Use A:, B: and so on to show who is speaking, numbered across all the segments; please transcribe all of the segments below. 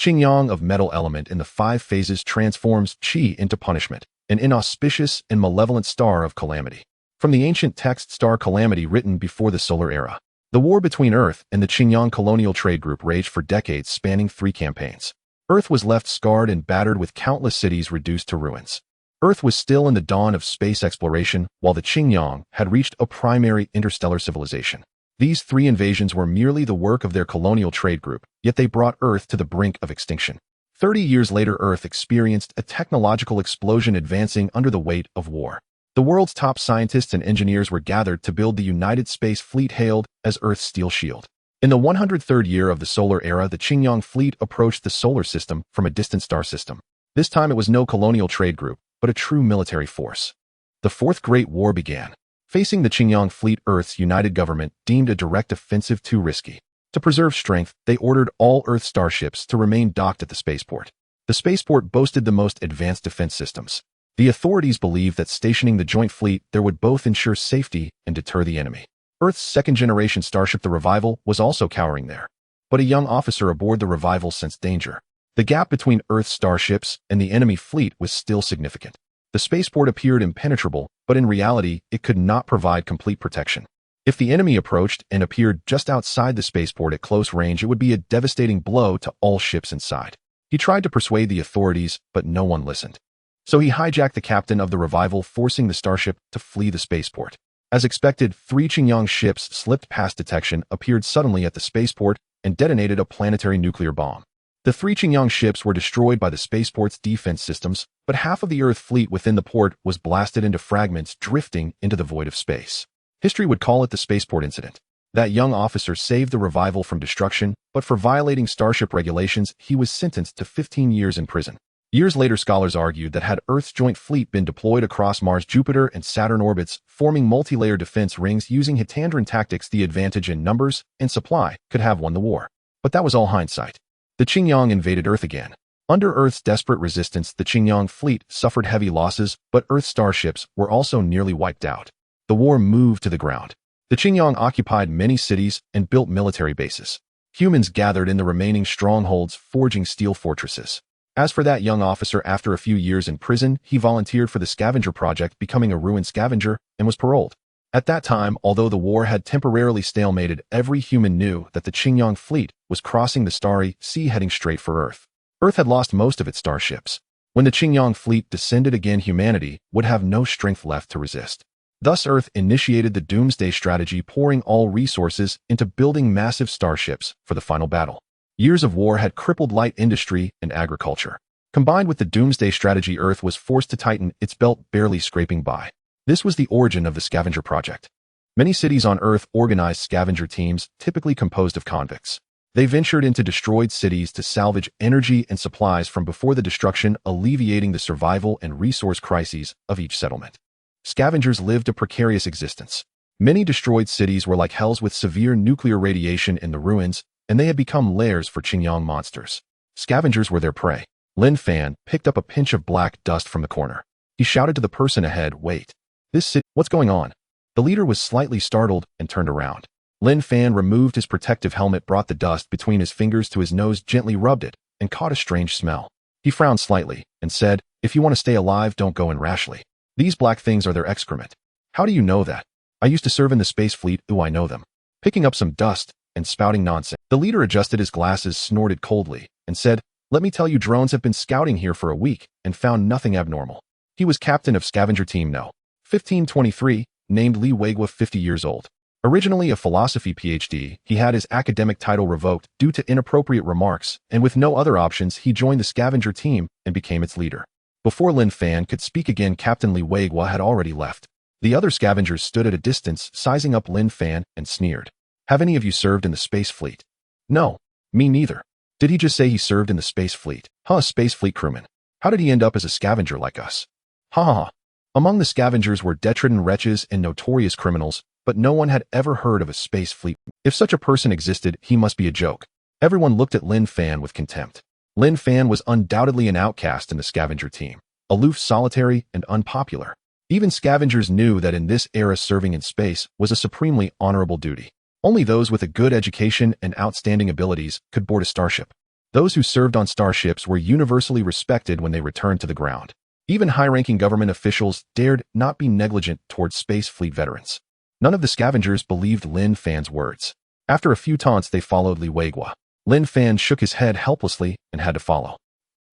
A: Qingyang of metal element in the 5 phases transforms Qi into punishment, an inauspicious and malevolent star of calamity. From the ancient text Star Calamity written before the Solar Era, the war between Earth and the Qingyang colonial trade group raged for decades, spanning 3 campaigns. Earth was left scarred and battered with countless cities reduced to ruins. Earth was still in the dawn of space exploration, while the Qingyang had reached a primary interstellar civilization. These 3 invasions were merely the work of their colonial trade group, yet they brought Earth to the brink of extinction. 30 years later, Earth experienced a technological explosion, advancing under the weight of war. The world's top scientists and engineers were gathered to build the United Space Fleet, hailed as Earth's steel shield. In the 103rd year of the Solar Era, the Qingyang fleet approached the solar system from a distant star system. This time it was no colonial trade group, but a true military force. The Fourth Great War began. Facing the Qingyang fleet, Earth's united government deemed a direct offensive too risky. To preserve strength, they ordered all Earth starships to remain docked at the spaceport. The spaceport boasted the most advanced defense systems. The authorities believed that stationing the joint fleet there would both ensure safety and deter the enemy. Earth's second-generation starship, the Revival, was also cowering there. But a young officer aboard the Revival sensed danger. The gap between Earth's starships and the enemy fleet was still significant. The spaceport appeared impenetrable, but in reality, it could not provide complete protection. If the enemy approached and appeared just outside the spaceport at close range, it would be a devastating blow to all ships inside. He tried to persuade the authorities, but no one listened. So he hijacked the captain of the Revival, forcing the starship to flee the spaceport. As expected, 3 Qingyang ships slipped past detection, appeared suddenly at the spaceport, and detonated a planetary nuclear bomb. The 3 Qingyang ships were destroyed by the spaceport's defense systems, but half of the Earth fleet within the port was blasted into fragments, drifting into the void of space. History would call it the spaceport incident. That young officer saved the Revival from destruction, but for violating starship regulations, he was sentenced to 15 years in prison. Years later, scholars argued that had Earth's joint fleet been deployed across Mars, Jupiter, and Saturn orbits, forming multi-layer defense rings using Hitandran tactics, the advantage in numbers and supply could have won the war. But that was all hindsight. The Qingyang invaded Earth again. Under Earth's desperate resistance, the Qingyang fleet suffered heavy losses, but Earth's starships were also nearly wiped out. The war moved to the ground. The Qingyang occupied many cities and built military bases. Humans gathered in the remaining strongholds, forging steel fortresses. As for that young officer, after a few years in prison, he volunteered for the scavenger project, becoming a ruined scavenger, and was paroled. At that time, although the war had temporarily stalemated, every human knew that the Qingyang fleet was crossing the starry sea, heading straight for Earth. Earth had lost most of its starships. When the Qingyang fleet descended again, humanity would have no strength left to resist. Thus, Earth initiated the Doomsday strategy, pouring all resources into building massive starships for the final battle. Years of war had crippled light industry and agriculture. Combined with the Doomsday strategy, Earth was forced to tighten its belt, barely scraping by. This was the origin of the scavenger project. Many cities on Earth organized scavenger teams, typically composed of convicts. They ventured into destroyed cities to salvage energy and supplies from before the destruction, alleviating the survival and resource crises of each settlement. Scavengers lived a precarious existence. Many destroyed cities were like hells, with severe nuclear radiation in the ruins, and they had become lairs for Qingyang monsters. Scavengers were their prey. Lin Fan picked up a pinch of black dust from the corner. He shouted to the person ahead, "Wait. This city, what's going on?" The leader was slightly startled and turned around. Lin Fan removed his protective helmet, brought the dust between his fingers to his nose, gently rubbed it, and caught a strange smell. He frowned slightly and said, "If you want to stay alive, don't go in rashly. These black things are their excrement." "How do you know that?" "I used to serve in the space fleet. Ooh, I know them." Picking up some dust and spouting nonsense, the leader adjusted his glasses, snorted coldly, and said, "Let me tell you, drones have been scouting here for a week and found nothing abnormal." He was captain of scavenger team No. 1523, named Li Weigua, 50 years old. Originally a philosophy PhD, he had his academic title revoked due to inappropriate remarks, and with no other options, he joined the scavenger team and became its leader. Before Lin Fan could speak again, Captain Li Weigua had already left. The other scavengers stood at a distance, sizing up Lin Fan, and sneered. "Have any of you served in the space fleet?" "No. Me neither." "Did he just say he served in the space fleet?" "Huh, space fleet crewman. How did he end up as a scavenger like us?" "Ha ha ha." Among the scavengers were detritus wretches and notorious criminals, but no one had ever heard of a space fleet. If such a person existed, he must be a joke. Everyone looked at Lin Fan with contempt. Lin Fan was undoubtedly an outcast in the scavenger team, aloof, solitary, and unpopular. Even scavengers knew that in this era, serving in space was a supremely honorable duty. Only those with a good education and outstanding abilities could board a starship. Those who served on starships were universally respected when they returned to the ground. Even high-ranking government officials dared not be negligent towards space fleet veterans. None of the scavengers believed Lin Fan's words. After a few taunts, they followed Li Weigua. Lin Fan shook his head helplessly and had to follow.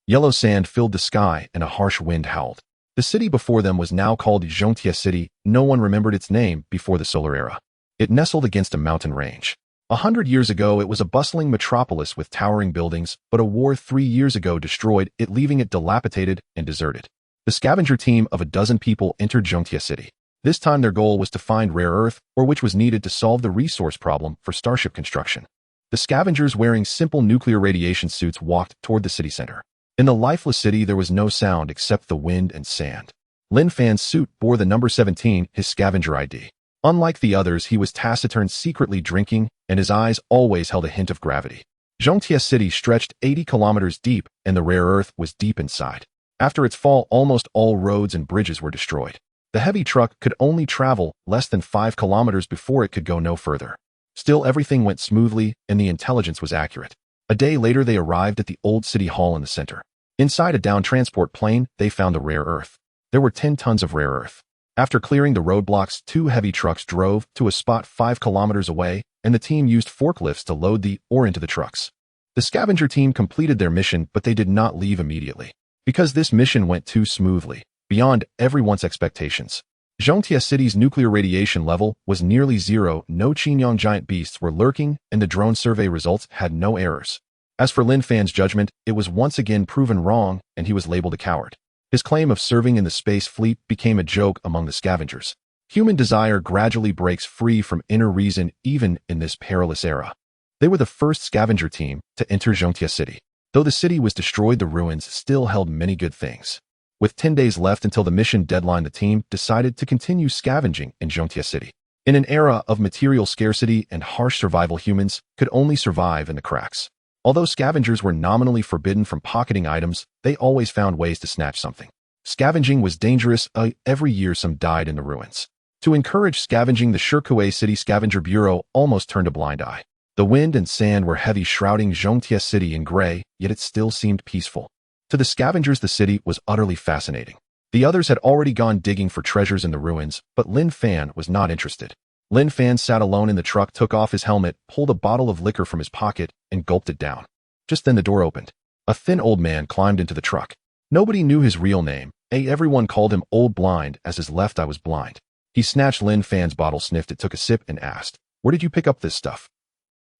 A: Yellow sand filled the sky and a harsh wind howled. The city before them was now called Yuanqiu City. No one remembered its name before the solar era. It nestled against a mountain range. 100 years ago, it was a bustling metropolis with towering buildings, but a war 3 years ago destroyed it, leaving it dilapidated and deserted. The scavenger team of a dozen people entered Yuanqiu City. This time their goal was to find rare earth, or which was needed to solve the resource problem for starship construction. The scavengers wearing simple nuclear radiation suits walked toward the city center. In the lifeless city, there was no sound except the wind and sand. Lin Fan's suit bore the number 17, his scavenger ID. Unlike the others, he was taciturn, secretly drinking, and his eyes always held a hint of gravity. Yuanqiu City stretched 80 kilometers deep, and the rare earth was deep inside. After its fall, almost all roads and bridges were destroyed. The heavy truck could only travel less than 5 kilometers before it could go no further. Still, everything went smoothly, and the intelligence was accurate. A day later, they arrived at the old city hall in the center. Inside a down transport plane, they found the rare earth. There were 10 tons of rare earth. After clearing the roadblocks, 2 heavy trucks drove to a spot 5 kilometers away, and the team used forklifts to load the ore into the trucks. The scavenger team completed their mission, but they did not leave immediately. Because this mission went too smoothly, beyond everyone's expectations. Yuanqiu City's nuclear radiation level was nearly zero, no Qingyang giant beasts were lurking, and the drone survey results had no errors. As for Lin Fan's judgment, it was once again proven wrong, and he was labeled a coward. His claim of serving in the space fleet became a joke among the scavengers. Human desire gradually breaks free from inner reason even in this perilous era. They were the first scavenger team to enter Yuanqiu City. Though the city was destroyed, the ruins still held many good things. With 10 days left until the mission deadline, the team decided to continue scavenging in Yuanqiu City. In an era of material scarcity and harsh survival, humans could only survive in the cracks. Although scavengers were nominally forbidden from pocketing items, they always found ways to snatch something. Scavenging was dangerous. Every year some died in the ruins. To encourage scavenging, the Shikuei City Scavenger Bureau almost turned a blind eye. The wind and sand were heavy, shrouding Yuanqiu City in gray, yet it still seemed peaceful. To the scavengers, the city was utterly fascinating. The others had already gone digging for treasures in the ruins, but Lin Fan was not interested. Lin Fan sat alone in the truck, took off his helmet, pulled a bottle of liquor from his pocket, and gulped it down. Just then the door opened. A thin old man climbed into the truck. Nobody knew his real name. Everyone called him Old Blind, as his left eye was blind. He snatched Lin Fan's bottle, sniffed it, took a sip, and asked, "Where did you pick up this stuff?"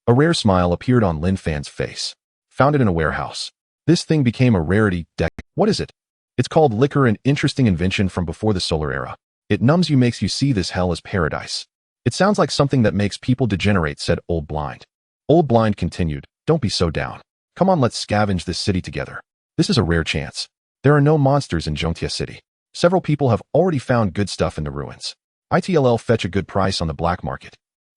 A: A rare smile appeared on Lin Fan's face. "Found it in a warehouse. This thing became a rarity. What is it?" "It's called liquor, an interesting invention from before the solar era. It numbs you, makes you see this hell as paradise." "It sounds like something that makes people degenerate," said Old Blind. Old Blind continued, "Don't be so down. Come on, let's scavenge this city together. This is a rare chance. There are no monsters in Yuanqiu City. Several people have already found good stuff in the ruins. It'll fetch a good price on the black market.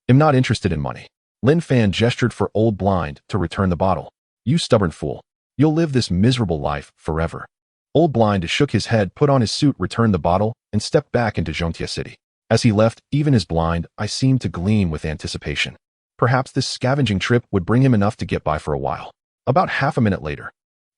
A: I'm not interested in money." Lin Fan gestured for Old Blind to return the bottle. "You stubborn fool. You'll live this miserable life forever." Old Blind shook his head, put on his suit, returned the bottle, and stepped back into Yuanqiu City. As he left, even his blind eye seemed to gleam with anticipation. Perhaps this scavenging trip would bring him enough to get by for a while. About half a minute later,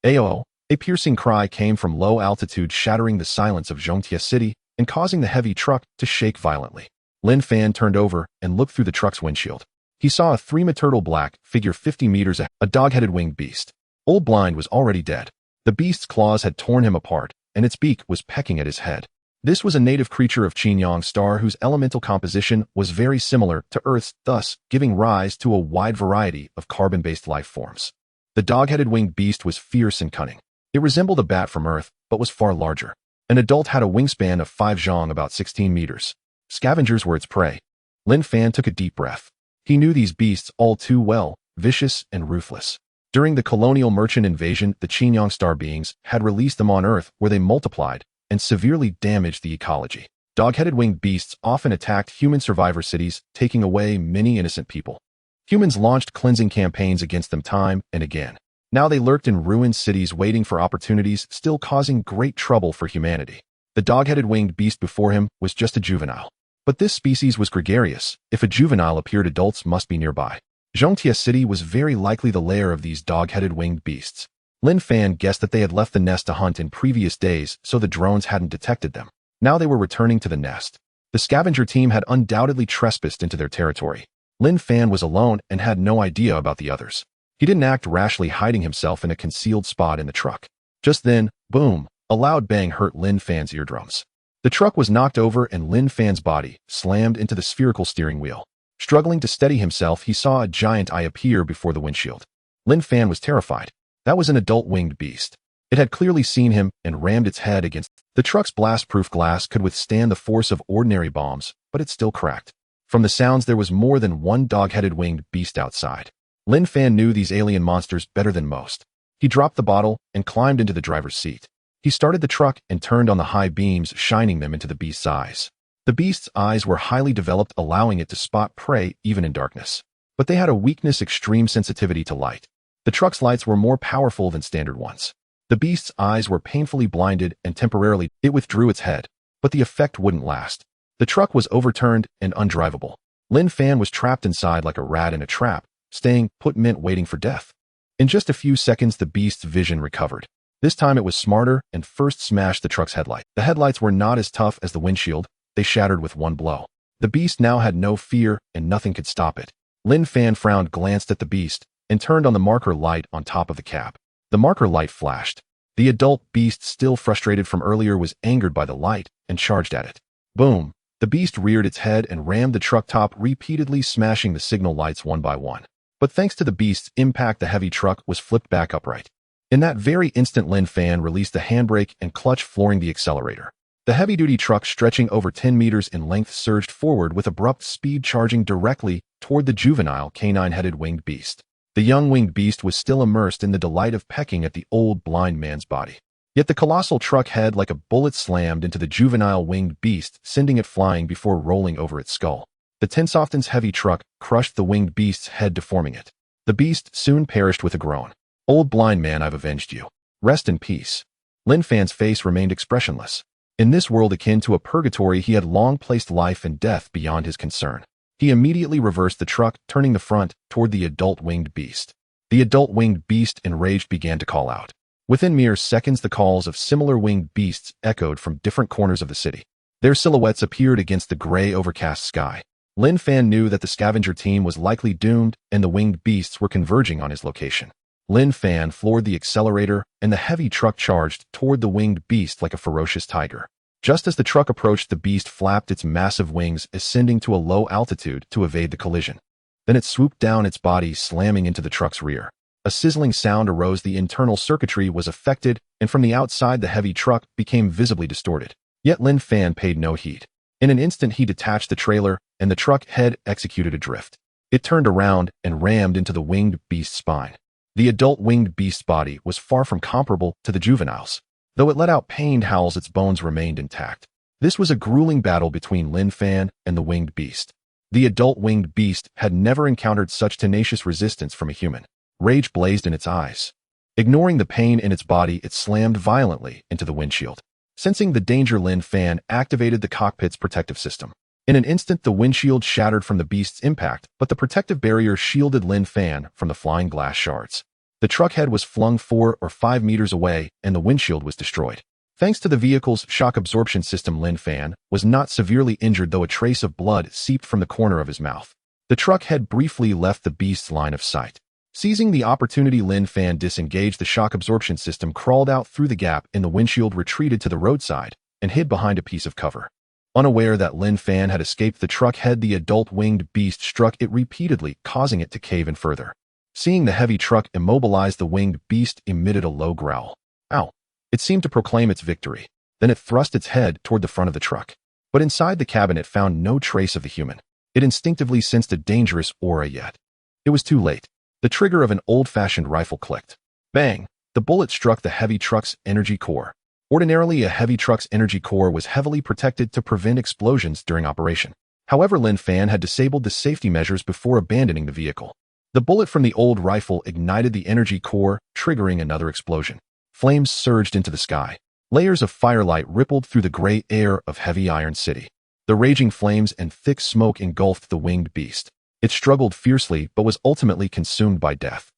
A: "Ayo!" A piercing cry came from low altitude, shattering the silence of Yuanqiu City and causing the heavy truck to shake violently. Lin Fan turned over and looked through the truck's windshield. He saw a 3-meter turtle black figure 50 meters ahead, a dog-headed winged beast. Old Blind was already dead. The beast's claws had torn him apart, and its beak was pecking at his head. This was a native creature of Qingyang star whose elemental composition was very similar to Earth's, thus giving rise to a wide variety of carbon-based life forms. The dog-headed winged beast was fierce and cunning. It resembled a bat from Earth, but was far larger. An adult had a wingspan of 5 zhang, about 16 meters. Scavengers were its prey. Lin Fan took a deep breath. He knew these beasts all too well, vicious and ruthless. During the colonial merchant invasion, the Qingyang star beings had released them on Earth, where they multiplied and severely damaged the ecology. Dog-headed winged beasts often attacked human survivor cities, taking away many innocent people. Humans launched cleansing campaigns against them time and again. Now they lurked in ruined cities, waiting for opportunities, still causing great trouble for humanity. The dog-headed winged beast before him was just a juvenile. But this species was gregarious. If a juvenile appeared, adults must be nearby. Zhongtia City was very likely the lair of these dog-headed winged beasts. Lin Fan guessed that they had left the nest to hunt in previous days, so the drones hadn't detected them. Now they were returning to the nest. The scavenger team had undoubtedly trespassed into their territory. Lin Fan was alone and had no idea about the others. He didn't act rashly, hiding himself in a concealed spot in the truck. Just then, boom, a loud bang hurt Lin Fan's eardrums. The truck was knocked over and Lin Fan's body slammed into the spherical steering wheel. Struggling to steady himself, he saw a giant eye appear before the windshield. Lin Fan was terrified. That was an adult winged beast. It had clearly seen him and rammed its head against. The truck's blast-proof glass could withstand the force of ordinary bombs, but it still cracked. From the sounds, there was more than one dog-headed winged beast outside. Lin Fan knew these alien monsters better than most. He dropped the bottle and climbed into the driver's seat. He started the truck and turned on the high beams, shining them into the beast's eyes. The beast's eyes were highly developed, allowing it to spot prey even in darkness. But they had a weakness: extreme sensitivity to light. The truck's lights were more powerful than standard ones. The beast's eyes were painfully blinded, and temporarily it withdrew its head. But the effect wouldn't last. The truck was overturned and undrivable. Lin Fan was trapped inside like a rat in a trap, staying put meant waiting for death. In just a few seconds, the beast's vision recovered. This time it was smarter and first smashed the truck's headlight. The headlights were not as tough as the windshield. They shattered with one blow. The beast now had no fear, and nothing could stop it. Lin Fan frowned, glanced at the beast, and turned on the marker light on top of the cab. The marker light flashed. The adult beast, still frustrated from earlier, was angered by the light and charged at it. Boom! The beast reared its head and rammed the truck top, repeatedly smashing the signal lights one by one. But thanks to the beast's impact, the heavy truck was flipped back upright. In that very instant, Lin Fan released the handbrake and clutch, flooring the accelerator. The heavy-duty truck, stretching over 10 meters in length, surged forward with abrupt speed, charging directly toward the juvenile canine-headed winged beast. The young winged beast was still immersed in the delight of pecking at the old blind man's body. Yet the colossal truck head, like a bullet, slammed into the juvenile winged beast, sending it flying before rolling over its skull. The Tensofton's heavy truck crushed the winged beast's head, deforming it. The beast soon perished with a groan. "Old blind man, I've avenged you. Rest in peace." Lin Fan's face remained expressionless. In this world akin to a purgatory, he had long placed life and death beyond his concern. He immediately reversed the truck, turning the front toward the adult winged beast. The adult winged beast, enraged, began to call out. Within mere seconds, the calls of similar winged beasts echoed from different corners of the city. Their silhouettes appeared against the gray, overcast sky. Lin Fan knew that the scavenger team was likely doomed, and the winged beasts were converging on his location. Lin Fan floored the accelerator, and the heavy truck charged toward the winged beast like a ferocious tiger. Just as the truck approached, the beast flapped its massive wings, ascending to a low altitude to evade the collision. Then it swooped down, its body slamming into the truck's rear. A sizzling sound arose. The internal circuitry was affected, and from the outside the heavy truck became visibly distorted. Yet Lin Fan paid no heed. In an instant he detached the trailer, and the truck head executed a drift. It turned around and rammed into the winged beast's spine. The adult winged beast's body was far from comparable to the juvenile's. Though it let out pained howls, its bones remained intact. This was a grueling battle between Lin Fan and the winged beast. The adult winged beast had never encountered such tenacious resistance from a human. Rage blazed in its eyes. Ignoring the pain in its body, it slammed violently into the windshield. Sensing the danger, Lin Fan activated the cockpit's protective system. In an instant, the windshield shattered from the beast's impact, but the protective barrier shielded Lin Fan from the flying glass shards. The truck head was flung 4 or 5 meters away, and the windshield was destroyed. Thanks to the vehicle's shock absorption system, Lin Fan was not severely injured, though a trace of blood seeped from the corner of his mouth. The truck head briefly left the beast's line of sight. Seizing the opportunity, Lin Fan disengaged the shock absorption system, crawled out through the gap in the windshield, retreated to the roadside, and hid behind a piece of cover. Unaware that Lin Fan had escaped the truck head, the adult winged beast struck it repeatedly, causing it to cave in further. Seeing the heavy truck immobilized, the winged beast emitted a low growl. Ow! It seemed to proclaim its victory. Then it thrust its head toward the front of the truck. But inside the cabin it found no trace of the human. It instinctively sensed a dangerous aura, yet it was too late. The trigger of an old-fashioned rifle clicked. Bang! The bullet struck the heavy truck's energy core. Ordinarily, a heavy truck's energy core was heavily protected to prevent explosions during operation. However, Lin Fan had disabled the safety measures before abandoning the vehicle. The bullet from the old rifle ignited the energy core, triggering another explosion. Flames surged into the sky. Layers of firelight rippled through the gray air of Heavy Iron City. The raging flames and thick smoke engulfed the winged beast. It struggled fiercely but was ultimately consumed by death.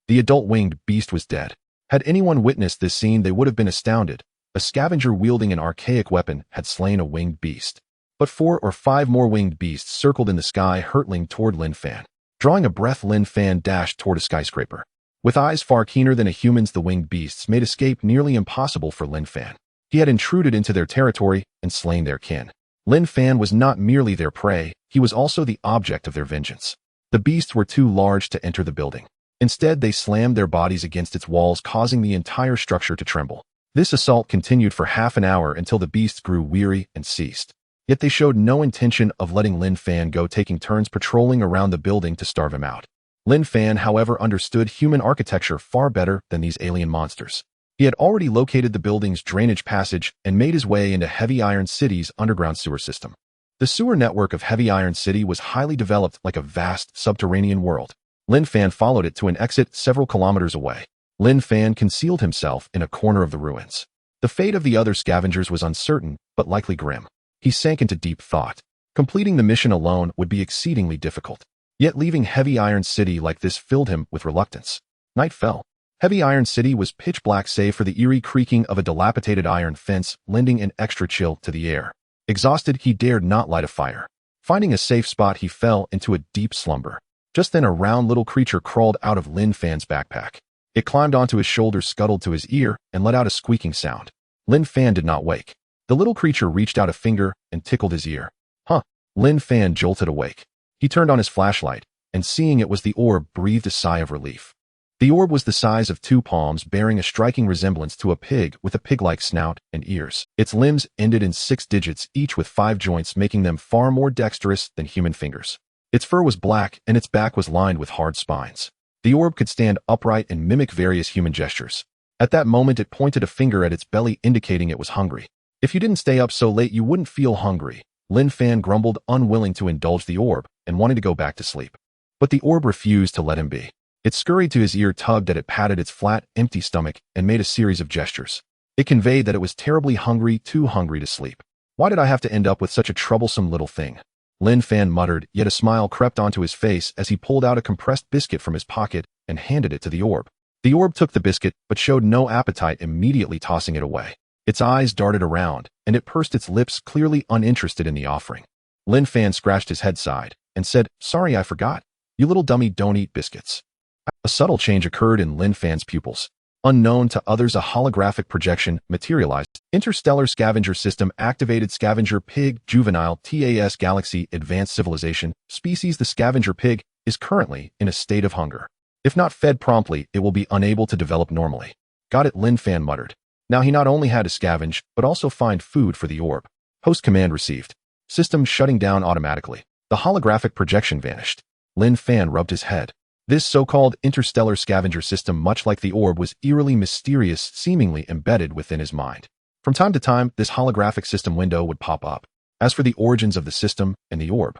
A: The adult winged beast was dead. Had anyone witnessed this scene, they would have been astounded. A scavenger wielding an archaic weapon had slain a winged beast. But 4 or 5 more winged beasts circled in the sky, hurtling toward Lin Fan. Drawing a breath, Lin Fan dashed toward a skyscraper. With eyes far keener than a human's, the winged beasts made escape nearly impossible for Lin Fan. He had intruded into their territory and slain their kin. Lin Fan was not merely their prey, he was also the object of their vengeance. The beasts were too large to enter the building. Instead, they slammed their bodies against its walls, causing the entire structure to tremble. This assault continued for half an hour until the beasts grew weary and ceased. Yet they showed no intention of letting Lin Fan go, taking turns patrolling around the building to starve him out. Lin Fan, however, understood human architecture far better than these alien monsters. He had already located the building's drainage passage and made his way into Heavy Iron City's underground sewer system. The sewer network of Heavy Iron City was highly developed, like a vast subterranean world. Lin Fan followed it to an exit several kilometers away. Lin Fan concealed himself in a corner of the ruins. The fate of the other scavengers was uncertain, but likely grim. He sank into deep thought. Completing the mission alone would be exceedingly difficult. Yet leaving Heavy Iron City like this filled him with reluctance. Night fell. Heavy Iron City was pitch black save for the eerie creaking of a dilapidated iron fence, lending an extra chill to the air. Exhausted, he dared not light a fire. Finding a safe spot, he fell into a deep slumber. Just then a round little creature crawled out of Lin Fan's backpack. It climbed onto his shoulder, scuttled to his ear, and let out a squeaking sound. Lin Fan did not wake. The little creature reached out a finger and tickled his ear. Huh. Lin Fan jolted awake. He turned on his flashlight, and seeing it was the orb, breathed a sigh of relief. The orb was the size of 2 palms, bearing a striking resemblance to a pig with a pig-like snout and ears. Its limbs ended in 6 digits, each with 5 joints, making them far more dexterous than human fingers. Its fur was black, and its back was lined with hard spines. The orb could stand upright and mimic various human gestures. At that moment, it pointed a finger at its belly, indicating it was hungry. If you didn't stay up so late, you wouldn't feel hungry, Lin Fan grumbled, unwilling to indulge the orb and wanting to go back to sleep. But the orb refused to let him be. It scurried to his ear, tugged at it, patted its flat, empty stomach, and made a series of gestures. It conveyed that it was terribly hungry, too hungry to sleep. Why did I have to end up with such a troublesome little thing? Lin Fan muttered, yet a smile crept onto his face as he pulled out a compressed biscuit from his pocket and handed it to the orb. The orb took the biscuit, but showed no appetite, immediately tossing it away. Its eyes darted around, and it pursed its lips, clearly uninterested in the offering. Lin Fan scratched his head side and said, "Sorry, I forgot. You little dummy don't eat biscuits." A subtle change occurred in Lin Fan's pupils. Unknown to others, a holographic projection materialized. Interstellar Scavenger System activated. Scavenger Pig, Juvenile, TAS Galaxy, Advanced Civilization, Species. The scavenger pig is currently in a state of hunger. If not fed promptly, it will be unable to develop normally. Got it, Lin Fan muttered. Now he not only had to scavenge, but also find food for the orb. Host command received. System shutting down automatically. The holographic projection vanished. Lin Fan rubbed his head. This so-called interstellar scavenger system, much like the orb, was eerily mysterious, seemingly embedded within his mind. From time to time, this holographic system window would pop up. As for the origins of the system and the orb,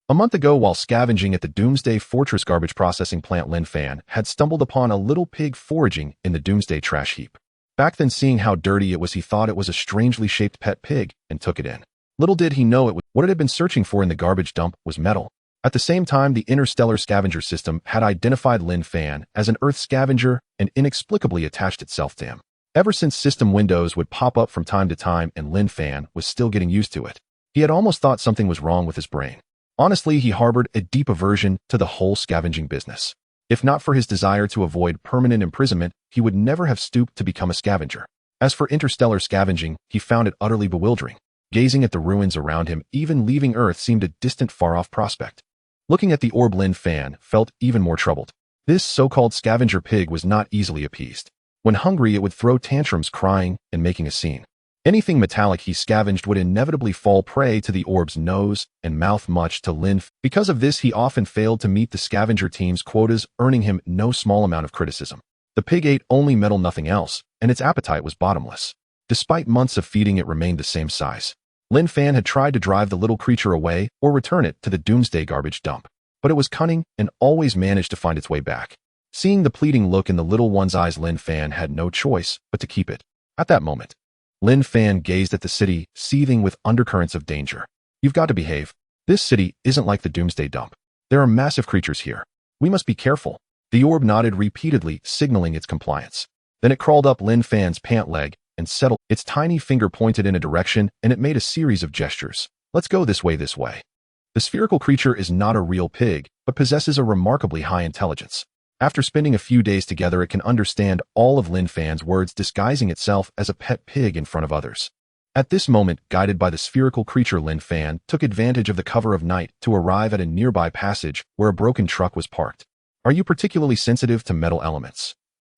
A: a month ago, while scavenging at the Doomsday Fortress garbage processing plant, Lin Fan had stumbled upon a little pig foraging in the Doomsday trash heap. Back then, seeing how dirty it was, he thought it was a strangely shaped pet pig and took it in. Little did he know what it had been searching for in the garbage dump was metal. At the same time, the interstellar scavenger system had identified Lin Fan as an Earth scavenger and inexplicably attached itself to him. Ever since, system windows would pop up from time to time, and Lin Fan was still getting used to it. He had almost thought something was wrong with his brain. Honestly, he harbored a deep aversion to the whole scavenging business. If not for his desire to avoid permanent imprisonment, he would never have stooped to become a scavenger. As for interstellar scavenging, he found it utterly bewildering. Gazing at the ruins around him, even leaving Earth seemed a distant, far-off prospect. Looking at the orb, Lin Fan felt even more troubled. This so-called scavenger pig was not easily appeased. When hungry, it would throw tantrums, crying and making a scene. Anything metallic he scavenged would inevitably fall prey to the orb's nose and mouth, much to Lin. Because of this, he often failed to meet the scavenger team's quotas, earning him no small amount of criticism. The pig ate only metal, nothing else, and its appetite was bottomless. Despite months of feeding, it remained the same size. Lin Fan had tried to drive the little creature away or return it to the Doomsday garbage dump, but it was cunning and always managed to find its way back. Seeing the pleading look in the little one's eyes, Lin Fan had no choice but to keep it. At that moment, Lin Fan gazed at the city, seething with undercurrents of danger. You've got to behave. This city isn't like the Doomsday dump. There are massive creatures here. We must be careful. The orb nodded repeatedly, signaling its compliance. Then it crawled up Lin Fan's pant leg and settled. Its tiny finger pointed in a direction, and it made a series of gestures. Let's go this way, this way. The spherical creature is not a real pig, but possesses a remarkably high intelligence. After spending a few days together, it can understand all of Lin Fan's words, disguising itself as a pet pig in front of others. At this moment, guided by the spherical creature, Lin Fan took advantage of the cover of night to arrive at a nearby passage where a broken truck was parked. Are you particularly sensitive to metal elements?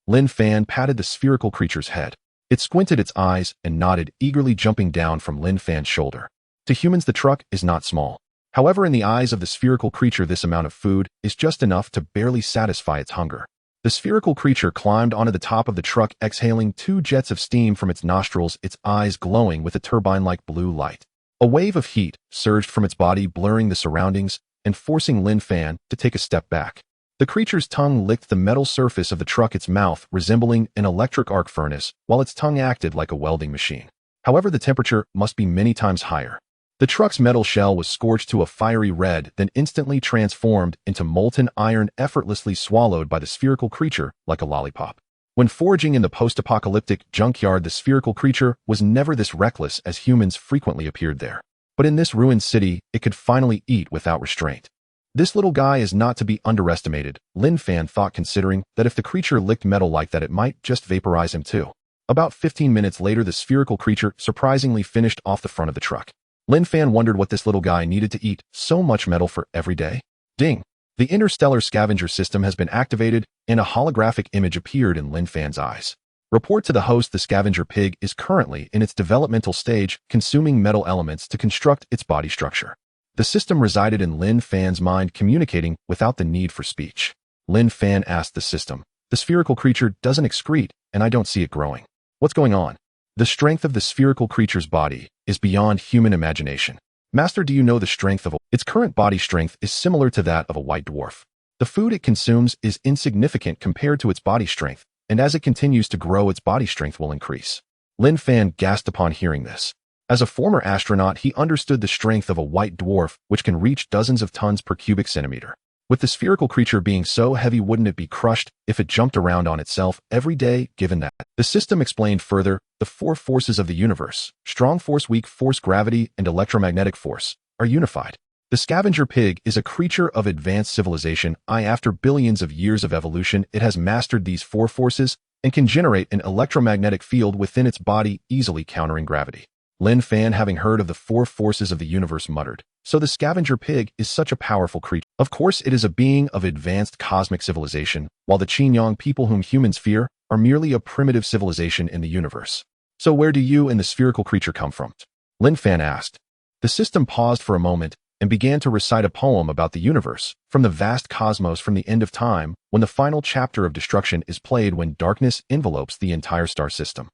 A: Lin Fan patted the spherical creature's head. It squinted its eyes and nodded, eagerly jumping down from Lin Fan's shoulder. To humans, the truck is not small. However, in the eyes of the spherical creature, this amount of food is just enough to barely satisfy its hunger. The spherical creature climbed onto the top of the truck, exhaling 2 jets of steam from its nostrils, its eyes glowing with a turbine-like blue light. A wave of heat surged from its body, blurring the surroundings and forcing Lin Fan to take a step back. The creature's tongue licked the metal surface of the truck, its mouth resembling an electric arc furnace, while its tongue acted like a welding machine. However, the temperature must be many times higher. The truck's metal shell was scorched to a fiery red, then instantly transformed into molten iron, effortlessly swallowed by the spherical creature like a lollipop. When foraging in the post-apocalyptic junkyard, the spherical creature was never this reckless, as humans frequently appeared there. But in this ruined city, it could finally eat without restraint. This little guy is not to be underestimated, Lin Fan thought, considering that if the creature licked metal like that, it might just vaporize him too. About 15 minutes later, the spherical creature surprisingly finished off the front of the truck. Lin Fan wondered what this little guy needed to eat so much metal for every day. Ding! The interstellar scavenger system has been activated, and a holographic image appeared in Lin Fan's eyes. Report to the host: the scavenger pig is currently in its developmental stage, consuming metal elements to construct its body structure. The system resided in Lin Fan's mind, communicating without the need for speech. Lin Fan asked the system, "The spherical creature doesn't excrete, and I don't see it growing. What's going on?" The strength of the spherical creature's body is beyond human imagination. Master, do you know the strength of its current body strength is similar to that of a white dwarf. The food it consumes is insignificant compared to its body strength, and as it continues to grow, its body strength will increase. Lin Fan gasped upon hearing this. As a former astronaut, he understood the strength of a white dwarf, which can reach dozens of tons per cubic centimeter. With the spherical creature being so heavy, wouldn't it be crushed if it jumped around on itself every day, given that? The system explained further, the 4 forces of the universe, strong force, weak force, gravity, and electromagnetic force, are unified. The scavenger pig is a creature of advanced civilization. After billions of years of evolution, it has mastered these 4 forces and can generate an electromagnetic field within its body, easily countering gravity. Lin Fan, having heard of the 4 forces of the universe, muttered, "So the scavenger pig is such a powerful creature. Of course, it is a being of advanced cosmic civilization, while the Yuanqiu people, whom humans fear, are merely a primitive civilization in the universe. So where do you and the spherical creature come from?" Lin Fan asked. The system paused for a moment and began to recite a poem about the universe, from the vast cosmos, from the end of time, when the final chapter of destruction is played, when darkness envelopes the entire star system.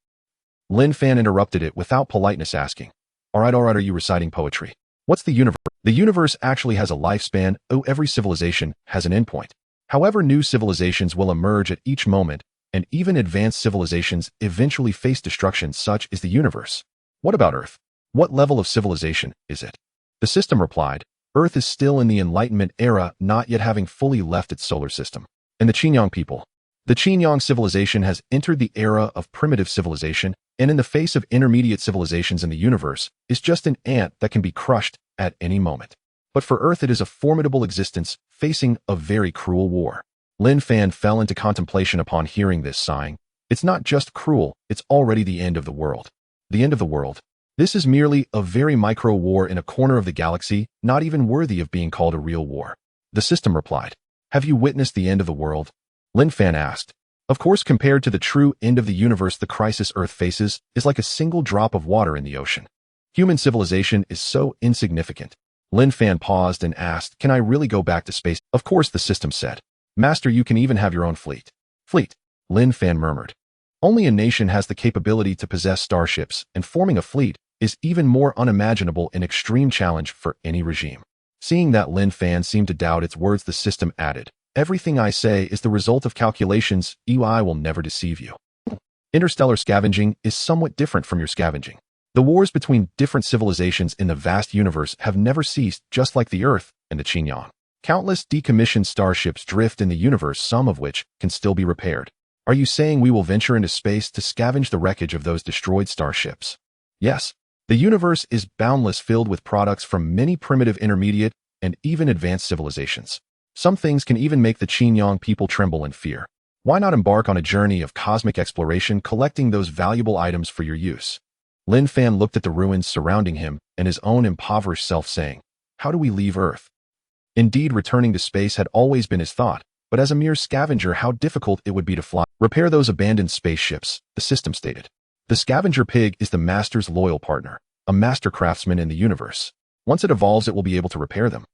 A: Lin Fan interrupted it without politeness, asking, all right, are you reciting poetry? What's the universe? The universe actually has a lifespan. Every civilization has an endpoint. However, new civilizations will emerge at each moment, and even advanced civilizations eventually face destruction. Such is the universe. What about Earth? What level of civilization is it? The system replied, Earth is still in the Enlightenment era, not yet having fully left its solar system. And the Yuanqiu people? The Yuanqiu civilization has entered the era of primitive civilization, and in the face of intermediate civilizations in the universe, is just an ant that can be crushed at any moment. But for Earth, it is a formidable existence, facing a very cruel war. Lin Fan fell into contemplation upon hearing this, sighing. It's not just cruel, it's already the end of the world. The end of the world. This is merely a very micro war in a corner of the galaxy, not even worthy of being called a real war. The system replied. Have you witnessed the end of the world? Lin Fan asked. Of course, compared to the true end of the universe, the crisis Earth faces is like a single drop of water in the ocean. Human civilization is so insignificant. Lin Fan paused and asked, can I really go back to space? Of course, the system said. Master, you can even have your own fleet. Fleet? Lin Fan murmured. Only a nation has the capability to possess starships, and forming a fleet is even more unimaginable, an extreme challenge for any regime. Seeing that Lin Fan seemed to doubt its words, the system added, everything I say is the result of calculations. I will never deceive you. Interstellar scavenging is somewhat different from your scavenging. The wars between different civilizations in the vast universe have never ceased, just like the Earth and the Yuanqiu. Countless decommissioned starships drift in the universe, some of which can still be repaired. Are you saying we will venture into space to scavenge the wreckage of those destroyed starships? Yes. The universe is boundless, filled with products from many primitive, intermediate, and even advanced civilizations. Some things can even make the Yuanqiu people tremble in fear. Why not embark on a journey of cosmic exploration, collecting those valuable items for your use? Lin Fan looked at the ruins surrounding him and his own impoverished self, saying, "How do we leave Earth?" Indeed, returning to space had always been his thought, but as a mere scavenger, how difficult it would be to fly. Repair those abandoned spaceships, the system stated. The scavenger pig is the master's loyal partner, a master craftsman in the universe. Once it evolves, it will be able to repair them.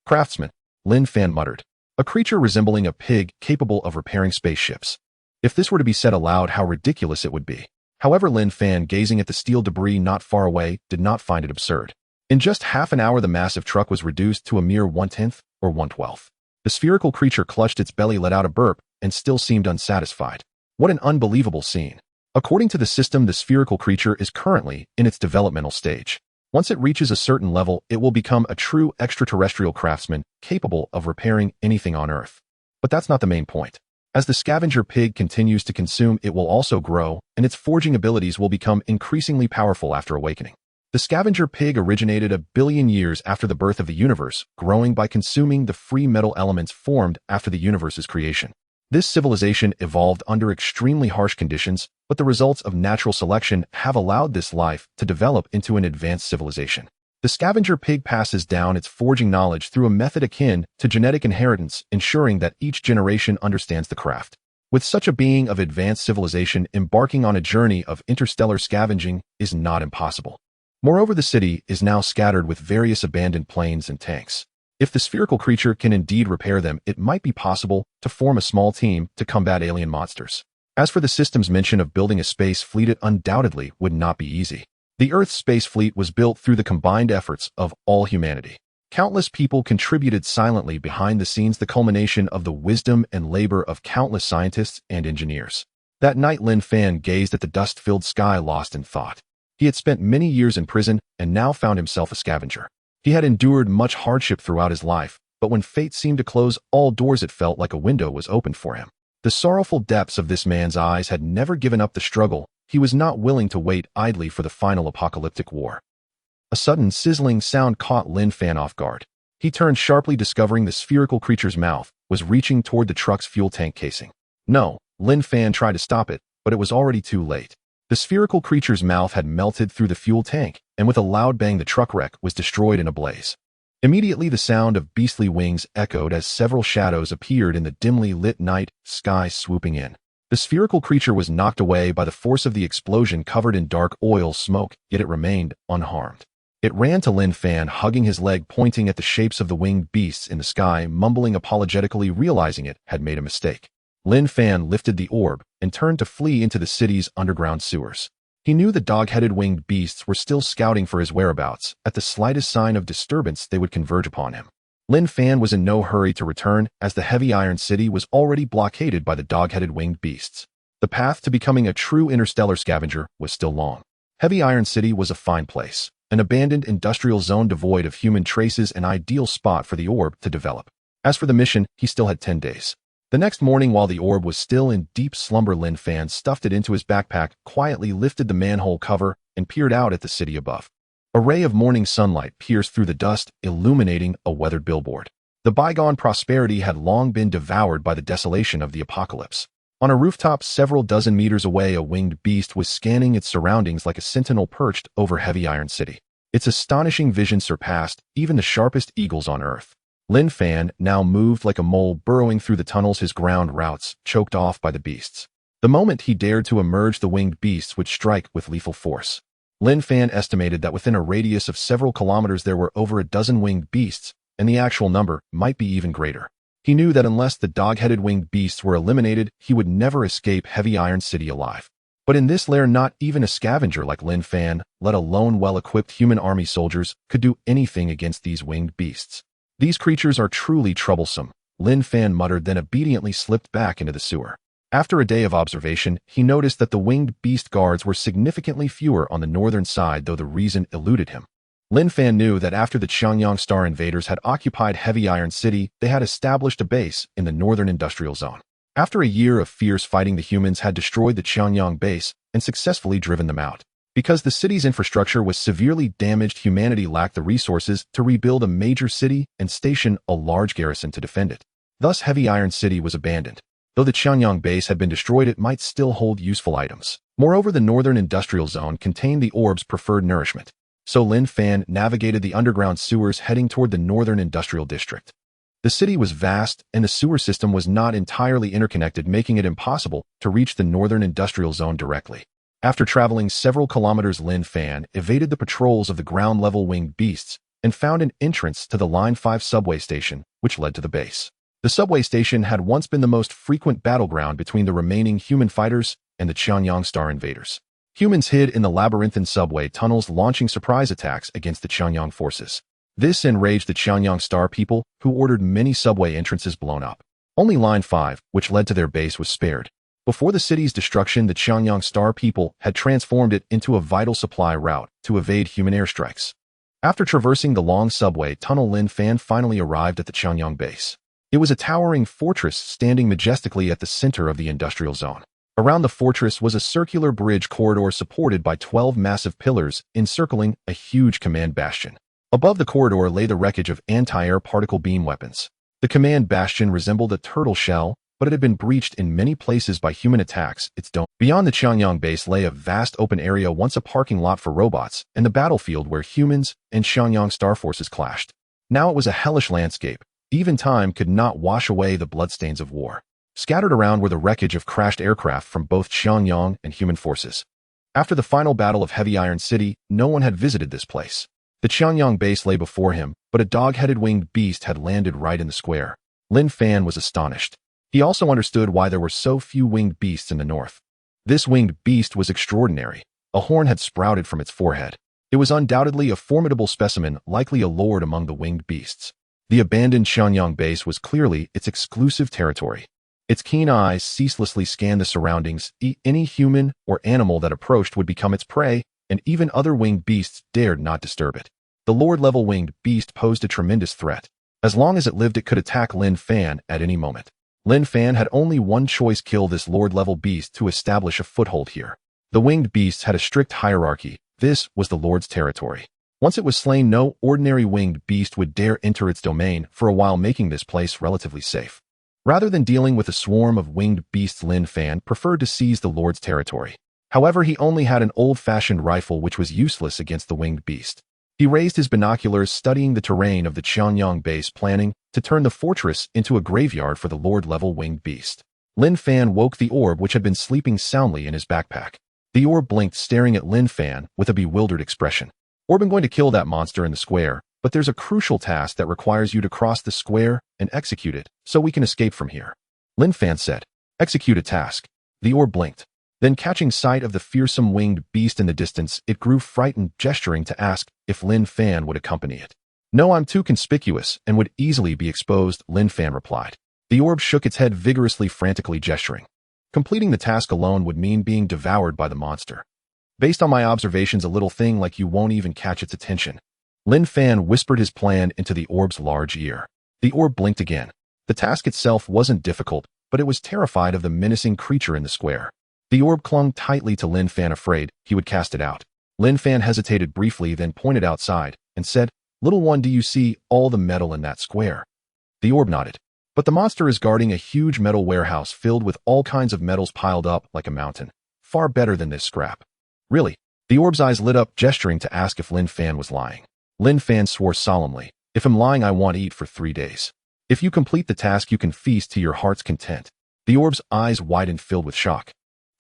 A: Craftsman, Lin Fan muttered. A creature resembling a pig capable of repairing spaceships. If this were to be said aloud, how ridiculous it would be. However, Lin Fan, gazing at the steel debris not far away, did not find it absurd. In just half an hour, the massive truck was reduced to a mere 1/10 or 1/12. The spherical creature clutched its belly, let out a burp, and still seemed unsatisfied. What an unbelievable scene. According to the system, the spherical creature is currently in its developmental stage. Once it reaches a certain level, it will become a true extraterrestrial craftsman, capable of repairing anything on Earth. But that's not the main point. As the scavenger pig continues to consume, it will also grow, and its forging abilities will become increasingly powerful after awakening. The scavenger pig originated 1 billion years after the birth of the universe, growing by consuming the free metal elements formed after the universe's creation. This civilization evolved under extremely harsh conditions, but the results of natural selection have allowed this life to develop into an advanced civilization. The scavenger pig passes down its forging knowledge through a method akin to genetic inheritance, ensuring that each generation understands the craft. With such a being of advanced civilization, embarking on a journey of interstellar scavenging is not impossible. Moreover, the city is now scattered with various abandoned planes and tanks. If the spherical creature can indeed repair them, it might be possible to form a small team to combat alien monsters. As for the system's mention of building a space fleet, it undoubtedly would not be easy. The Earth's space fleet was built through the combined efforts of all humanity. Countless people contributed silently behind the scenes, the culmination of the wisdom and labor of countless scientists and engineers. That night, Lin Fan gazed at the dust-filled sky, lost in thought. He had spent many years in prison and now found himself a scavenger. He had endured much hardship throughout his life, but when fate seemed to close all doors, it felt like a window was opened for him. The sorrowful depths of this man's eyes had never given up the struggle. He was not willing to wait idly for the final apocalyptic war. A sudden sizzling sound caught Lin Fan off guard. He turned sharply, discovering the spherical creature's mouth was reaching toward the truck's fuel tank casing. No, Lin Fan tried to stop it, but it was already too late. The spherical creature's mouth had melted through the fuel tank, and with a loud bang, the truck wreck was destroyed in a blaze. Immediately, the sound of beastly wings echoed as several shadows appeared in the dimly lit night sky, swooping in. The spherical creature was knocked away by the force of the explosion, covered in dark oil smoke, yet it remained unharmed. It ran to Lin Fan, hugging his leg, pointing at the shapes of the winged beasts in the sky, mumbling apologetically, realizing it had made a mistake. Lin Fan lifted the orb and turned to flee into the city's underground sewers. He knew the dog-headed winged beasts were still scouting for his whereabouts. At the slightest sign of disturbance, they would converge upon him. Lin Fan was in no hurry to return, as the heavy iron city was already blockaded by the dog-headed winged beasts. The path to becoming a true interstellar scavenger was still long. Heavy Iron City was a fine place, an abandoned industrial zone devoid of human traces, an ideal spot for the orb to develop. As for the mission, he still had 10 days. The next morning, while the orb was still in deep slumber, Lin Fan stuffed it into his backpack, quietly lifted the manhole cover, and peered out at the city above. A ray of morning sunlight pierced through the dust, illuminating a weathered billboard. The bygone prosperity had long been devoured by the desolation of the apocalypse. On a rooftop several dozen meters away, a winged beast was scanning its surroundings like a sentinel perched over Heavy Iron City. Its astonishing vision surpassed even the sharpest eagles on Earth. Lin Fan now moved like a mole, burrowing through the tunnels, his ground routes choked off by the beasts. The moment he dared to emerge, the winged beasts would strike with lethal force. Lin Fan estimated that within a radius of several kilometers there were over a dozen winged beasts, and the actual number might be even greater. He knew that unless the dog-headed winged beasts were eliminated, he would never escape Heavy Iron City alive. But in this lair, not even a scavenger like Lin Fan, let alone well-equipped human army soldiers, could do anything against these winged beasts. These creatures are truly troublesome, Lin Fan muttered, then obediently slipped back into the sewer. After a day of observation, he noticed that the winged beast guards were significantly fewer on the northern side, though the reason eluded him. Lin Fan knew that after the Qiangyang Star invaders had occupied Heavy Iron City, they had established a base in the northern industrial zone. After a year of fierce fighting, the humans had destroyed the Qiangyang base and successfully driven them out. Because the city's infrastructure was severely damaged, humanity lacked the resources to rebuild a major city and station a large garrison to defend it. Thus, Heavy Iron City was abandoned. Though the Qiangyang base had been destroyed, it might still hold useful items. Moreover, the northern industrial zone contained the orb's preferred nourishment. So Lin Fan navigated the underground sewers heading toward the northern industrial district. The city was vast, and the sewer system was not entirely interconnected, making it impossible to reach the northern industrial zone directly. After traveling several kilometers, Lin Fan evaded the patrols of the ground-level winged beasts and found an entrance to the Line 5 subway station, which led to the base. The subway station had once been the most frequent battleground between the remaining human fighters and the Qiangyang Star invaders. Humans hid in the labyrinthine subway tunnels, launching surprise attacks against the Qiangyang forces. This enraged the Qiangyang Star people, who ordered many subway entrances blown up. Only Line 5, which led to their base, was spared. Before the city's destruction, the Qiangyang Star people had transformed it into a vital supply route to evade human airstrikes. After traversing the long subway tunnel, Lin Fan finally arrived at the Qiangyang base. It was a towering fortress standing majestically at the center of the industrial zone. Around the fortress was a circular bridge corridor supported by 12 massive pillars encircling a huge command bastion. Above the corridor lay the wreckage of anti-air particle beam weapons. The command bastion resembled a turtle shell, but it had been breached in many places by human attacks. Its dome. Beyond the Qiangyang base lay a vast open area, once a parking lot for robots, and the battlefield where humans and Qiangyang Star forces clashed. Now it was a hellish landscape. Even time could not wash away the bloodstains of war. Scattered around were the wreckage of crashed aircraft from both Qiangyang and human forces. After the final battle of Heavy Iron City, no one had visited this place. The Qiangyang base lay before him, but a dog-headed winged beast had landed right in the square. Lin Fan was astonished. He also understood why there were so few winged beasts in the north. This winged beast was extraordinary. A horn had sprouted from its forehead. It was undoubtedly a formidable specimen, likely a lord among the winged beasts. The abandoned Qiangyang base was clearly its exclusive territory. Its keen eyes ceaselessly scanned the surroundings. Any human or animal that approached would become its prey, and even other winged beasts dared not disturb it. The Lord-level winged beast posed a tremendous threat. As long as it lived, it could attack Lin Fan at any moment. Lin Fan had only one choice: kill this Lord-level beast to establish a foothold here. The winged beasts had a strict hierarchy. This was the Lord's territory. Once it was slain, no ordinary winged beast would dare enter its domain for a while, making this place relatively safe. Rather than dealing with a swarm of winged beasts, Lin Fan preferred to seize the Lord's territory. However, he only had an old-fashioned rifle which was useless against the winged beast. He raised his binoculars, studying the terrain of the Qiangyang base, planning to turn the fortress into a graveyard for the Lord-level winged beast. Lin Fan woke the orb, which had been sleeping soundly in his backpack. The orb blinked, staring at Lin Fan with a bewildered expression. "Orb, I'm going to kill that monster in the square, but there's a crucial task that requires you to cross the square and execute it, so we can escape from here," Lin Fan said. "Execute a task." The orb blinked. Then, catching sight of the fearsome winged beast in the distance, it grew frightened, gesturing to ask if Lin Fan would accompany it. "No, I'm too conspicuous and would easily be exposed," Lin Fan replied. The orb shook its head vigorously, frantically gesturing. "Completing the task alone would mean being devoured by the monster. Based on my observations, a little thing like you won't even catch its attention." Lin Fan whispered his plan into the orb's large ear. The orb blinked again. The task itself wasn't difficult, but it was terrified of the menacing creature in the square. The orb clung tightly to Lin Fan, afraid he would cast it out. Lin Fan hesitated briefly, then pointed outside and said, "Little one, do you see all the metal in that square?" The orb nodded. "But the monster is guarding a huge metal warehouse filled with all kinds of metals piled up like a mountain. Far better than this scrap." "Really?" The orb's eyes lit up, gesturing to ask if Lin Fan was lying. Lin Fan swore solemnly, "If I'm lying, I won't eat for 3 days. If you complete the task, you can feast to your heart's content." The orb's eyes widened, filled with shock.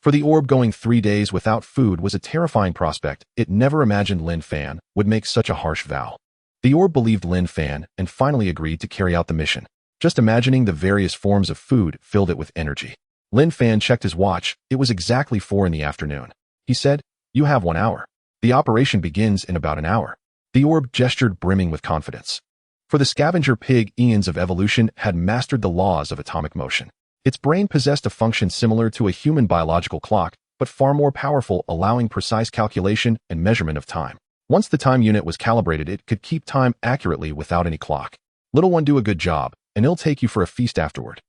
A: For the orb, going 3 days without food was a terrifying prospect. It never imagined Lin Fan would make such a harsh vow. The orb believed Lin Fan and finally agreed to carry out the mission. Just imagining the various forms of food filled it with energy. Lin Fan checked his watch. It was exactly 4 in the afternoon. He said, "You have 1 hour. The operation begins in about an hour." The orb gestured, brimming with confidence. For the scavenger pig, eons of evolution had mastered the laws of atomic motion. Its brain possessed a function similar to a human biological clock, but far more powerful, allowing precise calculation and measurement of time. Once the time unit was calibrated, it could keep time accurately without any clock. Little one, do a good job, and it'll take you for a feast afterward.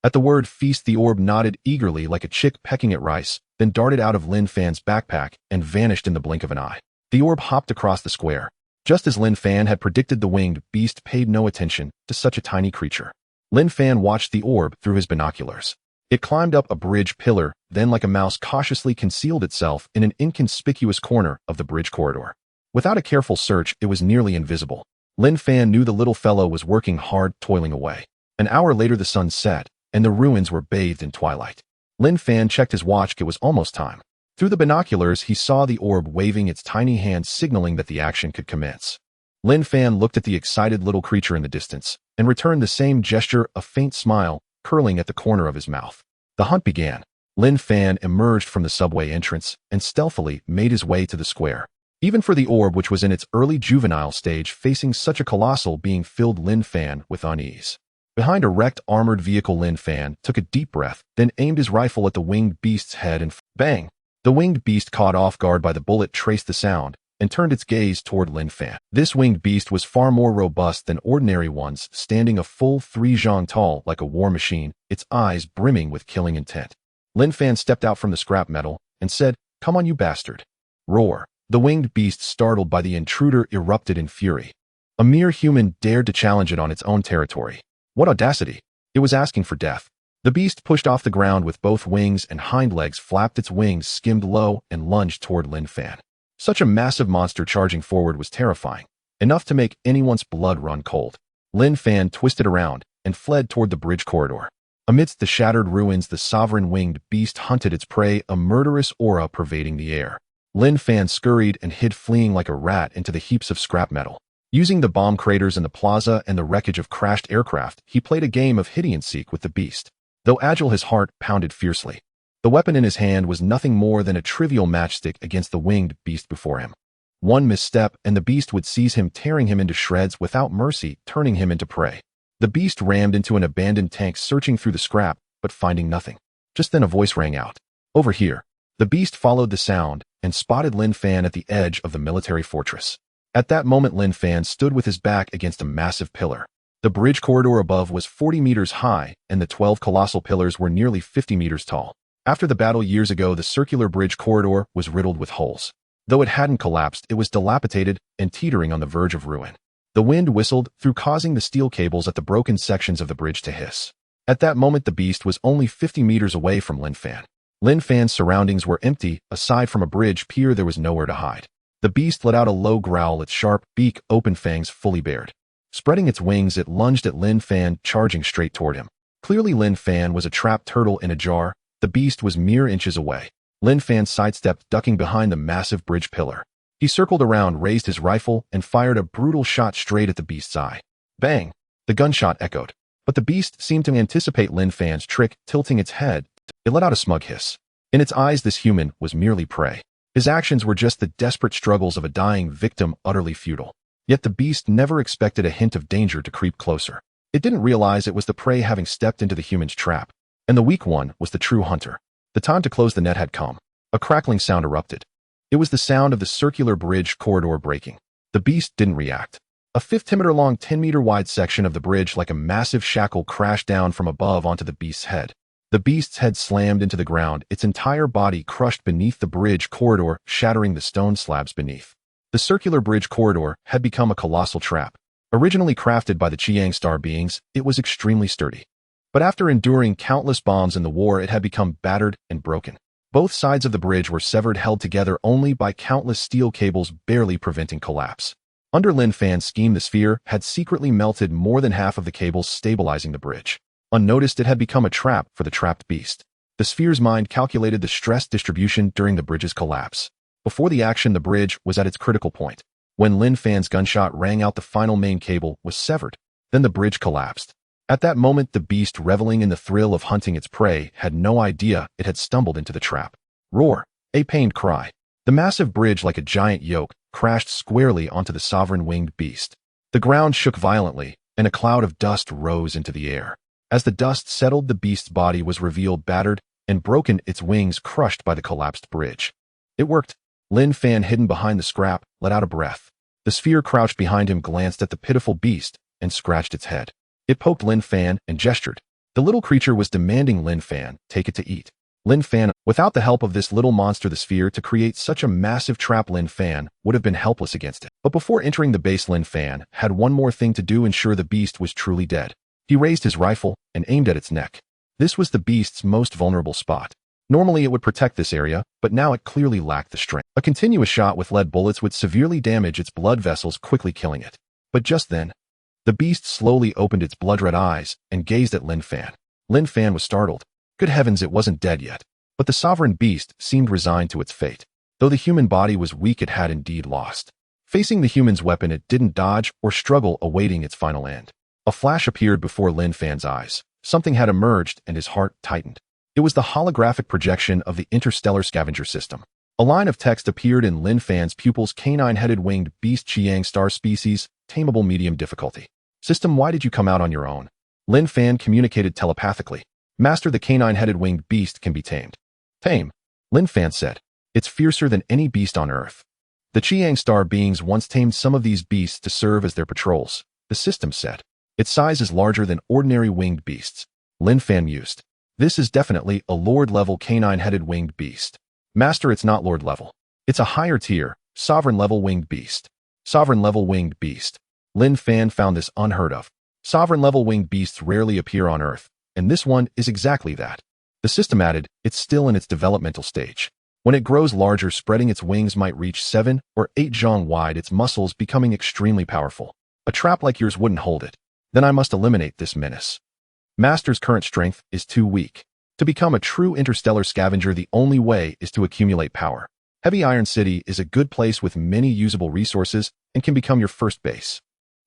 A: At the word feast, the orb nodded eagerly like a chick pecking at rice, then darted out of Lin Fan's backpack and vanished in the blink of an eye. The orb hopped across the square. Just as Lin Fan had predicted, the winged beast paid no attention to such a tiny creature. Lin Fan watched the orb through his binoculars. It climbed up a bridge pillar, then like a mouse cautiously concealed itself in an inconspicuous corner of the bridge corridor. Without a careful search, it was nearly invisible. Lin Fan knew the little fellow was working hard, toiling away. An hour later, the sun set, and the ruins were bathed in twilight. Lin Fan checked his watch. It was almost time. Through the binoculars, he saw the orb waving its tiny hand, signaling that the action could commence. Lin Fan looked at the excited little creature in the distance and returned the same gesture, a faint smile curling at the corner of his mouth. The hunt began. Lin Fan emerged from the subway entrance and stealthily made his way to the square. Even for the orb, which was in its early juvenile stage, facing such a colossal being filled Lin Fan with unease. Behind a wrecked armored vehicle, Lin Fan took a deep breath, then aimed his rifle at the winged beast's head and bang! The winged beast, caught off guard by the bullet, traced the sound and turned its gaze toward Lin Fan. This winged beast was far more robust than ordinary ones, standing a full 3 zhang tall like a war machine, its eyes brimming with killing intent. Lin Fan stepped out from the scrap metal and said, "Come on, you bastard." Roar. The winged beast, startled by the intruder, erupted in fury. A mere human dared to challenge it on its own territory. What audacity! It was asking for death. The beast pushed off the ground with both wings and hind legs flapped, its wings skimmed low and lunged toward Lin Fan. Such a massive monster charging forward was terrifying, enough to make anyone's blood run cold. Lin Fan twisted around and fled toward the bridge corridor. Amidst the shattered ruins, the sovereign winged beast hunted its prey, a murderous aura pervading the air. Lin Fan scurried and hid, fleeing like a rat into the heaps of scrap metal. Using the bomb craters in the plaza and the wreckage of crashed aircraft, he played a game of hide-and-seek with the beast. Though agile, his heart pounded fiercely. The weapon in his hand was nothing more than a trivial matchstick against the winged beast before him. One misstep, and the beast would seize him, tearing him into shreds without mercy, turning him into prey. The beast rammed into an abandoned tank, searching through the scrap, but finding nothing. Just then a voice rang out. "Over here." The beast followed the sound and spotted Lin Fan at the edge of the military fortress. At that moment, Lin Fan stood with his back against a massive pillar. The bridge corridor above was 40 meters high, and the 12 colossal pillars were nearly 50 meters tall. After the battle years ago, the circular bridge corridor was riddled with holes. Though it hadn't collapsed, it was dilapidated and teetering on the verge of ruin. The wind whistled through, causing the steel cables at the broken sections of the bridge to hiss. At that moment, the beast was only 50 meters away from Lin Fan. Lin Fan's surroundings were empty. Aside from a bridge pier, there was nowhere to hide. The beast let out a low growl, its sharp beak, open fangs fully bared. Spreading its wings, it lunged at Lin Fan, charging straight toward him. Clearly, Lin Fan was a trapped turtle in a jar. The beast was mere inches away. Lin Fan sidestepped, ducking behind the massive bridge pillar. He circled around, raised his rifle, and fired a brutal shot straight at the beast's eye. Bang! The gunshot echoed. But the beast seemed to anticipate Lin Fan's trick, tilting its head. It let out a smug hiss. In its eyes, this human was merely prey. His actions were just the desperate struggles of a dying victim, utterly futile. Yet the beast never expected a hint of danger to creep closer. It didn't realize it was the prey having stepped into the human's trap, and the weak one was the true hunter. The time to close the net had come. A crackling sound erupted. It was the sound of the circular bridge corridor breaking. The beast didn't react. A 50-meter-long, 10-meter-wide section of the bridge, like a massive shackle, crashed down from above onto the beast's head. The beast's head slammed into the ground, its entire body crushed beneath the bridge corridor, shattering the stone slabs beneath. The circular bridge corridor had become a colossal trap. Originally crafted by the Qiang star beings, it was extremely sturdy. But after enduring countless bombs in the war, it had become battered and broken. Both sides of the bridge were severed, held together only by countless steel cables, barely preventing collapse. Under Lin Fan's scheme, the sphere had secretly melted more than half of the cables stabilizing the bridge. Unnoticed, it had become a trap for the trapped beast. The sphere's mind calculated the stress distribution during the bridge's collapse. Before the action, the bridge was at its critical point. When Lin Fan's gunshot rang out, the final main cable was severed. Then the bridge collapsed. At that moment, the beast, reveling in the thrill of hunting its prey, had no idea it had stumbled into the trap. Roar! A pained cry. The massive bridge, like a giant yoke, crashed squarely onto the sovereign winged beast. The ground shook violently, and a cloud of dust rose into the air. As the dust settled, the beast's body was revealed, battered and broken, its wings crushed by the collapsed bridge. It worked. Lin Fan, hidden behind the scrap, let out a breath. The sphere crouched behind him glanced at the pitiful beast and scratched its head. It poked Lin Fan and gestured. The little creature was demanding Lin Fan take it to eat. Lin Fan, without the help of this little monster, the sphere to create such a massive trap, Lin Fan would have been helpless against it. But before entering the base, Lin Fan had one more thing to do: ensure the beast was truly dead. He raised his rifle and aimed at its neck. This was the beast's most vulnerable spot. Normally it would protect this area, but now it clearly lacked the strength. A continuous shot with lead bullets would severely damage its blood vessels, quickly killing it. But just then, the beast slowly opened its blood-red eyes and gazed at Lin Fan. Lin Fan was startled. Good heavens, it wasn't dead yet. But the sovereign beast seemed resigned to its fate. Though the human body was weak, it had indeed lost. Facing the human's weapon, it didn't dodge or struggle, awaiting its final end. A flash appeared before Lin Fan's eyes. Something had emerged and his heart tightened. It was the holographic projection of the interstellar scavenger system. A line of text appeared in Lin Fan's pupils: canine-headed winged beast, Qiang star species, tameable, medium difficulty. System, why did you come out on your own? Lin Fan communicated telepathically. Master, the canine-headed winged beast can be tamed. Tame, Lin Fan said. It's fiercer than any beast on Earth. The Qiang star beings once tamed some of these beasts to serve as their patrols, the system said. Its size is larger than ordinary winged beasts. Lin Fan mused. This is definitely a Lord-level canine-headed winged beast. Master, it's not Lord-level. It's a higher tier, Sovereign-level winged beast. Sovereign-level winged beast. Lin Fan found this unheard of. Sovereign-level winged beasts rarely appear on Earth, and this one is exactly that. The system added, it's still in its developmental stage. When it grows larger, spreading its wings might reach 7 or 8 zhang wide, its muscles becoming extremely powerful. A trap like yours wouldn't hold it. Then I must eliminate this menace. Master's current strength is too weak. To become a true interstellar scavenger, the only way is to accumulate power. Heavy Iron City is a good place with many usable resources and can become your first base.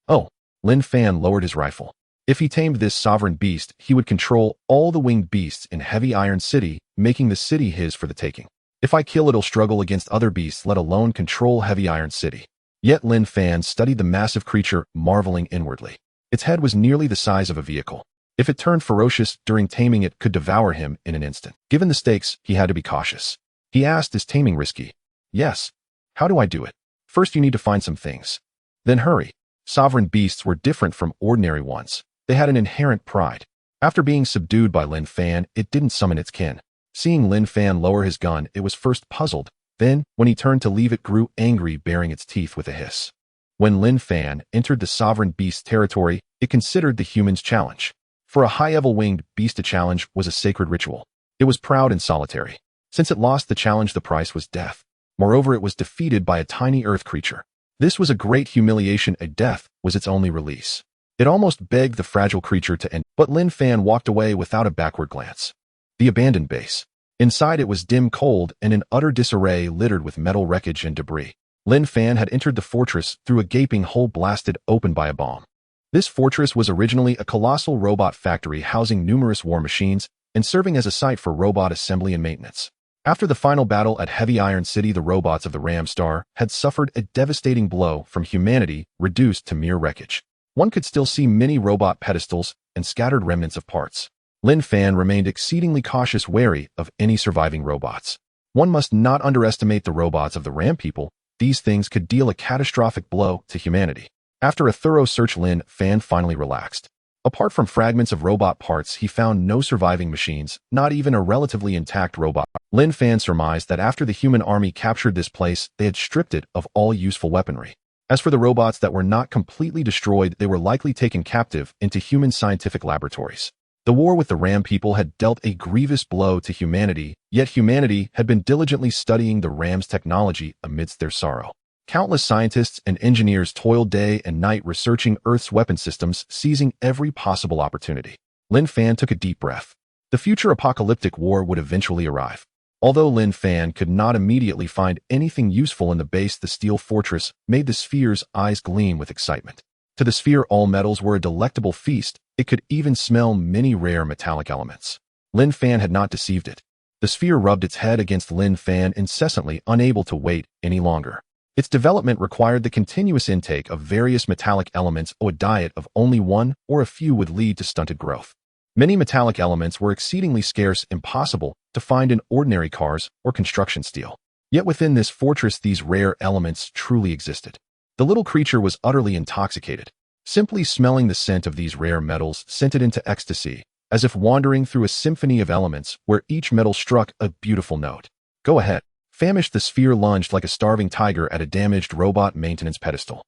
A: Oh, Lin Fan lowered his rifle. If he tamed this sovereign beast, he would control all the winged beasts in Heavy Iron City, making the city his for the taking. If I kill, it'll struggle against other beasts, let alone control Heavy Iron City. Yet Lin Fan studied the massive creature, marveling inwardly. Its head was nearly the size of a vehicle. If it turned ferocious during taming, it could devour him in an instant. Given the stakes, he had to be cautious. He asked, is taming risky? Yes. How do I do it? First, you need to find some things. Then hurry. Sovereign beasts were different from ordinary ones. They had an inherent pride. After being subdued by Lin Fan, it didn't summon its kin. Seeing Lin Fan lower his gun, it was first puzzled. Then, when he turned to leave, it grew angry, baring its teeth with a hiss. When Lin Fan entered the sovereign beast's territory, it considered the human's challenge. For a high-level winged beast, a challenge was a sacred ritual. It was proud and solitary. Since it lost the challenge, the price was death. Moreover, it was defeated by a tiny earth creature. This was a great humiliation. A death was its only release. It almost begged the fragile creature to end, but Lin Fan walked away without a backward glance. The abandoned base. Inside, it was dim, cold, and in utter disarray, littered with metal wreckage and debris. Lin Fan had entered the fortress through a gaping hole blasted open by a bomb. This fortress was originally a colossal robot factory housing numerous war machines and serving as a site for robot assembly and maintenance. After the final battle at Heavy Iron City, the robots of the Ram Star had suffered a devastating blow from humanity, reduced to mere wreckage. One could still see many robot pedestals and scattered remnants of parts. Lin Fan remained exceedingly cautious, wary of any surviving robots. One must not underestimate the robots of the Ram people. These things could deal a catastrophic blow to humanity. After a thorough search, Lin Fan finally relaxed. Apart from fragments of robot parts, he found no surviving machines, not even a relatively intact robot. Lin Fan surmised that after the human army captured this place, they had stripped it of all useful weaponry. As for the robots that were not completely destroyed, they were likely taken captive into human scientific laboratories. The war with the Ram people had dealt a grievous blow to humanity, yet humanity had been diligently studying the Ram's technology amidst their sorrow. Countless scientists and engineers toiled day and night researching Earth's weapon systems, seizing every possible opportunity. Lin Fan took a deep breath. The future apocalyptic war would eventually arrive. Although Lin Fan could not immediately find anything useful in the base, the steel fortress made the sphere's eyes gleam with excitement. To the sphere, all metals were a delectable feast. It could even smell many rare metallic elements. Lin Fan had not deceived it. The sphere rubbed its head against Lin Fan incessantly, unable to wait any longer. Its development required the continuous intake of various metallic elements. A diet of only one or a few would lead to stunted growth. Many metallic elements were exceedingly scarce, impossible to find in ordinary cars or construction steel. Yet within this fortress these rare elements truly existed. The little creature was utterly intoxicated. Simply smelling the scent of these rare metals sent it into ecstasy, as if wandering through a symphony of elements where each metal struck a beautiful note. Go ahead. Famished, the sphere lunged like a starving tiger at a damaged robot maintenance pedestal.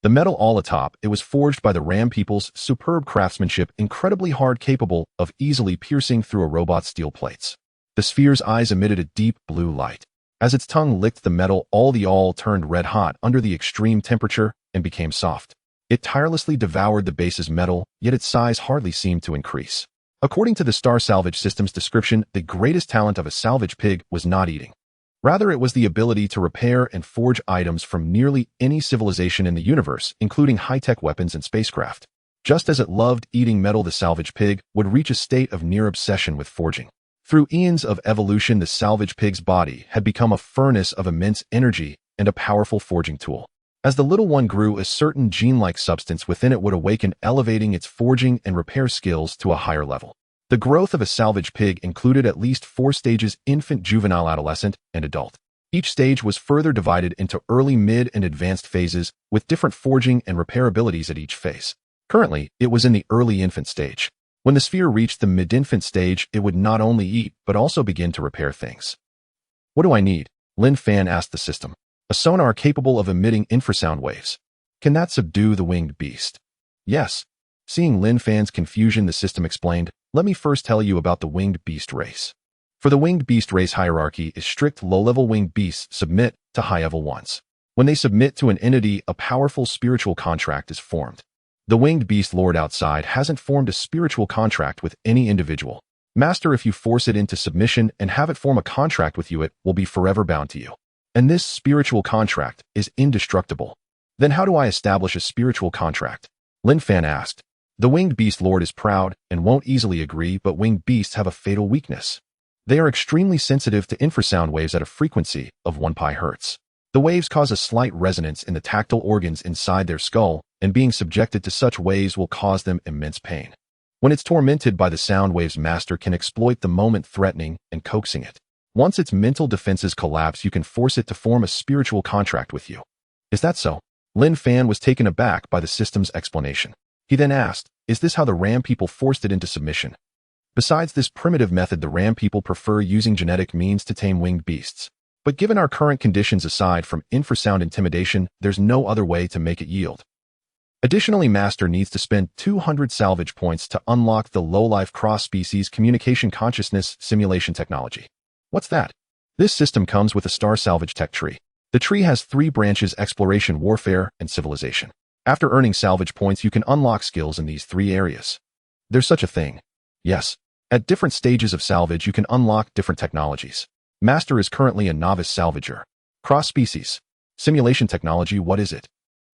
A: The metal all atop, it was forged by the Ram people's superb craftsmanship, incredibly hard, capable of easily piercing through a robot's steel plates. The sphere's eyes emitted a deep blue light. As its tongue licked the metal, all turned red hot under the extreme temperature and became soft. It tirelessly devoured the base's metal, yet its size hardly seemed to increase. According to the Star Salvage system's description, the greatest talent of a salvage pig was not eating. Rather, it was the ability to repair and forge items from nearly any civilization in the universe, including high-tech weapons and spacecraft. Just as it loved eating metal, the salvage pig would reach a state of near obsession with forging. Through eons of evolution, the salvage pig's body had become a furnace of immense energy and a powerful forging tool. As the little one grew, a certain gene-like substance within it would awaken, elevating its forging and repair skills to a higher level. The growth of a salvage pig included at least 4 stages: infant, juvenile, adolescent, and adult. Each stage was further divided into early, mid, and advanced phases, with different forging and repair abilities at each phase. Currently, it was in the early infant stage. When the sphere reached the mid-infant stage, it would not only eat, but also begin to repair things. What do I need? Lin Fan asked the system. A sonar capable of emitting infrasound waves. Can that subdue the winged beast? Yes. Seeing Lin Fan's confusion, the system explained, let me first tell you about the winged beast race. For the winged beast race hierarchy is strict. Low-level winged beasts submit to high-level ones. When they submit to an entity, a powerful spiritual contract is formed. The winged beast lord outside hasn't formed a spiritual contract with any individual. Master, if you force it into submission and have it form a contract with you, it will be forever bound to you. And this spiritual contract is indestructible. Then how do I establish a spiritual contract? Lin Fan asked. The winged beast lord is proud and won't easily agree, but winged beasts have a fatal weakness. They are extremely sensitive to infrasound waves at a frequency of 1 pi hertz. The waves cause a slight resonance in the tactile organs inside their skull, and being subjected to such waves will cause them immense pain. When it's tormented by the sound waves, master can exploit the moment, threatening and coaxing it. Once its mental defenses collapse, you can force it to form a spiritual contract with you. Is that so? Lin Fan was taken aback by the system's explanation. He then asked, is this how the Ram people forced it into submission? Besides this primitive method, the Ram people prefer using genetic means to tame winged beasts. But given our current conditions, aside from infrasound intimidation, there's no other way to make it yield. Additionally, Master needs to spend 200 salvage points to unlock the low-life cross-species communication consciousness simulation technology. What's that? This system comes with a Star Salvage tech tree. The tree has 3 branches: exploration, warfare, and civilization. After earning salvage points, you can unlock skills in these 3 areas. There's such a thing. Yes. At different stages of salvage, you can unlock different technologies. Master is currently a novice salvager. Cross-species simulation technology, what is it?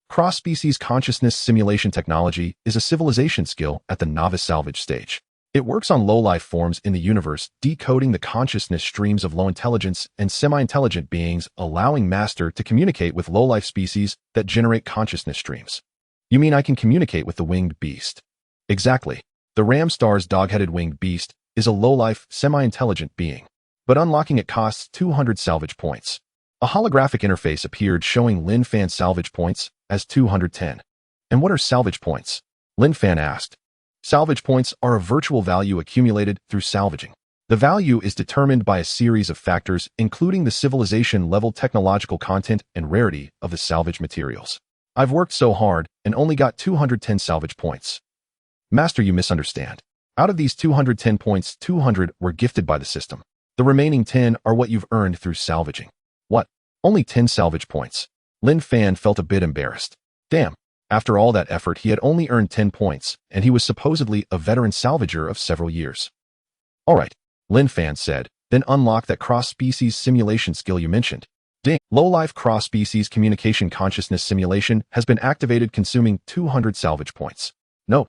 A: Cross-species consciousness simulation technology is a civilization skill at the novice salvage stage. It works on low-life forms in the universe, decoding the consciousness streams of low-intelligence and semi-intelligent beings, allowing Master to communicate with low-life species that generate consciousness streams. You mean I can communicate with the winged beast? Exactly. The Ram Star's dog-headed winged beast is a low-life, semi-intelligent being, but unlocking it costs 200 salvage points. A holographic interface appeared showing Lin Fan's salvage points as 210. And what are salvage points? Lin Fan asked. Salvage points are a virtual value accumulated through salvaging. The value is determined by a series of factors, including the civilization-level technological content and rarity of the salvage materials. I've worked so hard and only got 210 salvage points. Master, you misunderstand. Out of these 210 points, 200 were gifted by the system. The remaining 10 are what you've earned through salvaging. What? Only 10 salvage points? Lin Fan felt a bit embarrassed. Damn. After all that effort, he had only earned 10 points, and he was supposedly a veteran salvager of several years. All right, Lin Fan said, then unlock that cross-species simulation skill you mentioned. Ding. Low-life cross-species communication consciousness simulation has been activated, consuming 200 salvage points. Note.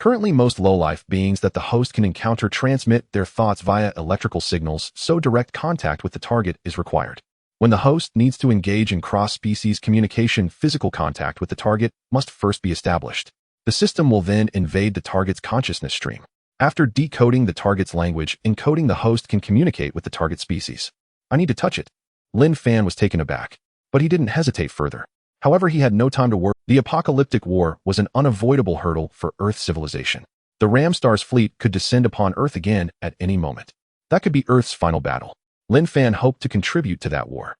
A: Currently, most low-life beings that the host can encounter transmit their thoughts via electrical signals, so direct contact with the target is required. When the host needs to engage in cross-species communication, physical contact with the target must first be established. The system will then invade the target's consciousness stream. After decoding the target's language, encoding, the host can communicate with the target species. I need to touch it. Lin Fan was taken aback, but he didn't hesitate further. However, he had no time to worry. The apocalyptic war was an unavoidable hurdle for Earth civilization. The Ramstar's fleet could descend upon Earth again at any moment. That could be Earth's final battle. Lin Fan hoped to contribute to that war.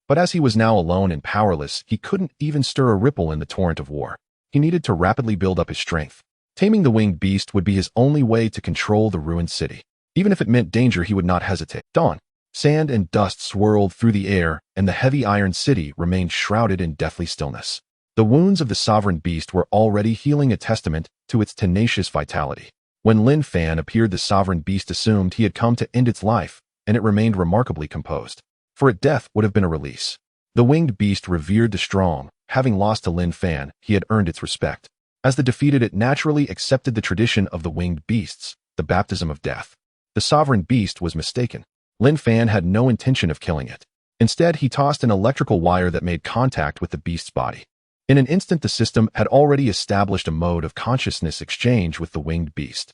A: But as he was now alone and powerless, he couldn't even stir a ripple in the torrent of war. He needed to rapidly build up his strength. Taming the winged beast would be his only way to control the ruined city. Even if it meant danger, he would not hesitate. Dawn. Sand and dust swirled through the air, and the heavy iron city remained shrouded in deathly stillness. The wounds of the sovereign beast were already healing, a testament to its tenacious vitality. When Lin Fan appeared, the sovereign beast assumed he had come to end its life, and it remained remarkably composed. For its death would have been a release. The winged beast revered the strong. Having lost to Lin Fan, he had earned its respect. As the defeated, it naturally accepted the tradition of the winged beasts, the baptism of death. The sovereign beast was mistaken. Lin Fan had no intention of killing it. Instead, he tossed an electrical wire that made contact with the beast's body. In an instant, the system had already established a mode of consciousness exchange with the winged beast.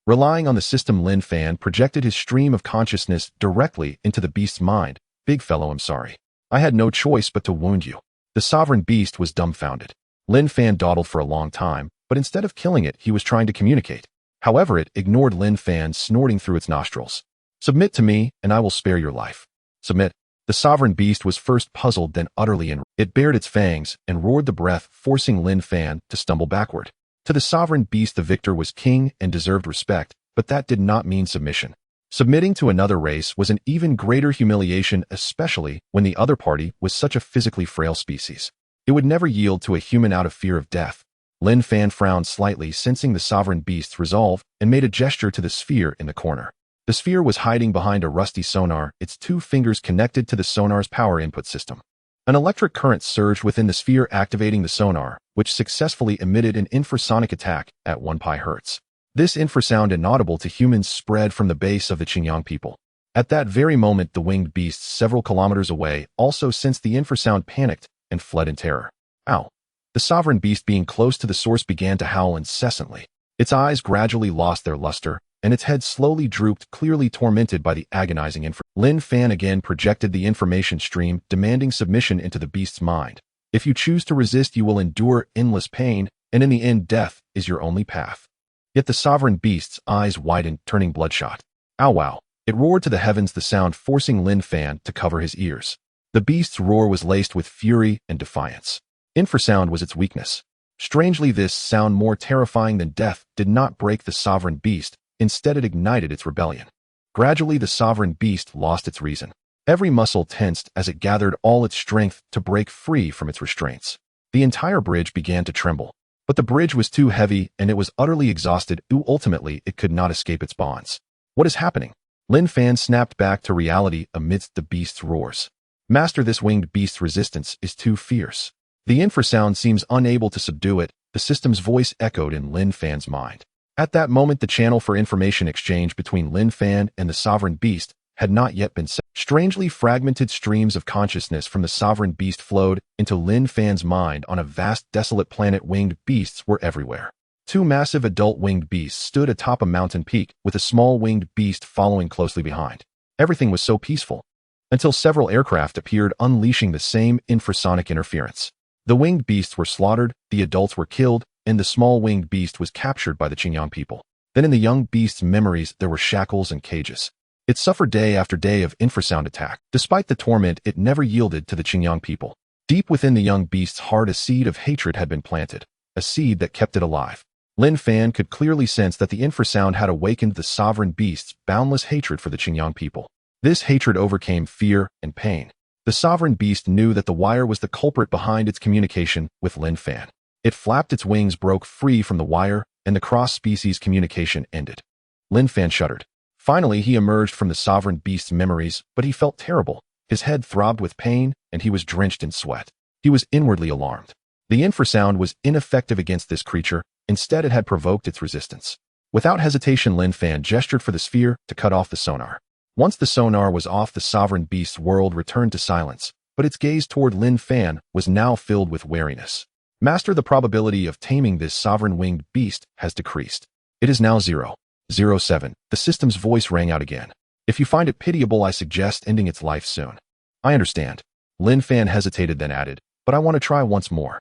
A: Relying on the system, Lin Fan projected his stream of consciousness directly into the beast's mind. Big fellow, I'm sorry. I had no choice but to wound you. The sovereign beast was dumbfounded. Lin Fan dawdled for a long time, but instead of killing it, he was trying to communicate. However, it ignored Lin Fan, snorting through its nostrils. Submit to me, and I will spare your life. Submit. The sovereign beast was first puzzled, then utterly enraged. It bared its fangs and roared the breath, forcing Lin Fan to stumble backward. To the sovereign beast, the victor was king and deserved respect, but that did not mean submission. Submitting to another race was an even greater humiliation, especially when the other party was such a physically frail species. It would never yield to a human out of fear of death. Lin Fan frowned slightly, sensing the sovereign beast's resolve, and made a gesture to the sphere in the corner. The sphere was hiding behind a rusty sonar, its two fingers connected to the sonar's power input system. An electric current surged within the sphere, activating the sonar, which successfully emitted an infrasonic attack at 1 pi-hertz. This infrasound, inaudible to humans, spread from the base of the Yuanqiu people. At that very moment, the winged beasts several kilometers away also sensed the infrasound, panicked, and fled in terror. Ow! The sovereign beast, being close to the source, began to howl incessantly. Its eyes gradually lost their luster, and its head slowly drooped, clearly tormented by the agonizing Lin Fan again projected the information stream, demanding submission into the beast's mind. If you choose to resist, you will endure endless pain, and in the end, death is your only path. Yet the sovereign beast's eyes widened, turning bloodshot. Ow wow! It roared to the heavens, the sound forcing Lin Fan to cover his ears. The beast's roar was laced with fury and defiance. Infrasound was its weakness. Strangely, this sound, more terrifying than death, did not break the sovereign beast. Instead, it ignited its rebellion. Gradually, the sovereign beast lost its reason. Every muscle tensed as it gathered all its strength to break free from its restraints. The entire bridge began to tremble. But the bridge was too heavy, and it was utterly exhausted. Ultimately, it could not escape its bonds. What is happening? Lin Fan snapped back to reality amidst the beast's roars. Master, this winged beast's resistance is too fierce. The infrasound seems unable to subdue it, the system's voice echoed in Lin Fan's mind. At that moment, the channel for information exchange between Lin Fan and the sovereign beast had not yet been set. Strangely fragmented streams of consciousness from the sovereign beast flowed into Lin Fan's mind. On a vast, desolate planet, winged beasts were everywhere. Two massive adult winged beasts stood atop a mountain peak, with a small winged beast following closely behind. Everything was so peaceful, until several aircraft appeared, unleashing the same infrasonic interference. The winged beasts were slaughtered, the adults were killed, and the small winged beast was captured by the Yuanqiu people. Then in the young beast's memories, there were shackles and cages. It suffered day after day of infrasound attack. Despite the torment, it never yielded to the Yuanqiu people. Deep within the young beast's heart, a seed of hatred had been planted, a seed that kept it alive. Lin Fan could clearly sense that the infrasound had awakened the sovereign beast's boundless hatred for the Yuanqiu people. This hatred overcame fear and pain. The sovereign beast knew that the wire was the culprit behind its communication with Lin Fan. It flapped its wings, broke free from the wire, and the cross-species communication ended. Lin Fan shuddered. Finally, he emerged from the sovereign beast's memories, but he felt terrible. His head throbbed with pain, and he was drenched in sweat. He was inwardly alarmed. The infrasound was ineffective against this creature. Instead, it had provoked its resistance. Without hesitation, Lin Fan gestured for the sphere to cut off the sonar. Once the sonar was off, the sovereign beast's world returned to silence, but its gaze toward Lin Fan was now filled with wariness. Master, the probability of taming this sovereign winged beast has decreased. It is now 0.07. The system's voice rang out again. If you find it pitiable, I suggest ending its life soon. I understand. Lin Fan hesitated then added, but I want to try once more.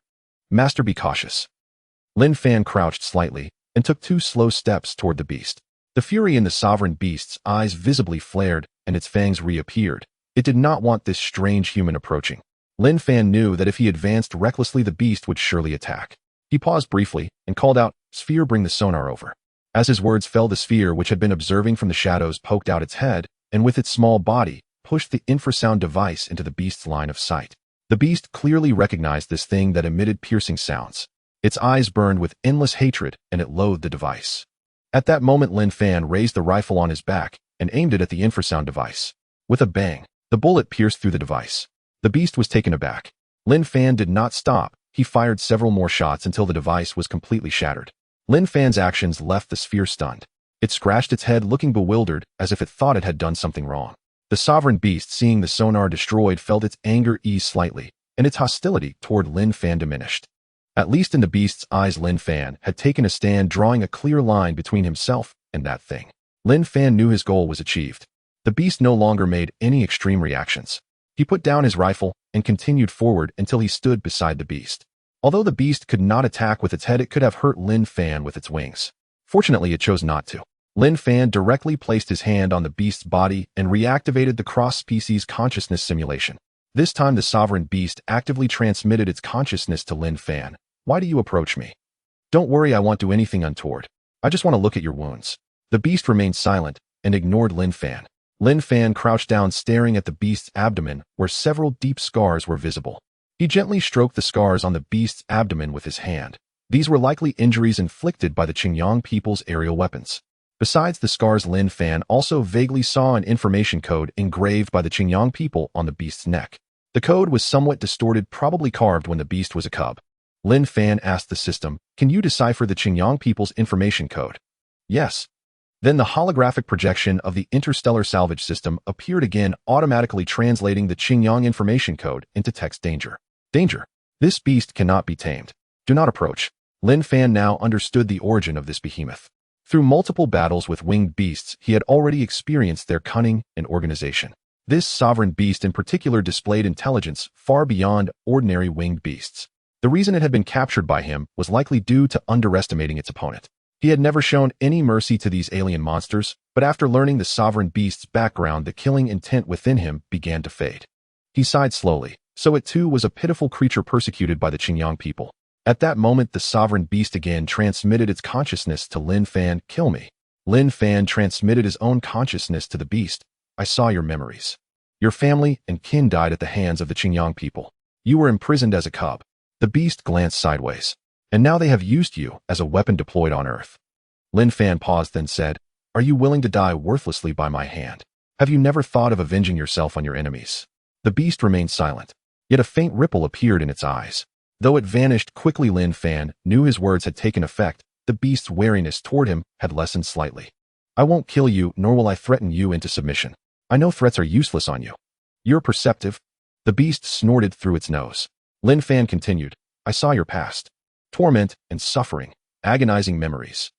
A: Master, be cautious. Lin Fan crouched slightly and took 2 slow steps toward the beast. The fury in the sovereign beast's eyes visibly flared and its fangs reappeared. It did not want this strange human approaching. Lin Fan knew that if he advanced recklessly, the beast would surely attack. He paused briefly and called out, "Sphere, bring the sonar over." As his words fell, the sphere, which had been observing from the shadows, poked out its head and with its small body pushed the infrasound device into the beast's line of sight. The beast clearly recognized this thing that emitted piercing sounds. Its eyes burned with endless hatred and it loathed the device. At that moment, Lin Fan raised the rifle on his back and aimed it at the infrasound device. With a bang, the bullet pierced through the device. The beast was taken aback. Lin Fan did not stop. He fired several more shots until the device was completely shattered. Lin Fan's actions left the sphere stunned. It scratched its head, looking bewildered, as if it thought it had done something wrong. The sovereign beast, seeing the sonar destroyed, felt its anger ease slightly, and its hostility toward Lin Fan diminished. At least in the beast's eyes, Lin Fan had taken a stand, drawing a clear line between himself and that thing. Lin Fan knew his goal was achieved. The beast no longer made any extreme reactions. He put down his rifle and continued forward until he stood beside the beast. Although the beast could not attack with its head, it could have hurt Lin Fan with its wings. Fortunately, it chose not to. Lin Fan directly placed his hand on the beast's body and reactivated the cross-species consciousness simulation. This time, the sovereign beast actively transmitted its consciousness to Lin Fan. "Why do you approach me?" "Don't worry, I won't do anything untoward. I just want to look at your wounds." The beast remained silent and ignored Lin Fan. Lin Fan crouched down, staring at the beast's abdomen, where several deep scars were visible. He gently stroked the scars on the beast's abdomen with his hand. These were likely injuries inflicted by the Qingyang people's aerial weapons. Besides the scars, Lin Fan also vaguely saw an information code engraved by the Qingyang people on the beast's neck. The code was somewhat distorted, probably carved when the beast was a cub. Lin Fan asked the system, "Can you decipher the Qingyang people's information code?" "Yes." Then the holographic projection of the interstellar salvage system appeared again, automatically translating the Qingyang information code into text. "Danger. Danger. This beast cannot be tamed. Do not approach." Lin Fan now understood the origin of this behemoth. Through multiple battles with winged beasts, he had already experienced their cunning and organization. This sovereign beast in particular displayed intelligence far beyond ordinary winged beasts. The reason it had been captured by him was likely due to underestimating its opponent. He had never shown any mercy to these alien monsters, but after learning the sovereign beast's background, the killing intent within him began to fade. He sighed slowly. So it too was a pitiful creature persecuted by the Qingyang people. At that moment, the sovereign beast again transmitted its consciousness to Lin Fan. "Kill me." Lin Fan transmitted his own consciousness to the beast. "I saw your memories. Your family and kin died at the hands of the Qingyang people. You were imprisoned as a cub." The beast glanced sideways. "And now they have used you as a weapon deployed on Earth." Lin Fan paused, then said, "Are you willing to die worthlessly by my hand? Have you never thought of avenging yourself on your enemies?" The beast remained silent, yet a faint ripple appeared in its eyes. Though it vanished quickly, Lin Fan knew his words had taken effect. The beast's wariness toward him had lessened slightly. "I won't kill you, nor will I threaten you into submission. I know threats are useless on you. You're perceptive." The beast snorted through its nose. Lin Fan continued, "I saw your past. Torment and suffering, agonizing memories.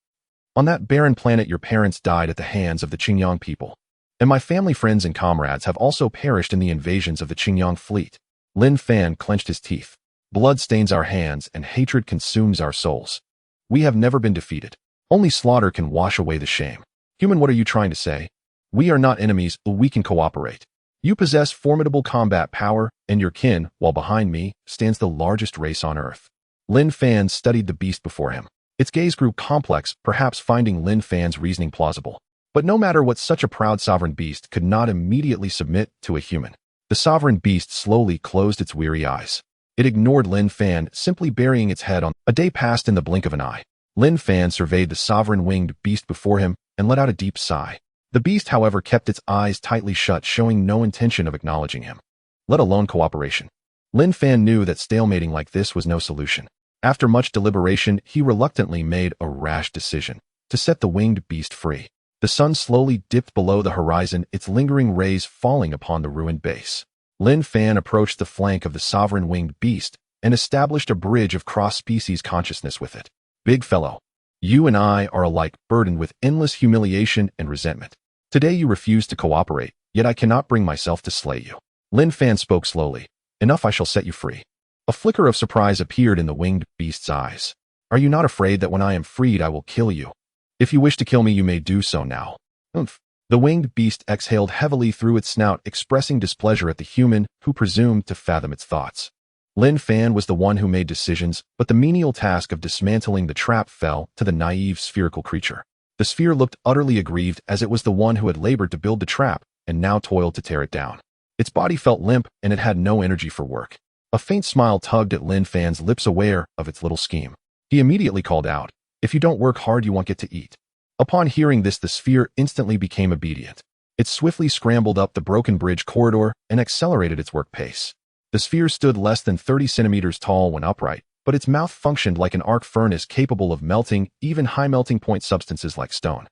A: On that barren planet, your parents died at the hands of the Qingyang people. And my family, friends, and comrades have also perished in the invasions of the Qingyang fleet." Lin Fan clenched his teeth. "Blood stains our hands and hatred consumes our souls. We have never been defeated. Only slaughter can wash away the shame. Human, what are you trying to say? We are not enemies, but we can cooperate. You possess formidable combat power, and your kin, while behind me, stands the largest race on Earth." Lin Fan studied the beast before him. Its gaze grew complex, perhaps finding Lin Fan's reasoning plausible. But no matter what, such a proud sovereign beast could not immediately submit to a human. The sovereign beast slowly closed its weary eyes. It ignored Lin Fan, simply burying its head on. A day passed in the blink of an eye. Lin Fan surveyed the sovereign winged beast before him and let out a deep sigh. The beast, however, kept its eyes tightly shut, showing no intention of acknowledging him, let alone cooperation. Lin Fan knew that stalemating like this was no solution. After much deliberation, he reluctantly made a rash decision to set the winged beast free. The sun slowly dipped below the horizon, its lingering rays falling upon the ruined base. Lin Fan approached the flank of the sovereign winged beast and established a bridge of cross-species consciousness with it. "Big fellow, you and I are alike burdened with endless humiliation and resentment. Today you refuse to cooperate, yet I cannot bring myself to slay you. Lin Fan spoke slowly. Enough, I shall set you free. A flicker of surprise appeared in the winged beast's eyes. Are you not afraid that when I am freed I will kill you? If you wish to kill me, you may do so now. Oomph. The winged beast exhaled heavily through its snout, expressing displeasure at the human who presumed to fathom its thoughts. Lin Fan was the one who made decisions, but the menial task of dismantling the trap fell to the naive spherical creature. The sphere looked utterly aggrieved, as it was the one who had labored to build the trap and now toiled to tear it down. Its body felt limp, and it had no energy for work. A faint smile tugged at Lin Fan's lips, aware of its little scheme. He immediately called out, "If you don't work hard, you won't get to eat." Upon hearing this, the sphere instantly became obedient. It swiftly scrambled up the broken bridge corridor and accelerated its work pace. The sphere stood less than 30 centimeters tall when upright, but its mouth functioned like an arc furnace capable of melting even high melting point substances like stone.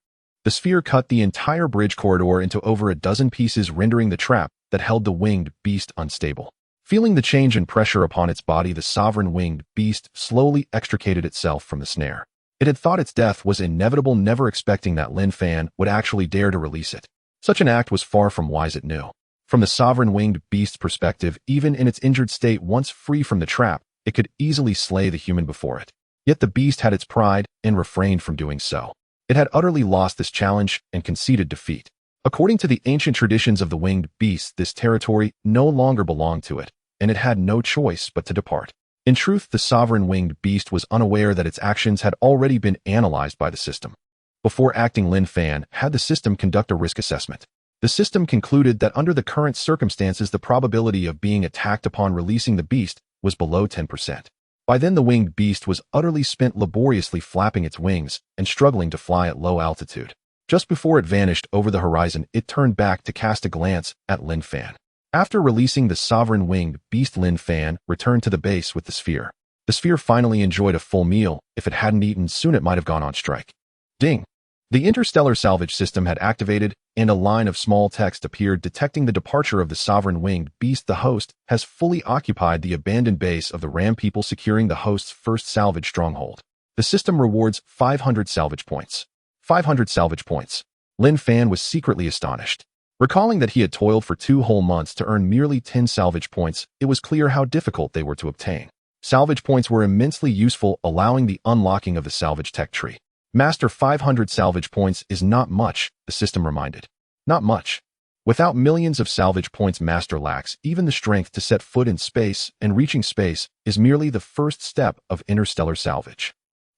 A: The sphere cut the entire bridge corridor into over a dozen pieces, rendering the trap that held the winged beast unstable. Feeling the change in pressure upon its body, the sovereign winged beast slowly extricated itself from the snare. It had thought its death was inevitable, never expecting that Lin Fan would actually dare to release it. Such an act was far from wise, it knew. From the sovereign winged beast's perspective, even in its injured state, once free from the trap, it could easily slay the human before it. Yet the beast had its pride and refrained from doing so. It had utterly lost this challenge and conceded defeat. According to the ancient traditions of the winged beast, this territory no longer belonged to it, and it had no choice but to depart. In truth, the sovereign winged beast was unaware that its actions had already been analyzed by the system. Before acting, Lin Fan had the system conduct a risk assessment. The system concluded that under the current circumstances, the probability of being attacked upon releasing the beast was below 10%. By then, the winged beast was utterly spent, laboriously flapping its wings and struggling to fly at low altitude. Just before it vanished over the horizon, it turned back to cast a glance at Lin Fan. After releasing the sovereign winged beast, Lin Fan returned to the base with the sphere. The sphere finally enjoyed a full meal. If it hadn't eaten soon, it might have gone on strike. Ding! The interstellar salvage system had activated, and a line of small text appeared detecting the departure of the sovereign winged beast. The host has fully occupied the abandoned base of the Ram people, securing the host's first salvage stronghold. The system rewards 500 salvage points. 500 salvage points. Lin Fan was secretly astonished. Recalling that he had toiled for 2 whole months to earn merely 10 salvage points, it was clear how difficult they were to obtain. Salvage points were immensely useful, allowing the unlocking of the salvage tech tree. Master, 500 salvage points is not much, the system reminded. Not much. Without millions of salvage points, Master lacks even the strength to set foot in space, and reaching space is merely the first step of interstellar salvage.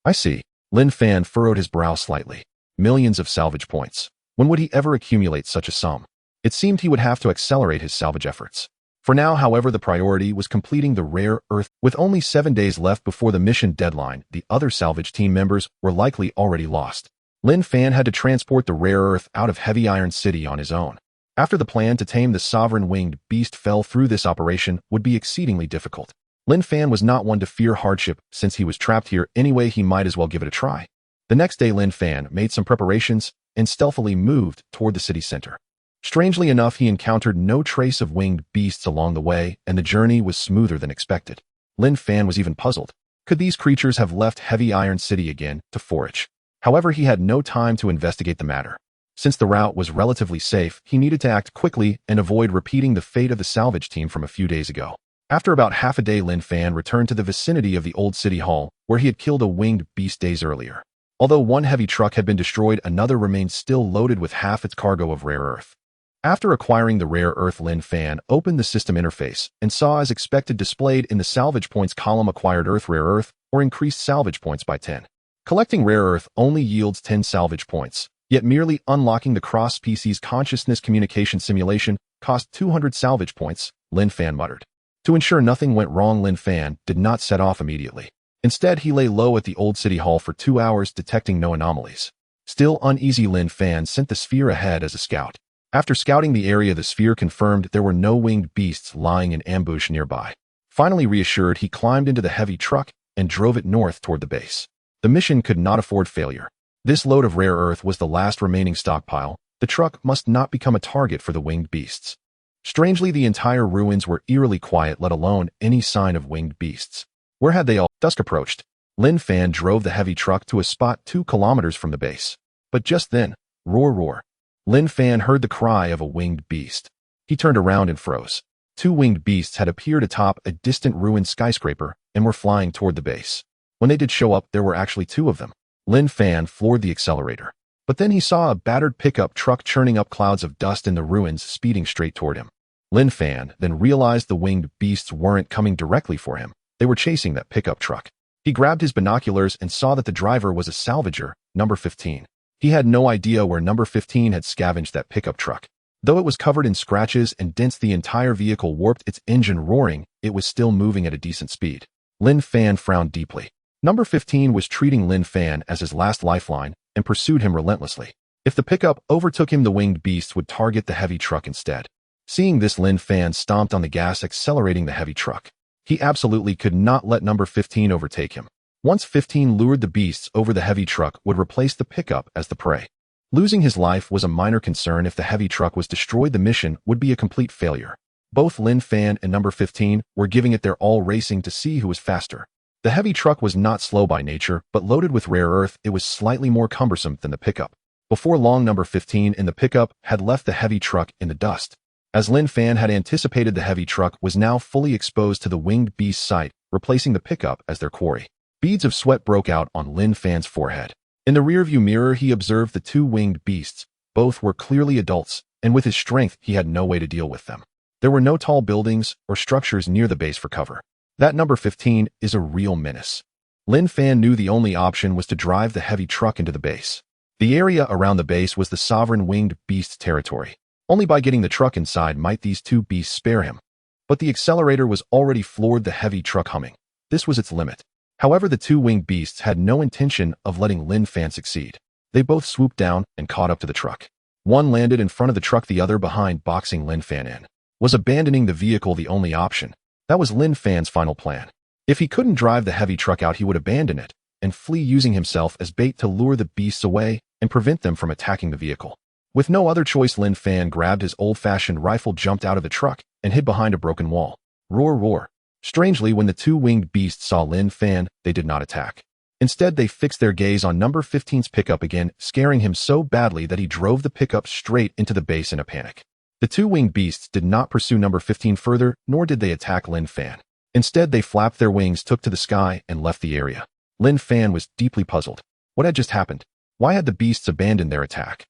A: I see. Lin Fan furrowed his brow slightly. Millions of salvage points. When would he ever accumulate such a sum? It seemed he would have to accelerate his salvage efforts. For now, however, the priority was completing the rare earth. With only 7 days left before the mission deadline, the other salvage team members were likely already lost. Lin Fan had to transport the rare earth out of Heavy Iron City on his own. After the plan to tame the sovereign winged beast fell through, this operation would be exceedingly difficult. Lin Fan was not one to fear hardship. Since he was trapped here anyway, he might as well give it a try. The next day, Lin Fan made some preparations and stealthily moved toward the city center. Strangely enough, he encountered no trace of winged beasts along the way, and the journey was smoother than expected. Lin Fan was even puzzled. Could these creatures have left Heavy Iron City again to forage? However, he had no time to investigate the matter. Since the route was relatively safe, he needed to act quickly and avoid repeating the fate of the salvage team from a few days ago. After about half a day, Lin Fan returned to the vicinity of the old city hall, where he had killed a winged beast days earlier. Although one heavy truck had been destroyed, another remained still, loaded with half its cargo of rare earth. After acquiring the rare earth, Lin Fan opened the system interface and saw, as expected, displayed in the salvage points column, acquired earth, rare earth, or increased salvage points by 10. Collecting rare earth only yields 10 salvage points, yet merely unlocking the cross-species consciousness communication simulation cost 200 salvage points, Lin Fan muttered. To ensure nothing went wrong, Lin Fan did not set off immediately. Instead, he lay low at the old city hall for 2 hours, detecting no anomalies. Still uneasy, Lin Fan sent the sphere ahead as a scout. After scouting the area, the sphere confirmed there were no winged beasts lying in ambush nearby. Finally reassured, he climbed into the heavy truck and drove it north toward the base. The mission could not afford failure. This load of rare earth was the last remaining stockpile. The truck must not become a target for the winged beasts. Strangely, the entire ruins were eerily quiet, let alone any sign of winged beasts. Where had they all? Dusk approached. Lin Fan drove the heavy truck to a spot 2 kilometers from the base. But just then, roar, roar. Lin Fan heard the cry of a winged beast. He turned around and froze. Two winged beasts had appeared atop a distant ruined skyscraper and were flying toward the base. When they did show up, there were actually two of them. Lin Fan floored the accelerator. But then he saw a battered pickup truck churning up clouds of dust in the ruins, speeding straight toward him. Lin Fan then realized the winged beasts weren't coming directly for him. They were chasing that pickup truck. He grabbed his binoculars and saw that the driver was a salvager, number 15. He had no idea where number 15 had scavenged that pickup truck. Though it was covered in scratches and dents, the entire vehicle warped, its engine roaring, it was still moving at a decent speed. Lin Fan frowned deeply. Number 15 was treating Lin Fan as his last lifeline and pursued him relentlessly. If the pickup overtook him, the winged beast would target the heavy truck instead. Seeing this, Lin Fan stomped on the gas, accelerating the heavy truck. He absolutely could not let number 15 overtake him. Once 15 lured the beasts over, the heavy truck would replace the pickup as the prey. Losing his life was a minor concern. If the heavy truck was destroyed, the mission would be a complete failure. Both Lin Fan and number 15 were giving it their all, racing to see who was faster. The heavy truck was not slow by nature, but loaded with rare earth, it was slightly more cumbersome than the pickup. Before long, number 15 and the pickup had left the heavy truck in the dust. As Lin Fan had anticipated, the heavy truck was now fully exposed to the winged beast's sight, replacing the pickup as their quarry. Beads of sweat broke out on Lin Fan's forehead. In the rearview mirror, he observed the two winged beasts. Both were clearly adults, and with his strength, he had no way to deal with them. There were no tall buildings or structures near the base for cover. That number 15 is a real menace. Lin Fan knew the only option was to drive the heavy truck into the base. The area around the base was the sovereign winged beast territory. Only by getting the truck inside might these two beasts spare him. But the accelerator was already floored the heavy truck, humming. This was its limit. However, the two winged beasts had no intention of letting Lin Fan succeed. They both swooped down and caught up to the truck. One landed in front of the truck, the other behind, boxing Lin Fan in. Was abandoning the vehicle the only option? That was Lin Fan's final plan. If he couldn't drive the heavy truck out, he would abandon it and flee, using himself as bait to lure the beasts away and prevent them from attacking the vehicle. With no other choice, Lin Fan grabbed his old-fashioned rifle, jumped out of the truck, and hid behind a broken wall. Roar, roar. Strangely, when the two winged beasts saw Lin Fan, they did not attack. Instead, they fixed their gaze on number 15's pickup again, scaring him so badly that he drove the pickup straight into the base in a panic. The two winged beasts did not pursue number 15 further, nor did they attack Lin Fan. Instead, they flapped their wings, took to the sky, and left the area. Lin Fan was deeply puzzled. What had just happened? Why had the beasts abandoned their attack?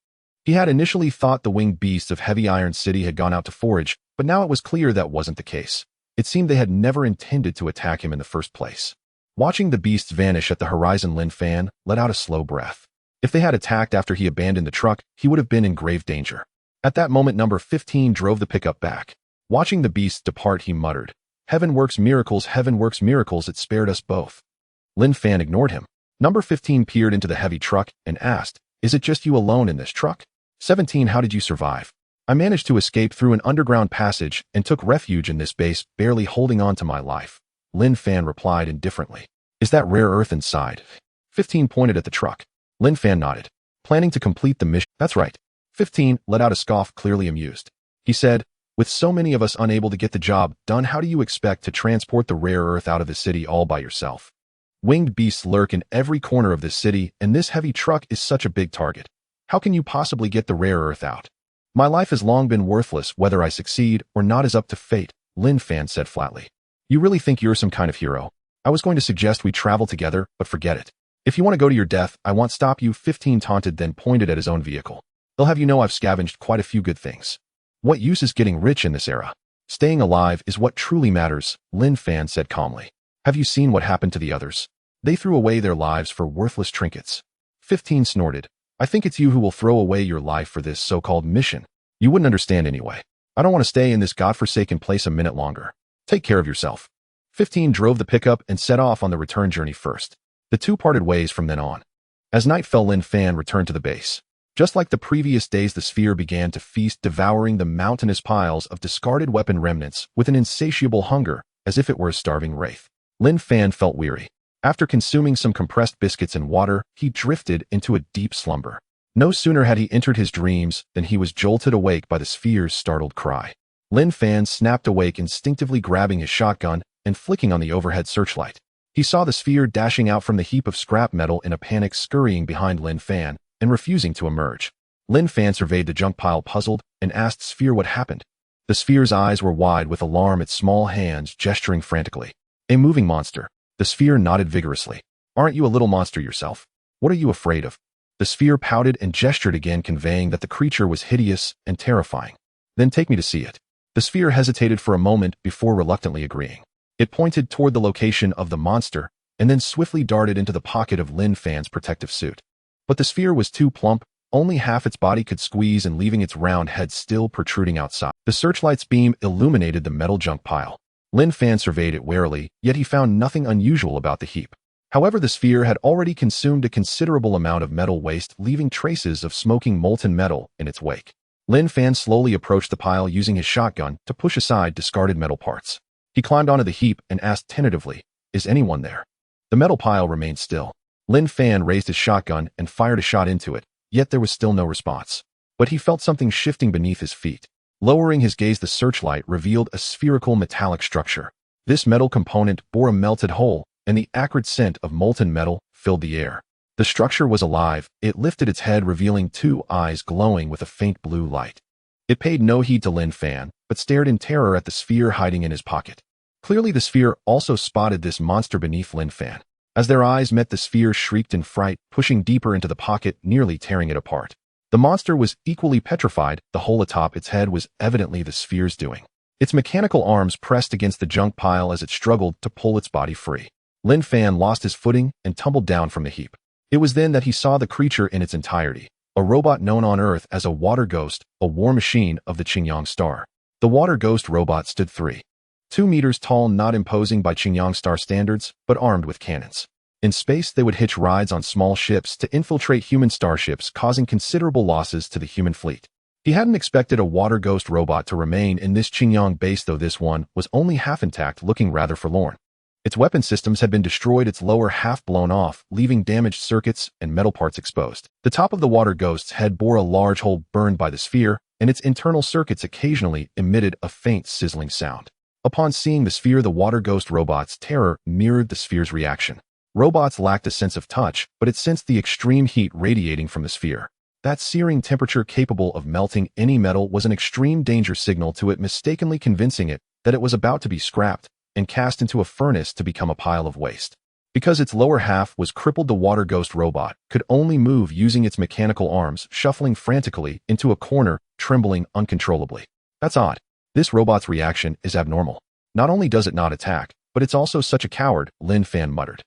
A: He had initially thought the winged beasts of Heavy Iron City had gone out to forage, but now it was clear that wasn't the case. It seemed they had never intended to attack him in the first place. Watching the beasts vanish at the horizon, Lin Fan let out a slow breath. If they had attacked after he abandoned the truck, he would have been in grave danger. At that moment, number 15 drove the pickup back. Watching the beasts depart, he muttered, heaven works miracles, it spared us both. Lin Fan ignored him. Number 15 peered into the heavy truck and asked, is it just you alone in this truck? 17, how did you survive? I managed to escape through an underground passage and took refuge in this base, barely holding on to my life. Lin Fan replied indifferently. Is that rare earth inside? 15 pointed at the truck. Lin Fan nodded. Planning to complete the mission? That's right. 15 let out a scoff, clearly amused. He said, with so many of us unable to get the job done, how do you expect to transport the rare earth out of the city all by yourself? Winged beasts lurk in every corner of this city, and this heavy truck is such a big target. How can you possibly get the rare earth out? My life has long been worthless. Whether I succeed or not is up to fate, Lin Fan said flatly. You really think you're some kind of hero? I was going to suggest we travel together, but forget it. If you want to go to your death, I won't stop you, 15 taunted, then pointed at his own vehicle. They'll have you know I've scavenged quite a few good things. What use is getting rich in this era? Staying alive is what truly matters, Lin Fan said calmly. Have you seen what happened to the others? They threw away their lives for worthless trinkets. 15 snorted. I think it's you who will throw away your life for this so-called mission. You wouldn't understand anyway. I don't want to stay in this godforsaken place a minute longer. Take care of yourself. 15 drove the pickup and set off on the return journey first. The two parted ways from then on. As night fell, Lin Fan returned to the base. Just like the previous days, the sphere began to feast, devouring the mountainous piles of discarded weapon remnants with an insatiable hunger, as if it were a starving wraith. Lin Fan felt weary. After consuming some compressed biscuits and water, he drifted into a deep slumber. No sooner had he entered his dreams than he was jolted awake by the sphere's startled cry. Lin Fan snapped awake, instinctively grabbing his shotgun and flicking on the overhead searchlight. He saw the sphere dashing out from the heap of scrap metal in a panic, scurrying behind Lin Fan and refusing to emerge. Lin Fan surveyed the junk pile, puzzled, and asked Sphere what happened. The sphere's eyes were wide with alarm, its small hands gesturing frantically. A moving monster. The sphere nodded vigorously. Aren't you a little monster yourself? What are you afraid of? The sphere pouted and gestured again, conveying that the creature was hideous and terrifying. Then take me to see it. The sphere hesitated for a moment before reluctantly agreeing. It pointed toward the location of the monster and then swiftly darted into the pocket of Lin Fan's protective suit. But the sphere was too plump. Only half its body could squeeze and leaving its round head still protruding outside. The searchlight's beam illuminated the metal junk pile. Lin Fan surveyed it warily, yet he found nothing unusual about the heap. However, the sphere had already consumed a considerable amount of metal waste, leaving traces of smoking molten metal in its wake. Lin Fan slowly approached the pile using his shotgun to push aside discarded metal parts. He climbed onto the heap and asked tentatively, "Is anyone there?" The metal pile remained still. Lin Fan raised his shotgun and fired a shot into it. Yet there was still no response. But he felt something shifting beneath his feet. Lowering his gaze, the searchlight revealed a spherical metallic structure. This metal component bore a melted hole, and the acrid scent of molten metal filled the air. The structure was alive. It lifted its head, revealing two eyes glowing with a faint blue light. It paid no heed to Lin Fan, but stared in terror at the sphere hiding in his pocket. Clearly, the sphere also spotted this monster beneath Lin Fan. As their eyes met, the sphere shrieked in fright, pushing deeper into the pocket, nearly tearing it apart. The monster was equally petrified. The hole atop its head was evidently the sphere's doing. Its mechanical arms pressed against the junk pile as it struggled to pull its body free. Lin Fan lost his footing and tumbled down from the heap. It was then that he saw the creature in its entirety, a robot known on Earth as a water ghost, a war machine of the Qingyang star. The water ghost robot stood 3.2 meters tall, not imposing by Qingyang star standards, but armed with cannons. In space, they would hitch rides on small ships to infiltrate human starships, causing considerable losses to the human fleet. He hadn't expected a water ghost robot to remain in this Qingyang base, though this one was only half intact, looking rather forlorn. Its weapon systems had been destroyed, its lower half blown off, leaving damaged circuits and metal parts exposed. The top of the water ghost's head bore a large hole burned by the sphere, and its internal circuits occasionally emitted a faint sizzling sound. Upon seeing the sphere, the water ghost robot's terror mirrored the sphere's reaction. Robots lacked a sense of touch, but it sensed the extreme heat radiating from the sphere. That searing temperature capable of melting any metal was an extreme danger signal to it, mistakenly convincing it that it was about to be scrapped and cast into a furnace to become a pile of waste. Because its lower half was crippled, the water ghost robot could only move using its mechanical arms, shuffling frantically into a corner, trembling uncontrollably. That's odd. This robot's reaction is abnormal. Not only does it not attack, but it's also such a coward, Lin Fan muttered.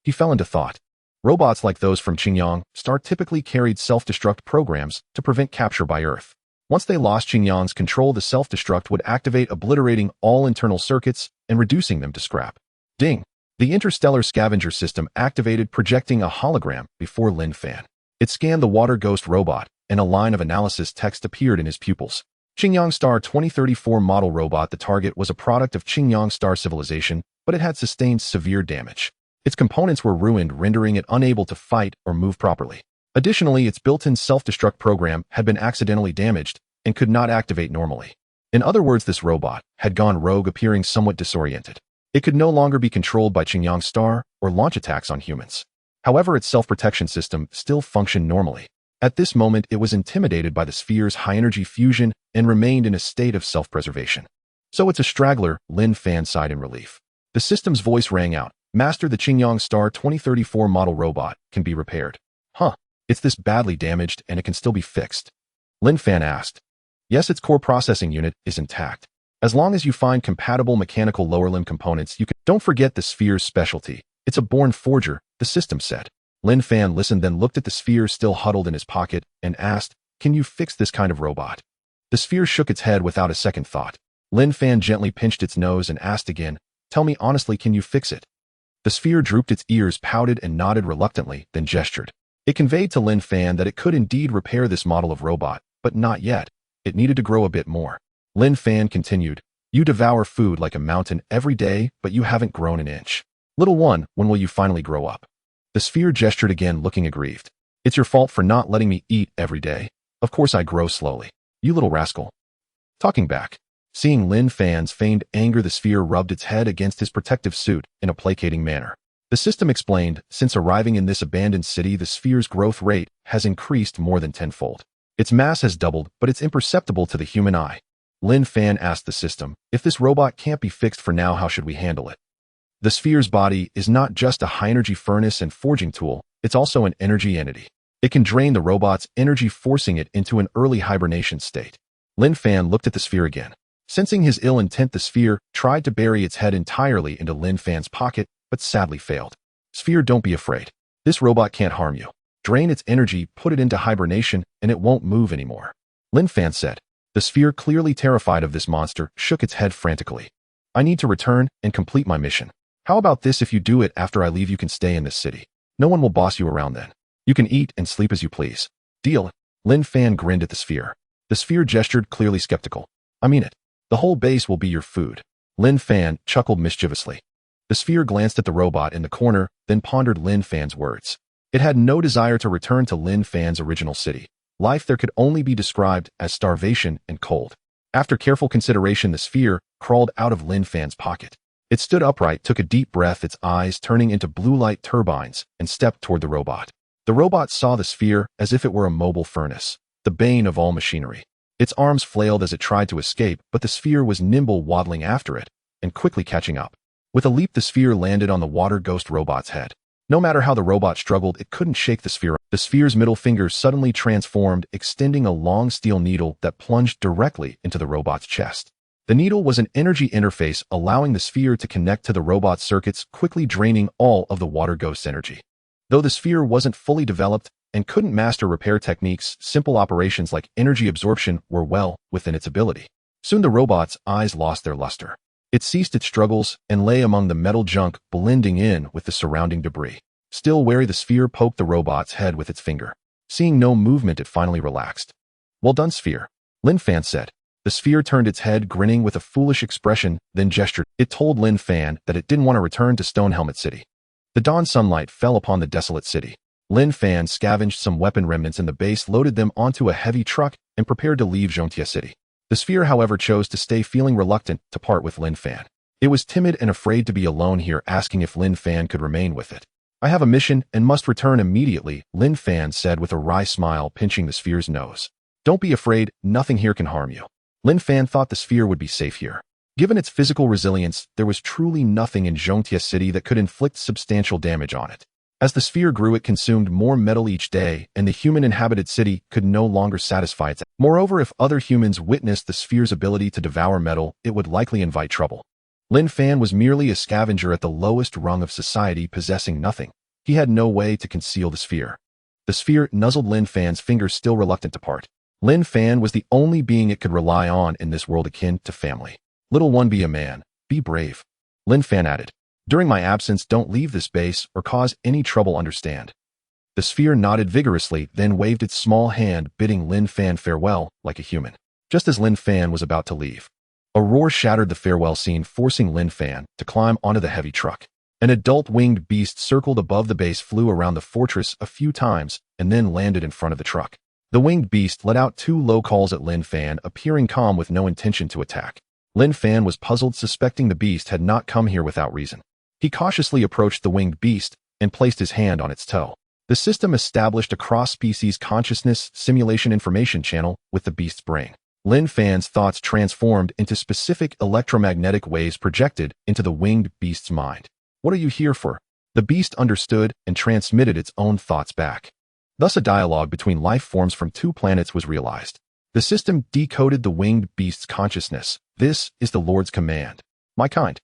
A: He fell into thought. Robots like those from Qingyang star typically carried self-destruct programs to prevent capture by Earth. Once they lost Qingyang's control, the self-destruct would activate, obliterating all internal circuits and reducing them to scrap. Ding! The interstellar scavenger system activated, projecting a hologram before Lin Fan. It scanned the water ghost robot, and a line of analysis text appeared in his pupils. Qingyang Star 2034 model robot. The target was a product of Qingyang Star civilization, but it had sustained severe damage. Its components were ruined, rendering it unable to fight or move properly. Additionally, its built-in self-destruct program had been accidentally damaged and could not activate normally. In other words, this robot had gone rogue, appearing somewhat disoriented. It could no longer be controlled by Qingyang Star or launch attacks on humans. However, its self-protection system still functioned normally. At this moment, it was intimidated by the sphere's high-energy fusion and remained in a state of self-preservation. So it's a straggler, Lin Fan sighed in relief. The system's voice rang out. Master, the Qingyang Star 2034 model robot can be repaired. Huh, it's this badly damaged and it can still be fixed? Lin Fan asked. Yes, its core processing unit is intact. As long as you find compatible mechanical lower limb components, you can. Don't forget the sphere's specialty. It's a born forger, the system said. Lin Fan listened, then looked at the sphere still huddled in his pocket and asked, can you fix this kind of robot? The sphere shook its head without a second thought. Lin Fan gently pinched its nose and asked again, tell me honestly, can you fix it? The sphere drooped its ears, pouted and nodded reluctantly, then gestured. It conveyed to Lin Fan that it could indeed repair this model of robot, but not yet. It needed to grow a bit more. Lin Fan continued, you devour food like a mountain every day, but you haven't grown an inch. Little one, when will you finally grow up? The sphere gestured again, looking aggrieved. It's your fault for not letting me eat every day. Of course I grow slowly. You little rascal. Talking back. Seeing Lin Fan's feigned anger, the sphere rubbed its head against his protective suit in a placating manner. The system explained, since arriving in this abandoned city, the sphere's growth rate has increased more than tenfold. Its mass has doubled, but it's imperceptible to the human eye. Lin Fan asked the system. If this robot can't be fixed for now, how should we handle it? The sphere's body is not just a high-energy furnace and forging tool, it's also an energy entity. It can drain the robot's energy, forcing it into an early hibernation state. Lin Fan looked at the sphere again. Sensing his ill intent, the sphere tried to bury its head entirely into Lin Fan's pocket, but sadly failed. Sphere, don't be afraid. This robot can't harm you. Drain its energy, put it into hibernation, and it won't move anymore. Lin Fan said. The sphere, clearly terrified of this monster, shook its head frantically. I need to return and complete my mission. How about this? If you do it after I leave, you can stay in this city. No one will boss you around then. You can eat and sleep as you please. Deal? Lin Fan grinned at the sphere. The sphere gestured, clearly skeptical. I mean it. The whole base will be your food. Lin Fan chuckled mischievously. The sphere glanced at the robot in the corner, then pondered Lin Fan's words. It had no desire to return to Lin Fan's original city. Life there could only be described as starvation and cold. After careful consideration, the sphere crawled out of Lin Fan's pocket. It stood upright, took a deep breath, its eyes turning into blue light turbines, and stepped toward the robot. The robot saw the sphere as if it were a mobile furnace, the bane of all machinery. Its arms flailed as it tried to escape, but the sphere was nimble, waddling after it, and quickly catching up. With a leap, the sphere landed on the water ghost robot's head. No matter how the robot struggled, it couldn't shake the sphere. The sphere's middle finger suddenly transformed, extending a long steel needle that plunged directly into the robot's chest. The needle was an energy interface, allowing the sphere to connect to the robot's circuits, quickly draining all of the water ghost's energy. Though the sphere wasn't fully developed and couldn't master repair techniques, simple operations like energy absorption were well within its ability. Soon the robot's eyes lost their luster. It ceased its struggles and lay among the metal junk, blending in with the surrounding debris. Still wary, the sphere poked the robot's head with its finger. Seeing no movement, it finally relaxed. Well done, sphere, Lin Fan said. The sphere turned its head, grinning with a foolish expression, then gestured. It told Lin Fan that it didn't want to return to Stone Helmet City. The dawn sunlight fell upon the desolate city. Lin Fan scavenged some weapon remnants in the base, loaded them onto a heavy truck, and prepared to leave Yuanqiu City. The sphere, however, chose to stay, feeling reluctant to part with Lin Fan. It was timid and afraid to be alone here, asking if Lin Fan could remain with it. I have a mission and must return immediately, Lin Fan said with a wry smile, pinching the sphere's nose. Don't be afraid, nothing here can harm you. Lin Fan thought the sphere would be safe here. Given its physical resilience, there was truly nothing in Yuanqiu City that could inflict substantial damage on it. As the sphere grew, it consumed more metal each day, and the human-inhabited city could no longer satisfy its. Moreover, if other humans witnessed the sphere's ability to devour metal, it would likely invite trouble. Lin Fan was merely a scavenger at the lowest rung of society, possessing nothing. He had no way to conceal the sphere. The sphere nuzzled Lin Fan's fingers, still reluctant to part. Lin Fan was the only being it could rely on in this world, akin to family. Little one, be a man. Be brave. Lin Fan added. During my absence, don't leave this base or cause any trouble, understand? The sphere nodded vigorously, then waved its small hand, bidding Lin Fan farewell like a human. Just as Lin Fan was about to leave, a roar shattered the farewell scene, forcing Lin Fan to climb onto the heavy truck. An adult winged beast circled above the base, flew around the fortress a few times, and then landed in front of the truck. The winged beast let out 2 low calls at Lin Fan, appearing calm with no intention to attack. Lin Fan was puzzled, suspecting the beast had not come here without reason. He cautiously approached the winged beast and placed his hand on its toe. The system established a cross-species consciousness simulation information channel with the beast's brain. Lin Fan's thoughts transformed into specific electromagnetic waves projected into the winged beast's mind. What are you here for? The beast understood and transmitted its own thoughts back. Thus, a dialogue between life forms from 2 planets was realized. The system decoded the winged beast's consciousness. This is the Lord's command. My kind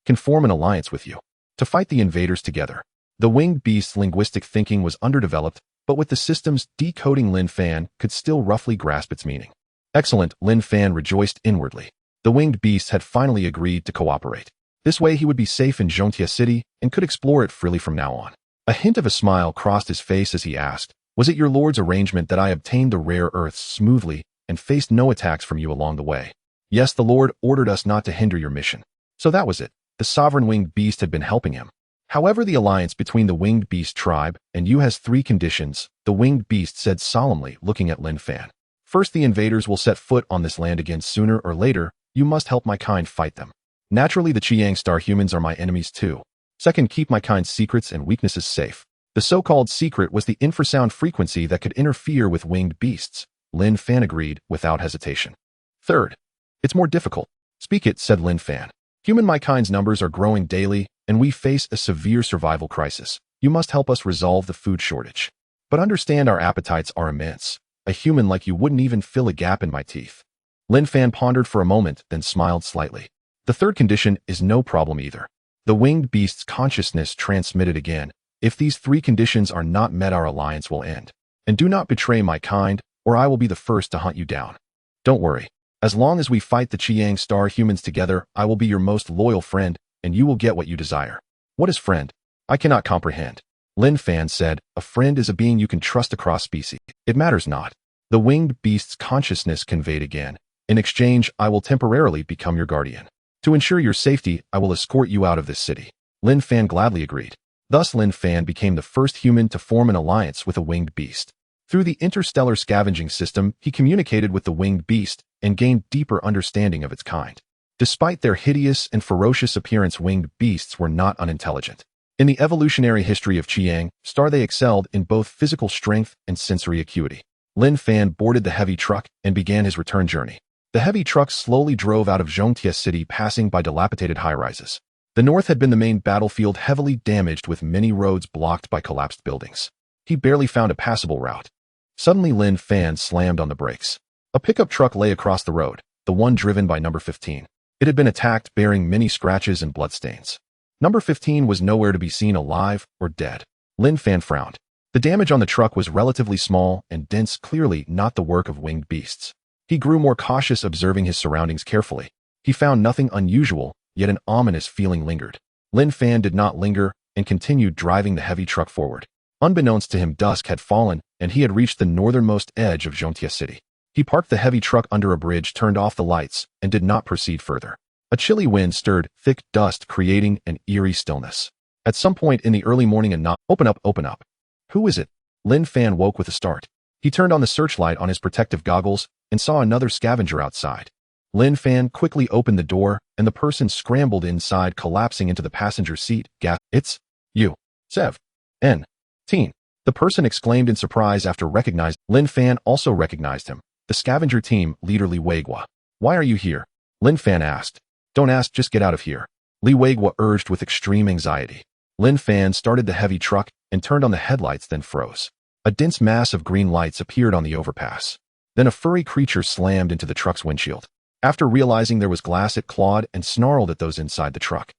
A: can form an alliance with you to fight the invaders together. The winged beast's linguistic thinking was underdeveloped, but with the system's decoding, Lin Fan could still roughly grasp its meaning. Excellent, Lin Fan rejoiced inwardly. The winged beast had finally agreed to cooperate. This way he would be safe in Yuanqiu City and could explore it freely from now on. A hint of a smile crossed his face as he asked, was it your Lord's arrangement that I obtained the rare earths smoothly and faced no attacks from you along the way? Yes, the Lord ordered us not to hinder your mission. So that was it. The sovereign winged beast had been helping him. However, the alliance between the winged beast tribe and you has 3 conditions, the winged beast said solemnly, looking at Lin Fan. First, the invaders will set foot on this land again sooner or later. You must help my kind fight them. Naturally, the Chiang Star humans are my enemies too. Second, keep my kind's secrets and weaknesses safe. The so-called secret was the infrasound frequency that could interfere with winged beasts. Lin Fan agreed without hesitation. Third, It's more difficult. Speak it, said Lin Fan. Human kind's numbers are growing daily, and we face a severe survival crisis. You must help us resolve the food shortage. But understand our appetites are immense. A human like you wouldn't even fill a gap in my teeth. Lin Fan pondered for a moment, then smiled slightly. The third condition is no problem either. The winged beast's consciousness transmitted again. If these three conditions are not met, our alliance will end. And do not betray my kind, or I will be the first to hunt you down. Don't worry. As long as we fight the Chiang Star humans together, I will be your most loyal friend, and you will get what you desire. What is friend? I cannot comprehend. Lin Fan said, a friend is a being you can trust across species. It matters not. The winged beast's consciousness conveyed again. In exchange, I will temporarily become your guardian. To ensure your safety, I will escort you out of this city. Lin Fan gladly agreed. Thus Lin Fan became the first human to form an alliance with a winged beast. Through the interstellar scavenging system, he communicated with the winged beast and gained deeper understanding of its kind. Despite their hideous and ferocious appearance, winged beasts were not unintelligent. In the evolutionary history of Chiang Star, they excelled in both physical strength and sensory acuity. Lin Fan boarded the heavy truck and began his return journey. The heavy truck slowly drove out of Yuanqiu city, passing by dilapidated high-rises. The north had been the main battlefield, heavily damaged with many roads blocked by collapsed buildings. He barely found a passable route. Suddenly Lin Fan slammed on the brakes. A pickup truck lay across the road, the one driven by number 15. It had been attacked, bearing many scratches and bloodstains. Number 15 was nowhere to be seen, alive or dead. Lin Fan frowned. The damage on the truck was relatively small and dense, clearly not the work of winged beasts. He grew more cautious, observing his surroundings carefully. He found nothing unusual, yet an ominous feeling lingered. Lin Fan did not linger and continued driving the heavy truck forward. Unbeknownst to him, dusk had fallen, and he had reached the northernmost edge of Yuanqiu city. He parked the heavy truck under a bridge, turned off the lights, and did not proceed further. A chilly wind stirred thick dust, creating an eerie stillness. At some point in the early morning, a knock. Open up, open up. Who is it? Lin Fan woke with a start. He turned on the searchlight on his protective goggles and saw another scavenger outside. Lin Fan quickly opened the door, and the person scrambled inside, collapsing into the passenger seat. It's you. Sev. N. Teen. The person exclaimed in surprise after recognizing. Lin Fan also recognized him. The scavenger team leader Li Weiguo. Why are you here? Lin Fan asked. Don't ask, just get out of here. Li Weiguo urged with extreme anxiety. Lin Fan started the heavy truck and turned on the headlights, then froze. A dense mass of green lights appeared on the overpass. Then a furry creature slammed into the truck's windshield. After realizing there was glass, it clawed and snarled at those inside the truck.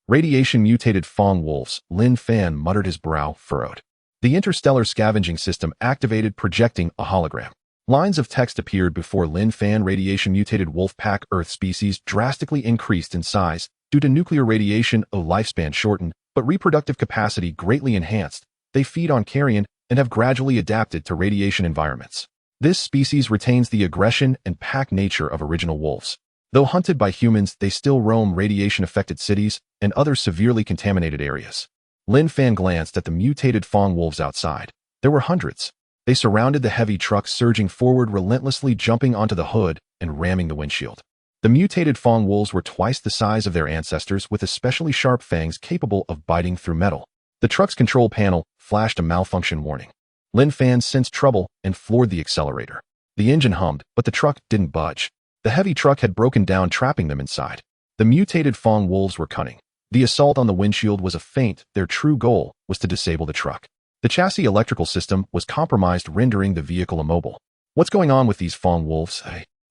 A: Radiation-mutated Fong wolves, Lin Fan muttered, his brow furrowed. The interstellar scavenging system activated, projecting a hologram. Lines of text appeared before Lin Fan. Radiation-mutated wolf pack Earth species drastically increased in size due to nuclear radiation. A lifespan shortened, but reproductive capacity greatly enhanced. They feed on carrion and have gradually adapted to radiation environments. This species retains the aggression and pack nature of original wolves. Though hunted by humans, they still roam radiation-affected cities and other severely contaminated areas. Lin Fan glanced at the mutated Fong wolves outside. There were hundreds. They surrounded the heavy truck, surging forward, relentlessly jumping onto the hood and ramming the windshield. The mutated Fong wolves were twice the size of their ancestors, with especially sharp fangs capable of biting through metal. The truck's control panel flashed a malfunction warning. Lin Fan sensed trouble and floored the accelerator. The engine hummed, but the truck didn't budge. The heavy truck had broken down, trapping them inside. The mutated Fong wolves were cunning. The assault on the windshield was a feint. Their true goal was to disable the truck. The chassis electrical system was compromised, rendering the vehicle immobile. What's going on with these Fong wolves?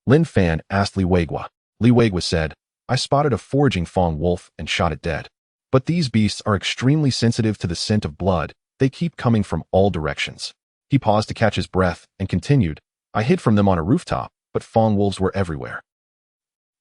A: Lin Fan asked Li Weiguo. Li Weiguo said, I spotted a foraging Fong wolf and shot it dead. But these beasts are extremely sensitive to the scent of blood. They keep coming from all directions. He paused to catch his breath and continued, I hid from them on a rooftop, but Fong wolves were everywhere.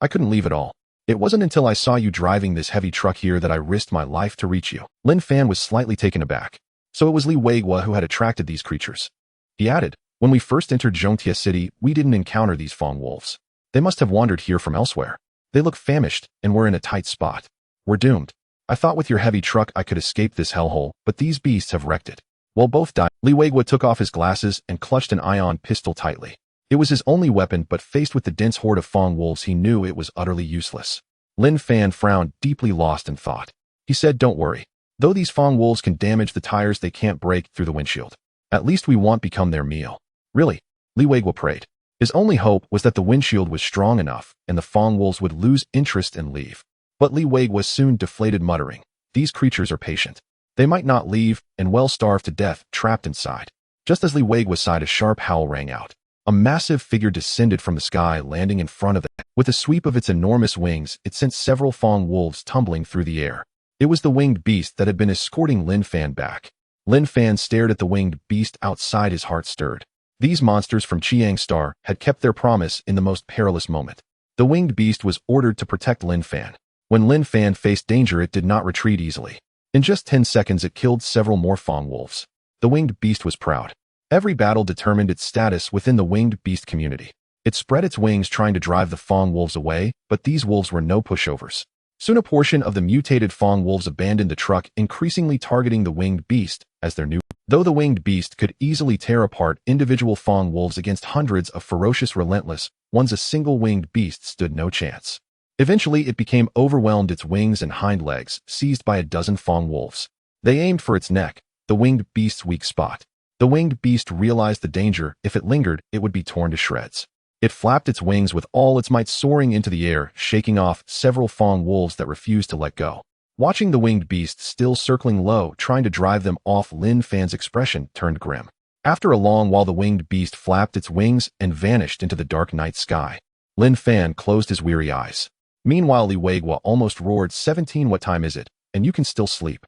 A: I couldn't leave at all. It wasn't until I saw you driving this heavy truck here that I risked my life to reach you. Lin Fan was slightly taken aback. So it was Li Weiguo who had attracted these creatures. He added, when we first entered Yuanqiu city, we didn't encounter these Fong wolves. They must have wandered here from elsewhere. They look famished, and we're in a tight spot. We're doomed. I thought with your heavy truck I could escape this hellhole, but these beasts have wrecked it. While both died, Li Weiguo took off his glasses and clutched an ion pistol tightly. It was his only weapon, but faced with the dense horde of Fong wolves, he knew it was utterly useless. Lin Fan frowned, deeply lost in thought. He said, don't worry. Though these Fong wolves can damage the tires, they can't break through the windshield. At least we won't become their meal. Really? Li Weiguo prayed. His only hope was that the windshield was strong enough and the Fang wolves would lose interest and leave. But Li Wei was soon deflated, muttering, "These creatures are patient. They might not leave and well starved to death, trapped inside." Just as Li Wei was sighed, a sharp howl rang out. A massive figure descended from the sky, landing in front of it. With a sweep of its enormous wings, it sent several Fang wolves tumbling through the air. It was the winged beast that had been escorting Lin Fan back. Lin Fan stared at the winged beast outside, his heart stirred. These monsters from Chiang Star had kept their promise in the most perilous moment. The winged beast was ordered to protect Lin Fan. When Lin Fan faced danger, it did not retreat easily. In just 10 seconds, it killed several more Fang wolves. The winged beast was proud. Every battle determined its status within the winged beast community. It spread its wings trying to drive the Fang wolves away, but these wolves were no pushovers. Soon a portion of the mutated Fang wolves abandoned the truck, increasingly targeting the winged beast as their new. Though the winged beast could easily tear apart individual Fang wolves against hundreds of ferocious, relentless ones, a single winged beast stood no chance. Eventually, it became overwhelmed, its wings and hind legs seized by a dozen Fang wolves. They aimed for its neck, the winged beast's weak spot. The winged beast realized the danger. If it lingered, it would be torn to shreds. It flapped its wings with all its might, soaring into the air, shaking off several Fang wolves that refused to let go. Watching the winged beast still circling low, trying to drive them off, Lin Fan's expression turned grim. After a long while, the winged beast flapped its wings and vanished into the dark night sky. Lin Fan closed his weary eyes. Meanwhile, Li Weiguo almost roared, 17, what time is it? And you can still sleep?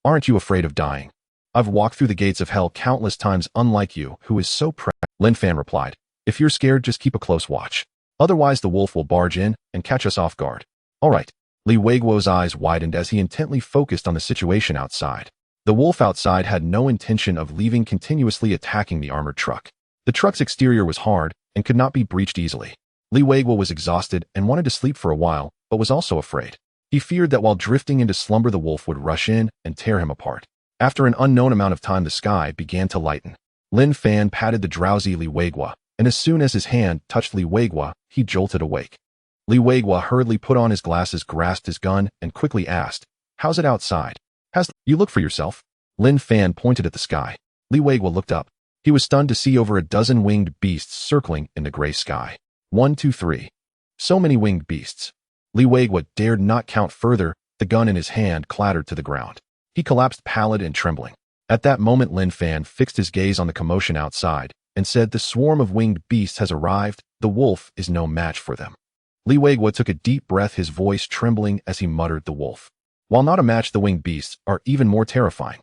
A: Aren't you afraid of dying? I've walked through the gates of hell countless times, unlike you, who is so proud. Lin Fan replied, if you're scared, just keep a close watch. Otherwise, the wolf will barge in and catch us off guard. All right. Li Weiguo's eyes widened as he intently focused on the situation outside. The wolf outside had no intention of leaving, continuously attacking the armored truck. The truck's exterior was hard and could not be breached easily. Li Weiguo was exhausted and wanted to sleep for a while, but was also afraid. He feared that while drifting into slumber, the wolf would rush in and tear him apart. After an unknown amount of time, the sky began to lighten. Lin Fan patted the drowsy Li Weiguo, and as soon as his hand touched Li Weiguo, he jolted awake. Li Weiguo hurriedly put on his glasses, grasped his gun, and quickly asked, how's it outside? You look for yourself? Lin Fan pointed at the sky. Li Weiguo looked up. He was stunned to see over a dozen winged beasts circling in the gray sky. 1, 2, 3. So many winged beasts. Li Weiguo dared not count further. The gun in his hand clattered to the ground. He collapsed, pallid and trembling. At that moment, Lin Fan fixed his gaze on the commotion outside and said, the swarm of winged beasts has arrived. The wolf is no match for them. Li Weiguo took a deep breath, his voice trembling as he muttered, the wolf, while not a match, the winged beasts are even more terrifying.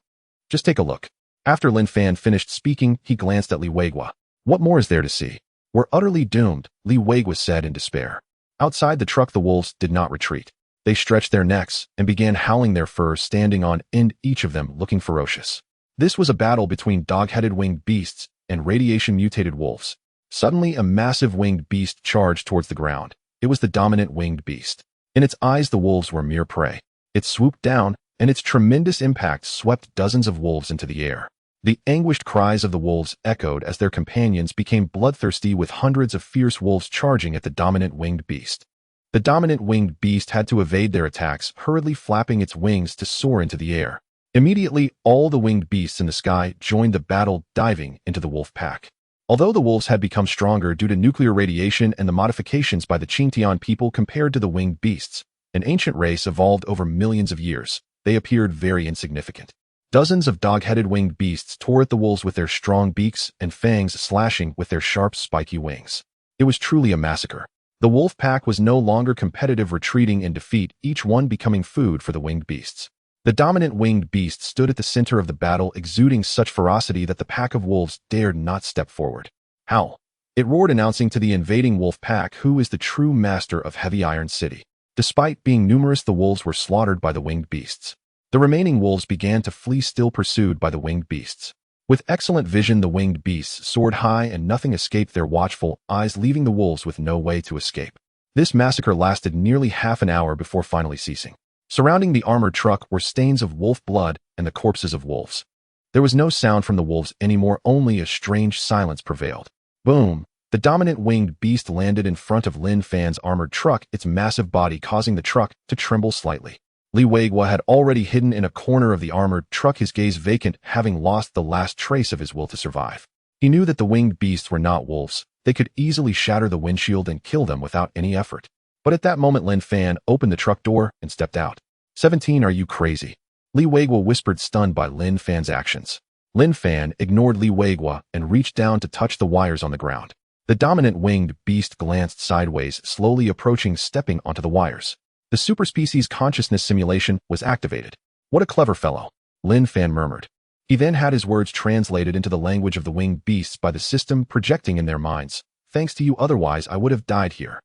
A: Just take a look. After Lin Fan finished speaking, he glanced at Li Weiguo. What more is there to see? We're utterly doomed, Li Weiguo said in despair. Outside the truck, the wolves did not retreat. They stretched their necks and began howling, their fur standing on end, each of them looking ferocious. This was a battle between dog-headed winged beasts and radiation-mutated wolves. Suddenly, a massive winged beast charged towards the ground. It was the dominant winged beast. In its eyes, the wolves were mere prey. It swooped down, and its tremendous impact swept dozens of wolves into the air. The anguished cries of the wolves echoed as their companions became bloodthirsty, with hundreds of fierce wolves charging at the dominant winged beast. The dominant winged beast had to evade their attacks, hurriedly flapping its wings to soar into the air. Immediately, all the winged beasts in the sky joined the battle, diving into the wolf pack. Although the wolves had become stronger due to nuclear radiation and the modifications by the Qingtian people compared to the winged beasts, an ancient race evolved over millions of years, they appeared very insignificant. Dozens of dog-headed winged beasts tore at the wolves with their strong beaks and fangs, slashing with their sharp, spiky wings. It was truly a massacre. The wolf pack was no longer competitive, retreating in defeat, each one becoming food for the winged beasts. The dominant winged beast stood at the center of the battle, exuding such ferocity that the pack of wolves dared not step forward. Howl! It roared, announcing to the invading wolf pack who is the true master of Heavy Iron City. Despite being numerous, the wolves were slaughtered by the winged beasts. The remaining wolves began to flee, still pursued by the winged beasts. With excellent vision, the winged beasts soared high and nothing escaped their watchful eyes, leaving the wolves with no way to escape. This massacre lasted nearly half an hour before finally ceasing. Surrounding the armored truck were stains of wolf blood and the corpses of wolves. There was no sound from the wolves anymore, only a strange silence prevailed. Boom! The dominant winged beast landed in front of Lin Fan's armored truck, its massive body causing the truck to tremble slightly. Li Weiguo had already hidden in a corner of the armored truck, his gaze vacant, having lost the last trace of his will to survive. He knew that the winged beasts were not wolves, They could easily shatter the windshield and kill them without any effort. But at that moment Lin Fan opened the truck door and stepped out. 17, are you crazy? Li Weiguo whispered, stunned by Lin Fan's actions. Lin Fan ignored Li Weiguo and reached down to touch the wires on the ground. The dominant winged beast glanced sideways, slowly approaching, stepping onto the wires. The superspecies consciousness simulation was activated. What a clever fellow, Lin Fan murmured. He then had his words translated into the language of the winged beasts by the system projecting in their minds. Thanks to you, otherwise I would have died here.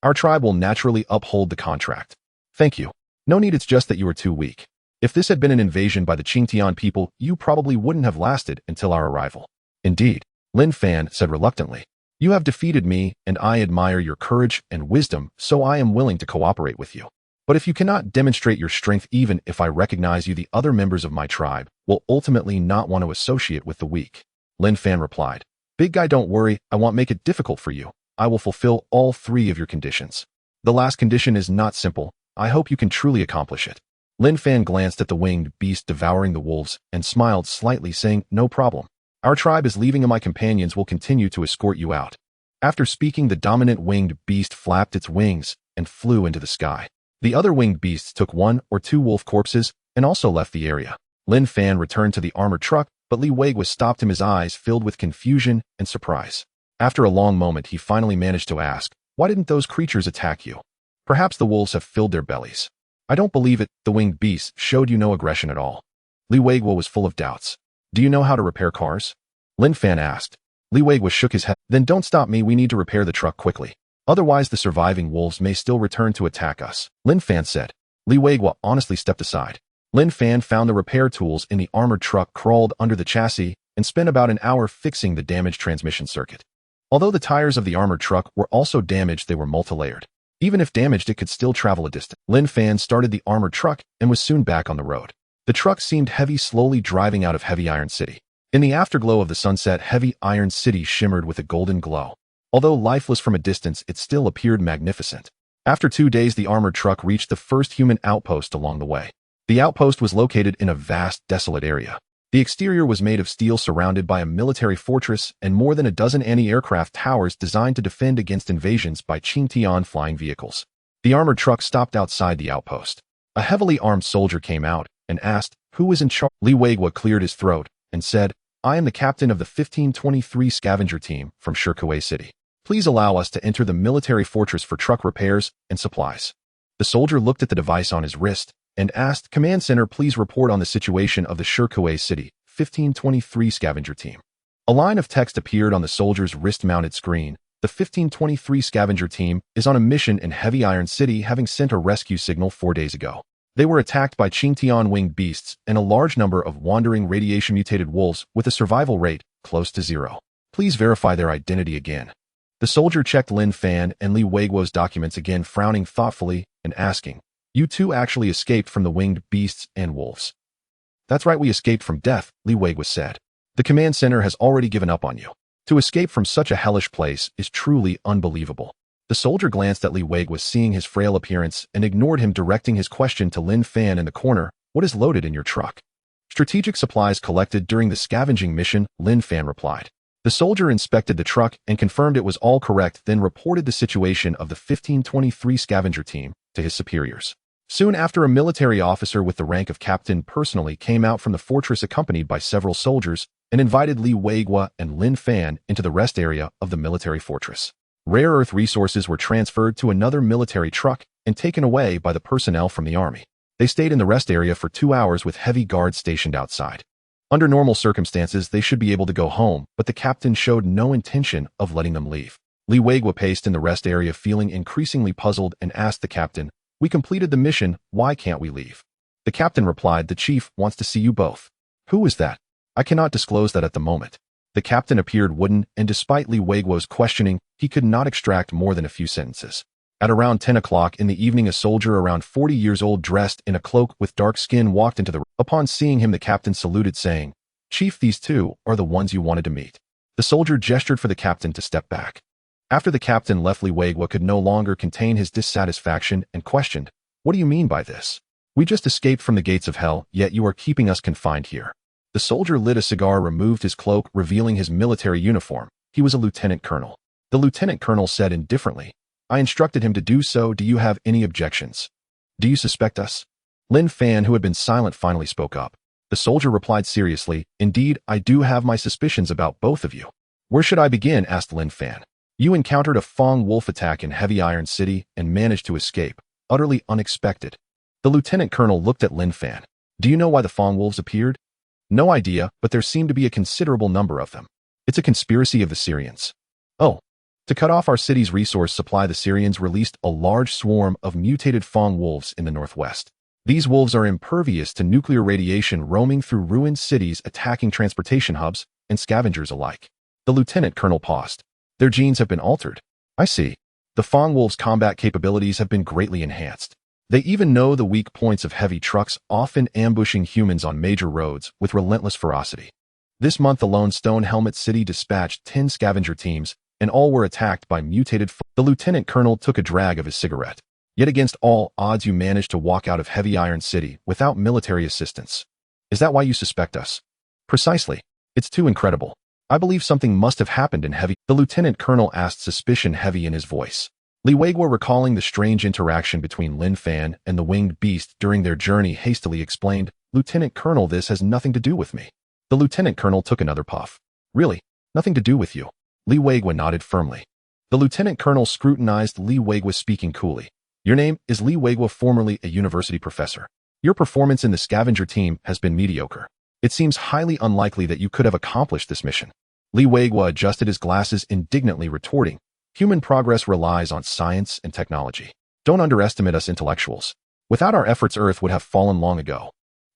A: Our tribe will naturally uphold the contract. Thank you. No need, it's just that you are too weak. If this had been an invasion by the Qingtian people, you probably wouldn't have lasted until our arrival. Indeed, Lin Fan said reluctantly. You have defeated me, and I admire your courage and wisdom, so I am willing to cooperate with you. But if you cannot demonstrate your strength, even if I recognize you, the other members of my tribe will ultimately not want to associate with the weak. Lin Fan replied. Big guy, don't worry, I won't make it difficult for you. I will fulfill all 3 of your conditions. The last condition is not simple. I hope you can truly accomplish it. Lin Fan glanced at the winged beast devouring the wolves and smiled slightly, saying, no problem. Our tribe is leaving and my companions will continue to escort you out. After speaking, the dominant winged beast flapped its wings and flew into the sky. The other winged beasts took 1 or 2 wolf corpses and also left the area. Lin Fan returned to the armored truck, but Li Weiguo stopped him, his eyes filled with confusion and surprise. After a long moment, he finally managed to ask, why didn't those creatures attack you? Perhaps the wolves have filled their bellies. I don't believe it, the winged beasts showed you no aggression at all. Li Weiguo was full of doubts. Do you know how to repair cars? Lin Fan asked. Li Weiguo shook his head. Then don't stop me, we need to repair the truck quickly. Otherwise the surviving wolves may still return to attack us, Lin Fan said. Li Weiguo honestly stepped aside. Lin Fan found the repair tools in the armored truck, crawled under the chassis, and spent about an hour fixing the damaged transmission circuit. Although the tires of the armored truck were also damaged, they were multi-layered. Even if damaged, it could still travel a distance. Lin Fan started the armored truck and was soon back on the road. The truck seemed heavy, slowly driving out of Heavy Iron City. In the afterglow of the sunset, Heavy Iron City shimmered with a golden glow. Although lifeless from a distance, it still appeared magnificent. After 2 days, the armored truck reached the first human outpost along the way. The outpost was located in a vast, desolate area. The exterior was made of steel, surrounded by a military fortress and more than a dozen anti-aircraft towers designed to defend against invasions by Qingtian flying vehicles. The armored truck stopped outside the outpost. A heavily armed soldier came out and asked, who was in charge? Li Weiguo cleared his throat and said, I am the captain of the 1523 scavenger team from Shirkuei City. Please allow us to enter the military fortress for truck repairs and supplies. The soldier looked at the device on his wrist and asked, Command Center, please report on the situation of the Shirkuei City 1523 scavenger team. A line of text appeared on the soldier's wrist-mounted screen. The 1523 scavenger team is on a mission in Heavy Iron City, having sent a rescue signal 4 days ago. They were attacked by Qingtian winged beasts and a large number of wandering radiation-mutated wolves with a survival rate close to 0. Please verify their identity again. The soldier checked Lin Fan and Li Weiguo's documents again, frowning thoughtfully and asking, you two actually escaped from the winged beasts and wolves? That's right, we escaped from death, Li Weiguo said. The command center has already given up on you. To escape from such a hellish place is truly unbelievable. The soldier glanced at Li Weiguo, seeing his frail appearance, and ignored him, directing his question to Lin Fan in the corner. What is loaded in your truck? Strategic supplies collected during the scavenging mission, Lin Fan replied. The soldier inspected the truck and confirmed it was all correct, then reported the situation of the 1523 scavenger team to his superiors. Soon after, a military officer with the rank of captain personally came out from the fortress, accompanied by several soldiers, and invited Li Weiguo and Lin Fan into the rest area of the military fortress. Rare earth resources were transferred to another military truck and taken away by the personnel from the army. They stayed in the rest area for 2 hours with heavy guards stationed outside. Under normal circumstances, they should be able to go home, but the captain showed no intention of letting them leave. Li Weiguo paced in the rest area, feeling increasingly puzzled, and asked the captain, "We completed the mission, why can't we leave?" The captain replied, "The chief wants to see you both." "Who is that?" "I cannot disclose that at the moment." The captain appeared wooden, and despite Li Weiguo's questioning, he could not extract more than a few sentences. At around 10 o'clock in the evening, a soldier around 40 years old, dressed in a cloak with dark skin, walked into the room. Upon seeing him, the captain saluted, saying, "Chief, these two are the ones you wanted to meet." The soldier gestured for the captain to step back. After the captain left, Li Weiguo could no longer contain his dissatisfaction and questioned, "What do you mean by this? We just escaped from the gates of hell, yet you are keeping us confined here." The soldier lit a cigar, removed his cloak, revealing his military uniform. He was a lieutenant colonel. The lieutenant colonel said indifferently. I instructed him to do so. Do you have any objections? Do you suspect us? Lin Fan, who had been silent, finally spoke up. The soldier replied seriously, Indeed, I do have my suspicions about both of you. Where should I begin? Asked Lin Fan. You encountered a Fong Wolf attack in Heavy Iron City and managed to escape. Utterly unexpected. The lieutenant colonel looked at Lin Fan. Do you know why the Fong Wolves appeared? No idea, but there seemed to be a considerable number of them. It's a conspiracy of the Syrians. Oh. To cut off our city's resource supply, the Syrians released a large swarm of mutated Fong Wolves in the northwest. These wolves are impervious to nuclear radiation, roaming through ruined cities, attacking transportation hubs and scavengers alike. The lieutenant colonel paused. Their genes have been altered. I see. The Fong Wolves' combat capabilities have been greatly enhanced. They even know the weak points of heavy trucks, often ambushing humans on major roads with relentless ferocity. This month alone, Stone Helmet City dispatched 10 scavenger teams, and all were attacked by mutated. The lieutenant colonel took a drag of his cigarette. Yet against all odds, you managed to walk out of Heavy Iron City without military assistance. Is that why you suspect us? Precisely. It's too incredible. I believe something must have happened in Heavy. The lieutenant colonel asked, suspicion heavy in his voice. Li Weiguo, recalling the strange interaction between Lin Fan and the winged beast during their journey, hastily explained, Lieutenant Colonel, this has nothing to do with me. The lieutenant colonel took another puff. Really? Nothing to do with you? Li Weiguo nodded firmly. The lieutenant colonel scrutinized Li Weiguo, speaking coolly. Your name is Li Weiguo, formerly a university professor. Your performance in the scavenger team has been mediocre. It seems highly unlikely that you could have accomplished this mission. Li Weiguo adjusted his glasses, indignantly retorting, human progress relies on science and technology. Don't underestimate us intellectuals. Without our efforts, Earth would have fallen long ago.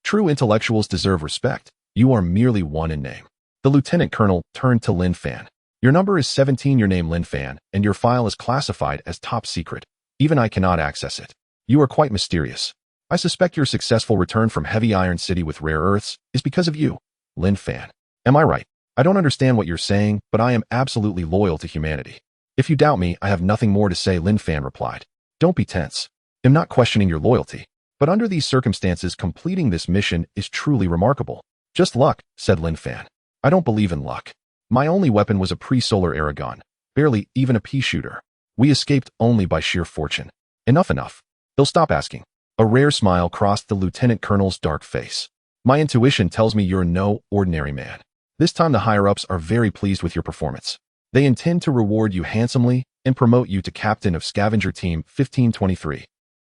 A: True intellectuals deserve respect. You are merely one in name. The lieutenant colonel turned to Lin Fan. Your number is 17, your name Lin Fan, and your file is classified as top secret. Even I cannot access it. You are quite mysterious. I suspect your successful return from Heavy Iron City with rare earths is because of you, Lin Fan. Am I right? I don't understand what you're saying, but I am absolutely loyal to humanity. If you doubt me, I have nothing more to say, Lin Fan replied. Don't be tense. I'm not questioning your loyalty, but under these circumstances, completing this mission is truly remarkable. Just luck, said Lin Fan. I don't believe in luck. My only weapon was a pre-solar era gun, barely even a pea shooter. We escaped only by sheer fortune. Enough. They'll stop asking. A rare smile crossed the lieutenant colonel's dark face. My intuition tells me you're no ordinary man. This time the higher-ups are very pleased with your performance. They intend to reward you handsomely and promote you to captain of Scavenger Team 1523.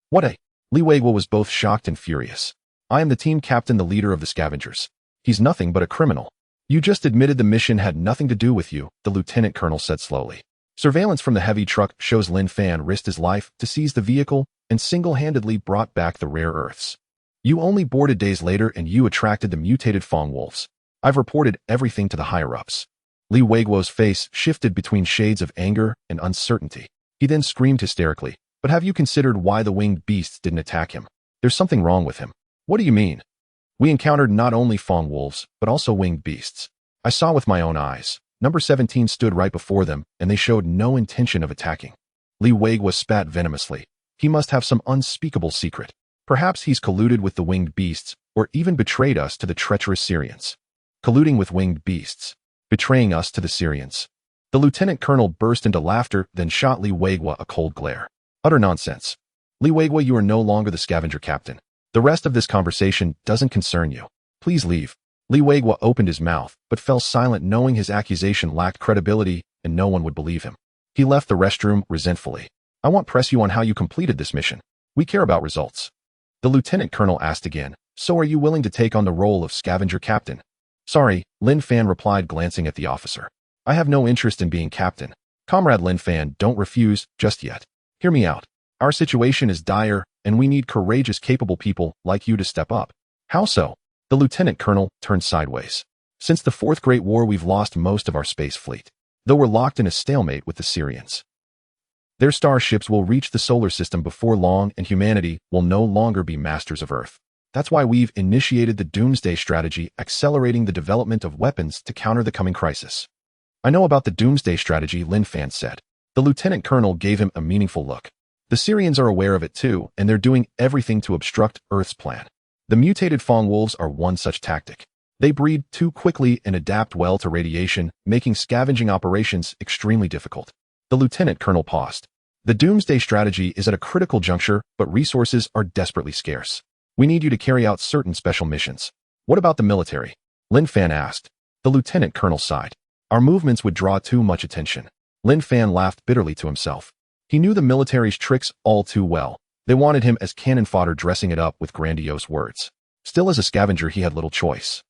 A: What a... Li Weiguo was both shocked and furious. I am the team captain, the leader of the scavengers. He's nothing but a criminal. You just admitted the mission had nothing to do with you, the lieutenant colonel said slowly. Surveillance from the heavy truck shows Lin Fan risked his life to seize the vehicle and single-handedly brought back the rare earths. You only boarded days later and you attracted the mutated Fong Wolves. I've reported everything to the higher-ups. Li Weiguo's face shifted between shades of anger and uncertainty. He then screamed hysterically, but have you considered why the winged beasts didn't attack him? There's something wrong with him. What do you mean? We encountered not only Fong Wolves, but also winged beasts. I saw with my own eyes. Number 17 stood right before them, and they showed no intention of attacking. Li Weiguo spat venomously. He must have some unspeakable secret. Perhaps he's colluded with the winged beasts, or even betrayed us to the treacherous Syrians. Colluding with winged beasts. Betraying us to the Syrians. The lieutenant colonel burst into laughter, then shot Li Weiguo a cold glare. Utter nonsense. Li Weiguo, you are no longer the scavenger captain. The rest of this conversation doesn't concern you. Please leave. Li Weiguo opened his mouth, but fell silent, knowing his accusation lacked credibility and no one would believe him. He left the restroom resentfully. I won't press you on how you completed this mission. We care about results. The lieutenant colonel asked again, so are you willing to take on the role of scavenger captain? Sorry, Lin Fan replied, glancing at the officer. I have no interest in being captain. Comrade Lin Fan, don't refuse just yet. Hear me out. Our situation is dire, and we need courageous, capable people like you to step up. How so? The lieutenant colonel turned sideways. Since the Fourth Great War, we've lost most of our space fleet, though we're locked in a stalemate with the Syrians. Their starships will reach the solar system before long, and humanity will no longer be masters of Earth. That's why we've initiated the Doomsday Strategy, accelerating the development of weapons to counter the coming crisis. I know about the Doomsday Strategy, Lin Fan said. The lieutenant colonel gave him a meaningful look. The Syrians are aware of it too, and they're doing everything to obstruct Earth's plan. The mutated Fong Wolves are one such tactic. They breed too quickly and adapt well to radiation, making scavenging operations extremely difficult. The lieutenant colonel paused. The doomsday strategy is at a critical juncture, but resources are desperately scarce. We need you to carry out certain special missions. What about the military? Lin Fan asked. The lieutenant colonel sighed. Our movements would draw too much attention. Lin Fan laughed bitterly to himself. He knew the military's tricks all too well. They wanted him as cannon fodder, dressing it up with grandiose words. Still, as a scavenger, he had little choice.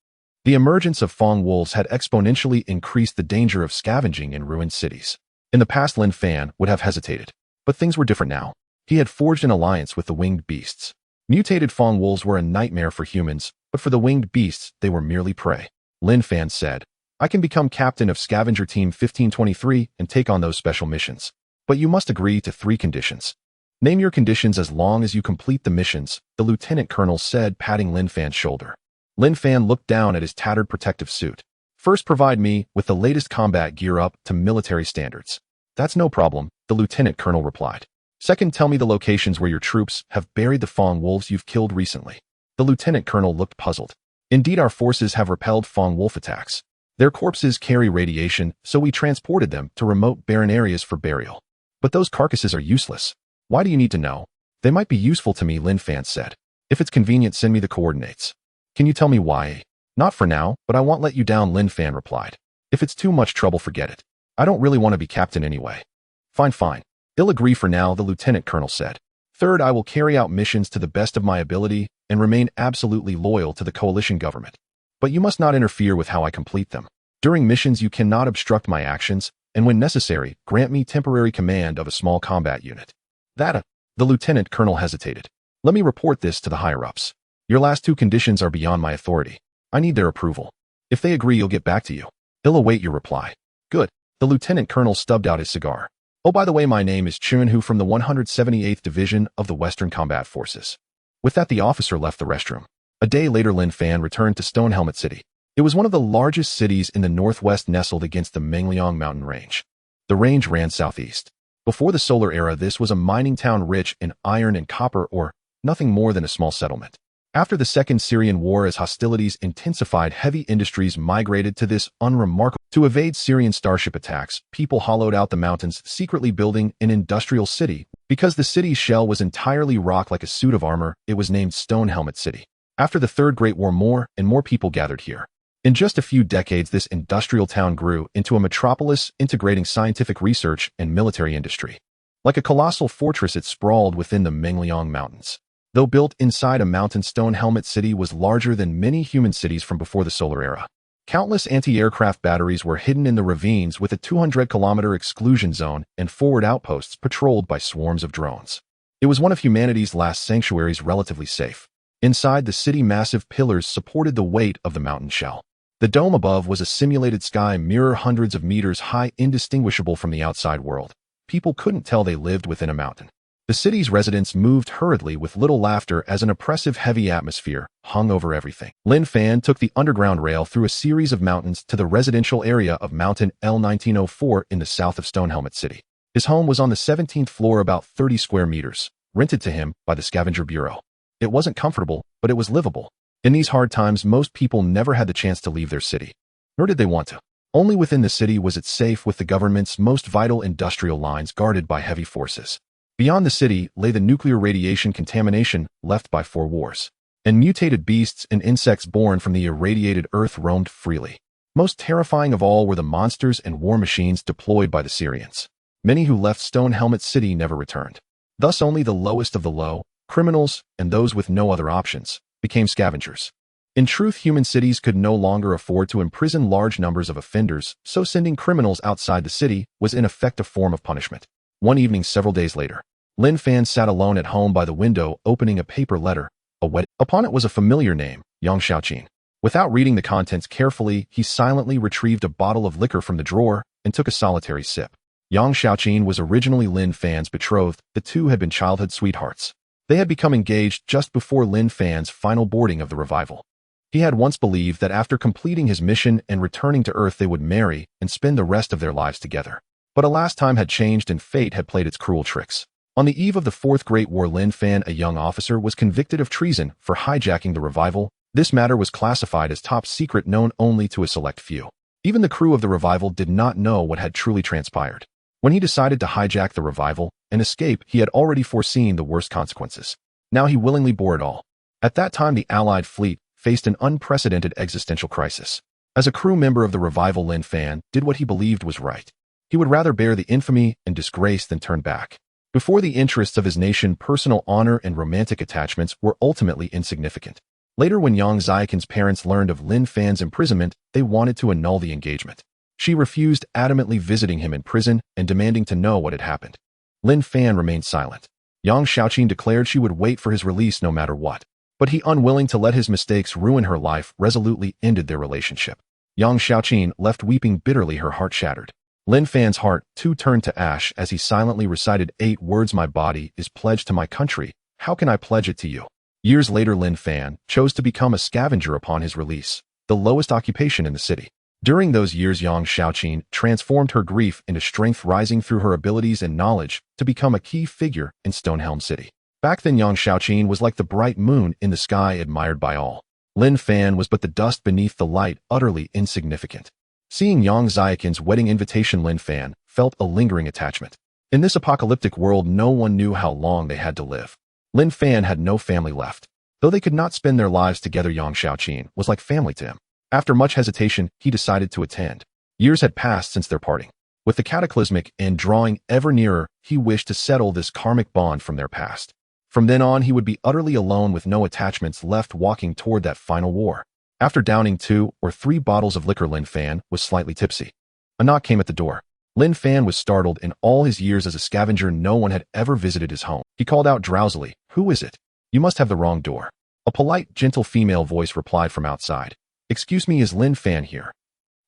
A: The emergence of Fong wolves had exponentially increased the danger of scavenging in ruined cities. In the past, Lin Fan would have hesitated. But things were different now. He had forged an alliance with the winged beasts. Mutated Fong wolves were a nightmare for humans, but for the winged beasts, they were merely prey. Lin Fan said, I can become captain of Scavenger Team 1523 and take on those special missions. But you must agree to 3 conditions. Name your conditions as long as you complete the missions, the lieutenant colonel said, patting Lin Fan's shoulder. Lin Fan looked down at his tattered protective suit. First, provide me with the latest combat gear up to military standards. That's no problem, the lieutenant colonel replied. Second, tell me the locations where your troops have buried the Fong wolves you've killed recently. The lieutenant colonel looked puzzled. Indeed, our forces have repelled Fong wolf attacks. Their corpses carry radiation, so we transported them to remote barren areas for burial. But those carcasses are useless. Why do you need to know? They might be useful to me, Lin Fan said. If it's convenient, send me the coordinates. Can you tell me why? Not for now, but I won't let you down, Lin Fan replied. If it's too much trouble, forget it. I don't really want to be captain anyway. Fine. I'll agree for now, the lieutenant colonel said. Third, I will carry out missions to the best of my ability and remain absolutely loyal to the coalition government. But you must not interfere with how I complete them. During missions, you cannot obstruct my actions, and when necessary, grant me temporary command of a small combat unit. The lieutenant colonel hesitated. Let me report this to the higher-ups. Your last 2 conditions are beyond my authority. I need their approval. If they agree, you'll get back to you. I'll await your reply. Good. The lieutenant colonel stubbed out his cigar. Oh, by the way, my name is Yuanqiu from the 178th Division of the Western Combat Forces. With that, the officer left the restroom. A day later, Lin Fan returned to Stone Helmet City. It was one of the largest cities in the northwest, nestled against the Mengliang mountain range. The range ran southeast. Before the solar era, this was a mining town rich in iron and copper ore, nothing more than a small settlement. After the Second Syrian War, as hostilities intensified, heavy industries migrated to this unremarkable. To evade Syrian starship attacks, people hollowed out the mountains, secretly building an industrial city. Because the city's shell was entirely rock like a suit of armor, it was named Stone Helmet City. After the Third Great War, more and more people gathered here. In just a few decades, this industrial town grew into a metropolis integrating scientific research and military industry. Like a colossal fortress, it sprawled within the Mengliang Mountains. Though built inside a mountain, Stone Helmet City was larger than many human cities from before the solar era. Countless anti-aircraft batteries were hidden in the ravines, with a 200-kilometer exclusion zone and forward outposts patrolled by swarms of drones. It was one of humanity's last sanctuaries, relatively safe. Inside the city, massive pillars supported the weight of the mountain shell. The dome above was a simulated sky mirror hundreds of meters high, indistinguishable from the outside world. People couldn't tell they lived within a mountain. The city's residents moved hurriedly with little laughter as an oppressive, heavy atmosphere hung over everything. Lin Fan took the underground rail through a series of mountains to the residential area of Mountain L1904 in the south of Stone Helmet City. His home was on the 17th floor, about 30 square meters, rented to him by the Scavenger Bureau. It wasn't comfortable, but it was livable. In these hard times, most people never had the chance to leave their city. Nor did they want to. Only within the city was it safe, with the government's most vital industrial lines guarded by heavy forces. Beyond the city lay the nuclear radiation contamination left by 4 wars. And mutated beasts and insects born from the irradiated earth roamed freely. Most terrifying of all were the monsters and war machines deployed by the Syrians. Many who left Stone Helmet City never returned. Thus, only the lowest of the low, criminals, and those with no other options, became scavengers. In truth, human cities could no longer afford to imprison large numbers of offenders, so sending criminals outside the city was in effect a form of punishment. One evening several days later, Lin Fan sat alone at home by the window, opening a paper letter. Upon it was a familiar name, Yang Xiaoqin. Without reading the contents carefully, he silently retrieved a bottle of liquor from the drawer and took a solitary sip. Yang Xiaoqin was originally Lin Fan's betrothed. The two had been childhood sweethearts. They had become engaged just before Lin Fan's final boarding of the revival. He had once believed that after completing his mission and returning to Earth, they would marry and spend the rest of their lives together. But alas, time had changed and fate had played its cruel tricks. On the eve of the Fourth Great War, Lin Fan, a young officer, was convicted of treason for hijacking the revival. This matter was classified as top secret, known only to a select few. Even the crew of the revival did not know what had truly transpired. When he decided to hijack the revival and escape, he had already foreseen the worst consequences. Now he willingly bore it all. At that time, the Allied fleet faced an unprecedented existential crisis. As a crew member of the revival, Lin Fan did what he believed was right. He would rather bear the infamy and disgrace than turn back. Before the interests of his nation, personal honor and romantic attachments were ultimately insignificant. Later, when Yang Xiaoqin's parents learned of Lin Fan's imprisonment, they wanted to annul the engagement. She refused, adamantly visiting him in prison and demanding to know what had happened. Lin Fan remained silent. Yang Xiaoqin declared she would wait for his release no matter what. But he, unwilling to let his mistakes ruin her life, resolutely ended their relationship. Yang Xiaoqin left weeping bitterly, her heart shattered. Lin Fan's heart, too, turned to ash as he silently recited 8 words: "My body is pledged to my country. How can I pledge it to you?" Years later, Lin Fan chose to become a scavenger upon his release, the lowest occupation in the city. During those years, Yang Xiaoqin transformed her grief into strength, rising through her abilities and knowledge to become a key figure in Stonehelm City. Back then, Yang Xiaoqin was like the bright moon in the sky, admired by all. Lin Fan was but the dust beneath the light, utterly insignificant. Seeing Yang Xiaoqin's wedding invitation, Lin Fan felt a lingering attachment. In this apocalyptic world, no one knew how long they had to live. Lin Fan had no family left. Though they could not spend their lives together, Yang Xiaoqin was like family to him. After much hesitation, he decided to attend. Years had passed since their parting. With the cataclysmic end drawing ever nearer, he wished to settle this karmic bond from their past. From then on, he would be utterly alone with no attachments left, walking toward that final war. After downing 2 or 3 bottles of liquor, Lin Fan was slightly tipsy. A knock came at the door. Lin Fan was startled. In all his years as a scavenger, no one had ever visited his home. He called out drowsily, "Who is it?" "You must have the wrong door." A polite, gentle female voice replied from outside. "Excuse me, is Lin Fan here?"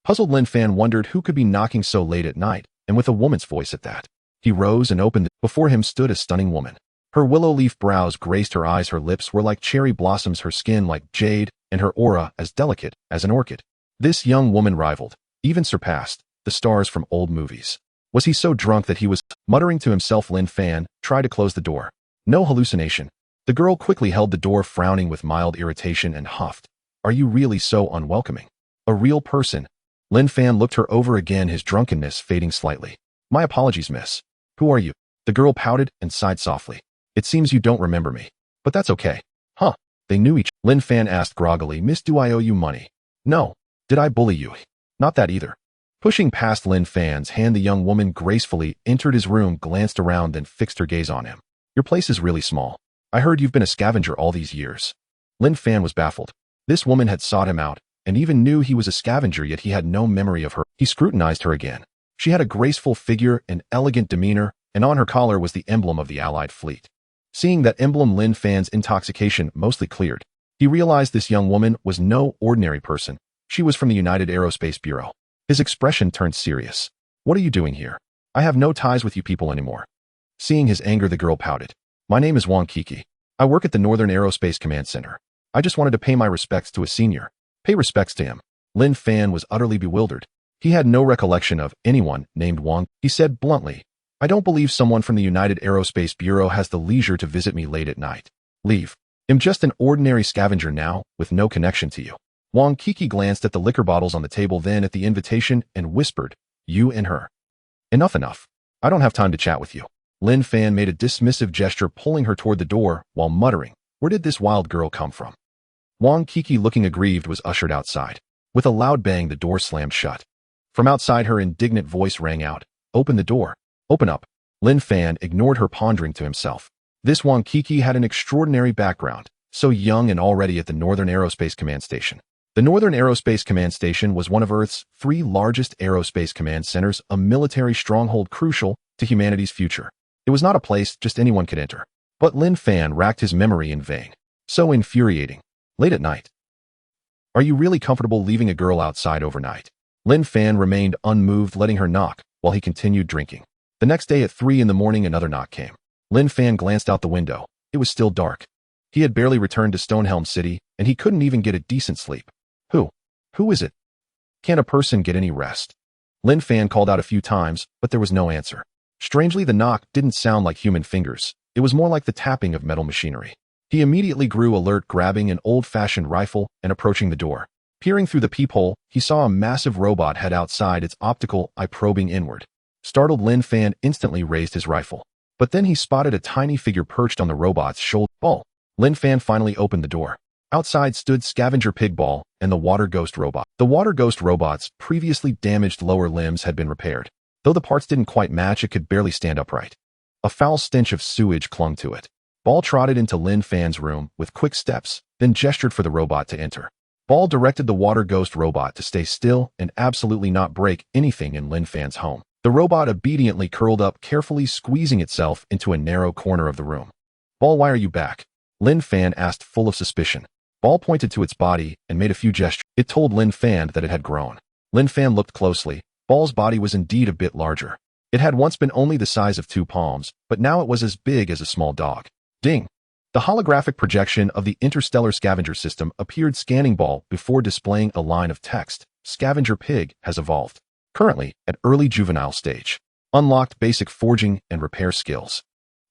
A: Puzzled, Lin Fan wondered who could be knocking so late at night, and with a woman's voice at that. He rose and opened it. Before him stood a stunning woman. Her willow leaf brows graced her eyes, her lips were like cherry blossoms, her skin like jade, and her aura as delicate as an orchid. This young woman rivaled, even surpassed, the stars from old movies. Was he so drunk that he was muttering to himself? Lin Fan tried to close the door. No hallucination. The girl quickly held the door, frowning with mild irritation, and huffed. "Are you really so unwelcoming? A real person?" Lin Fan looked her over again, his drunkenness fading slightly. "My apologies, miss. Who are you?" The girl pouted and sighed softly. "It seems you don't remember me. But that's okay." "Huh. They knew each other." Lin Fan asked groggily, "Miss, do I owe you money?" "No. Did I bully you?" "Not that either." Pushing past Lin Fan's hand, the young woman gracefully entered his room, glanced around, then fixed her gaze on him. "Your place is really small. I heard you've been a scavenger all these years." Lin Fan was baffled. This woman had sought him out, and even knew he was a scavenger, yet he had no memory of her. He scrutinized her again. She had a graceful figure and elegant demeanor, and on her collar was the emblem of the Allied fleet. Seeing that emblem, Lin Fan's intoxication mostly cleared. He realized this young woman was no ordinary person. She was from the United Aerospace Bureau. His expression turned serious. "What are you doing here? I have no ties with you people anymore." Seeing his anger, the girl pouted. "My name is Yuanqiu. I work at the Northern Aerospace Command Center. I just wanted to pay my respects to a senior." Pay respects to him? Lin Fan was utterly bewildered. He had no recollection of anyone named Wang. He said bluntly, "I don't believe someone from the United Aerospace Bureau has the leisure to visit me late at night. Leave. I'm just an ordinary scavenger now, with no connection to you." Yuanqiu glanced at the liquor bottles on the table, then at the invitation, and whispered, "You and her. Enough, enough. I don't have time to chat with you." Lin Fan made a dismissive gesture, pulling her toward the door, while muttering, "Where did this wild girl come from?" Yuanqiu, looking aggrieved, was ushered outside. With a loud bang, the door slammed shut. From outside, her indignant voice rang out, "Open the door. Open up." Lin Fan ignored her, pondering to himself. This Yuanqiu had an extraordinary background, so young and already at the Northern Aerospace Command Station. The Northern Aerospace Command Station was one of Earth's 3 largest aerospace command centers, a military stronghold crucial to humanity's future. It was not a place just anyone could enter. But Lin Fan racked his memory in vain. So infuriating. Late at night. "Are you really comfortable leaving a girl outside overnight?" Lin Fan remained unmoved, letting her knock, while he continued drinking. The next day at 3 in the morning, another knock came. Lin Fan glanced out the window. It was still dark. He had barely returned to Stonehelm City, and he couldn't even get a decent sleep. Who is it? Can't a person get any rest?" Lin Fan called out a few times, but there was no answer. Strangely, the knock didn't sound like human fingers. It was more like the tapping of metal machinery. He immediately grew alert, grabbing an old-fashioned rifle and approaching the door. Peering through the peephole, he saw a massive robot head outside, its optical eye probing inward. Startled, Lin Fan instantly raised his rifle. But then he spotted a tiny figure perched on the robot's shoulder. Ball. Lin Fan finally opened the door. Outside stood Scavenger Pig Ball and the Water Ghost Robot. The Water Ghost Robot's previously damaged lower limbs had been repaired. Though the parts didn't quite match, it could barely stand upright. A foul stench of sewage clung to it. Ball trotted into Lin Fan's room with quick steps, then gestured for the robot to enter. Ball directed the Water Ghost Robot to stay still and absolutely not break anything in Lin Fan's home. The robot obediently curled up, carefully squeezing itself into a narrow corner of the room. Ball, why are you back? Lin Fan asked, full of suspicion. Ball pointed to its body and made a few gestures. It told Lin Fan that it had grown. Lin Fan looked closely. Ball's body was indeed a bit larger. It had once been only the size of 2 palms, but now it was as big as a small dog. Ding! The holographic projection of the interstellar scavenger system appeared, scanning Ball before displaying a line of text. Scavenger Pig has evolved. Currently at early juvenile stage. Unlocked basic forging and repair skills.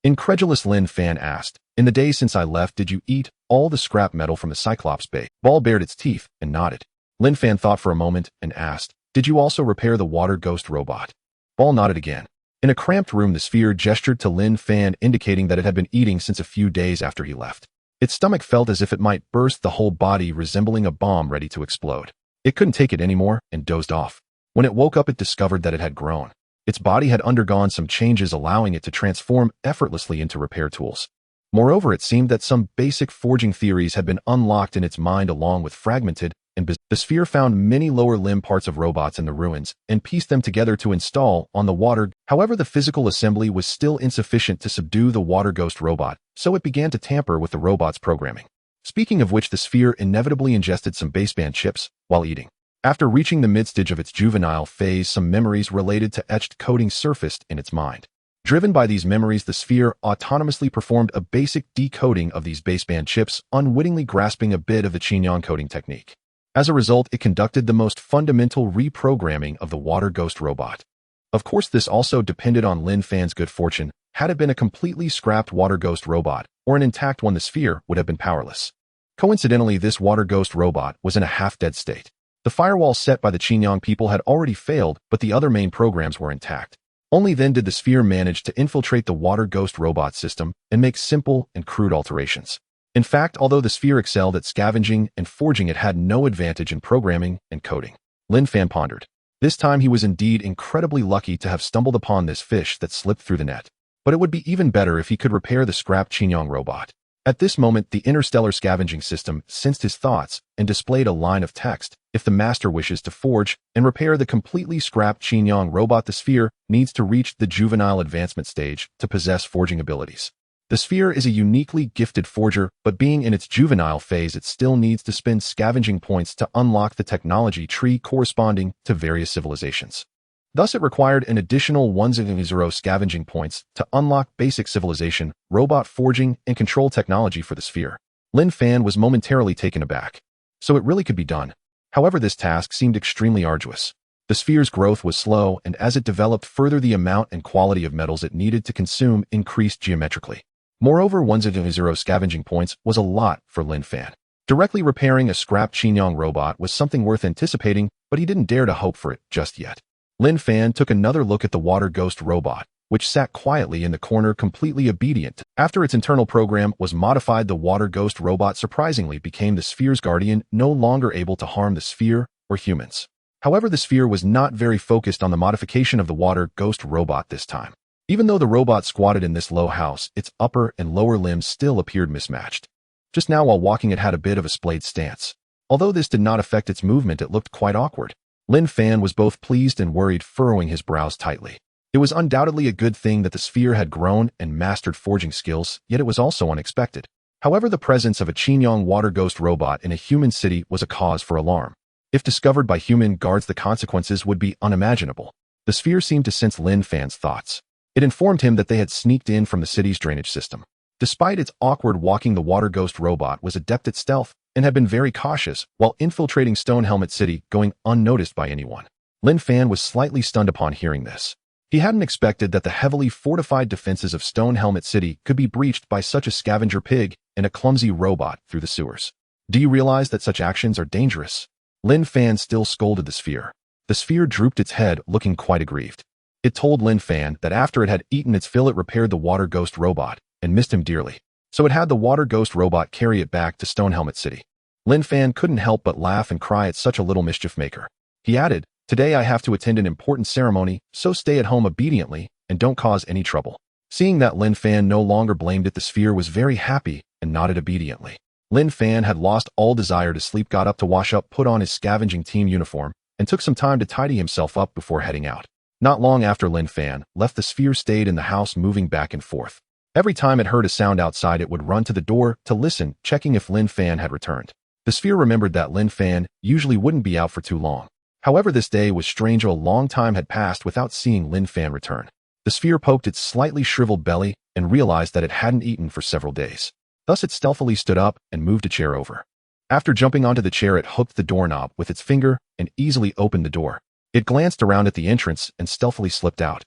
A: Incredulous Lin Fan asked, in the days since I left, did you eat all the scrap metal from the Cyclops base? Ball bared its teeth and nodded. Lin Fan thought for a moment and asked, did you also repair the Water Ghost Robot? Ball nodded again. In a cramped room, the sphere gestured to Lin Fan, indicating that it had been eating since a few days after he left. Its stomach felt as if it might burst, the whole body resembling a bomb ready to explode. It couldn't take it anymore and dozed off. When it woke up, it discovered that it had grown. Its body had undergone some changes, allowing it to transform effortlessly into repair tools. Moreover, it seemed that some basic forging theories had been unlocked in its mind, along with fragmented and the sphere found many lower limb parts of robots in the ruins and pieced them together to install on the water. However, the physical assembly was still insufficient to subdue the Water Ghost Robot, so it began to tamper with the robot's programming. Speaking of which, the sphere inevitably ingested some baseband chips while eating. After reaching the mid-stage of its juvenile phase, some memories related to etched coding surfaced in its mind. Driven by these memories, the sphere autonomously performed a basic decoding of these baseband chips, unwittingly grasping a bit of the Yuanqiu coding technique. As a result, it conducted the most fundamental reprogramming of the Water Ghost Robot. Of course, this also depended on Lin Fan's good fortune. Had it been a completely scrapped Water Ghost Robot, or an intact one, the sphere would have been powerless. Coincidentally, this Water Ghost Robot was in a half-dead state. The firewall set by the Yuanqiu people had already failed, but the other main programs were intact. Only then did the sphere manage to infiltrate the Water Ghost Robot system and make simple and crude alterations. In fact, although the sphere excelled at scavenging and forging, it had no advantage in programming and coding. Lin Fan pondered. This time he was indeed incredibly lucky to have stumbled upon this fish that slipped through the net. But it would be even better if he could repair the scrapped Yuanqiu robot. At this moment, the interstellar scavenging system sensed his thoughts and displayed a line of text. If the master wishes to forge and repair the completely scrapped Yuanqiu robot, the sphere needs to reach the juvenile advancement stage to possess forging abilities. The sphere is a uniquely gifted forger, but being in its juvenile phase, it still needs to spend scavenging points to unlock the technology tree corresponding to various civilizations. Thus, it required an additional 100 scavenging points to unlock basic civilization, robot forging, and control technology for the sphere. Lin Fan was momentarily taken aback. So it really could be done. However, this task seemed extremely arduous. The sphere's growth was slow, and as it developed further, the amount and quality of metals it needed to consume increased geometrically. Moreover, 100 scavenging points was a lot for Lin Fan. Directly repairing a scrapped Yuanqiu robot was something worth anticipating, but he didn't dare to hope for it just yet. Lin Fan took another look at the Water Ghost Robot, which sat quietly in the corner, completely obedient. After its internal program was modified, the Water Ghost Robot surprisingly became the sphere's guardian, no longer able to harm the sphere or humans. However, the sphere was not very focused on the modification of the Water Ghost Robot this time. Even though the robot squatted in this low house, its upper and lower limbs still appeared mismatched. Just now, while walking, it had a bit of a splayed stance. Although this did not affect its movement, it looked quite awkward. Lin Fan was both pleased and worried, furrowing his brows tightly. It was undoubtedly a good thing that the sphere had grown and mastered forging skills, yet it was also unexpected. However, the presence of a Yuanqiu Water Ghost Robot in a human city was a cause for alarm. If discovered by human guards, the consequences would be unimaginable. The sphere seemed to sense Lin Fan's thoughts. It informed him that they had sneaked in from the city's drainage system. Despite its awkward walking, the Water Ghost Robot was adept at stealth and had been very cautious while infiltrating Stone Helmet City, going unnoticed by anyone. Lin Fan was slightly stunned upon hearing this. He hadn't expected that the heavily fortified defenses of Stone Helmet City could be breached by such a scavenger pig and a clumsy robot through the sewers. Do you realize that such actions are dangerous? Lin Fan still scolded the sphere. The sphere drooped its head, looking quite aggrieved. It told Lin Fan that after it had eaten its fill, it repaired the water ghost robot and missed him dearly. So it had the water ghost robot carry it back to Stonehelmet City. Lin Fan couldn't help but laugh and cry at such a little mischief maker. He added, "Today I have to attend an important ceremony, so stay at home obediently and don't cause any trouble." Seeing that Lin Fan no longer blamed it, the sphere was very happy and nodded obediently. Lin Fan had lost all desire to sleep, got up to wash up, put on his scavenging team uniform, and took some time to tidy himself up before heading out. Not long after Lin Fan left, the sphere stayed in the house, moving back and forth. Every time it heard a sound outside, it would run to the door to listen, checking if Lin Fan had returned. The sphere remembered that Lin Fan usually wouldn't be out for too long. However, this day was strange. A long time had passed without seeing Lin Fan return. The sphere poked its slightly shriveled belly and realized that it hadn't eaten for several days. Thus it stealthily stood up and moved a chair over. After jumping onto the chair, it hooked the doorknob with its finger and easily opened the door. It glanced around at the entrance and stealthily slipped out.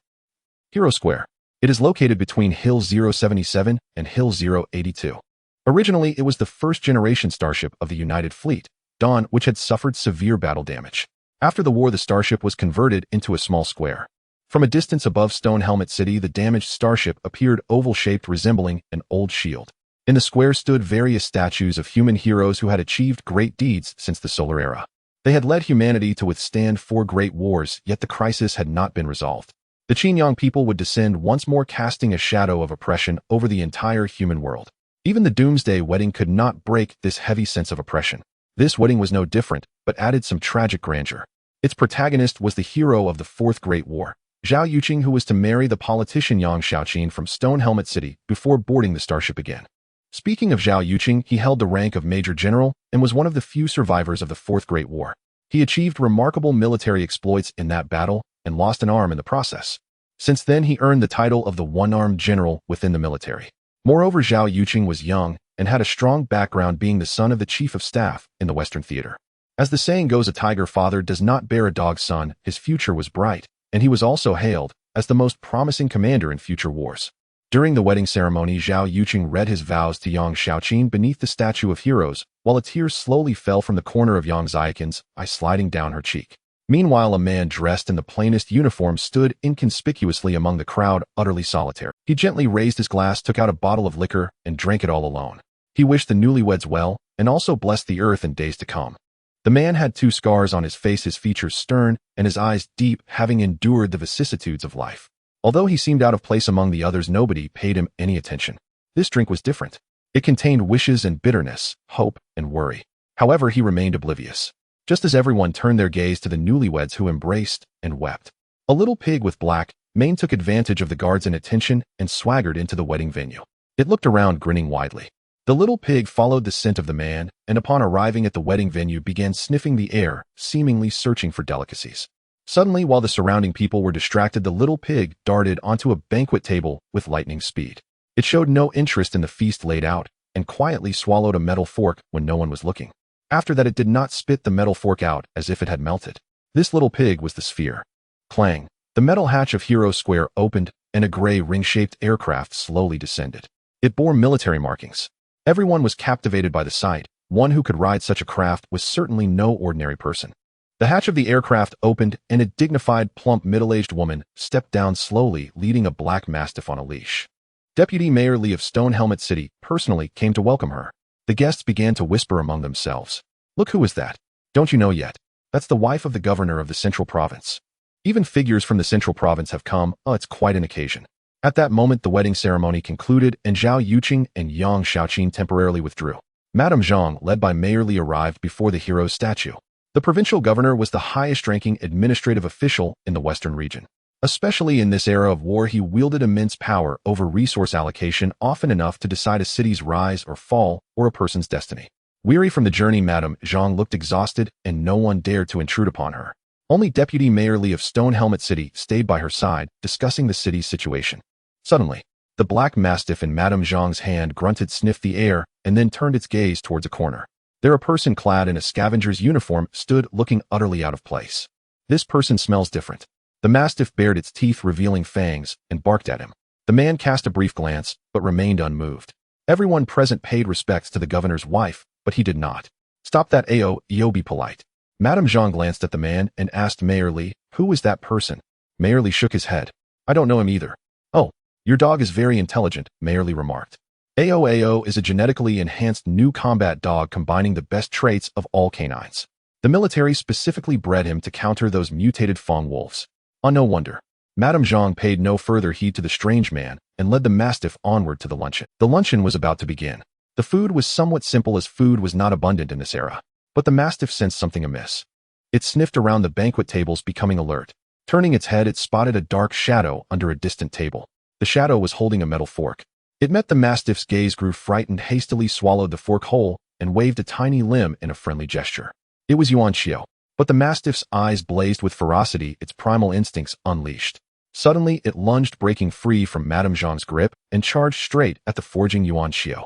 A: Hero Square. It is located between Hill 077 and Hill 082. Originally, it was the first-generation starship of the United Fleet, Dawn, which had suffered severe battle damage. After the war, the starship was converted into a small square. From a distance above Stonehelmet City, the damaged starship appeared oval-shaped, resembling an old shield. In the square stood various statues of human heroes who had achieved great deeds since the solar era. They had led humanity to withstand 4 great wars, yet the crisis had not been resolved. The Qinyang people would descend once more, casting a shadow of oppression over the entire human world. Even the Doomsday Wedding could not break this heavy sense of oppression. This wedding was no different, but added some tragic grandeur. Its protagonist was the hero of the 4th Great War, Zhao Yuqing, who was to marry the politician Yang Shaoqin from Stonehelmet City before boarding the starship again. Speaking of Zhao Yuqing, he held the rank of Major General and was one of the few survivors of the 4th Great War. He achieved remarkable military exploits in that battle and lost an arm in the process. Since then, he earned the title of the One-Armed General within the military. Moreover, Zhao Yuqing was young and had a strong background, being the son of the Chief of Staff in the Western Theater. As the saying goes, a tiger father does not bear a dog son. His future was bright, and he was also hailed as the most promising commander in future wars. During the wedding ceremony, Zhao Yuqing read his vows to Yang Shaoqin beneath the statue of heroes, while a tear slowly fell from the corner of Yang Xiaoqin's eye, sliding down her cheek. Meanwhile, a man dressed in the plainest uniform stood inconspicuously among the crowd, utterly solitary. He gently raised his glass, took out a bottle of liquor, and drank it all alone. He wished the newlyweds well, and also blessed the earth in days to come. The man had 2 scars on his face, his features stern, and his eyes deep, having endured the vicissitudes of life. Although he seemed out of place among the others, nobody paid him any attention. This drink was different. It contained wishes and bitterness, hope and worry. However, he remained oblivious. Just as everyone turned their gaze to the newlyweds, who embraced and wept. A little pig with black mane took advantage of the guards' inattention and swaggered into the wedding venue. It looked around, grinning widely. The little pig followed the scent of the man, and upon arriving at the wedding venue began sniffing the air, seemingly searching for delicacies. Suddenly, while the surrounding people were distracted, the little pig darted onto a banquet table with lightning speed. It showed no interest in the feast laid out, and quietly swallowed a metal fork when no one was looking. After that, it did not spit the metal fork out as if it had melted. This little pig was the sphere. Clang! The metal hatch of Hero Square opened, and a gray ring-shaped aircraft slowly descended. It bore military markings. Everyone was captivated by the sight. One who could ride such a craft was certainly no ordinary person. The hatch of the aircraft opened, and a dignified, plump, middle-aged woman stepped down slowly, leading a black mastiff on a leash. Deputy Mayor Li of Stonehelmet City personally came to welcome her. The guests began to whisper among themselves. "Look, who is that? Don't you know yet? That's the wife of the governor of the Central Province. Even figures from the Central Province have come. Oh, it's quite an occasion." At that moment, the wedding ceremony concluded, and Zhao Yuqing and Yang Shaoqin temporarily withdrew. Madame Zhang, led by Mayor Li, arrived before the hero's statue. The provincial governor was the highest-ranking administrative official in the Western region. Especially in this era of war, he wielded immense power over resource allocation, often enough to decide a city's rise or fall or a person's destiny. Weary from the journey, Madame Zhang looked exhausted, and no one dared to intrude upon her. Only Deputy Mayor Li of Stonehelmet City stayed by her side, discussing the city's situation. Suddenly, the black mastiff in Madame Zhang's hand grunted, sniffed the air, and then turned its gaze towards a corner. There, a person clad in a scavenger's uniform stood, looking utterly out of place. "This person smells different." The mastiff bared its teeth, revealing fangs, and barked at him. The man cast a brief glance, but remained unmoved. Everyone present paid respects to the governor's wife, but he did not. "Stop that, Ao, be polite." Madame Zhang glanced at the man and asked Mayor Li, "Who is that person?" Mayerly shook his head. I don't know him either. Oh, your dog is very intelligent, Mayerly remarked. AO is a genetically enhanced new combat dog combining the best traits of all canines. The military specifically bred him to counter those mutated Fong wolves. No wonder. Madame Zhang paid no further heed to the strange man and led the mastiff onward to the luncheon. The luncheon was about to begin. The food was somewhat simple as food was not abundant in this era. But the mastiff sensed something amiss. It sniffed around the banquet tables, becoming alert. Turning its head, it spotted a dark shadow under a distant table. The shadow was holding a metal fork. It met the mastiff's gaze, grew frightened, hastily swallowed the fork whole, and waved a tiny limb in a friendly gesture. It was Yuanqiu. But the mastiff's eyes blazed with ferocity, its primal instincts unleashed. Suddenly, it lunged, breaking free from Madame Zhang's grip, and charged straight at the forging Yuanqiu.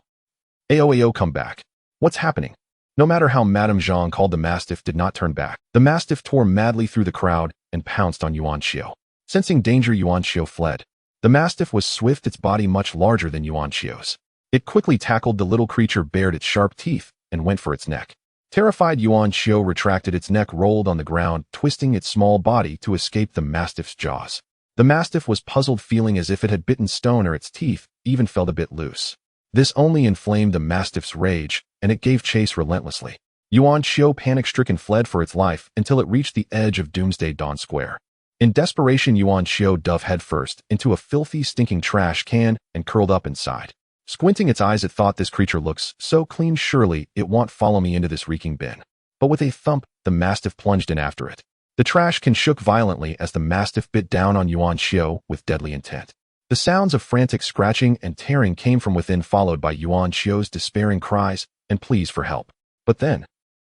A: AO, come back. What's happening? No matter how Madame Zhang called, the mastiff did not turn back. The mastiff tore madly through the crowd and pounced on Yuanqiu. Sensing danger, Yuanqiu fled. The mastiff was swift, its body much larger than Yuanqiu's. It quickly tackled the little creature, bared its sharp teeth, and went for its neck. Terrified, Yuanqiu retracted its neck, rolled on the ground, twisting its small body to escape the mastiff's jaws. The mastiff was puzzled, feeling as if it had bitten stone, or its teeth even felt a bit loose. This only inflamed the mastiff's rage, and it gave chase relentlessly. Yuanqiu, panic-stricken, fled for its life until it reached the edge of Doomsday Dawn Square. In desperation, Yuanqiu dove headfirst into a filthy, stinking trash can and curled up inside. Squinting its eyes, it thought, this creature looks so clean, surely it won't follow me into this reeking bin. But with a thump, the mastiff plunged in after it. The trash can shook violently as the mastiff bit down on Yuanqiu with deadly intent. The sounds of frantic scratching and tearing came from within, followed by Yuanqiu's despairing cries and pleas for help. But then,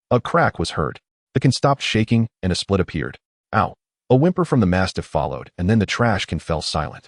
A: a crack was heard. The can stopped shaking and a split appeared. Ow! A whimper from the mastiff followed, and then the trash can fell silent.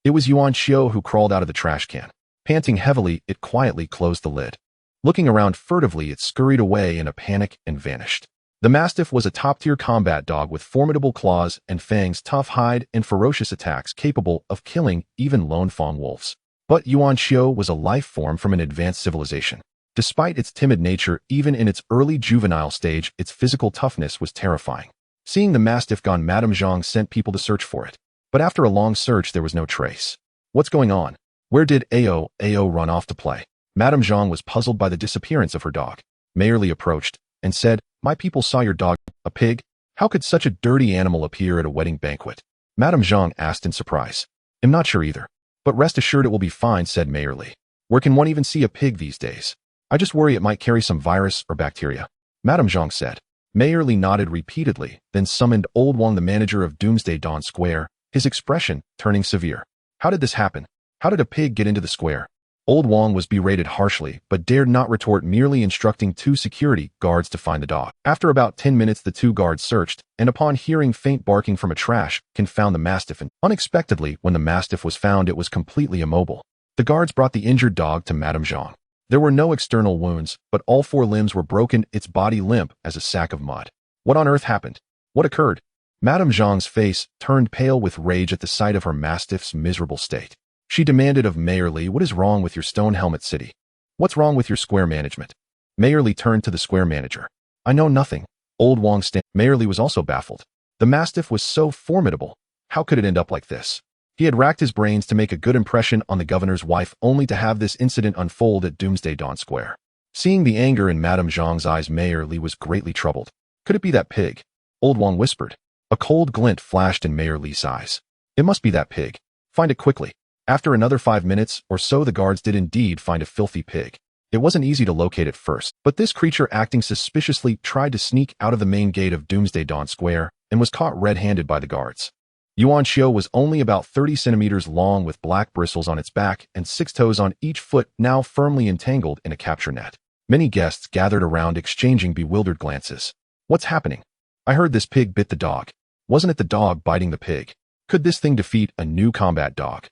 A: It was Yuanqiu who crawled out of the trash can. Panting heavily, it quietly closed the lid. Looking around furtively, it scurried away in a panic and vanished. The mastiff was a top-tier combat dog with formidable claws and fangs, tough hide, and ferocious attacks capable of killing even lone Fong wolves. But Yuanqiu was a life form from an advanced civilization. Despite its timid nature, even in its early juvenile stage, its physical toughness was terrifying. Seeing the mastiff gone, Madame Zhang sent people to search for it. But after a long search, there was no trace. What's going on? Where did AO run off to play? Madame Zhang was puzzled by the disappearance of her dog. Mayerly approached and said, My people saw your dog, a pig? How could such a dirty animal appear at a wedding banquet? Madame Zhang asked in surprise. I'm not sure either. But rest assured it will be fine, said Mayerly. Where can one even see a pig these days? I just worry it might carry some virus or bacteria. Madame Zhang said. Mayerly nodded repeatedly, then summoned Old Wang, the manager of Doomsday Dawn Square, his expression turning severe. How did this happen? How did a pig get into the square? Old Wang was berated harshly, but dared not retort, merely instructing 2 security guards to find the dog. After about 10 minutes, the 2 guards searched, and upon hearing faint barking from a trash can, found the mastiff. And unexpectedly, when the mastiff was found, it was completely immobile. The guards brought the injured dog to Madame Zhang. There were no external wounds, but all 4 limbs were broken, its body limp as a sack of mud. What on earth happened? What occurred? Madame Zhang's face turned pale with rage at the sight of her mastiff's miserable state. She demanded of Mayerly, What is wrong with your Stone Helmet City? What's wrong with your square management? Mayerly turned to the square manager. I know nothing. Old Wang Mayerly was also baffled. The mastiff was so formidable. How could it end up like this? He had racked his brains to make a good impression on the governor's wife, only to have this incident unfold at Doomsday Dawn Square. Seeing the anger in Madame Zhang's eyes, Mayerly was greatly troubled. Could it be that pig? Old Wang whispered. A cold glint flashed in Mayerly's eyes. It must be that pig. Find it quickly. After another 5 minutes or so, the guards did indeed find a filthy pig. It wasn't easy to locate at first, but this creature, acting suspiciously, tried to sneak out of the main gate of Doomsday Dawn Square and was caught red-handed by the guards. Yuanqiu was only about 30 centimeters long, with black bristles on its back and 6 toes on each foot, now firmly entangled in a capture net. Many guests gathered around, exchanging bewildered glances. What's happening? I heard this pig bit the dog. Wasn't it the dog biting the pig? Could this thing defeat a new combat dog?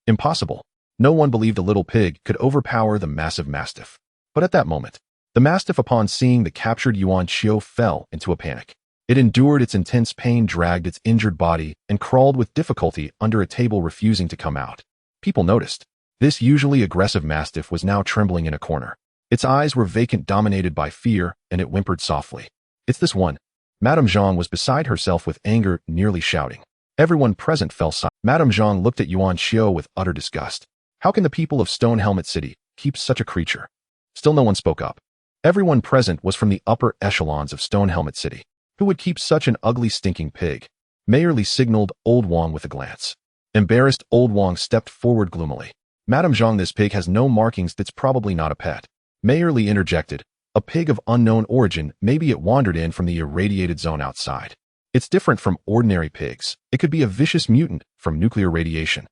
A: Impossible. No one believed a little pig could overpower the massive mastiff. But at that moment, the mastiff, upon seeing the captured Yuanqiu, fell into a panic. It endured its intense pain, dragged its injured body, and crawled with difficulty under a table, refusing to come out. People noticed. This usually aggressive mastiff was now trembling in a corner. Its eyes were vacant, dominated by fear, and it whimpered softly. It's this one. Madame Zhang was beside herself with anger, nearly shouting. Everyone present fell silent. Madame Zhang looked at Yuanqiu with utter disgust. How can the people of Stone Helmet City keep such a creature? Still no one spoke up. Everyone present was from the upper echelons of Stone Helmet City. Who would keep such an ugly stinking pig? Mayor Li signaled Old Wang with a glance. Embarrassed, Old Wang stepped forward gloomily. Madame Zhang, this pig has no markings, that's probably not a pet. Mayor Li interjected. A pig of unknown origin, maybe it wandered in from the irradiated zone outside. It's different from ordinary pigs. It could be a vicious mutant from nuclear radiation.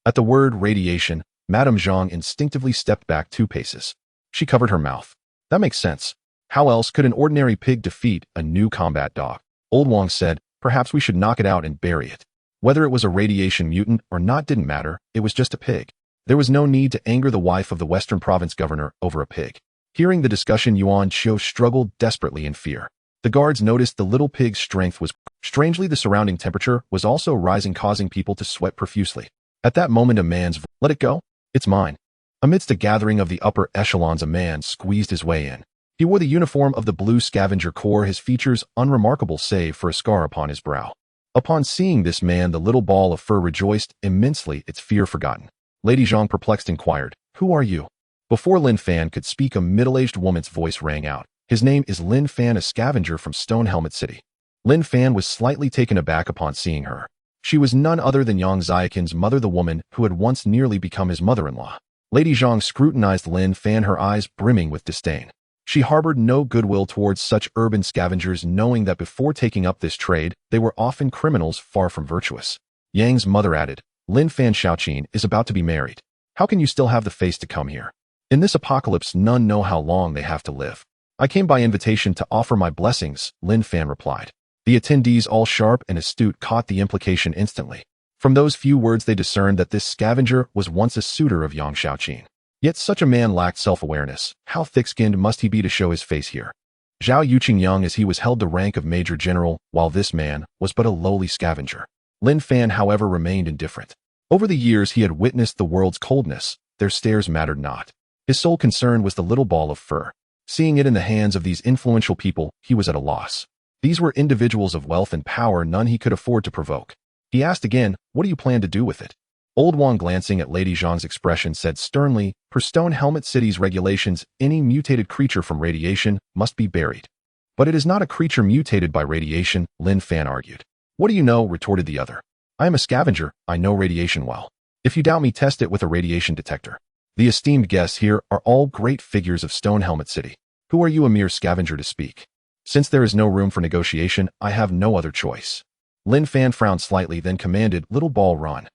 A: At the word radiation, Madame Zhang instinctively stepped back 2 paces. She covered her mouth. That makes sense. How else could an ordinary pig defeat a new combat dog? Old Wang said, perhaps we should knock it out and bury it. Whether it was a radiation mutant or not didn't matter, it was just a pig. There was no need to anger the wife of the Western Province governor over a pig. Hearing the discussion, Yuanqiu struggled desperately in fear. The guards noticed the little pig's strength was strangely, the surrounding temperature was also rising, causing people to sweat profusely. At that moment, a man's voice, let it go? It's mine. Amidst a gathering of the upper echelons, a man squeezed his way in. He wore the uniform of the Blue Scavenger Corps, his features unremarkable save for a scar upon his brow. Upon seeing this man, the little ball of fur rejoiced immensely, its fear forgotten. Lady Zhang, perplexed, inquired, who are you? Before Lin Fan could speak, a middle-aged woman's voice rang out. His name is Lin Fan, a scavenger from Stone Helmet City. Lin Fan was slightly taken aback upon seeing her. She was none other than Yang Xiaoqin's mother, the woman who had once nearly become his mother-in-law. Lady Zhang scrutinized Lin Fan, her eyes brimming with disdain. She harbored no goodwill towards such urban scavengers, knowing that before taking up this trade, they were often criminals far from virtuous. Yang's mother added, Lin Fan Xiaoqin is about to be married. How can you still have the face to come here? In this apocalypse, none know how long they have to live. I came by invitation to offer my blessings, Lin Fan replied. The attendees, all sharp and astute, caught the implication instantly. From those few words they discerned that this scavenger was once a suitor of Yang Xiaoqin. Yet such a man lacked self-awareness. How thick-skinned must he be to show his face here? Zhao Yuqing, young as he was, held the rank of major general, while this man was but a lowly scavenger. Lin Fan, however, remained indifferent. Over the years he had witnessed the world's coldness. Their stares mattered not. His sole concern was the little ball of fur. Seeing it in the hands of these influential people, he was at a loss. These were individuals of wealth and power, none he could afford to provoke. He asked again, what do you plan to do with it? Old Wang, glancing at Lady Zhang's expression, said sternly, per Stone Helmet City's regulations, any mutated creature from radiation must be buried. But it is not a creature mutated by radiation, Lin Fan argued. What do you know? Retorted the other. I am a scavenger, I know radiation well. If you doubt me, test it with a radiation detector. The esteemed guests here are all great figures of Stone Helmet City. Who are you, a mere scavenger, to speak? Since there is no room for negotiation, I have no other choice. Lin Fan frowned slightly, then commanded, little ball, run.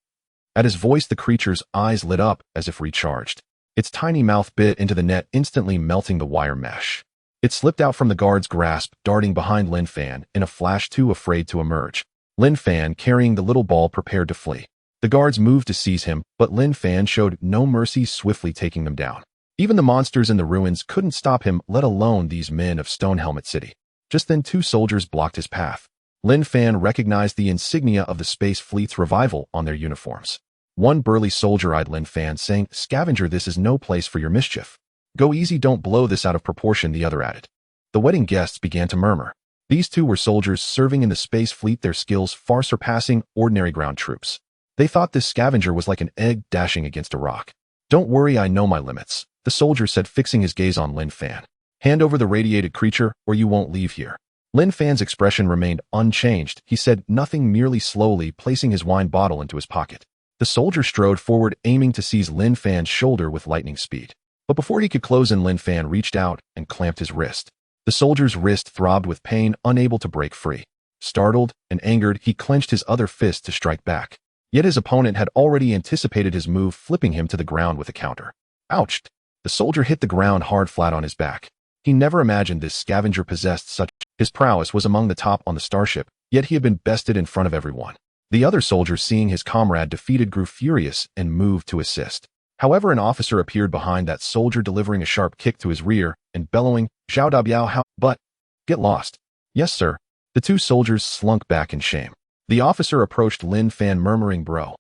A: At his voice, the creature's eyes lit up as if recharged. Its tiny mouth bit into the net, instantly melting the wire mesh. It slipped out from the guard's grasp, darting behind Lin Fan, in a flash, too afraid to emerge. Lin Fan, carrying the little ball, prepared to flee. The guards moved to seize him, but Lin Fan showed no mercy, swiftly taking them down. Even the monsters in the ruins couldn't stop him, let alone these men of Stone Helmet City. Just then 2 soldiers blocked his path. Lin Fan recognized the insignia of the Space Fleet's revival on their uniforms. One burly soldier eyed Lin Fan, saying, Scavenger, this is no place for your mischief. Go easy, don't blow this out of proportion, the other added. The wedding guests began to murmur. These 2 were soldiers serving in the Space Fleet, their skills far surpassing ordinary ground troops. They thought this scavenger was like an egg dashing against a rock. Don't worry, I know my limits, the soldier said, fixing his gaze on Lin Fan. Hand over the radiated creature, or you won't leave here. Lin Fan's expression remained unchanged. He said nothing, merely slowly placing his wine bottle into his pocket. The soldier strode forward, aiming to seize Lin Fan's shoulder with lightning speed. But before he could close in, Lin Fan reached out and clamped his wrist. The soldier's wrist throbbed with pain, unable to break free. Startled and angered, he clenched his other fist to strike back. Yet his opponent had already anticipated his move, flipping him to the ground with a counter. Ouch! The soldier hit the ground hard, flat on his back. He never imagined this scavenger possessed such. His prowess was among the top on the starship, yet he had been bested in front of everyone. The other soldiers, seeing his comrade defeated, grew furious and moved to assist. However, an officer appeared behind that soldier, delivering a sharp kick to his rear and bellowing, Zhao Da Biao, how, but, get lost. Yes, sir. The 2 soldiers slunk back in shame. The officer approached Lin Fan, murmuring, bro.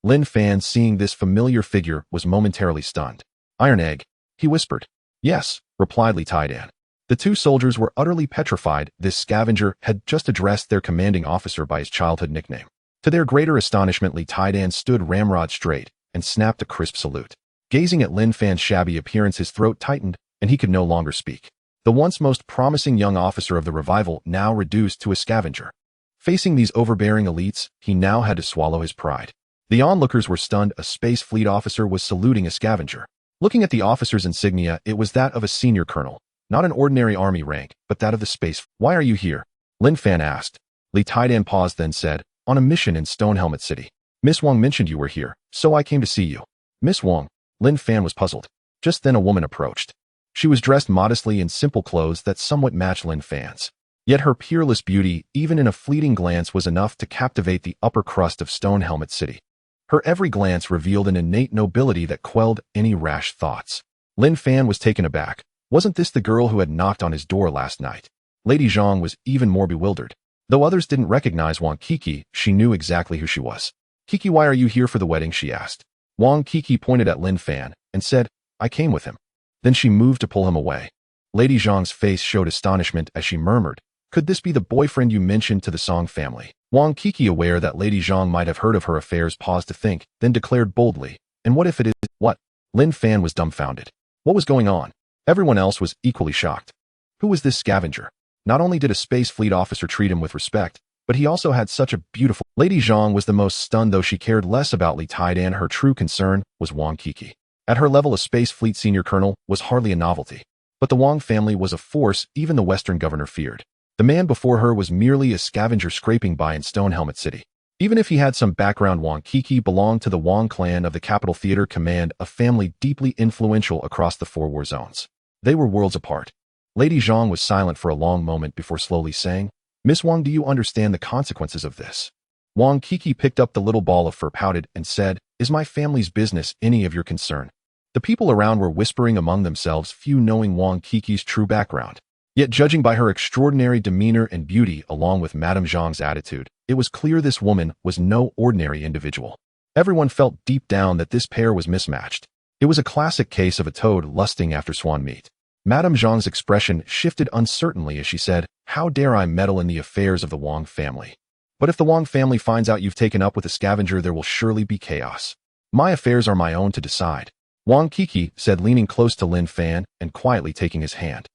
A: Lin Fan, seeing this familiar figure, was momentarily stunned. Iron Egg, he whispered. Yes, replied Li Taidan. The 2 soldiers were utterly petrified. This scavenger had just addressed their commanding officer by his childhood nickname. To their greater astonishment, Li Taidan stood ramrod straight and snapped a crisp salute. Gazing at Lin Fan's shabby appearance, his throat tightened and he could no longer speak. The once most promising young officer of the revival now reduced to a scavenger. Facing these overbearing elites, he now had to swallow his pride. The onlookers were stunned. A space fleet officer was saluting a scavenger. Looking at the officer's insignia, it was that of a senior colonel, not an ordinary army rank, but that of the space. Why are you here? Lin Fan asked. Li Taidan paused, then said, on a mission in Stone Helmet City. Miss Wang mentioned you were here, so I came to see you. Miss Wang? Lin Fan was puzzled. Just then a woman approached. She was dressed modestly in simple clothes that somewhat matched Lin Fan's. Yet her peerless beauty, even in a fleeting glance, was enough to captivate the upper crust of Stone Helmet City. Her every glance revealed an innate nobility that quelled any rash thoughts. Lin Fan was taken aback. Wasn't this the girl who had knocked on his door last night? Lady Zhang was even more bewildered. Though others didn't recognize Wang Kiki, she knew exactly who she was. Kiki, why are you here for the wedding? She asked. Wang Kiki pointed at Lin Fan and said, I came with him. Then she moved to pull him away. Lady Zhang's face showed astonishment as she murmured, could this be the boyfriend you mentioned to the Song family? Wang Kiki, aware that Lady Zhang might have heard of her affairs, paused to think, then declared boldly, and what if it is? What? Lin Fan was dumbfounded. What was going on? Everyone else was equally shocked. Who was this scavenger? Not only did a space fleet officer treat him with respect, but he also had such a beautiful... Lady Zhang was the most stunned, though she cared less about Li Taidan. Her true concern was Wang Kiki. At her level, a space fleet senior colonel was hardly a novelty. But the Wang family was a force even the Western governor feared. The man before her was merely a scavenger scraping by in Stone Helmet City. Even if he had some background, Wang Kiki belonged to the Wang clan of the Capital Theater Command, a family deeply influential across the 4 war zones. They were worlds apart. Lady Zhang was silent for a long moment before slowly saying, Miss Wang, do you understand the consequences of this? Wang Kiki picked up the little ball of fur, pouted, and said, is my family's business any of your concern? The people around were whispering among themselves, few knowing Wang Kiki's true background. Yet judging by her extraordinary demeanor and beauty along with Madame Zhang's attitude, it was clear this woman was no ordinary individual. Everyone felt deep down that this pair was mismatched. It was a classic case of a toad lusting after swan meat. Madame Zhang's expression shifted uncertainly as she said, how dare I meddle in the affairs of the Wang family? But if the Wang family finds out you've taken up with a scavenger, there will surely be chaos. My affairs are my own to decide. Wang Kiki said, leaning close to Lin Fan and quietly taking his hand.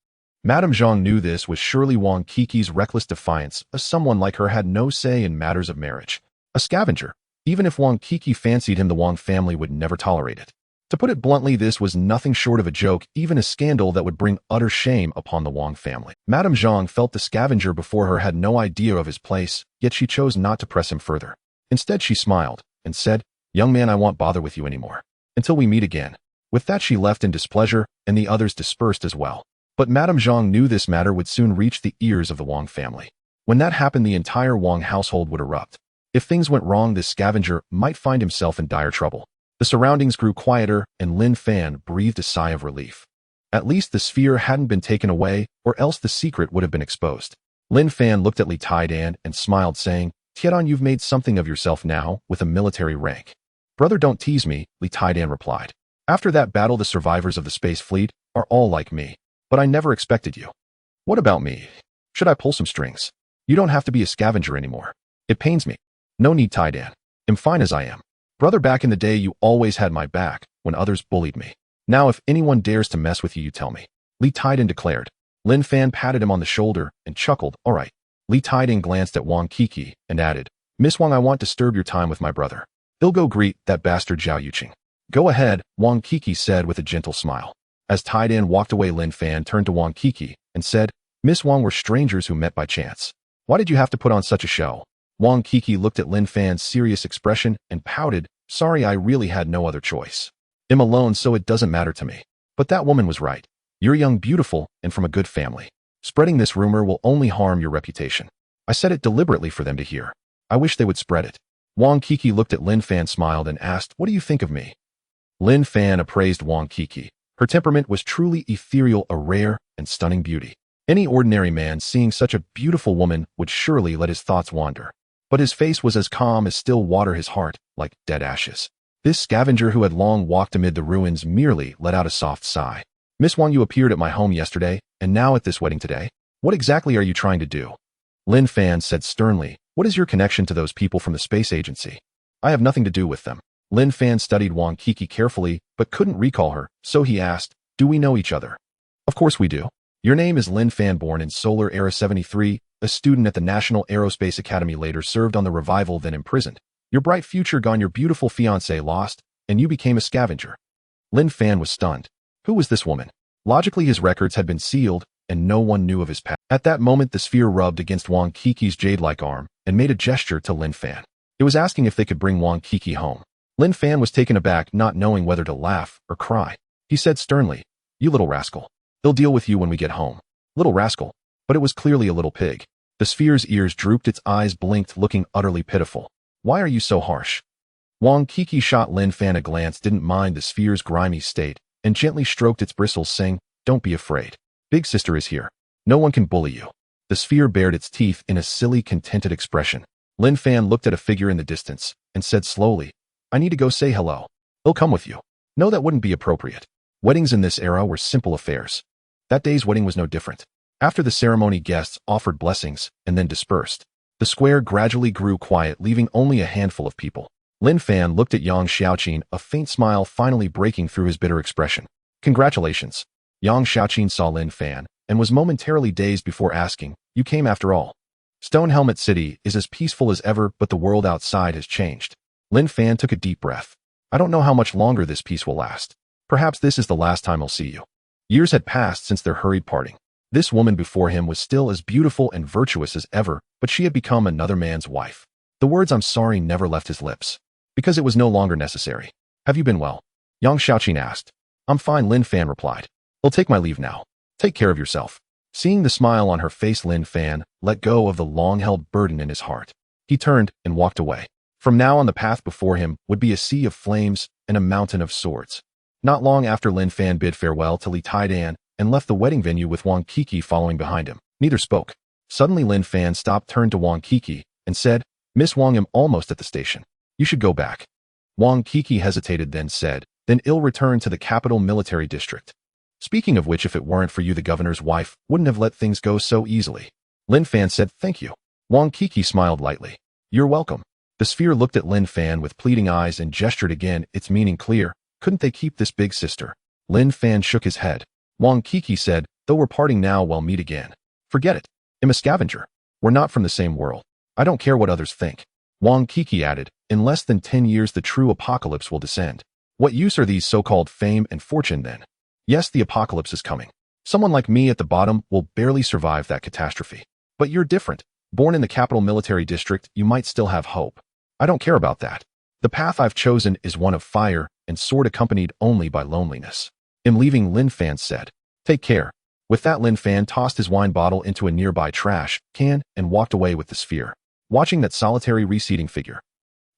A: Madame Zhang knew this was surely Wang Kiki's reckless defiance, as someone like her had no say in matters of marriage. A scavenger. Even if Wang Kiki fancied him, the Wang family would never tolerate it. To put it bluntly, this was nothing short of a joke, even a scandal that would bring utter shame upon the Wang family. Madame Zhang felt the scavenger before her had no idea of his place, yet she chose not to press him further. Instead, she smiled and said, young man, I won't bother with you anymore. Until we meet again. With that, she left in displeasure, and the others dispersed as well. But Madame Zhang knew this matter would soon reach the ears of the Wang family. When that happened, the entire Wang household would erupt. If things went wrong, this scavenger might find himself in dire trouble. The surroundings grew quieter, and Lin Fan breathed a sigh of relief. At least the sphere hadn't been taken away, or else the secret would have been exposed. Lin Fan looked at Li Taidan and smiled, saying, Tiedon, you've made something of yourself now, with a military rank. Brother, don't tease me, Li Taidan replied. After that battle, the survivors of the space fleet are all like me. But I never expected you. What about me? Should I pull some strings? You don't have to be a scavenger anymore. It pains me. No need, Taidan. I'm fine as I am. Brother, back in the day, you always had my back when others bullied me. Now, if anyone dares to mess with you, you tell me. Li Taidan declared. Lin Fan patted him on the shoulder and chuckled, all right. Li Taidan glanced at Wang Kiki and added, Miss Wang, I won't disturb your time with my brother. He'll go greet that bastard Zhao Yuqing. Go ahead, Wang Kiki said with a gentle smile. As Taidan walked away, Lin Fan turned to Wang Kiki and said, Miss Wang, we're strangers who met by chance. Why did you have to put on such a show? Wang Kiki looked at Lin Fan's serious expression and pouted, sorry, I really had no other choice. I'm alone, so it doesn't matter to me. But that woman was right. You're young, beautiful, and from a good family. Spreading this rumor will only harm your reputation. I said it deliberately for them to hear. I wish they would spread it. Wang Kiki looked at Lin Fan, smiled, and asked, what do you think of me? Lin Fan appraised Wang Kiki. Her temperament was truly ethereal, a rare and stunning beauty. Any ordinary man seeing such a beautiful woman would surely let his thoughts wander. But his face was as calm as still water, his heart like dead ashes. This scavenger who had long walked amid the ruins merely let out a soft sigh. Miss Wang, you appeared at my home yesterday, and now at this wedding today. What exactly are you trying to do? Lin Fan said sternly, "What is your connection to those people from the space agency?" "I have nothing to do with them." Lin Fan studied Yuanqiu carefully, but couldn't recall her, so he asked, "Do we know each other?" "Of course we do. Your name is Lin Fan, born in Solar Era 73, a student at the National Aerospace Academy, later served on the Revival, then imprisoned. Your bright future gone, your beautiful fiancée lost, and you became a scavenger." Lin Fan was stunned. Who was this woman? Logically, his records had been sealed, and no one knew of his past. At that moment, the sphere rubbed against Yuanqiu's jade-like arm and made a gesture to Lin Fan. It was asking if they could bring Yuanqiu home. Lin Fan was taken aback, not knowing whether to laugh or cry. He said sternly, "You little rascal. They'll deal with you when we get home." Little rascal. But it was clearly a little pig. The sphere's ears drooped, its eyes blinked, looking utterly pitiful. "Why are you so harsh?" Yuanqiu shot Lin Fan a glance, didn't mind the sphere's grimy state, and gently stroked its bristles, saying, "Don't be afraid. Big sister is here. No one can bully you." The sphere bared its teeth in a silly, contented expression. Lin Fan looked at a figure in the distance and said slowly, "I need to go say hello." "He'll come with you." "No, that wouldn't be appropriate." Weddings in this era were simple affairs. That day's wedding was no different. After the ceremony, guests offered blessings and then dispersed. The square gradually grew quiet, leaving only a handful of people. Lin Fan looked at Yang Xiaoqin, a faint smile finally breaking through his bitter expression. "Congratulations." Yang Xiaoqin saw Lin Fan and was momentarily dazed before asking, "You came after all?" Stone Helmet City is as peaceful as ever, but the world outside has changed. Lin Fan took a deep breath. "I don't know how much longer this peace will last. Perhaps this is the last time I'll see you." Years had passed since their hurried parting. This woman before him was still as beautiful and virtuous as ever, but she had become another man's wife. The words "I'm sorry" never left his lips, because it was no longer necessary. "Have you been well?" Yang Xiaoqin asked. "I'm fine," Lin Fan replied. "I'll take my leave now. Take care of yourself." Seeing the smile on her face, Lin Fan let go of the long-held burden in his heart. He turned and walked away. From now on, the path before him would be a sea of flames and a mountain of swords. Not long after, Lin Fan bid farewell to Li Taidan and left the wedding venue with Yuanqiu following behind him. Neither spoke. Suddenly, Lin Fan stopped, turned to Yuanqiu, and said, "Miss Wang, I'm almost at the station. You should go back." Yuanqiu hesitated, then said, "Then I'll return to the capital military district. Speaking of which, if it weren't for you, the governor's wife wouldn't have let things go so easily." Lin Fan said, "Thank you." Yuanqiu smiled lightly. "You're welcome." The sphere looked at Lin Fan with pleading eyes and gestured again, its meaning clear. Couldn't they keep this big sister? Lin Fan shook his head. Yuanqiu said, "Though we're parting now, we'll meet again." "Forget it. I'm a scavenger. We're not from the same world. I don't care what others think." Yuanqiu added, "In less than 10 years, the true apocalypse will descend. What use are these so-called fame and fortune then? Yes, the apocalypse is coming. Someone like me at the bottom will barely survive that catastrophe. But you're different. Born in the capital military district, you might still have hope. I don't care about that. The path I've chosen is one of fire and sword, accompanied only by loneliness. I'm leaving," Lin Fan said. "Take care." With that, Lin Fan tossed his wine bottle into a nearby trash can and walked away with the sphere, watching that solitary receding figure.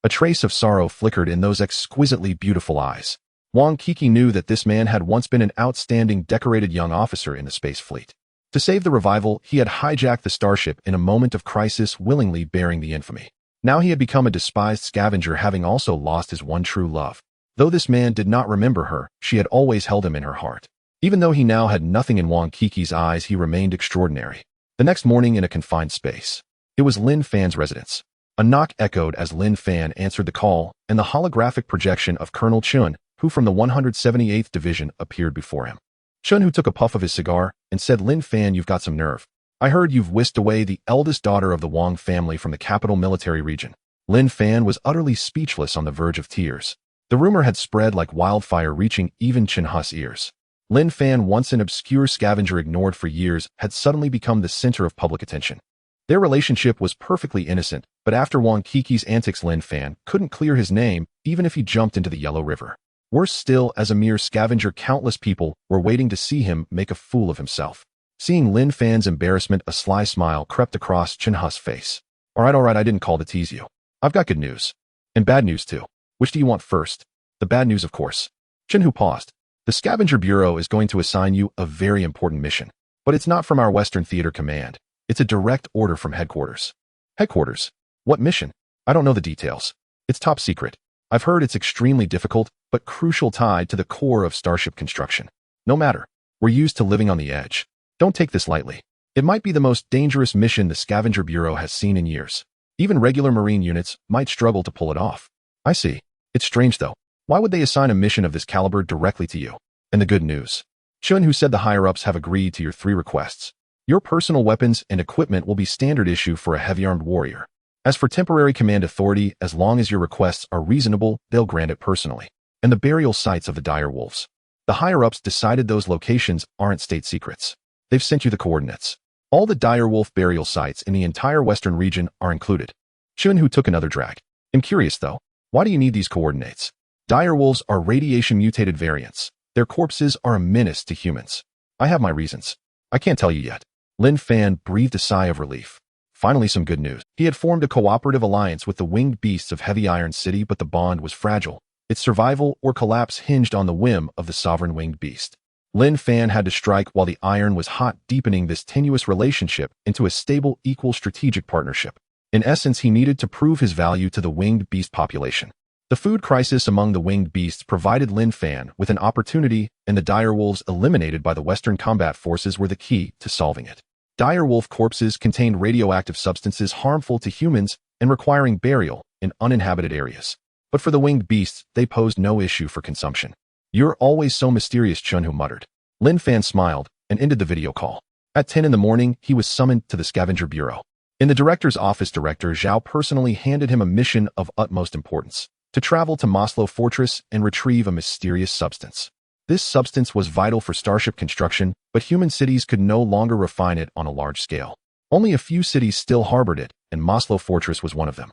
A: A trace of sorrow flickered in those exquisitely beautiful eyes. Yuanqiu knew that this man had once been an outstanding, decorated young officer in the space fleet. To save the revival, he had hijacked the starship in a moment of crisis, willingly bearing the infamy. Now he had become a despised scavenger, having also lost his one true love. Though this man did not remember her, she had always held him in her heart. Even though he now had nothing in Yuanqiu's eyes, he remained extraordinary. The next morning, in a confined space, it was Lin Fan's residence. A knock echoed as Lin Fan answered the call, and the holographic projection of Colonel Chun, who from the 178th Division, appeared before him. Chun, who took a puff of his cigar and said, "Lin Fan, you've got some nerve. I heard you've whisked away the eldest daughter of the Wang family from the capital military region." Lin Fan was utterly speechless, on the verge of tears. The rumor had spread like wildfire, reaching even Chen Hu's ears. Lin Fan, once an obscure scavenger ignored for years, had suddenly become the center of public attention. Their relationship was perfectly innocent, but after Yuanqiu's antics, Lin Fan couldn't clear his name even if he jumped into the Yellow River. Worse still, as a mere scavenger, countless people were waiting to see him make a fool of himself. Seeing Lin Fan's embarrassment, a sly smile crept across Chen Hu's face. All right, I didn't call to tease you. I've got good news. And bad news too. Which do you want first? The bad news, of course. Chen Hu paused. The Scavenger Bureau is going to assign you a very important mission. But it's not from our Western Theater Command. It's a direct order from headquarters. Headquarters? What mission? I don't know the details. It's top secret. I've heard it's extremely difficult, but crucial, tied to the core of starship construction. No matter. We're used to living on the edge. Don't take this lightly. It might be the most dangerous mission the Scavenger Bureau has seen in years. Even regular Marine units might struggle to pull it off. I see. It's strange though. Why would they assign a mission of this caliber directly to you? And the good news. Yuanqiu said the higher-ups have agreed to your 3 requests. Your personal weapons and equipment will be standard issue for a heavy-armed warrior. As for temporary command authority, as long as your requests are reasonable, they'll grant it personally. And the burial sites of the dire wolves. The higher-ups decided those locations aren't state secrets. They've sent you the coordinates. All the dire wolf burial sites in the entire western region are included. Yuanqiu took another drag. I'm curious though, why do you need these coordinates? Dire wolves are radiation-mutated variants. Their corpses are a menace to humans. I have my reasons. I can't tell you yet. Lin Fan breathed a sigh of relief. Finally some good news. He had formed a cooperative alliance with the winged beasts of Heavy Iron City, but the bond was fragile. Its survival or collapse hinged on the whim of the sovereign winged beast. Lin Fan had to strike while the iron was hot, deepening this tenuous relationship into a stable, equal strategic partnership. In essence, he needed to prove his value to the winged beast population. The food crisis among the winged beasts provided Lin Fan with an opportunity, and the dire wolves eliminated by the Western combat forces were the key to solving it. Dire wolf corpses contained radioactive substances harmful to humans and requiring burial in uninhabited areas. But for the winged beasts, they posed no issue for consumption. You're always so mysterious, Yuanqiu muttered. Lin Fan smiled and ended the video call. At 10 in the morning, he was summoned to the Scavenger Bureau. In the director's office, Director Zhao personally handed him a mission of utmost importance: to travel to Maslow Fortress and retrieve a mysterious substance. This substance was vital for starship construction, but human cities could no longer refine it on a large scale. Only a few cities still harbored it, and Maslow Fortress was one of them.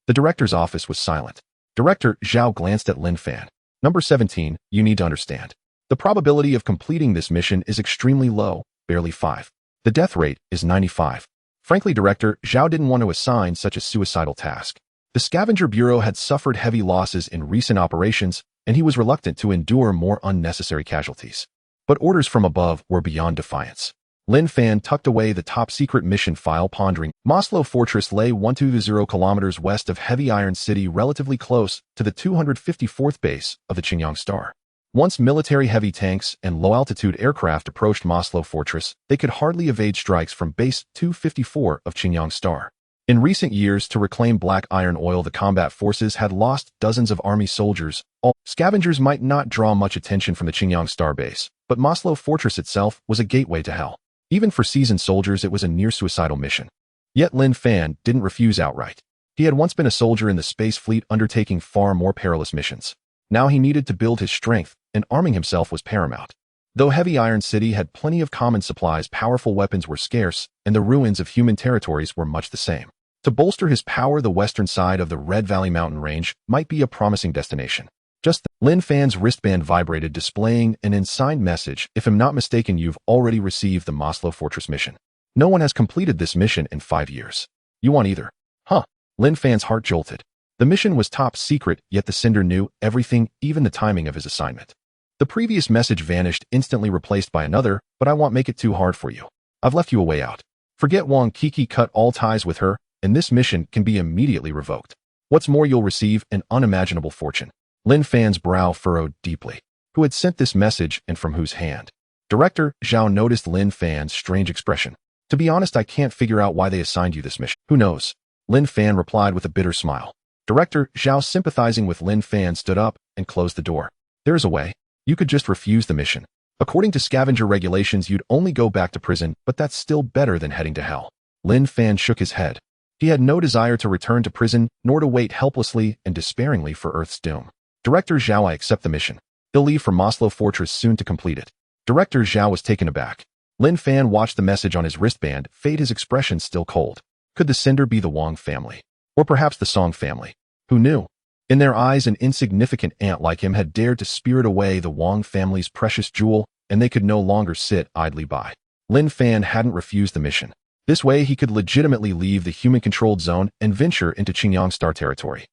A: The director's office was silent. Director Zhao glanced at Lin Fan. Number 17, you need to understand. The probability of completing this mission is extremely low, barely 5. The death rate is 95. Frankly, Director Zhao didn't want to assign such a suicidal task. The Scavenger Bureau had suffered heavy losses in recent operations, and he was reluctant to endure more unnecessary casualties. But orders from above were beyond defiance. Lin Fan tucked away the top-secret mission file, pondering. Maslow Fortress lay 120 kilometers west of Heavy Iron City, relatively close to the 254th base of the Qingyang Star. Once military heavy tanks and low-altitude aircraft approached Maslow Fortress, they could hardly evade strikes from Base 254 of Qingyang Star. In recent years, to reclaim black iron oil, the combat forces had lost dozens of army soldiers. All scavengers might not draw much attention from the Qingyang Star base, but Maslow Fortress itself was a gateway to hell. Even for seasoned soldiers, it was a near-suicidal mission. Yet Lin Fan didn't refuse outright. He had once been a soldier in the space fleet, undertaking far more perilous missions. Now he needed to build his strength, and arming himself was paramount. Though Heavy Iron City had plenty of common supplies, powerful weapons were scarce, and the ruins of human territories were much the same. To bolster his power, the western side of the Red Valley mountain range might be a promising destination. Just then, Lin Fan's wristband vibrated, displaying an unsigned message. If I'm not mistaken, you've already received the Maslow Fortress mission. No one has completed this mission in 5 years. You want either? Huh. Lin Fan's heart jolted. The mission was top secret, yet the sender knew everything, even the timing of his assignment. The previous message vanished, instantly replaced by another, but I won't make it too hard for you. I've left you a way out. Forget Yuanqiu, cut all ties with her, and this mission can be immediately revoked. What's more, you'll receive an unimaginable fortune. Lin Fan's brow furrowed deeply. Who had sent this message, and from whose hand? Director Zhao noticed Lin Fan's strange expression. To be honest, I can't figure out why they assigned you this mission. Who knows? Lin Fan replied with a bitter smile. Director Zhao, sympathizing with Lin Fan, stood up and closed the door. There is a way. You could just refuse the mission. According to scavenger regulations, you'd only go back to prison, but that's still better than heading to hell. Lin Fan shook his head. He had no desire to return to prison, nor to wait helplessly and despairingly for Earth's doom. Director Zhao, I accept the mission. He'll leave for Maslow Fortress soon to complete it. Director Zhao was taken aback. Lin Fan watched the message on his wristband fade, his expression still cold. Could the sender be the Wang family? Or perhaps the Song family? Who knew? In their eyes, an insignificant ant like him had dared to spirit away the Wang family's precious jewel, and they could no longer sit idly by. Lin Fan hadn't refused the mission. This way, he could legitimately leave the human-controlled zone and venture into Qingyang Star territory.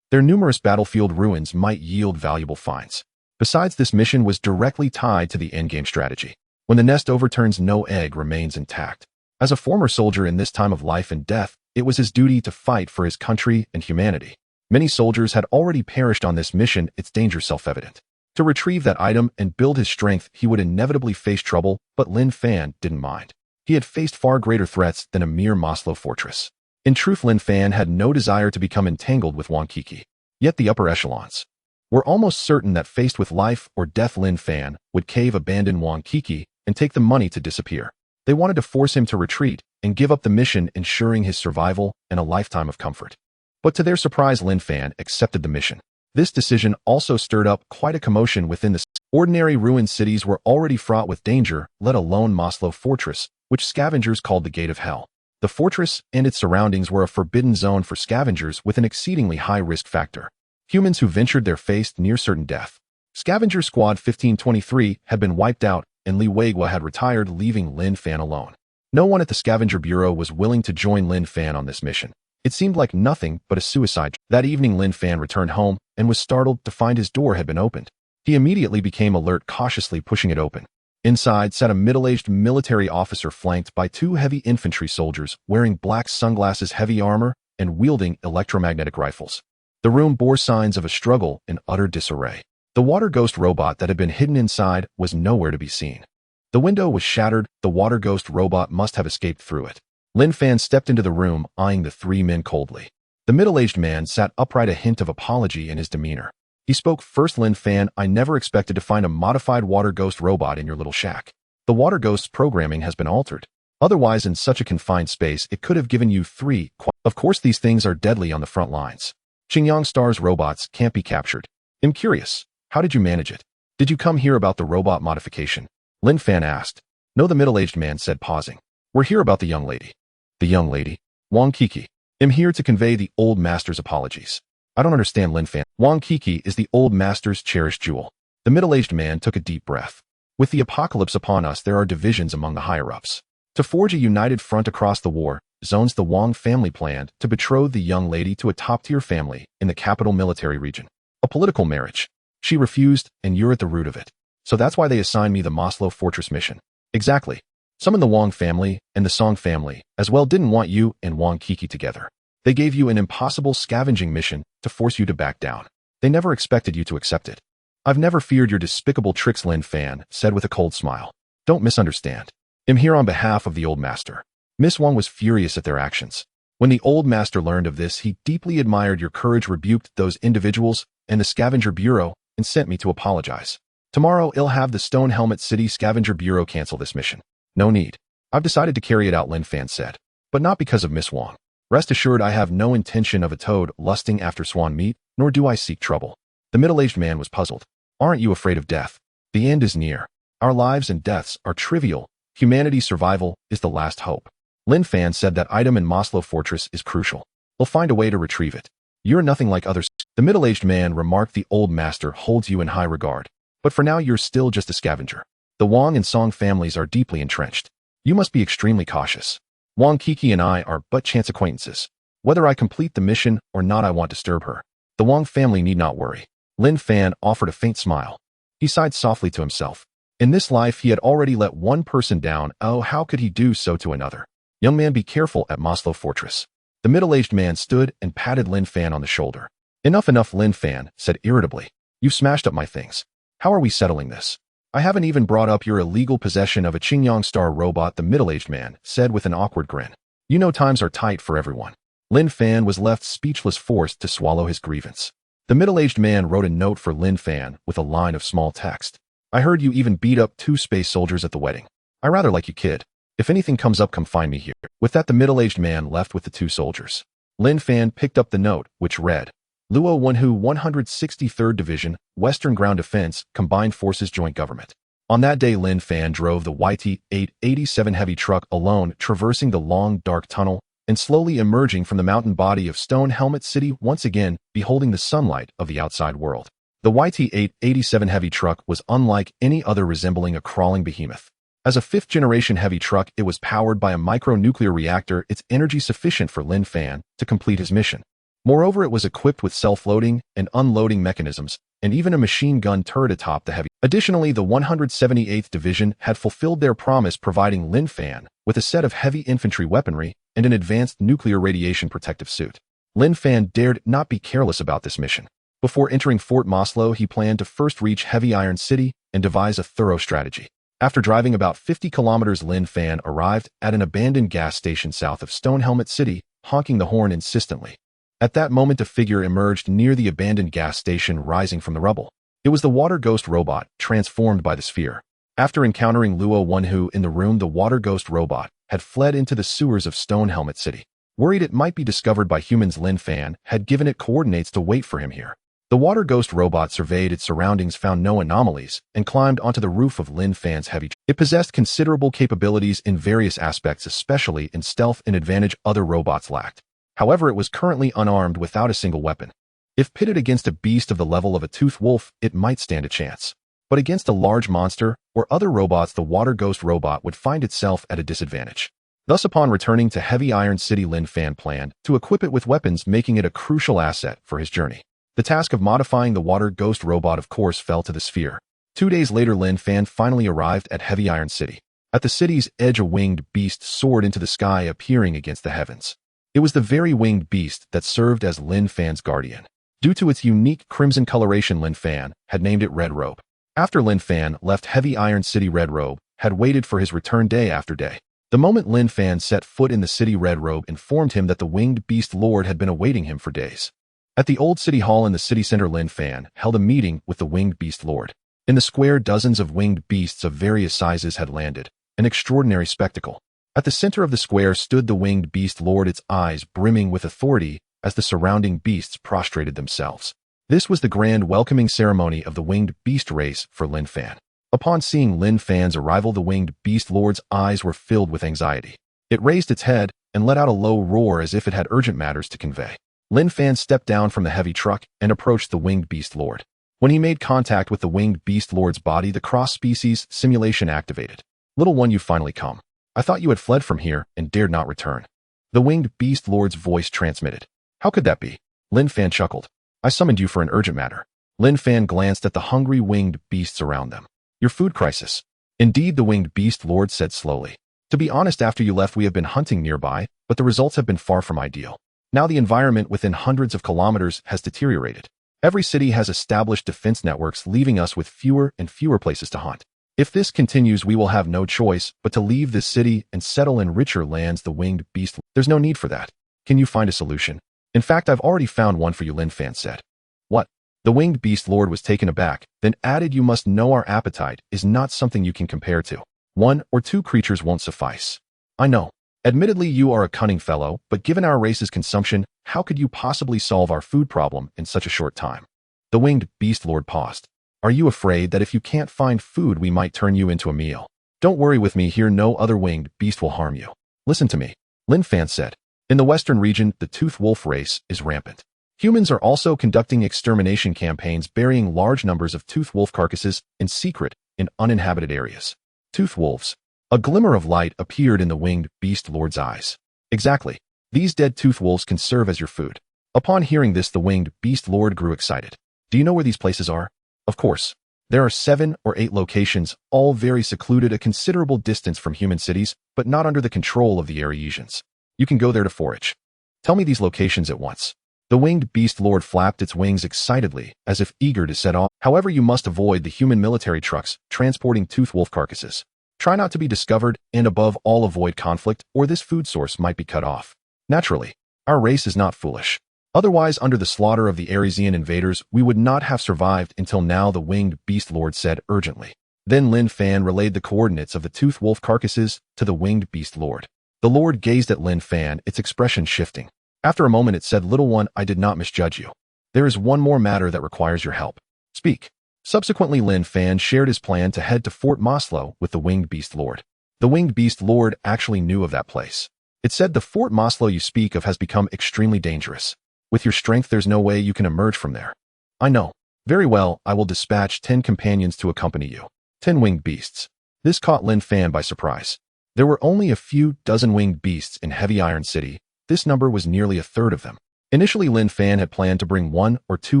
A: Their numerous battlefield ruins might yield valuable finds. Besides, this mission was directly tied to the endgame strategy. When the nest overturns, no egg remains intact. As a former soldier in this time of life and death, it was his duty to fight for his country and humanity. Many soldiers had already perished on this mission, its danger self-evident. To retrieve that item and build his strength, he would inevitably face trouble, but Lin Fan didn't mind. He had faced far greater threats than a mere Maslow fortress. In truth, Lin Fan had no desire to become entangled with Yuanqiu. Yet the upper echelons were almost certain that faced with life or death, Lin Fan would cave, abandon Yuanqiu, and take the money to disappear. They wanted to force him to retreat and give up the mission, ensuring his survival and a lifetime of comfort. But to their surprise, Lin Fan accepted the mission. This decision also stirred up quite a commotion within the ordinary ruined cities were already fraught with danger, let alone Maslow Fortress, which scavengers called the Gate of Hell. The fortress and its surroundings were a forbidden zone for scavengers with an exceedingly high risk factor. Humans who ventured there faced near certain death. Scavenger Squad 1523 had been wiped out, and Li Weigua had retired, leaving Lin Fan alone. No one at the Scavenger Bureau was willing to join Lin Fan on this mission. It seemed like nothing but a suicide. That evening, Lin Fan returned home and was startled to find his door had been opened. He immediately became alert, cautiously pushing it open. Inside sat a middle-aged military officer flanked by two heavy infantry soldiers wearing black sunglasses, heavy armor, and wielding electromagnetic rifles. The room bore signs of a struggle in utter disarray. The water ghost robot that had been hidden inside was nowhere to be seen. The window was shattered. The water ghost robot must have escaped through it. Lin Fan stepped into the room, eyeing the three men coldly. The middle-aged man sat upright, a hint of apology in his demeanor. He spoke first. Lin Fan, I never expected to find a modified water ghost robot in your little shack. The water ghost's programming has been altered. Otherwise, in such a confined space, it could have given you three. Of course, these things are deadly on the front lines. Xinjiang Star's robots can't be captured. I'm curious. How did you manage it? Did you come here about the robot modification? Lin Fan asked. No, the middle-aged man said, pausing. We're here about the young lady. The young lady? Yuanqiu. I'm here to convey the old master's apologies. I don't understand, Lin Fan. Yuanqiu is the old master's cherished jewel. The middle-aged man took a deep breath. With the apocalypse upon us, there are divisions among the higher-ups. To forge a united front across the war zones, the Wang family planned to betroth the young lady to a top-tier family in the capital military region. A political marriage. She refused, and you're at the root of it. So that's why they assigned me the Maslow Fortress mission. Exactly. Some in the Wang family and the Song family as well didn't want you and Yuanqiu together. They gave you an impossible scavenging mission to force you to back down. They never expected you to accept it. I've never feared your despicable tricks, Lin Fan said with a cold smile. Don't misunderstand. I'm here on behalf of the old master. Miss Wang was furious at their actions. When the old master learned of this, he deeply admired your courage, rebuked those individuals and the Scavenger Bureau, and sent me to apologize. Tomorrow, I'll have the Stone Helmet City Scavenger Bureau cancel this mission. No need. I've decided to carry it out, Lin Fan said. But not because of Miss Wang. Rest assured, I have no intention of a toad lusting after swan meat, nor do I seek trouble. The middle-aged man was puzzled. Aren't you afraid of death? The end is near. Our lives and deaths are trivial. Humanity's survival is the last hope. Lin Fan said that item in Maslow Fortress is crucial. We'll find a way to retrieve it. You're nothing like others. The middle-aged man remarked, the old master holds you in high regard. But for now, you're still just a scavenger. The Wang and Song families are deeply entrenched. You must be extremely cautious. Yuanqiu and I are but chance acquaintances. Whether I complete the mission or not, I won't disturb her. The Wang family need not worry. Lin Fan offered a faint smile. He sighed softly to himself. In this life, he had already let one person down. Oh, how could he do so to another? Young man, be careful at Maslow Fortress. The middle-aged man stood and patted Lin Fan on the shoulder. Enough, Lin Fan said irritably. You've smashed up my things. How are we settling this? I haven't even brought up your illegal possession of a Xinjiang Star robot, the middle-aged man said with an awkward grin. You know times are tight for everyone. Lin Fan was left speechless, forced to swallow his grievance. The middle-aged man wrote a note for Lin Fan with a line of small text. I heard you even beat up 2 space soldiers at the wedding. I rather like you, kid. If anything comes up, come find me here. With that, the middle-aged man left with the 2 soldiers. Lin Fan picked up the note, which read, Luo Wenhu 163rd Division, Western Ground Defense, Combined Forces Joint Government. On that day, Lin Fan drove the YT-887 heavy truck alone, traversing the long, dark tunnel and slowly emerging from the mountain body of Stone Helmet City, once again beholding the sunlight of the outside world. The YT-887 heavy truck was unlike any other, resembling a crawling behemoth. As a 5th-generation heavy truck, it was powered by a micronuclear reactor, its energy sufficient for Lin Fan to complete his mission. Moreover, it was equipped with self-loading and unloading mechanisms, and even a machine gun turret atop the heavy. Additionally, the 178th Division had fulfilled their promise, providing Lin Fan with a set of heavy infantry weaponry and an advanced nuclear radiation protective suit. Lin Fan dared not be careless about this mission. Before entering Fort Maslow, he planned to first reach Heavy Iron City and devise a thorough strategy. After driving about 50 kilometers, Lin Fan arrived at an abandoned gas station south of Stone Helmet City, honking the horn insistently. At that moment, a figure emerged near the abandoned gas station, rising from the rubble. It was the water ghost robot, transformed by the sphere. After encountering Luo Wenhu in the room, the water ghost robot had fled into the sewers of Stone Helmet City. Worried it might be discovered by humans, Lin Fan had given it coordinates to wait for him here. The water ghost robot surveyed its surroundings, found no anomalies, and climbed onto the roof of Lin Fan's heavy truck. It possessed considerable capabilities in various aspects, especially in stealth, an advantage other robots lacked. However, it was currently unarmed without a single weapon. If pitted against a beast of the level of a toothed wolf, it might stand a chance. But against a large monster or other robots, the water ghost robot would find itself at a disadvantage. Thus, upon returning to Heavy Iron City, Lin Fan planned to equip it with weapons, making it a crucial asset for his journey. The task of modifying the water ghost robot, of course, fell to the sphere. 2 days later, Lin Fan finally arrived at Heavy Iron City. At the city's edge, a winged beast soared into the sky, appearing against the heavens. It was the very winged beast that served as Lin Fan's guardian. Due to its unique crimson coloration, Lin Fan had named it Red Robe. After Lin Fan left Heavy Iron City, Red Robe had waited for his return day after day. The moment Lin Fan set foot in the city, Red Robe informed him that the winged beast lord had been awaiting him for days. At the old city hall in the city center, Lin Fan held a meeting with the winged beast lord. In the square, dozens of winged beasts of various sizes had landed, an extraordinary spectacle. At the center of the square stood the winged beast lord, its eyes brimming with authority as the surrounding beasts prostrated themselves. This was the grand welcoming ceremony of the winged beast race for Lin Fan. Upon seeing Lin Fan's arrival, the winged beast lord's eyes were filled with anxiety. It raised its head and let out a low roar as if it had urgent matters to convey. Lin Fan stepped down from the heavy truck and approached the winged beast lord. When he made contact with the winged beast lord's body, the cross-species simulation activated. "Little one, you finally come. I thought you had fled from here and dared not return." The winged beast lord's voice transmitted. "How could that be?" Lin Fan chuckled. "I summoned you for an urgent matter." Lin Fan glanced at the hungry winged beasts around them. "Your food crisis." "Indeed," the winged beast lord said slowly. "To be honest, after you left, we have been hunting nearby, but the results have been far from ideal. Now the environment within hundreds of kilometers has deteriorated. Every city has established defense networks, leaving us with fewer and fewer places to hunt. If this continues, we will have no choice but to leave this city and settle in richer lands." The winged beast. "There's no need for that. Can you find a solution?" "In fact, I've already found one for you," Lin Fan said. "What?" The winged beast lord was taken aback, then added, "You must know our appetite is not something you can compare to. 1 or 2 creatures won't suffice." "I know. Admittedly, you are a cunning fellow, but given our race's consumption, how could you possibly solve our food problem in such a short time?" The winged beast lord paused. "Are you afraid that if you can't find food, we might turn you into a meal?" "Don't worry with me here. No other winged beast will harm you." "Listen to me," Lin Fan said. "In the western region, the toothed wolf race is rampant. Humans are also conducting extermination campaigns, burying large numbers of toothed wolf carcasses in secret in uninhabited areas." Toothed wolves. A glimmer of light appeared in the winged beast lord's eyes. "Exactly. These dead toothed wolves can serve as your food." Upon hearing this, the winged beast lord grew excited. "Do you know where these places are?" "Of course. There are 7 or 8 locations, all very secluded, a considerable distance from human cities, but not under the control of the Ariesians. You can go there to forage." "Tell me these locations at once." The winged beast lord flapped its wings excitedly, as if eager to set off. "However, you must avoid the human military trucks transporting toothed wolf carcasses. Try not to be discovered, and above all, avoid conflict, or this food source might be cut off. Naturally, our race is not foolish. Otherwise, under the slaughter of the Ariesian invaders, we would not have survived until now," the winged beast lord said urgently. Then Lin Fan relayed the coordinates of the toothed wolf carcasses to the winged beast lord. The lord gazed at Lin Fan, its expression shifting. After a moment, it said, "Little one, I did not misjudge you. There is one more matter that requires your help. Speak." Subsequently, Lin Fan shared his plan to head to Fort Maslow with the winged beast lord. The winged beast lord actually knew of that place. It said, "The Fort Maslow you speak of has become extremely dangerous. With your strength, there's no way you can emerge from there." "I know." "Very well, I will dispatch 10 companions to accompany you." 10 winged beasts. This caught Lin Fan by surprise. There were only a few dozen winged beasts in Heavy Iron City. This number was nearly a third of them. Initially, Lin Fan had planned to bring 1 or 2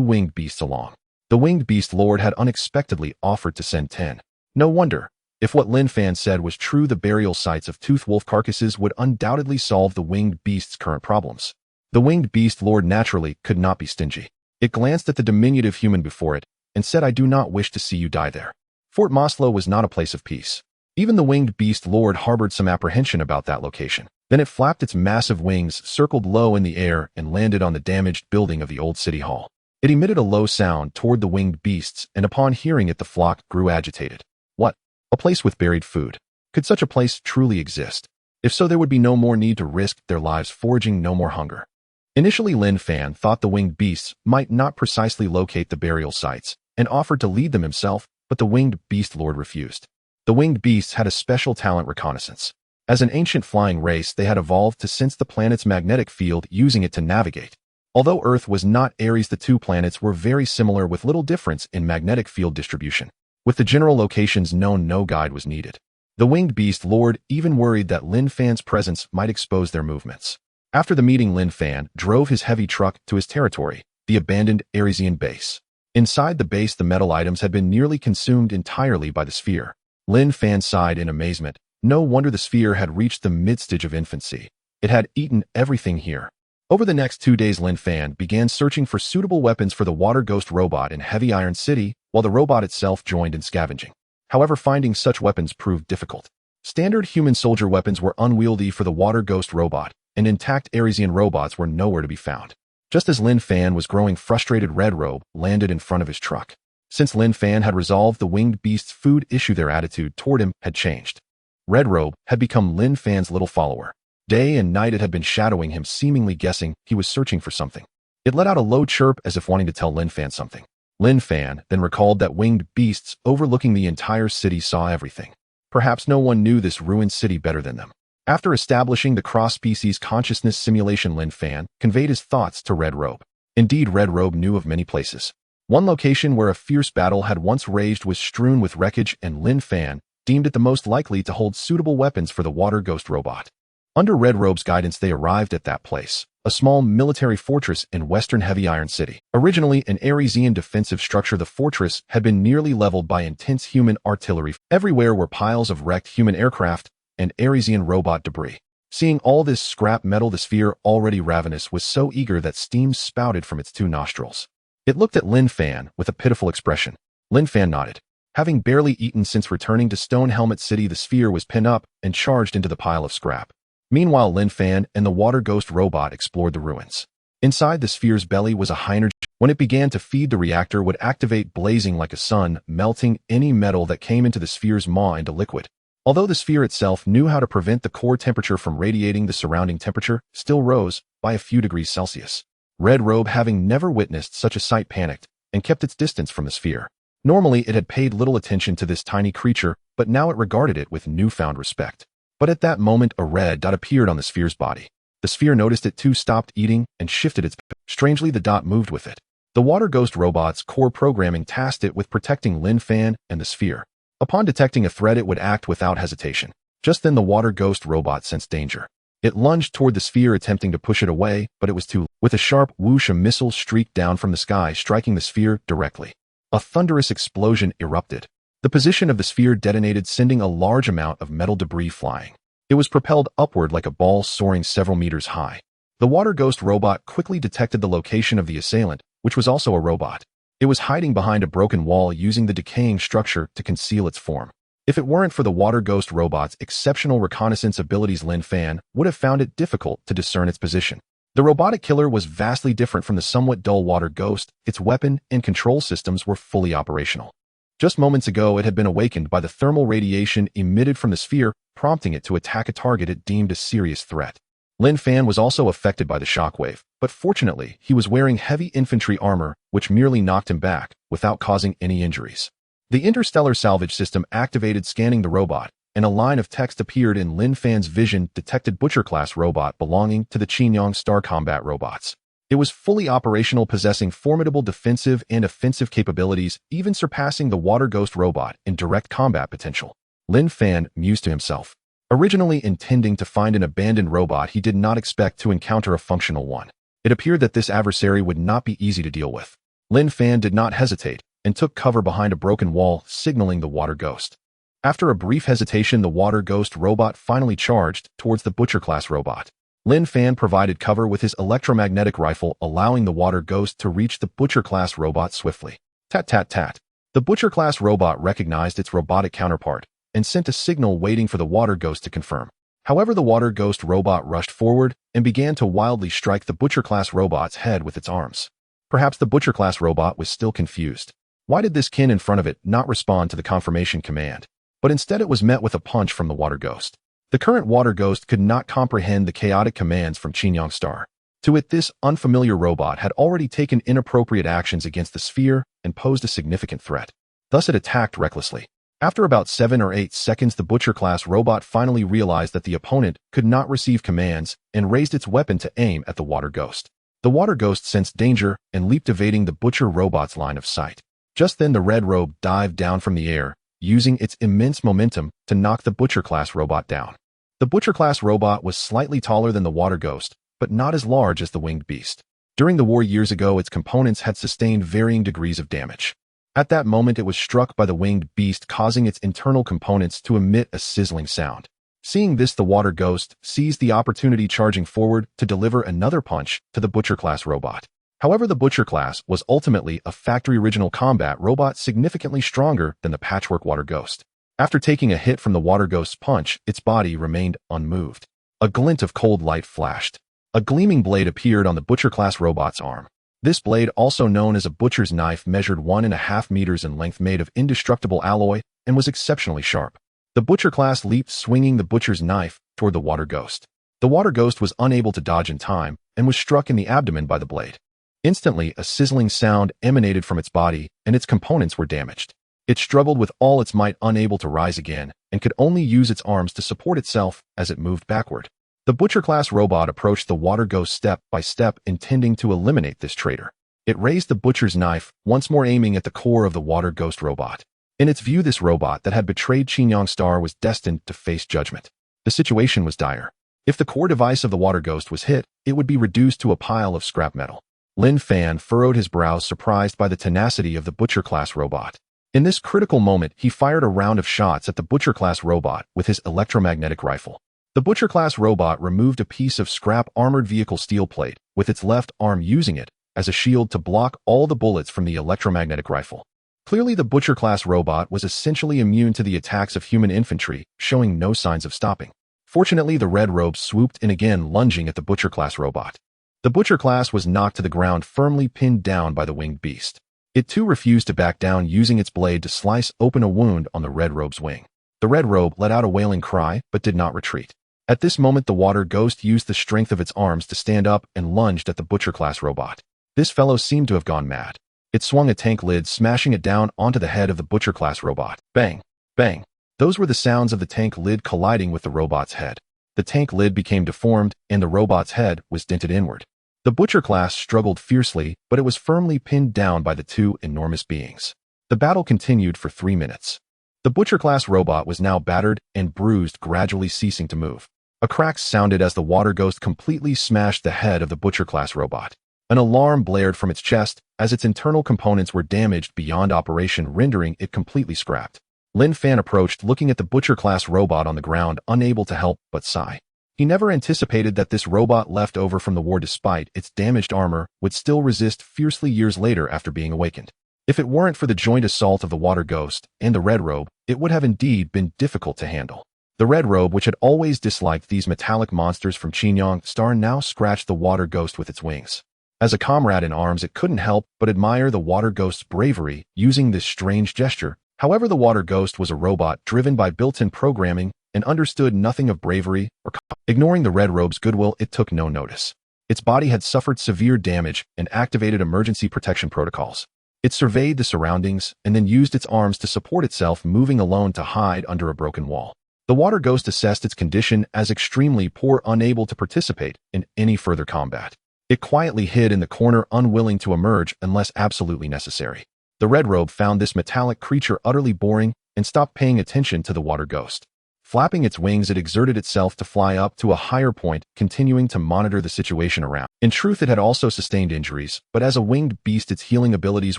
A: winged beasts along. The winged beast lord had unexpectedly offered to send 10. No wonder. If what Lin Fan said was true, the burial sites of toothed wolf carcasses would undoubtedly solve the winged beast's current problems. The winged beast lord naturally could not be stingy. It glanced at the diminutive human before it and said, "I do not wish to see you die there." Fort Maslow was not a place of peace. Even the winged beast lord harbored some apprehension about that location. Then it flapped its massive wings, circled low in the air, and landed on the damaged building of the old city hall. It emitted a low sound toward the winged beasts, and upon hearing it the flock grew agitated. What? A place with buried food. Could such a place truly exist? If so, there would be no more need to risk their lives foraging no more hunger. Initially, Lin Fan thought the winged beasts might not precisely locate the burial sites, and offered to lead them himself, but the winged beast lord refused. The winged beasts had a special talent: reconnaissance. As an ancient flying race, they had evolved to sense the planet's magnetic field, using it to navigate. Although Earth was not Ares, the two planets were very similar with little difference in magnetic field distribution. With the general locations known, no guide was needed. The winged beast lord even worried that Lin Fan's presence might expose their movements. After the meeting, Lin Fan drove his heavy truck to his territory, the abandoned Aresian base. Inside the base, the metal items had been nearly consumed entirely by the sphere. Lin Fan sighed in amazement. No wonder the sphere had reached the mid-stage of infancy. It had eaten everything here. Over the next 2 days, Lin Fan began searching for suitable weapons for the water ghost robot in Heavy Iron City, while the robot itself joined in scavenging. However, finding such weapons proved difficult. Standard human soldier weapons were unwieldy for the water ghost robot, and intact Aresian robots were nowhere to be found. Just as Lin Fan was growing frustrated, Red Robe landed in front of his truck. Since Lin Fan had resolved the winged beast's food issue, their attitude toward him had changed. Red Robe had become Lin Fan's little follower. Day and night it had been shadowing him, seemingly guessing he was searching for something. It let out a low chirp as if wanting to tell Lin Fan something. Lin Fan then recalled that winged beasts overlooking the entire city saw everything. Perhaps no one knew this ruined city better than them. After establishing the cross-species consciousness simulation, Lin Fan conveyed his thoughts to Red Robe. Indeed, Red Robe knew of many places. One location where a fierce battle had once raged was strewn with wreckage, and Lin Fan deemed it the most likely to hold suitable weapons for the water ghost robot. Under Red Robe's guidance, they arrived at that place, a small military fortress in western Heavy Iron City. Originally an Aresian defensive structure, the fortress had been nearly leveled by intense human artillery. Everywhere were piles of wrecked human aircraft and Aresian robot debris. Seeing all this scrap metal, the sphere, already ravenous, was so eager that steam spouted from its two nostrils. It looked at Lin Fan with a pitiful expression. Lin Fan nodded. Having barely eaten since returning to Stone Helmet City, the sphere was pinned up and charged into the pile of scrap. Meanwhile, Lin Fan and the water ghost robot explored the ruins. Inside the sphere's belly was a hydrogen. When it began to feed, the reactor would activate, blazing like a sun, melting any metal that came into the sphere's maw into liquid. Although the sphere itself knew how to prevent the core temperature from radiating, the surrounding temperature still rose by a few degrees Celsius. Red Robe, having never witnessed such a sight, panicked and kept its distance from the sphere. Normally, it had paid little attention to this tiny creature, but now it regarded it with newfound respect. But at that moment, a red dot appeared on the sphere's body. The sphere noticed it too, stopped eating, and shifted its position. Strangely, the dot moved with it. The water ghost robot's core programming tasked it with protecting Lin Fan and the sphere. Upon detecting a threat, it would act without hesitation. Just then, the water ghost robot sensed danger. It lunged toward the sphere, attempting to push it away, but it was too late. With a sharp whoosh, a missile streaked down from the sky, striking the sphere directly. A thunderous explosion erupted. The position of the sphere detonated, sending a large amount of metal debris flying. It was propelled upward like a ball, soaring several meters high. The water ghost robot quickly detected the location of the assailant, which was also a robot. It was hiding behind a broken wall, using the decaying structure to conceal its form. If it weren't for the water ghost robot's exceptional reconnaissance abilities, Lin Fan would have found it difficult to discern its position. The robotic killer was vastly different from the somewhat dull water ghost. Its weapon and control systems were fully operational. Just moments ago, it had been awakened by the thermal radiation emitted from the sphere, prompting it to attack a target it deemed a serious threat. Lin Fan was also affected by the shockwave, but fortunately, he was wearing heavy infantry armor, which merely knocked him back without causing any injuries. The interstellar salvage system activated, scanning the robot, and a line of text appeared in Lin Fan's vision: detected Butcher-class robot belonging to the Qinyang Star Combat Robots. It was fully operational, possessing formidable defensive and offensive capabilities, even surpassing the water ghost robot in direct combat potential. Lin Fan mused to himself. Originally intending to find an abandoned robot, he did not expect to encounter a functional one. It appeared that this adversary would not be easy to deal with. Lin Fan did not hesitate and took cover behind a broken wall, signaling the water ghost. After a brief hesitation, the water ghost robot finally charged towards the Butcher-class robot. Lin Fan provided cover with his electromagnetic rifle, allowing the water ghost to reach the Butcher-class robot swiftly. Tat tat tat. The Butcher-class robot recognized its robotic counterpart, and sent a signal waiting for the water ghost to confirm. However, the water ghost robot rushed forward and began to wildly strike the Butcher-class robot's head with its arms. Perhaps the Butcher-class robot was still confused. Why did this kin in front of it not respond to the confirmation command? But instead it was met with a punch from the water ghost. The current water ghost could not comprehend the chaotic commands from Qingyang Star. To it, this unfamiliar robot had already taken inappropriate actions against the sphere and posed a significant threat. Thus it attacked recklessly. After about 7 or 8 seconds, the Butcher-class robot finally realized that the opponent could not receive commands and raised its weapon to aim at the water ghost. The water ghost sensed danger and leaped, evading the Butcher robot's line of sight. Just then the red robe dived down from the air, using its immense momentum to knock the Butcher-class robot down. The Butcher-class robot was slightly taller than the water ghost, but not as large as the winged beast. During the war years ago, its components had sustained varying degrees of damage. At that moment, it was struck by the winged beast, causing its internal components to emit a sizzling sound. Seeing this, the water ghost seized the opportunity, charging forward to deliver another punch to the Butcher-class robot. However, the Butcher-class was ultimately a factory original combat robot significantly stronger than the patchwork water ghost. After taking a hit from the water ghost's punch, its body remained unmoved. A glint of cold light flashed. A gleaming blade appeared on the Butcher-class robot's arm. This blade, also known as a butcher's knife, measured 1.5 meters in length, made of indestructible alloy, and was exceptionally sharp. The Butcher-class leaped, swinging the butcher's knife toward the water ghost. The water ghost was unable to dodge in time and was struck in the abdomen by the blade. Instantly, a sizzling sound emanated from its body, and its components were damaged. It struggled with all its might, unable to rise again, and could only use its arms to support itself as it moved backward. The Butcher-class robot approached the water ghost step by step, intending to eliminate this traitor. It raised the butcher's knife, once more aiming at the core of the water ghost robot. In its view, this robot that had betrayed Qingyang Star was destined to face judgment. The situation was dire. If the core device of the water ghost was hit, it would be reduced to a pile of scrap metal. Lin Fan furrowed his brows, surprised by the tenacity of the Butcher-class robot. In this critical moment, he fired a round of shots at the Butcher-class robot with his electromagnetic rifle. The Butcher-class robot removed a piece of scrap armored vehicle steel plate with its left arm, using it as a shield to block all the bullets from the electromagnetic rifle. Clearly, the Butcher-class robot was essentially immune to the attacks of human infantry, showing no signs of stopping. Fortunately, the red robe swooped in again, lunging at the Butcher-class robot. The Butcher-class was knocked to the ground, firmly pinned down by the winged beast. It too refused to back down, using its blade to slice open a wound on the red robe's wing. The red robe let out a wailing cry, but did not retreat. At this moment, the water ghost used the strength of its arms to stand up and lunged at the Butcher-class robot. This fellow seemed to have gone mad. It swung a tank lid, smashing it down onto the head of the Butcher-class robot. Bang! Bang! Those were the sounds of the tank lid colliding with the robot's head. The tank lid became deformed, and the robot's head was dented inward. The Butcher-class struggled fiercely, but it was firmly pinned down by the two enormous beings. The battle continued for 3 minutes. The Butcher-class robot was now battered and bruised, gradually ceasing to move. A crack sounded as the water ghost completely smashed the head of the Butcher-class robot. An alarm blared from its chest as its internal components were damaged beyond operation, rendering it completely scrapped. Lin Fan approached, looking at the Butcher-class robot on the ground, unable to help but sigh. He never anticipated that this robot, left over from the war despite its damaged armor, would still resist fiercely years later after being awakened. If it weren't for the joint assault of the water ghost and the red robe, it would have indeed been difficult to handle. The red robe, which had always disliked these metallic monsters from Qingyang Star, now scratched the water ghost with its wings. As a comrade in arms, it couldn't help but admire the water ghost's bravery using this strange gesture. However, the water ghost was a robot driven by built-in programming and understood nothing of bravery or ignoring the red robe's goodwill, it took no notice. Its body had suffered severe damage and activated emergency protection protocols. It surveyed the surroundings and then used its arms to support itself, moving alone to hide under a broken wall. The water ghost assessed its condition as extremely poor, unable to participate in any further combat. It quietly hid in the corner, unwilling to emerge unless absolutely necessary. The red robe found this metallic creature utterly boring and stopped paying attention to the water ghost. Flapping its wings, it exerted itself to fly up to a higher point, continuing to monitor the situation around. In truth, it had also sustained injuries, but as a winged beast, its healing abilities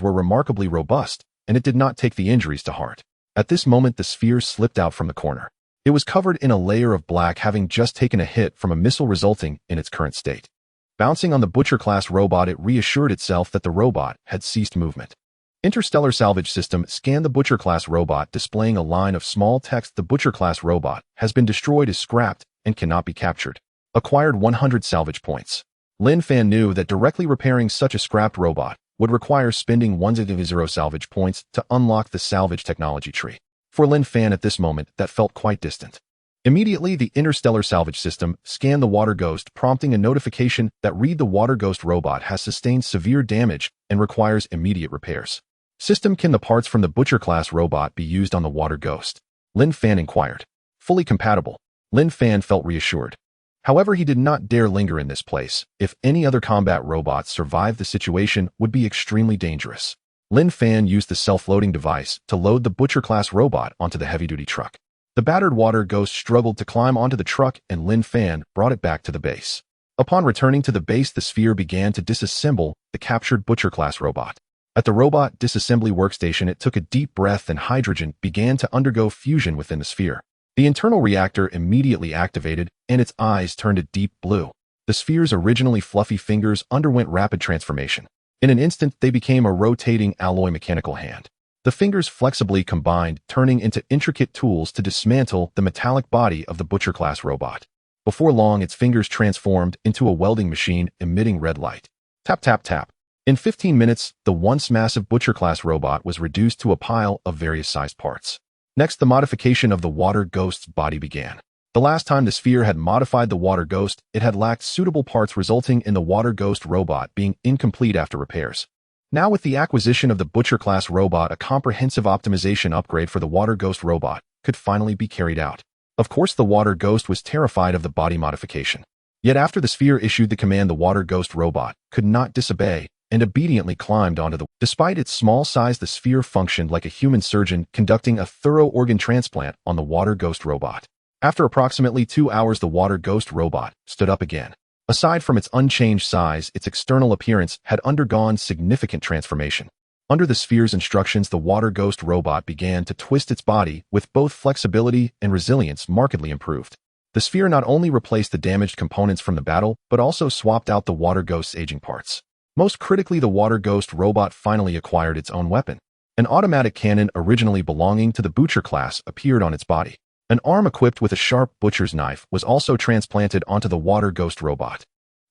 A: were remarkably robust, and it did not take the injuries to heart. At this moment, the sphere slipped out from the corner. It was covered in a layer of black, having just taken a hit from a missile, resulting in its current state. Bouncing on the Butcher-class robot, it reassured itself that the robot had ceased movement. Interstellar Salvage System scanned the Butcher-class robot, displaying a line of small text. The Butcher-class robot has been destroyed, is scrapped, and cannot be captured. Acquired 100 salvage points. Lin Fan knew that directly repairing such a scrapped robot would require spending 100 salvage points to unlock the salvage technology tree. For Lin Fan at this moment, that felt quite distant. Immediately, the Interstellar Salvage System scanned the Water Ghost, prompting a notification that read the Water Ghost robot has sustained severe damage and requires immediate repairs. System, can the parts from the Butcher-class robot be used on the Water Ghost? Lin Fan inquired. Fully compatible. Lin Fan felt reassured. However, he did not dare linger in this place. If any other combat robots survived, the situation would be extremely dangerous. Lin Fan used the self-loading device to load the Butcher-class robot onto the heavy-duty truck. The battered Water Ghost struggled to climb onto the truck, and Lin Fan brought it back to the base. Upon returning to the base, the sphere began to disassemble the captured Butcher-class robot. At the robot disassembly workstation, it took a deep breath and hydrogen began to undergo fusion within the sphere. The internal reactor immediately activated, and its eyes turned a deep blue. The sphere's originally fluffy fingers underwent rapid transformation. In an instant, they became a rotating alloy mechanical hand. The fingers flexibly combined, turning into intricate tools to dismantle the metallic body of the Butcher-class robot. Before long, its fingers transformed into a welding machine emitting red light. Tap, tap, tap. In 15 minutes, the once massive Butcher-class robot was reduced to a pile of various sized parts. Next, the modification of the Water Ghost's body began. The last time the sphere had modified the Water Ghost, it had lacked suitable parts, resulting in the Water Ghost robot being incomplete after repairs. Now, with the acquisition of the Butcher-class robot, a comprehensive optimization upgrade for the Water Ghost robot could finally be carried out. Of course, the Water Ghost was terrified of the body modification. Yet after the sphere issued the command, the Water Ghost robot could not disobey and obediently climbed onto the. Despite its small size, the sphere functioned like a human surgeon conducting a thorough organ transplant on the Water Ghost robot. After approximately 2 hours, the Water Ghost robot stood up again. Aside from its unchanged size, its external appearance had undergone significant transformation. Under the sphere's instructions, the Water Ghost robot began to twist its body, with both flexibility and resilience markedly improved. The sphere not only replaced the damaged components from the battle, but also swapped out the Water Ghost's aging parts. Most critically, the Water Ghost robot finally acquired its own weapon. An automatic cannon originally belonging to the Butcher class appeared on its body. An arm equipped with a sharp butcher's knife was also transplanted onto the Water Ghost robot.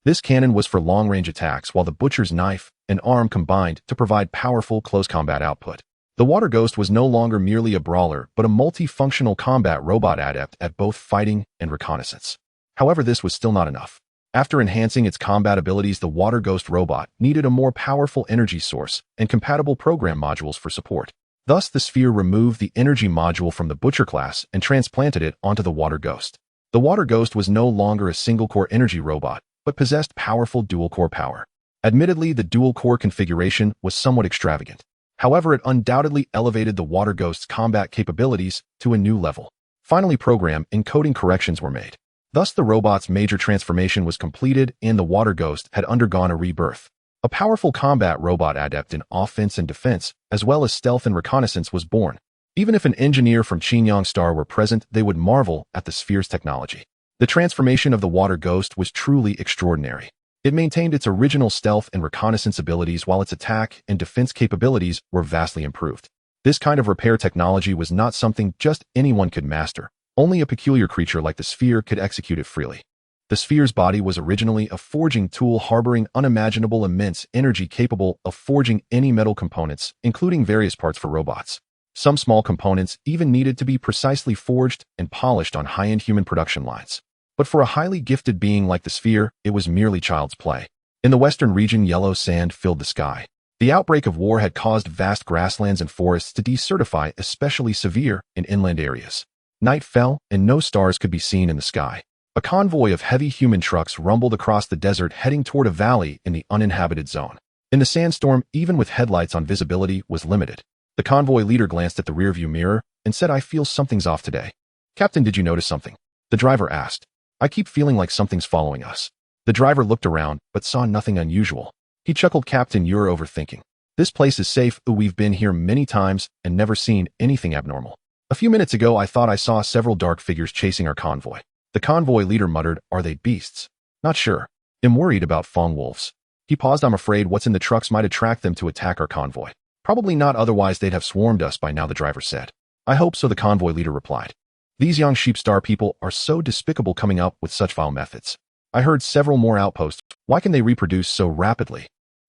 A: This cannon was for long-range attacks, while the butcher's knife and arm combined to provide powerful close combat output. The Water Ghost was no longer merely a brawler, but a multifunctional combat robot adept at both fighting and reconnaissance. However, this was still not enough. After enhancing its combat abilities, the Water Ghost robot needed a more powerful energy source and compatible program modules for support. Thus, the sphere removed the energy module from the Butcher class and transplanted it onto the Water Ghost. The Water Ghost was no longer a single-core energy robot, but possessed powerful dual-core power. Admittedly, the dual-core configuration was somewhat extravagant. However, it undoubtedly elevated the Water Ghost's combat capabilities to a new level. Finally, program encoding corrections were made. Thus, the robot's major transformation was completed, and the Water Ghost had undergone a rebirth. A powerful combat robot adept in offense and defense, as well as stealth and reconnaissance, was born. Even if an engineer from Qingyang Star were present, they would marvel at the sphere's technology. The transformation of the Water Ghost was truly extraordinary. It maintained its original stealth and reconnaissance abilities, while its attack and defense capabilities were vastly improved. This kind of repair technology was not something just anyone could master. Only a peculiar creature like the sphere could execute it freely. The sphere's body was originally a forging tool harboring unimaginable immense energy, capable of forging any metal components, including various parts for robots. Some small components even needed to be precisely forged and polished on high-end human production lines. But for a highly gifted being like the sphere, it was merely child's play. In the western region, yellow sand filled the sky. The outbreak of war had caused vast grasslands and forests to desertify, especially severe in inland areas. Night fell, and no stars could be seen in the sky. A convoy of heavy human trucks rumbled across the desert, heading toward a valley in the uninhabited zone. In the sandstorm, even with headlights on, visibility was limited. The convoy leader glanced at the rearview mirror and said, "I feel something's off today." "Captain, did you notice something?" the driver asked. "I keep feeling like something's following us." The driver looked around, but saw nothing unusual. He chuckled. "Captain, you're overthinking. This place is safe. We've been here many times and never seen anything abnormal. A few minutes ago, I thought I saw several dark figures chasing our convoy." The convoy leader muttered, "Are they beasts?" "Not sure. I'm worried about Fong wolves." He paused. "I'm afraid what's in the trucks might attract them to attack our convoy." Probably not, otherwise they'd have swarmed us by now, the driver said. I hope so, the convoy leader replied. These Yuanqiu star people are so despicable, coming up with such vile methods. I heard several more outposts. Why can they reproduce so rapidly?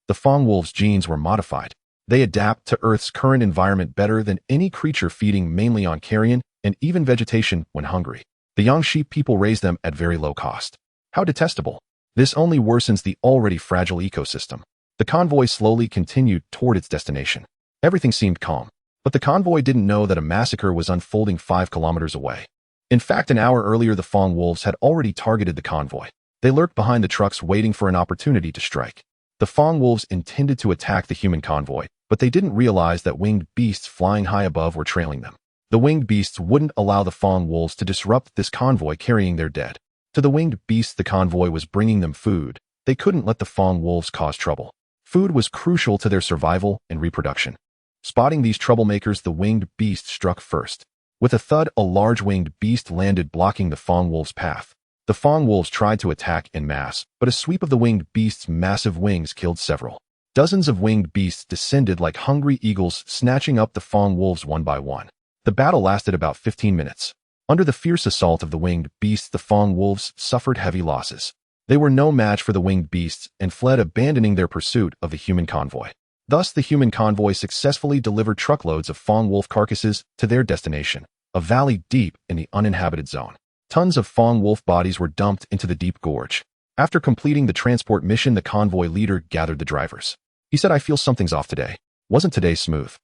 A: The Fang wolves' genes were modified. They adapt to Earth's current environment better than any creature feeding mainly on carrion and even vegetation when hungry. The Yuanqiu people raise them at very low cost. How detestable. This only worsens the already fragile ecosystem. The convoy slowly continued toward its destination. Everything seemed calm, but the convoy didn't know that a massacre was unfolding 5 kilometers away. In fact, an hour earlier, the Fang wolves had already targeted the convoy. They lurked behind the trucks waiting for an opportunity to strike. The Fang wolves intended to attack the human convoy, but they didn't realize that winged beasts flying high above were trailing them. The winged beasts wouldn't allow the Fang wolves to disrupt this convoy carrying their dead. To the winged beasts, the convoy was bringing them food. They couldn't let the Fang wolves cause trouble. Food was crucial to their survival and reproduction. Spotting these troublemakers, the winged beast struck first. With a thud, a large winged beast landed, blocking the Fang wolves' path. The Fang wolves tried to attack en masse, but a sweep of the winged beast's massive wings killed several. Dozens of winged beasts descended like hungry eagles, snatching up the Fang wolves one by one. The battle lasted about 15 minutes. Under the fierce assault of the winged beasts, the Fang wolves suffered heavy losses. They were no match for the winged beasts and fled, abandoning their pursuit of the human convoy. Thus, the human convoy successfully delivered truckloads of Fang wolf carcasses to their destination, a valley deep in the uninhabited zone. Tons of Fang wolf bodies were dumped into the deep gorge. After completing the transport mission, the convoy leader gathered the drivers. He said, I feel something's off today. Wasn't today smooth?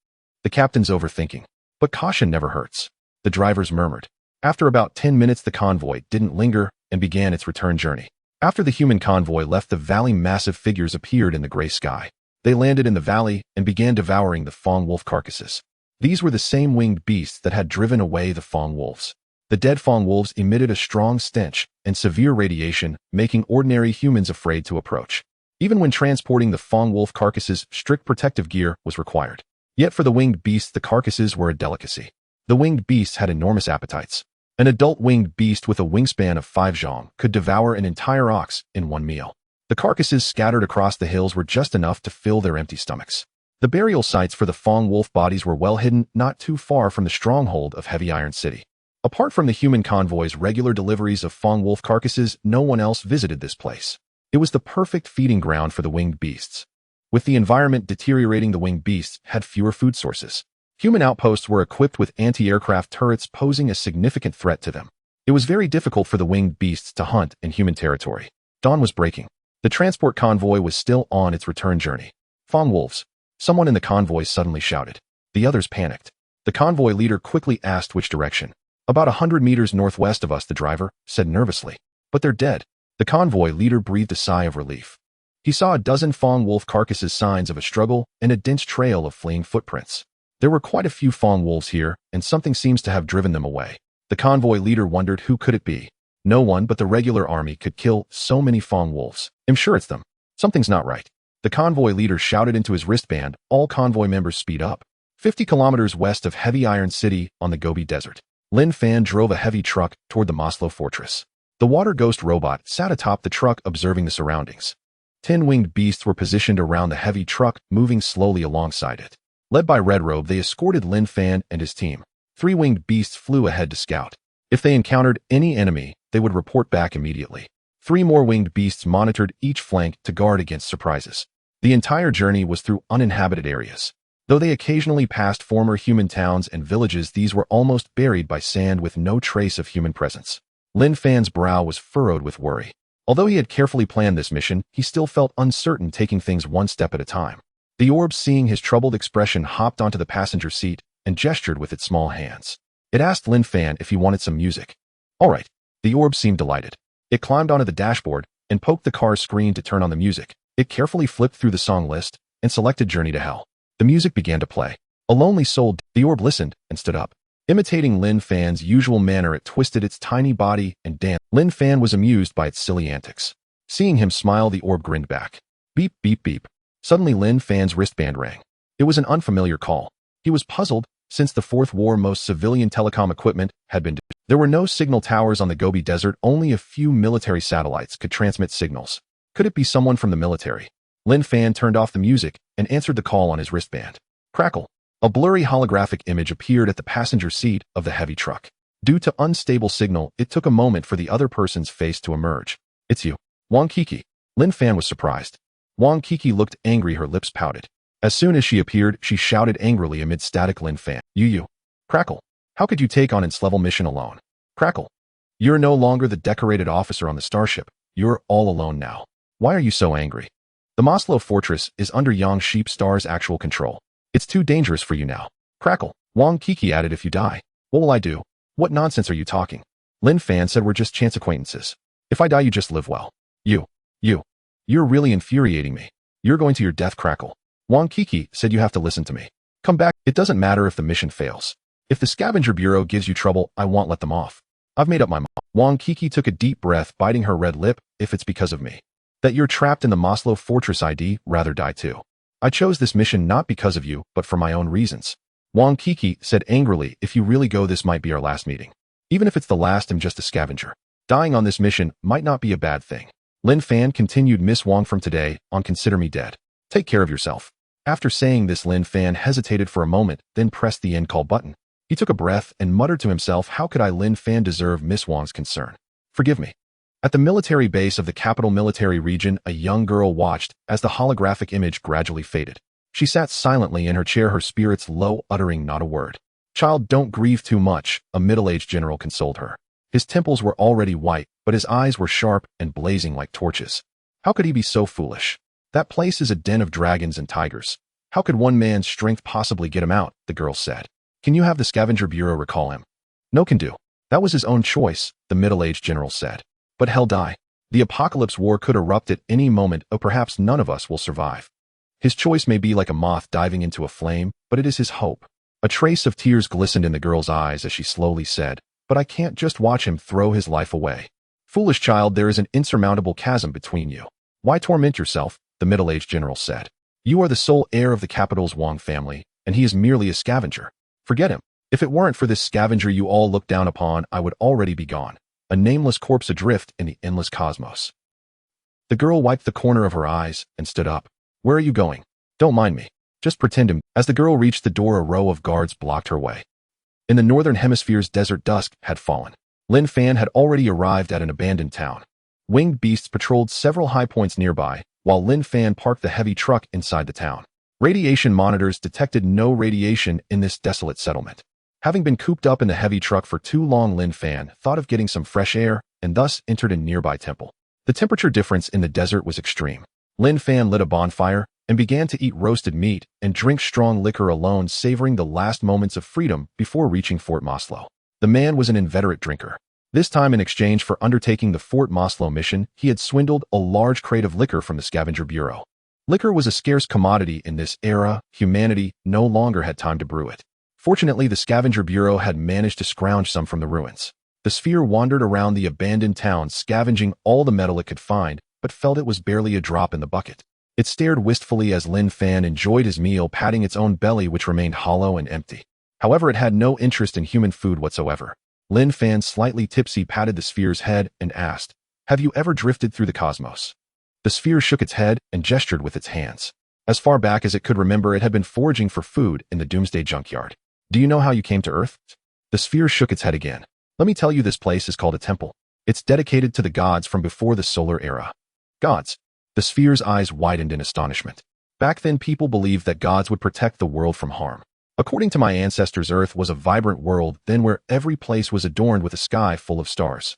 A: The captain's overthinking. But caution never hurts. The drivers murmured. After about 10 minutes, the convoy didn't linger and began its return journey. After the human convoy left the valley, massive figures appeared in the gray sky. They landed in the valley and began devouring the Fang wolf carcasses. These were the same winged beasts that had driven away the Fang wolves. The dead Fang wolves emitted a strong stench and severe radiation, making ordinary humans afraid to approach. Even when transporting the Fang wolf carcasses, strict protective gear was required. Yet for the winged beasts, the carcasses were a delicacy. The winged beasts had enormous appetites. An adult winged beast with a wingspan of 5 zhong could devour an entire ox in one meal. The carcasses scattered across the hills were just enough to fill their empty stomachs. The burial sites for the Fang wolf bodies were well hidden, not too far from the stronghold of Heavy Iron City. Apart from the human convoy's regular deliveries of Fang wolf carcasses, no one else visited this place. It was the perfect feeding ground for the winged beasts. With the environment deteriorating, the winged beasts had fewer food sources. Human outposts were equipped with anti-aircraft turrets, posing a significant threat to them. It was very difficult for the winged beasts to hunt in human territory. Dawn was breaking. The transport convoy was still on its return journey. Fang wolves. Someone in the convoy suddenly shouted. The others panicked. The convoy leader quickly asked which direction. About 100 meters northwest of us, the driver said nervously. But they're dead. The convoy leader breathed a sigh of relief. He saw a dozen Fang wolf carcasses, signs of a struggle, and a dense trail of fleeing footprints. There were quite a few Fang wolves here, and something seems to have driven them away. The convoy leader wondered, who could it be? No one but the regular army could kill so many Fang wolves. I'm sure it's them. Something's not right. The convoy leader shouted into his wristband. All convoy members speed up. 50 kilometers west of Heavy Iron City on the Gobi Desert. Lin Fan drove a heavy truck toward the Maslow Fortress. The water ghost robot sat atop the truck, observing the surroundings. 10 winged beasts were positioned around the heavy truck, moving slowly alongside it. Led by Red Robe, they escorted Lin Fan and his team. 3 winged beasts flew ahead to scout. If they encountered any enemy, they would report back immediately. 3 more winged beasts monitored each flank to guard against surprises. The entire journey was through uninhabited areas. Though they occasionally passed former human towns and villages, these were almost buried by sand with no trace of human presence. Lin Fan's brow was furrowed with worry. Although he had carefully planned this mission, he still felt uncertain, taking things one step at a time. The orb, seeing his troubled expression, hopped onto the passenger seat and gestured with its small hands. It asked Lin Fan if he wanted some music. All right. The orb seemed delighted. It climbed onto the dashboard and poked the car's screen to turn on the music. It carefully flipped through the song list and selected Journey to Hell. The music began to play. A lonely soul. The orb listened and stood up. Imitating Lin Fan's usual manner, it twisted its tiny body and danced. Lin Fan was amused by its silly antics. Seeing him smile, the orb grinned back. Beep, beep, beep. Suddenly, Lin Fan's wristband rang. It was an unfamiliar call. He was puzzled, since the Fourth War most civilian telecom equipment had been destroyed. There were no signal towers on the Gobi Desert. Only a few military satellites could transmit signals. Could it be someone from the military? Lin Fan turned off the music and answered the call on his wristband. Crackle. A blurry holographic image appeared at the passenger seat of the heavy truck. Due to unstable signal, it took a moment for the other person's face to emerge. It's you. Yuanqiu. Lin Fan was surprised. Yuanqiu looked angry, her lips pouted. As soon as she appeared, she shouted angrily amid static. Lin Fan. You. Crackle. How could you take on its level mission alone? Crackle. You're no longer the decorated officer on the starship. You're all alone now. Why are you so angry? The Maslow Fortress is under Yuanqiu Star's actual control. It's too dangerous for you now. Crackle. Yuanqiu added, if you die, what will I do? What nonsense are you talking? Lin Fan said, we're just chance acquaintances. If I die, you just live well. You're really infuriating me. You're going to your death. Crackle. Yuanqiu said, you have to listen to me. Come back. It doesn't matter if the mission fails. If the scavenger bureau gives you trouble, I won't let them off. I've made up my mind. Yuanqiu took a deep breath, biting her red lip. If it's because of me that you're trapped in the Maslow Fortress, I'd rather die too. I chose this mission not because of you, but for my own reasons. Yuanqiu said angrily, if you really go, this might be our last meeting. Even if it's the last, I'm just a scavenger. Dying on this mission might not be a bad thing. Lin Fan continued, Miss Wang, from today on, consider me dead. Take care of yourself. After saying this, Lin Fan hesitated for a moment, then pressed the end call button. He took a breath and muttered to himself, how could I, Lin Fan, deserve Miss Wang's concern? Forgive me. At the military base of the capital military region, a young girl watched as the holographic image gradually faded. She sat silently in her chair, her spirits low, uttering not a word. Child, don't grieve too much, a middle-aged general consoled her. His temples were already white, but his eyes were sharp and blazing like torches. How could he be so foolish? That place is a den of dragons and tigers. How could one man's strength possibly get him out? The girl said. Can you have the scavenger bureau recall him? No can do. That was his own choice, the middle-aged general said. But hell die. The apocalypse war could erupt at any moment, or perhaps none of us will survive. His choice may be like a moth diving into a flame, but it is his hope. A trace of tears glistened in the girl's eyes as she slowly said, but I can't just watch him throw his life away. Foolish child, there is an insurmountable chasm between you. Why torment yourself? The middle-aged general said. You are the sole heir of the capital's Wang family, and he is merely a scavenger. Forget him. If it weren't for this scavenger you all look down upon, I would already be gone, a nameless corpse adrift in the endless cosmos. The girl wiped the corner of her eyes and stood up. Where are you going? Don't mind me. Just pretend him. As the girl reached the door, a row of guards blocked her way. In the northern hemisphere's desert, dusk had fallen. Lin Fan had already arrived at an abandoned town. Winged beasts patrolled several high points nearby, while Lin Fan parked the heavy truck inside the town. Radiation monitors detected no radiation in this desolate settlement. Having been cooped up in the heavy truck for too long, Lin Fan thought of getting some fresh air and thus entered a nearby temple. The temperature difference in the desert was extreme. Lin Fan lit a bonfire and began to eat roasted meat and drink strong liquor alone, savoring the last moments of freedom before reaching Fort Maslow. The man was an inveterate drinker. This time, in exchange for undertaking the Fort Maslow mission, he had swindled a large crate of liquor from the scavenger bureau. Liquor was a scarce commodity in this era. Humanity no longer had time to brew it. Fortunately, the scavenger bureau had managed to scrounge some from the ruins. The sphere wandered around the abandoned town, scavenging all the metal it could find, but felt it was barely a drop in the bucket. It stared wistfully as Lin Fan enjoyed his meal, patting its own belly, which remained hollow and empty. However, it had no interest in human food whatsoever. Lin Fan, slightly tipsy, patted the sphere's head and asked, have you ever drifted through the cosmos? The sphere shook its head and gestured with its hands. As far back as it could remember, it had been foraging for food in the Doomsday Junkyard. Do you know how you came to Earth? The sphere shook its head again. Let me tell you, this place is called a temple. It's dedicated to the gods from before the solar era. Gods? The sphere's eyes widened in astonishment. Back then, people believed that gods would protect the world from harm. According to my ancestors, Earth was a vibrant world then where every place was adorned with a sky full of stars.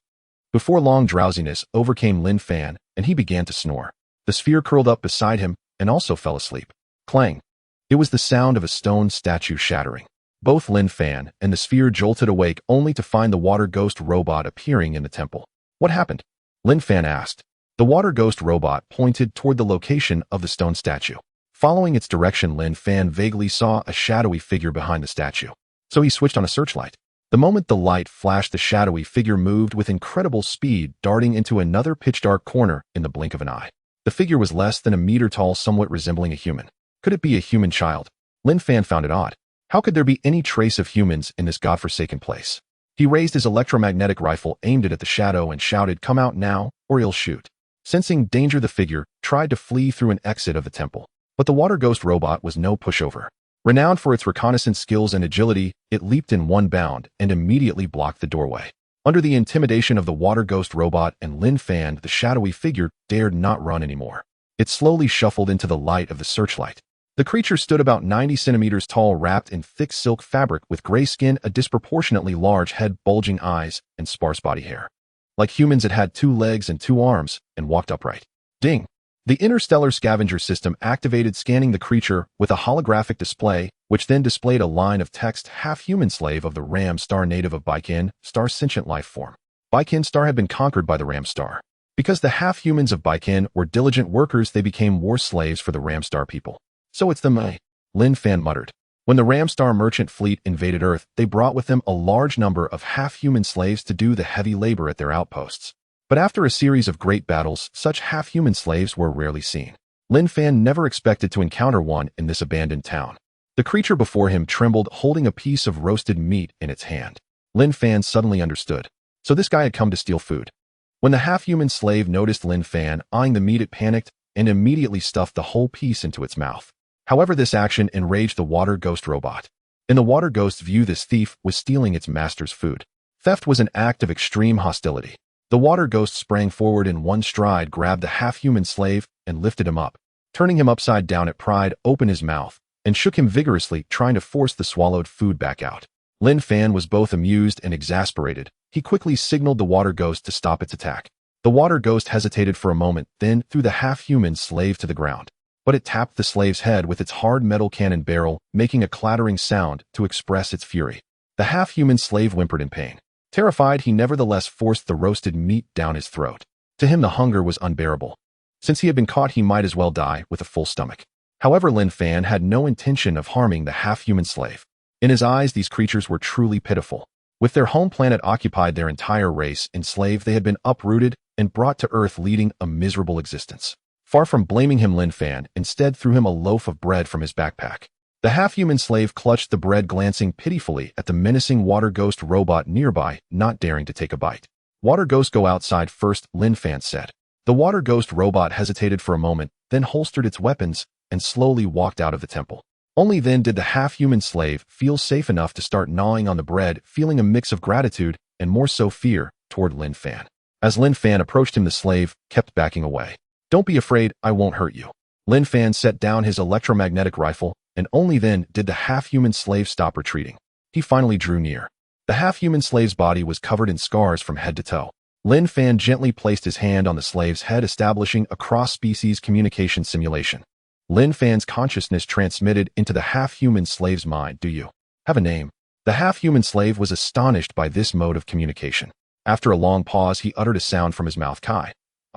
A: Before long, drowsiness overcame Lin Fan, and he began to snore. The sphere curled up beside him and also fell asleep. Clang! It was the sound of a stone statue shattering. Both Lin Fan and the sphere jolted awake, only to find the water ghost robot appearing in the temple. What happened? Lin Fan asked. The water ghost robot pointed toward the location of the stone statue. Following its direction, Lin Fan vaguely saw a shadowy figure behind the statue. So he switched on a searchlight. The moment the light flashed, the shadowy figure moved with incredible speed, darting into another pitch-dark corner in the blink of an eye. The figure was less than a meter tall, somewhat resembling a human. Could it be a human child? Lin Fan found it odd. How could there be any trace of humans in this godforsaken place? He raised his electromagnetic rifle, aimed it at the shadow, and shouted, "Come out now, or he'll shoot." Sensing danger, the figure tried to flee through an exit of the temple. But the water ghost robot was no pushover. Renowned for its reconnaissance skills and agility, it leaped in one bound and immediately blocked the doorway. Under the intimidation of the water ghost robot and Lin Fan, the shadowy figure dared not run anymore. It slowly shuffled into the light of the searchlight. The creature stood about 90 centimeters tall, wrapped in thick silk fabric with gray skin, a disproportionately large head, bulging eyes, and sparse body hair. Like humans, it had 2 legs and 2 arms and walked upright. Ding! The interstellar scavenger system activated, scanning the creature with a holographic display, which then displayed a line of text: half-human slave of the Ram Star, native of Baikin Star, sentient life form. Baikin Star had been conquered by the Ram Star. Because the half-humans of Baikin were diligent workers, they became war slaves for the Ram Star people. So it's them, eh? Lin Fan muttered. When the Ram Star merchant fleet invaded Earth, they brought with them a large number of half-human slaves to do the heavy labor at their outposts. But after a series of great battles, such half-human slaves were rarely seen. Lin Fan never expected to encounter one in this abandoned town. The creature before him trembled, holding a piece of roasted meat in its hand. Lin Fan suddenly understood. So this guy had come to steal food. When the half-human slave noticed Lin Fan eyeing the meat, it panicked and immediately stuffed the whole piece into its mouth. However, this action enraged the water ghost robot. In the water ghost's view, this thief was stealing its master's food. Theft was an act of extreme hostility. The water ghost sprang forward in one stride, grabbed the half-human slave, and lifted him up. Turning him upside down, it pried open his mouth and shook him vigorously, trying to force the swallowed food back out. Lin Fan was both amused and exasperated. He quickly signaled the water ghost to stop its attack. The water ghost hesitated for a moment, then threw the half-human slave to the ground. But it tapped the slave's head with its hard metal cannon barrel, making a clattering sound to express its fury. The half-human slave whimpered in pain. Terrified, he nevertheless forced the roasted meat down his throat. To him, the hunger was unbearable. Since he had been caught, he might as well die with a full stomach. However, Lin Fan had no intention of harming the half-human slave. In his eyes, these creatures were truly pitiful. With their home planet occupied, their entire race enslaved, they had been uprooted and brought to Earth, leading a miserable existence. Far from blaming him, Lin Fan instead threw him a loaf of bread from his backpack. The half-human slave clutched the bread, glancing pitifully at the menacing water ghost robot nearby, not daring to take a bite. Water ghost, go outside first, Lin Fan said. The water ghost robot hesitated for a moment, then holstered its weapons and slowly walked out of the temple. Only then did the half-human slave feel safe enough to start gnawing on the bread, feeling a mix of gratitude and more so fear toward Lin Fan. As Lin Fan approached him, the slave kept backing away. Don't be afraid, I won't hurt you. Lin Fan set down his electromagnetic rifle, and only then did the half-human slave stop retreating. He finally drew near. The half-human slave's body was covered in scars from head to toe. Lin Fan gently placed his hand on the slave's head, establishing a cross-species communication simulation. Lin Fan's consciousness transmitted into the half-human slave's mind. Do you have a name? The half-human slave was astonished by this mode of communication. After a long pause, he uttered a sound from his mouth. Kai.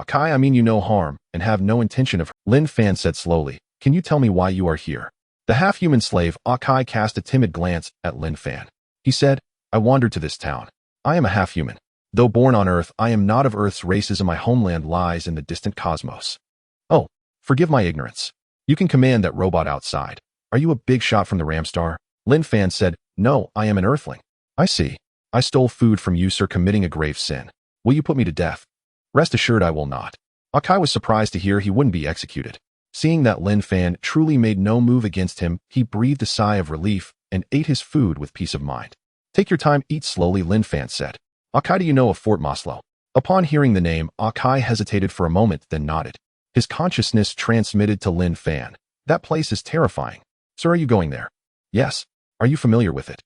A: Kai, I mean you no harm, and have no intention of. Lin Fan said slowly, can you tell me why you are here? The half-human slave, Kai, cast a timid glance at Lin Fan. He said, I wandered to this town. I am a half-human. Though born on Earth, I am not of Earth's racism. My homeland lies in the distant cosmos. Oh, forgive my ignorance. You can command that robot outside. Are you a big shot from the Ram Star? Lin Fan said, no, I am an Earthling. I see. I stole food from you, sir, committing a grave sin. Will you put me to death? Rest assured I will not. Kai was surprised to hear he wouldn't be executed. Seeing that Lin Fan truly made no move against him, he breathed a sigh of relief and ate his food with peace of mind. Take your time, eat slowly, Lin Fan said. Kai, do you know of Fort Maslow? Upon hearing the name, Kai hesitated for a moment, then nodded. His consciousness transmitted to Lin Fan. That place is terrifying. Sir, are you going there? Yes. Are you familiar with it?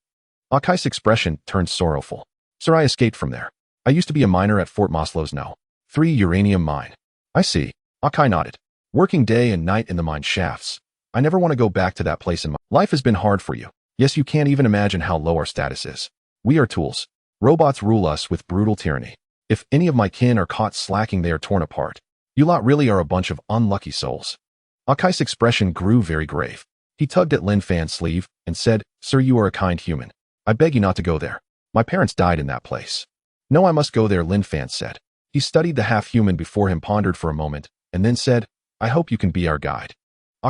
A: Kai's expression turned sorrowful. Sir, I escaped from there. I used to be a miner at Fort Maslow's No. 3 uranium mine. I see. Kai nodded. Working day and night in the mine shafts. I never want to go back to that place in my life. Has been hard for you. Yes, you can't even imagine how low our status is. We are tools. Robots rule us with brutal tyranny. If any of my kin are caught slacking, they are torn apart. You lot really are a bunch of unlucky souls. Kai's expression grew very grave. He tugged at Lin Fan's sleeve and said, Sir, you are a kind human. I beg you not to go there. My parents died in that place. No, I must go there, Lin Fan said. He studied the half-human before him, pondered for a moment, and then said, I hope you can be our guide.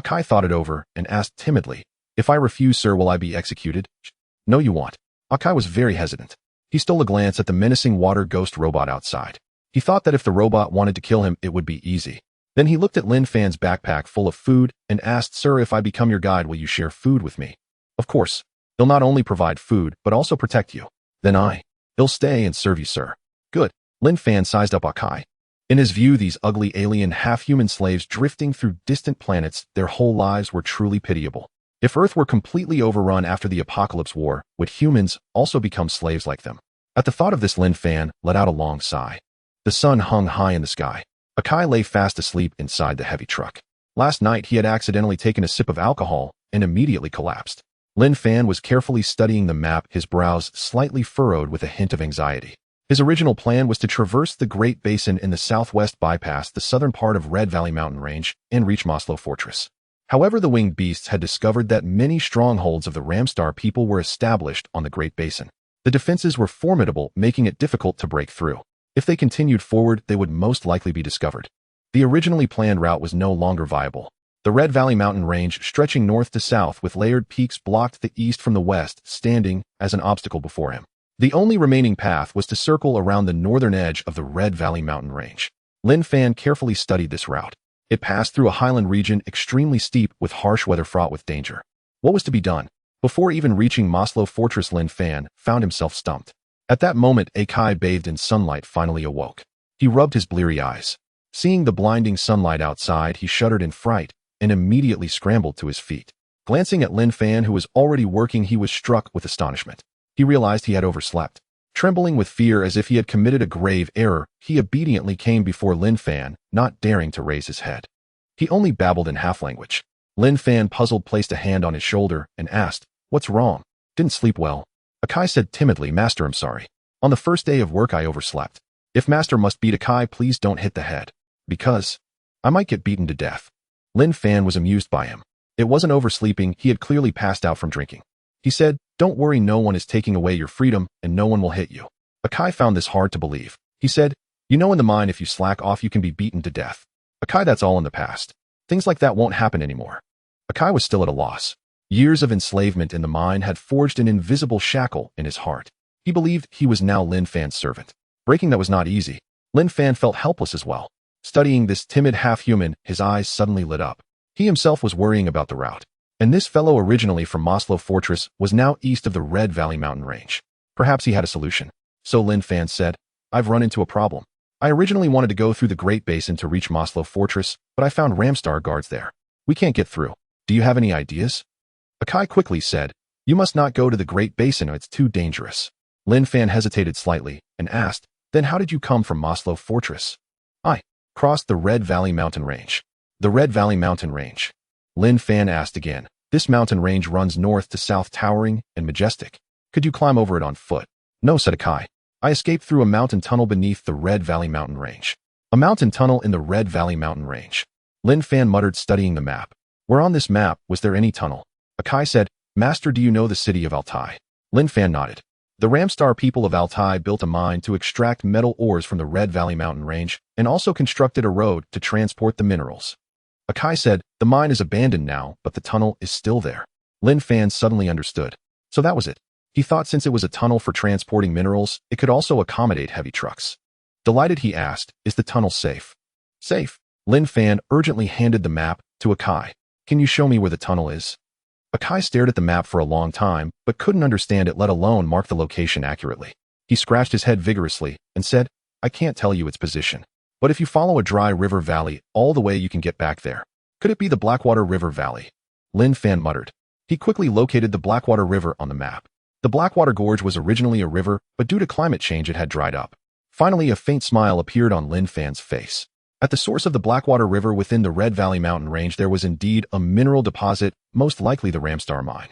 A: Kai thought it over and asked timidly, If I refuse, sir, will I be executed? No, you won't. Kai was very hesitant. He stole a glance at the menacing water ghost robot outside. He thought that if the robot wanted to kill him, it would be easy. Then he looked at Lin Fan's backpack full of food and asked, "Sir, if I become your guide, will you share food with me?" "Of course. He'll not only provide food, but also protect you." "Then he'll stay and serve you, sir." "Good." Lin Fan sized up Akai. In his view, these ugly alien half-human slaves drifting through distant planets, their whole lives were truly pitiable. If Earth were completely overrun after the apocalypse war, would humans also become slaves like them? At the thought of this, Lin Fan let out a long sigh. The sun hung high in the sky. Akai lay fast asleep inside the heavy truck. Last night, he had accidentally taken a sip of alcohol and immediately collapsed. Lin Fan was carefully studying the map, his brows slightly furrowed with a hint of anxiety. His original plan was to traverse the Great Basin in the southwest, bypass the southern part of Red Valley Mountain Range, and reach Maslow Fortress. However, the winged beasts had discovered that many strongholds of the Ramstar people were established on the Great Basin. The defenses were formidable, making it difficult to break through. If they continued forward, they would most likely be discovered. The originally planned route was no longer viable. The Red Valley Mountain Range, stretching north to south with layered peaks, blocked the east from the west, standing as an obstacle before him. The only remaining path was to circle around the northern edge of the Red Valley Mountain Range. Lin Fan carefully studied this route. It passed through a highland region extremely steep with harsh weather fraught with danger. What was to be done? Before even reaching Maslow Fortress, Lin Fan found himself stumped. At that moment, Akai, bathed in sunlight, finally awoke. He rubbed his bleary eyes. Seeing the blinding sunlight outside, he shuddered in fright and immediately scrambled to his feet. Glancing at Lin Fan, who was already working, he was struck with astonishment. He realized he had overslept. Trembling with fear as if he had committed a grave error, he obediently came before Lin Fan, not daring to raise his head. He only babbled in half-language. Lin Fan, puzzled, placed a hand on his shoulder and asked, "What's wrong? Didn't sleep well?" Akai said timidly, "Master, I'm sorry. On the first day of work I overslept. If Master must beat Akai, please don't hit the head. Because I might get beaten to death." Lin Fan was amused by him. It wasn't oversleeping, he had clearly passed out from drinking. He said, "Don't worry, no one is taking away your freedom and no one will hit you." Akai found this hard to believe. He said, "You know in the mine if you slack off you can be beaten to death." "Akai, that's all in the past. Things like that won't happen anymore." Akai was still at a loss. Years of enslavement in the mine had forged an invisible shackle in his heart. He believed he was now Lin Fan's servant. Breaking that was not easy. Lin Fan felt helpless as well. Studying this timid half-human, his eyes suddenly lit up. He himself was worrying about the route. And this fellow, originally from Maslow Fortress, was now east of the Red Valley Mountain Range. Perhaps he had a solution. So Lin Fan said, "I've run into a problem. I originally wanted to go through the Great Basin to reach Maslow Fortress, but I found Ramstar guards there. We can't get through. Do you have any ideas?" Akai quickly said, "You must not go to the Great Basin, it's too dangerous." Lin Fan hesitated slightly and asked, "Then how did you come from Maslow Fortress?" "I crossed the Red Valley Mountain Range." "The Red Valley Mountain Range?" Lin Fan asked again. "This mountain range runs north to south, towering and majestic. Could you climb over it on foot?" "No," said Akai. "I escaped through a mountain tunnel beneath the Red Valley Mountain Range." "A mountain tunnel in the Red Valley Mountain Range?" Lin Fan muttered, studying the map. "Where on this map was there any tunnel?" Akai said, "Master, do you know the city of Altai?" Lin Fan nodded. The Ramstar people of Altai built a mine to extract metal ores from the Red Valley Mountain Range and also constructed a road to transport the minerals. Akai said, "The mine is abandoned now, but the tunnel is still there." Lin Fan suddenly understood. So that was it. He thought since it was a tunnel for transporting minerals, it could also accommodate heavy trucks. Delighted, he asked, "Is the tunnel safe?" "Safe." Lin Fan urgently handed the map to Akai. "Can you show me where the tunnel is?" Akai stared at the map for a long time, but couldn't understand it, let alone mark the location accurately. He scratched his head vigorously and said, "I can't tell you its position. But if you follow a dry river valley all the way, you can get back there." "Could it be the Blackwater River Valley?" Lin Fan muttered. He quickly located the Blackwater River on the map. The Blackwater Gorge was originally a river, but due to climate change it had dried up. Finally, a faint smile appeared on Lin Fan's face. At the source of the Blackwater River within the Red Valley Mountain Range there was indeed a mineral deposit, most likely the Ramstar mine.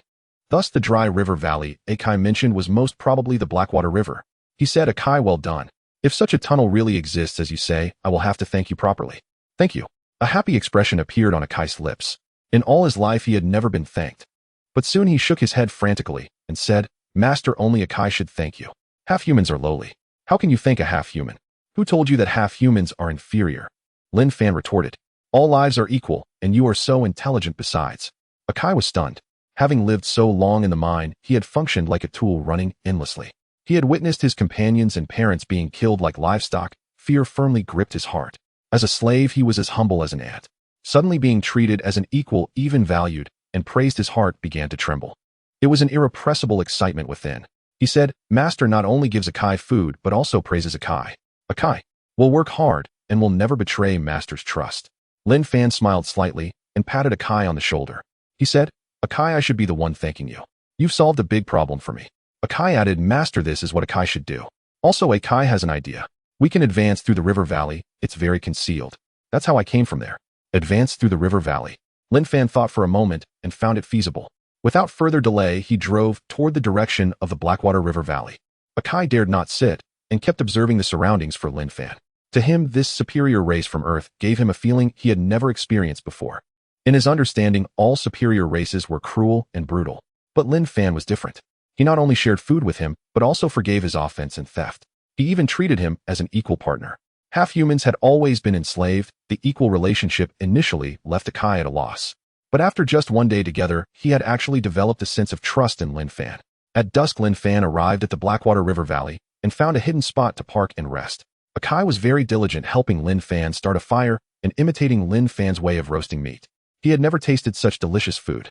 A: Thus the dry river valley Akai mentioned was most probably the Blackwater River. He said, "Akai, well done. If such a tunnel really exists as you say, I will have to thank you properly." "Thank you." A happy expression appeared on Akai's lips. In all his life he had never been thanked. But soon he shook his head frantically and said, "Master, only Akai should thank you. Half-humans are lowly. How can you thank a half-human? Who told you that half-humans are inferior?" Lin Fan retorted, "All lives are equal, and you are so intelligent besides." Akai was stunned. Having lived so long in the mine, he had functioned like a tool running endlessly. He had witnessed his companions and parents being killed like livestock. Fear firmly gripped his heart. As a slave, he was as humble as an ant. Suddenly being treated as an equal, even valued, and praised, his heart began to tremble. It was an irrepressible excitement within. He said, "Master not only gives Akai food, but also praises Akai. Akai will work hard and will never betray Master's trust." Lin Fan smiled slightly and patted Akai on the shoulder. He said, "Akai, I should be the one thanking you. You've solved a big problem for me." Akai added, "Master, this is what Akai should do. Also, Akai has an idea. We can advance through the river valley. It's very concealed. That's how I came from there." Advance through the river valley. Lin Fan thought for a moment and found it feasible. Without further delay, he drove toward the direction of the Blackwater River Valley. Akai dared not sit and kept observing the surroundings for Lin Fan. To him, this superior race from Earth gave him a feeling he had never experienced before. In his understanding, all superior races were cruel and brutal. But Lin Fan was different. He not only shared food with him, but also forgave his offense and theft. He even treated him as an equal partner. Half-humans had always been enslaved. The equal relationship initially left Akai at a loss. But after just one day together, he had actually developed a sense of trust in Lin Fan. At dusk, Lin Fan arrived at the Blackwater River Valley and found a hidden spot to park and rest. Akai was very diligent, helping Lin Fan start a fire and imitating Lin Fan's way of roasting meat. He had never tasted such delicious food.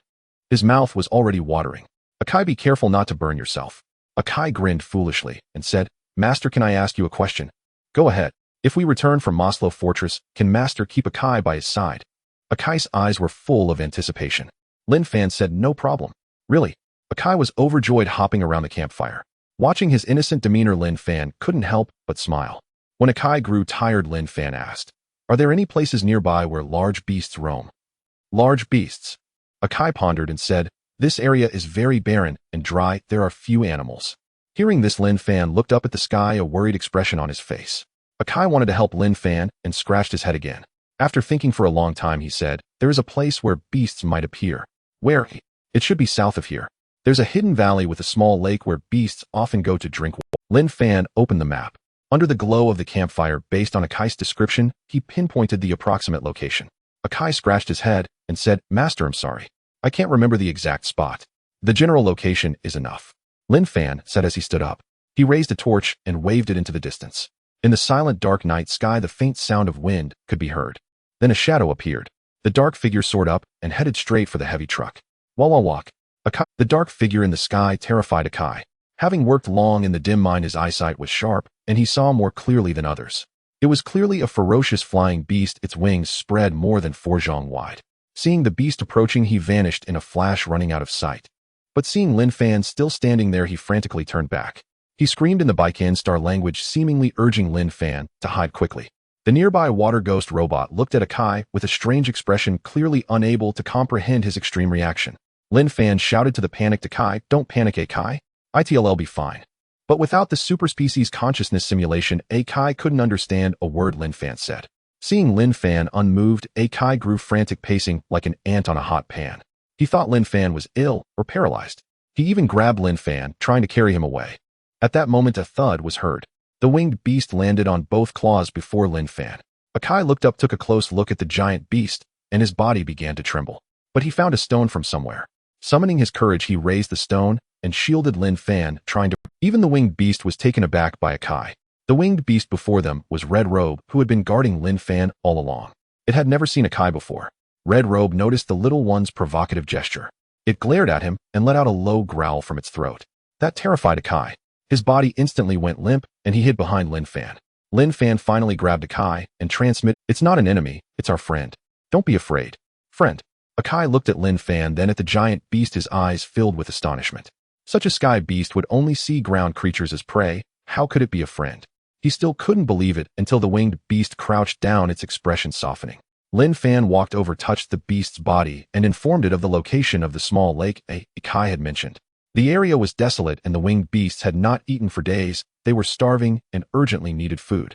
A: His mouth was already watering. "Akai, be careful not to burn yourself." Akai grinned foolishly and said, "Master, can I ask you a question?" "Go ahead." "If we return from Maslow Fortress, can Master keep Akai by his side?" Akai's eyes were full of anticipation. Lin Fan said, "No problem." "Really?" Akai was overjoyed, hopping around the campfire. Watching his innocent demeanor, Lin Fan couldn't help but smile. When Akai grew tired, Lin Fan asked, "Are there any places nearby where large beasts roam?" "Large beasts?" Akai pondered and said, "This area is very barren and dry. There are few animals." Hearing this, Lin Fan looked up at the sky, a worried expression on his face. Akai wanted to help Lin Fan and scratched his head again. After thinking for a long time, he said, "There is a place where beasts might appear." "Where?" "It should be south of here. There's a hidden valley with a small lake where beasts often go to drink water." Lin Fan opened the map. Under the glow of the campfire, based on Akai's description, he pinpointed the approximate location. Akai scratched his head and said, "Master, I'm sorry. I can't remember the exact spot. The general location is enough." Lin Fan said as he stood up. He raised a torch and waved it into the distance. In the silent dark night sky, the faint sound of wind could be heard. Then a shadow appeared. The dark figure soared up and headed straight for the heavy truck. Walk. The dark figure in the sky terrified Akai. Having worked long in the dim mine, his eyesight was sharp, and he saw more clearly than others. It was clearly a ferocious flying beast, its wings spread more than 4 zhang wide. Seeing the beast approaching, he vanished in a flash, running out of sight. But seeing Lin Fan still standing there, he frantically turned back. He screamed in the Baikan Star language, seemingly urging Lin Fan to hide quickly. The nearby water ghost robot looked at Akai with a strange expression, clearly unable to comprehend his extreme reaction. Lin Fan shouted to the panicked Akai, "Don't panic, Akai. It'll be fine." But without the superspecies consciousness simulation, Akai couldn't understand a word Lin Fan said. Seeing Lin Fan unmoved, Akai grew frantic, pacing like an ant on a hot pan. He thought Lin Fan was ill or paralyzed. He even grabbed Lin Fan, trying to carry him away. At that moment, a thud was heard. The winged beast landed on both claws before Lin Fan. Akai looked up, took a close look at the giant beast, and his body began to tremble. But he found a stone from somewhere. Summoning his courage, he raised the stone and shielded Lin Fan, trying to... Even the winged beast was taken aback by Akai. The winged beast before them was Red Robe, who had been guarding Lin Fan all along. It had never seen Akai before. Red Robe noticed the little one's provocative gesture. It glared at him and let out a low growl from its throat. That terrified Akai. His body instantly went limp, and he hid behind Lin Fan. Lin Fan finally grabbed Akai and transmitted, "It's not an enemy, it's our friend. Don't be afraid." "Friend?" Akai looked at Lin Fan, then at the giant beast, his eyes filled with astonishment. Such a sky beast would only see ground creatures as prey. How could it be a friend? He still couldn't believe it until the winged beast crouched down, its expression softening. Lin Fan walked over, touched the beast's body, and informed it of the location of the small lake Akai had mentioned. The area was desolate, and the winged beasts had not eaten for days. They were starving and urgently needed food.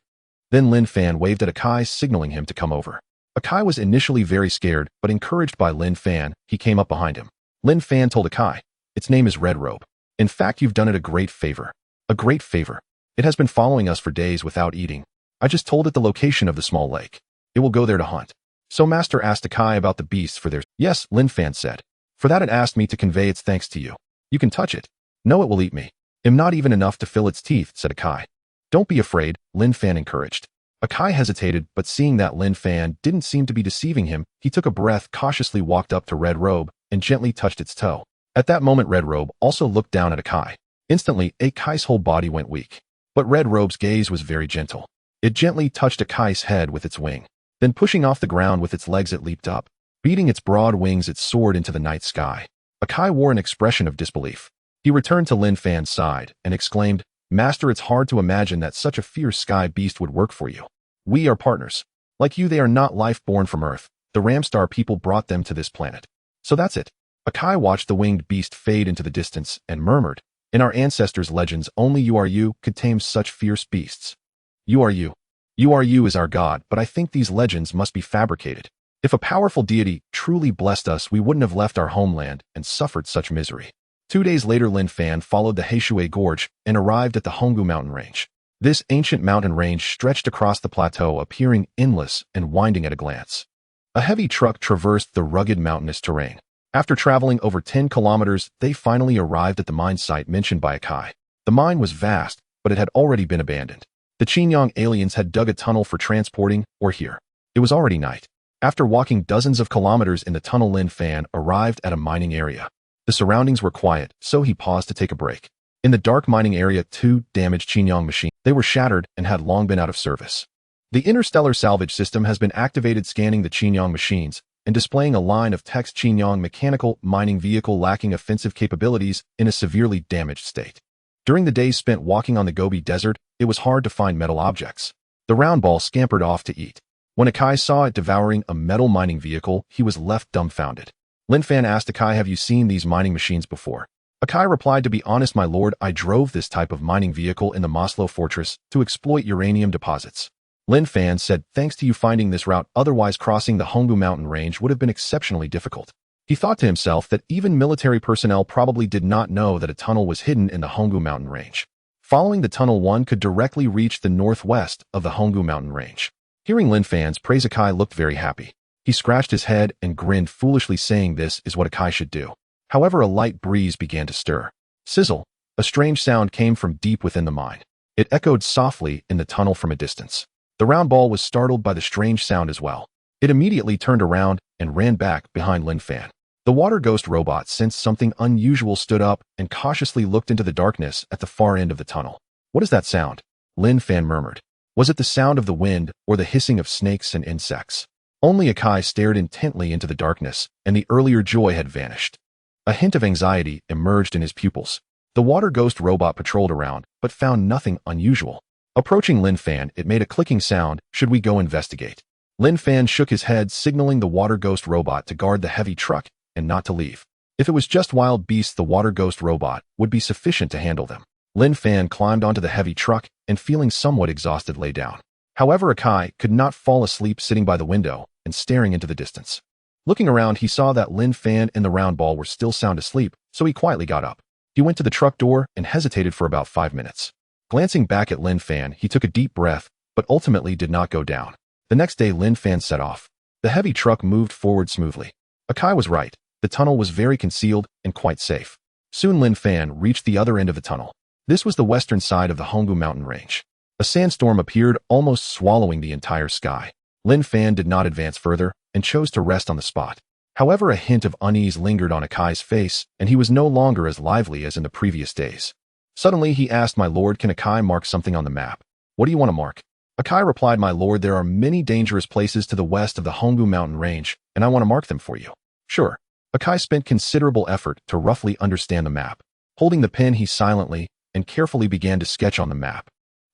A: Then Lin Fan waved at Akai, signaling him to come over. Akai was initially very scared, but encouraged by Lin Fan, he came up behind him. Lin Fan told Akai, "Its name is Red Robe. In fact, you've done it a great favor. A great favor. It has been following us for days without eating. I just told it the location of the small lake. It will go there to hunt." So Master asked Akai about the beasts for their... "Yes," Lin Fan said. "For that it asked me to convey its thanks to you. You can touch it." "No, it will eat me. I'm not even enough to fill its teeth," said Akai. "Don't be afraid," Lin Fan encouraged. Akai hesitated, but seeing that Lin Fan didn't seem to be deceiving him, he took a breath, cautiously walked up to Red Robe, and gently touched its toe. At that moment Red Robe also looked down at Akai. Instantly, Akai's whole body went weak. But Red Robe's gaze was very gentle. It gently touched Akai's head with its wing. Then pushing off the ground with its legs it leaped up. Beating its broad wings it soared into the night sky. Akai wore an expression of disbelief. He returned to Lin Fan's side and exclaimed, "Master, it's hard to imagine that such a fierce sky beast would work for you. We are partners. Like you, they are not life born from Earth. The Ramstar people brought them to this planet. So that's it." Akai watched the winged beast fade into the distance and murmured, "In our ancestors' legends, only Yuanqiu could tame such fierce beasts. Yuanqiu. Yuanqiu is our god, but I think these legends must be fabricated. If a powerful deity truly blessed us, we wouldn't have left our homeland and suffered such misery." 2 days later, Lin Fan followed the Heishui Gorge and arrived at the Honggu mountain range. This ancient mountain range stretched across the plateau, appearing endless and winding at a glance. A heavy truck traversed the rugged mountainous terrain. After traveling over 10 kilometers, they finally arrived at the mine site mentioned by Akai. The mine was vast, but it had already been abandoned. The Qinyang aliens had dug a tunnel for transporting ore here. It was already night. After walking dozens of kilometers in the tunnel, Lin Fan arrived at a mining area. The surroundings were quiet, so he paused to take a break. In the dark mining area, 2 damaged Qinyang machines. They were shattered and had long been out of service. The interstellar salvage system has been activated, scanning the Qinyang machines and displaying a line of text: Qinyang mechanical mining vehicle lacking offensive capabilities in a severely damaged state. During the days spent walking on the Gobi Desert, it was hard to find metal objects. The round ball scampered off to eat. When Akai saw it devouring a metal mining vehicle, he was left dumbfounded. Lin Fan asked Akai, "Have you seen these mining machines before?" Akai replied, "To be honest, my lord, I drove this type of mining vehicle in the Maslow fortress to exploit uranium deposits." Lin Fan said, "Thanks to you finding this route, otherwise crossing the Honggu mountain range would have been exceptionally difficult." He thought to himself that even military personnel probably did not know that a tunnel was hidden in the Honggu mountain range. Following the tunnel, one could directly reach the northwest of the Honggu mountain range. Hearing Lin Fan's praise, Akai looked very happy. He scratched his head and grinned foolishly, saying this is what Akai should do. However, a light breeze began to stir. Sizzle! A strange sound came from deep within the mine. It echoed softly in the tunnel from a distance. The round ball was startled by the strange sound as well. It immediately turned around and ran back behind Lin Fan. The water ghost robot sensed something unusual, stood up, and cautiously looked into the darkness at the far end of the tunnel. "What is that sound?" Lin Fan murmured. Was it the sound of the wind or the hissing of snakes and insects? Only Akai stared intently into the darkness, and the earlier joy had vanished. A hint of anxiety emerged in his pupils. The water ghost robot patrolled around, but found nothing unusual. Approaching Lin Fan, it made a clicking sound. "Should we go investigate?" Lin Fan shook his head, signaling the water ghost robot to guard the heavy truck and not to leave. If it was just wild beasts, the water ghost robot would be sufficient to handle them. Lin Fan climbed onto the heavy truck and, feeling somewhat exhausted, lay down. However, Akai could not fall asleep, sitting by the window and staring into the distance. Looking around, he saw that Lin Fan and the round ball were still sound asleep, so he quietly got up. He went to the truck door and hesitated for about 5 minutes. Glancing back at Lin Fan, he took a deep breath, but ultimately did not go down. The next day, Lin Fan set off. The heavy truck moved forward smoothly. Akai was right. The tunnel was very concealed and quite safe. Soon Lin Fan reached the other end of the tunnel. This was the western side of the Honggu mountain range. A sandstorm appeared, almost swallowing the entire sky. Lin Fan did not advance further and chose to rest on the spot. However, a hint of unease lingered on Akai's face, and he was no longer as lively as in the previous days. Suddenly, he asked, "My lord, can Akai mark something on the map?" "What do you want to mark?" Akai replied, "My lord, there are many dangerous places to the west of the Honggu mountain range, and I want to mark them for you." "Sure." Akai spent considerable effort to roughly understand the map. Holding the pen, he silently and carefully began to sketch on the map.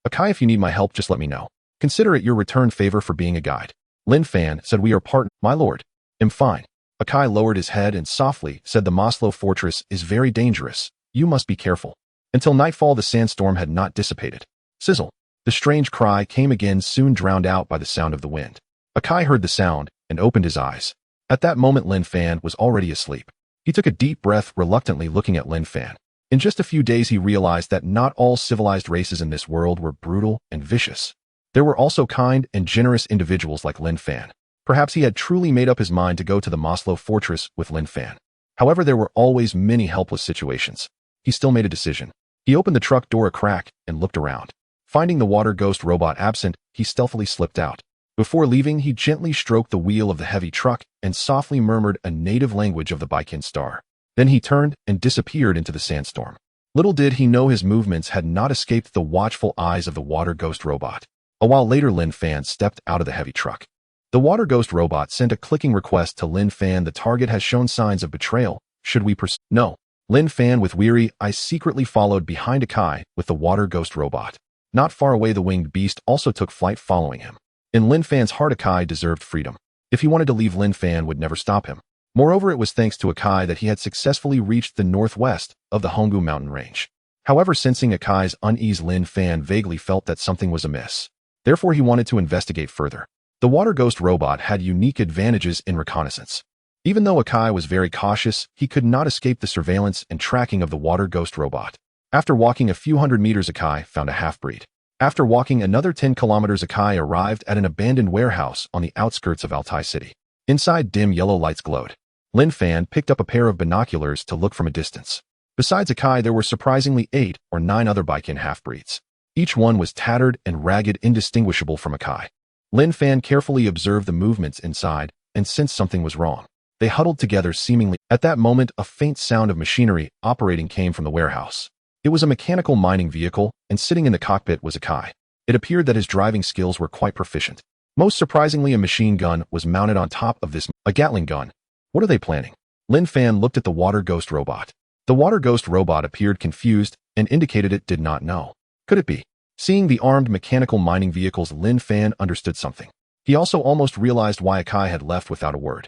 A: "Akai, if you need my help, just let me know. Consider it your return favor for being a guide." Lin Fan said, "We are partners, my lord." "I'm fine." Akai lowered his head and softly said, "The Maslow fortress is very dangerous. You must be careful." Until nightfall, the sandstorm had not dissipated. Sizzle! The strange cry came again, soon drowned out by the sound of the wind. Akai heard the sound and opened his eyes. At that moment, Lin Fan was already asleep. He took a deep breath, reluctantly looking at Lin Fan. In just a few days, he realized that not all civilized races in this world were brutal and vicious. There were also kind and generous individuals like Lin Fan. Perhaps he had truly made up his mind to go to the Maslow fortress with Lin Fan. However, there were always many helpless situations. He still made a decision. He opened the truck door a crack and looked around. Finding the water ghost robot absent, he stealthily slipped out. Before leaving, he gently stroked the wheel of the heavy truck and softly murmured a native language of the Baikin star. Then he turned and disappeared into the sandstorm. Little did he know his movements had not escaped the watchful eyes of the water ghost robot. A while later, Lin Fan stepped out of the heavy truck. The water ghost robot sent a clicking request to Lin Fan. The target has shown signs of betrayal. Should we pursue? No. Lin Fan, with weary eyes, secretly followed behind Akai with the water ghost robot. Not far away, the winged beast also took flight following him. In Lin Fan's heart, Akai deserved freedom. If he wanted to leave, Lin Fan would never stop him. Moreover, it was thanks to Akai that he had successfully reached the northwest of the Honggu mountain range. However, sensing Akai's unease, Lin Fan vaguely felt that something was amiss. Therefore, he wanted to investigate further. The water ghost robot had unique advantages in reconnaissance. Even though Akai was very cautious, he could not escape the surveillance and tracking of the water ghost robot. After walking a few hundred meters, Akai found a half-breed. After walking another 10 kilometers, Akai arrived at an abandoned warehouse on the outskirts of Altai City. Inside, dim yellow lights glowed. Lin Fan picked up a pair of binoculars to look from a distance. Besides Akai, there were surprisingly 8 or 9 other Baikin half-breeds. Each one was tattered and ragged, indistinguishable from Akai. Lin Fan carefully observed the movements inside and sensed something was wrong. They huddled together seemingly. At that moment, a faint sound of machinery operating came from the warehouse. It was a mechanical mining vehicle, and sitting in the cockpit was Akai. It appeared that his driving skills were quite proficient. Most surprisingly, a machine gun was mounted on top of this, a Gatling gun. What are they planning? Lin Fan looked at the water ghost robot. The water ghost robot appeared confused and indicated it did not know. Could it be? Seeing the armed mechanical mining vehicles, Lin Fan understood something. He also almost realized why Akai had left without a word.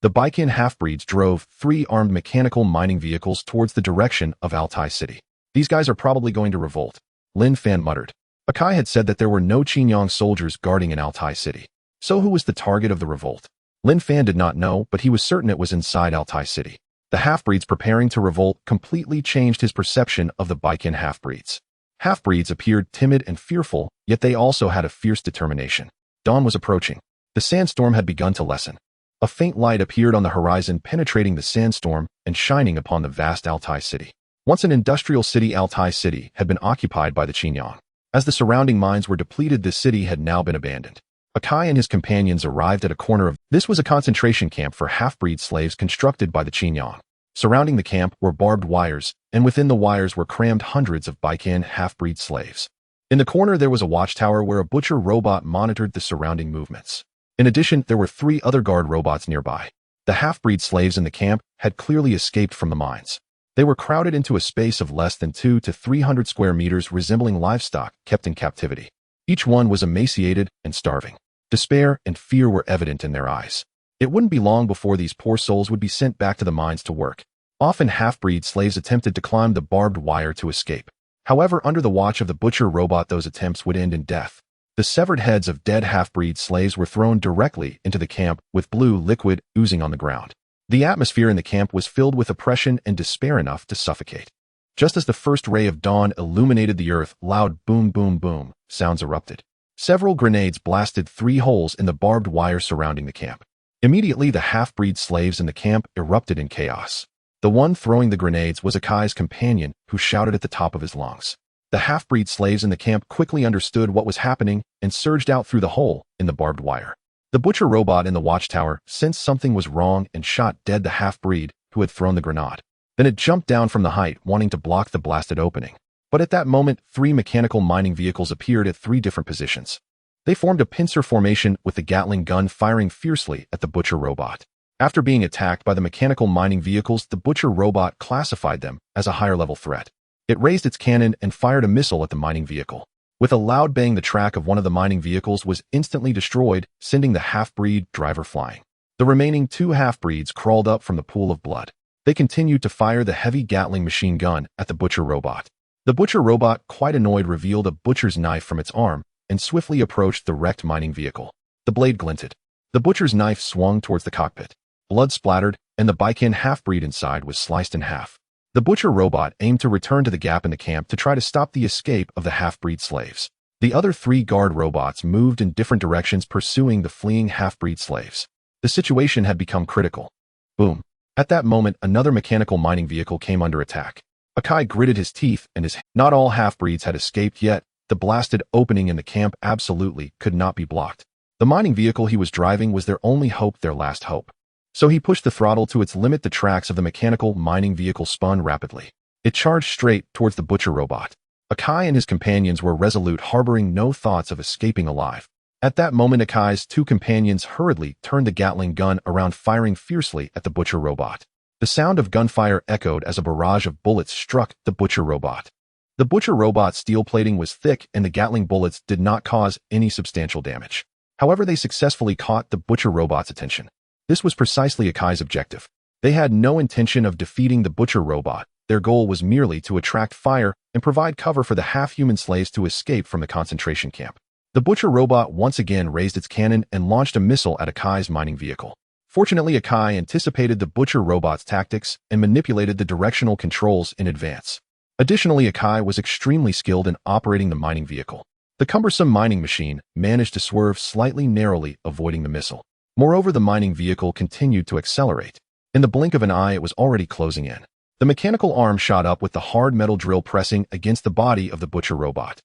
A: The Baikin half-breeds drove 3 armed mechanical mining vehicles towards the direction of Altai City. These guys are probably going to revolt, Lin Fan muttered. Akai had said that there were no Qinyang soldiers guarding in Altai City. So who was the target of the revolt? Lin Fan did not know, but he was certain it was inside Altai City. The half-breeds preparing to revolt completely changed his perception of the Baikin half-breeds. Half-breeds appeared timid and fearful, yet they also had a fierce determination. Dawn was approaching. The sandstorm had begun to lessen. A faint light appeared on the horizon, penetrating the sandstorm and shining upon the vast Altai City. Once an industrial city, Altai City had been occupied by the Qinyang. As the surrounding mines were depleted, the city had now been abandoned. Akai and his companions arrived at a corner of this was a concentration camp for half-breed slaves constructed by the Qinyang. Surrounding the camp were barbed wires, and within the wires were crammed hundreds of Baikin half-breed slaves. In the corner there was a watchtower where a butcher robot monitored the surrounding movements. In addition, there were 3 other guard robots nearby. The half-breed slaves in the camp had clearly escaped from the mines. They were crowded into a space of less than 200 to 300 square meters, resembling livestock kept in captivity. Each one was emaciated and starving. Despair and fear were evident in their eyes. It wouldn't be long before these poor souls would be sent back to the mines to work. Often half-breed slaves attempted to climb the barbed wire to escape. However, under the watch of the butcher robot, those attempts would end in death. The severed heads of dead half-breed slaves were thrown directly into the camp, with blue liquid oozing on the ground. The atmosphere in the camp was filled with oppression and despair enough to suffocate. Just as the first ray of dawn illuminated the earth, loud boom boom boom sounds erupted. Several grenades blasted 3 holes in the barbed wire surrounding the camp. Immediately, the half-breed slaves in the camp erupted in chaos. The one throwing the grenades was Akai's companion, who shouted at the top of his lungs. The half-breed slaves in the camp quickly understood what was happening and surged out through the hole in the barbed wire. The butcher robot in the watchtower sensed something was wrong and shot dead the half-breed who had thrown the grenade. Then it jumped down from the height, wanting to block the blasted opening. But at that moment, 3 mechanical mining vehicles appeared at 3 different positions. They formed a pincer formation with the Gatling gun firing fiercely at the butcher robot. After being attacked by the mechanical mining vehicles, the butcher robot classified them as a higher-level threat. It raised its cannon and fired a missile at the mining vehicle. With a loud bang, the track of one of the mining vehicles was instantly destroyed, sending the half-breed driver flying. The remaining 2 half-breeds crawled up from the pool of blood. They continued to fire the heavy Gatling machine gun at the butcher robot. The butcher robot, quite annoyed, revealed a butcher's knife from its arm and swiftly approached the wrecked mining vehicle. The blade glinted. The butcher's knife swung towards the cockpit. Blood splattered, and the Baikin half-breed inside was sliced in half. The butcher robot aimed to return to the gap in the camp to try to stop the escape of the half-breed slaves. The other 3 guard robots moved in different directions, pursuing the fleeing half-breed slaves. The situation had become critical. Boom. At that moment, another mechanical mining vehicle came under attack. Akai gritted his teeth and not all half-breeds had escaped yet. the blasted opening in the camp absolutely could not be blocked. The mining vehicle he was driving was their only hope, their last hope. So he pushed the throttle to its limit. The tracks of the mechanical mining vehicle spun rapidly. It charged straight towards the butcher robot. Akai and his companions were resolute, harboring no thoughts of escaping alive. At that moment, Akai's two companions hurriedly turned the Gatling gun around, firing fiercely at the butcher robot. The sound of gunfire echoed as a barrage of bullets struck the butcher robot. The butcher robot's steel plating was thick, and the Gatling bullets did not cause any substantial damage. However, they successfully caught the butcher robot's attention. This was precisely Akai's objective. They had no intention of defeating the butcher robot. Their goal was merely to attract fire and provide cover for the half-human slaves to escape from the concentration camp. The butcher robot once again raised its cannon and launched a missile at Akai's mining vehicle. Fortunately, Akai anticipated the butcher robot's tactics and manipulated the directional controls in advance. Additionally, Akai was extremely skilled in operating the mining vehicle. The cumbersome mining machine managed to swerve slightly narrowly, avoiding the missile. Moreover, the mining vehicle continued to accelerate. In the blink of an eye, it was already closing in. The mechanical arm shot up with the hard metal drill pressing against the body of the butcher robot.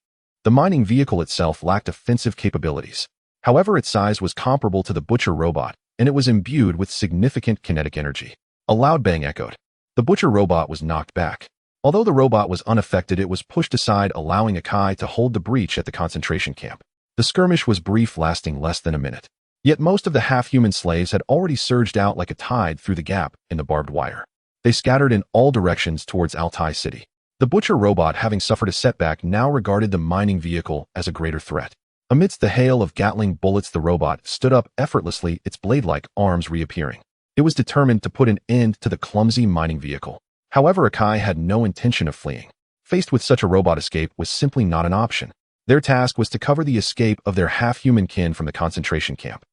A: The mining vehicle itself lacked offensive capabilities. However, its size was comparable to the butcher robot, and it was imbued with significant kinetic energy. A loud bang echoed. The butcher robot was knocked back. Although the robot was unaffected, it was pushed aside, allowing Akai to hold the breach at the concentration camp. The skirmish was brief, lasting less than a minute. Yet most of the half-human slaves had already surged out like a tide through the gap in the barbed wire. They scattered in all directions towards Altai City. The butcher robot, having suffered a setback, now regarded the mining vehicle as a greater threat. Amidst the hail of Gatling bullets, the robot stood up effortlessly, its blade-like arms reappearing. It was determined to put an end to the clumsy mining vehicle. However, Akai had no intention of fleeing. Faced with such a robot, escape was simply not an option. Their task was to cover the escape of their half-human kin from the concentration camp.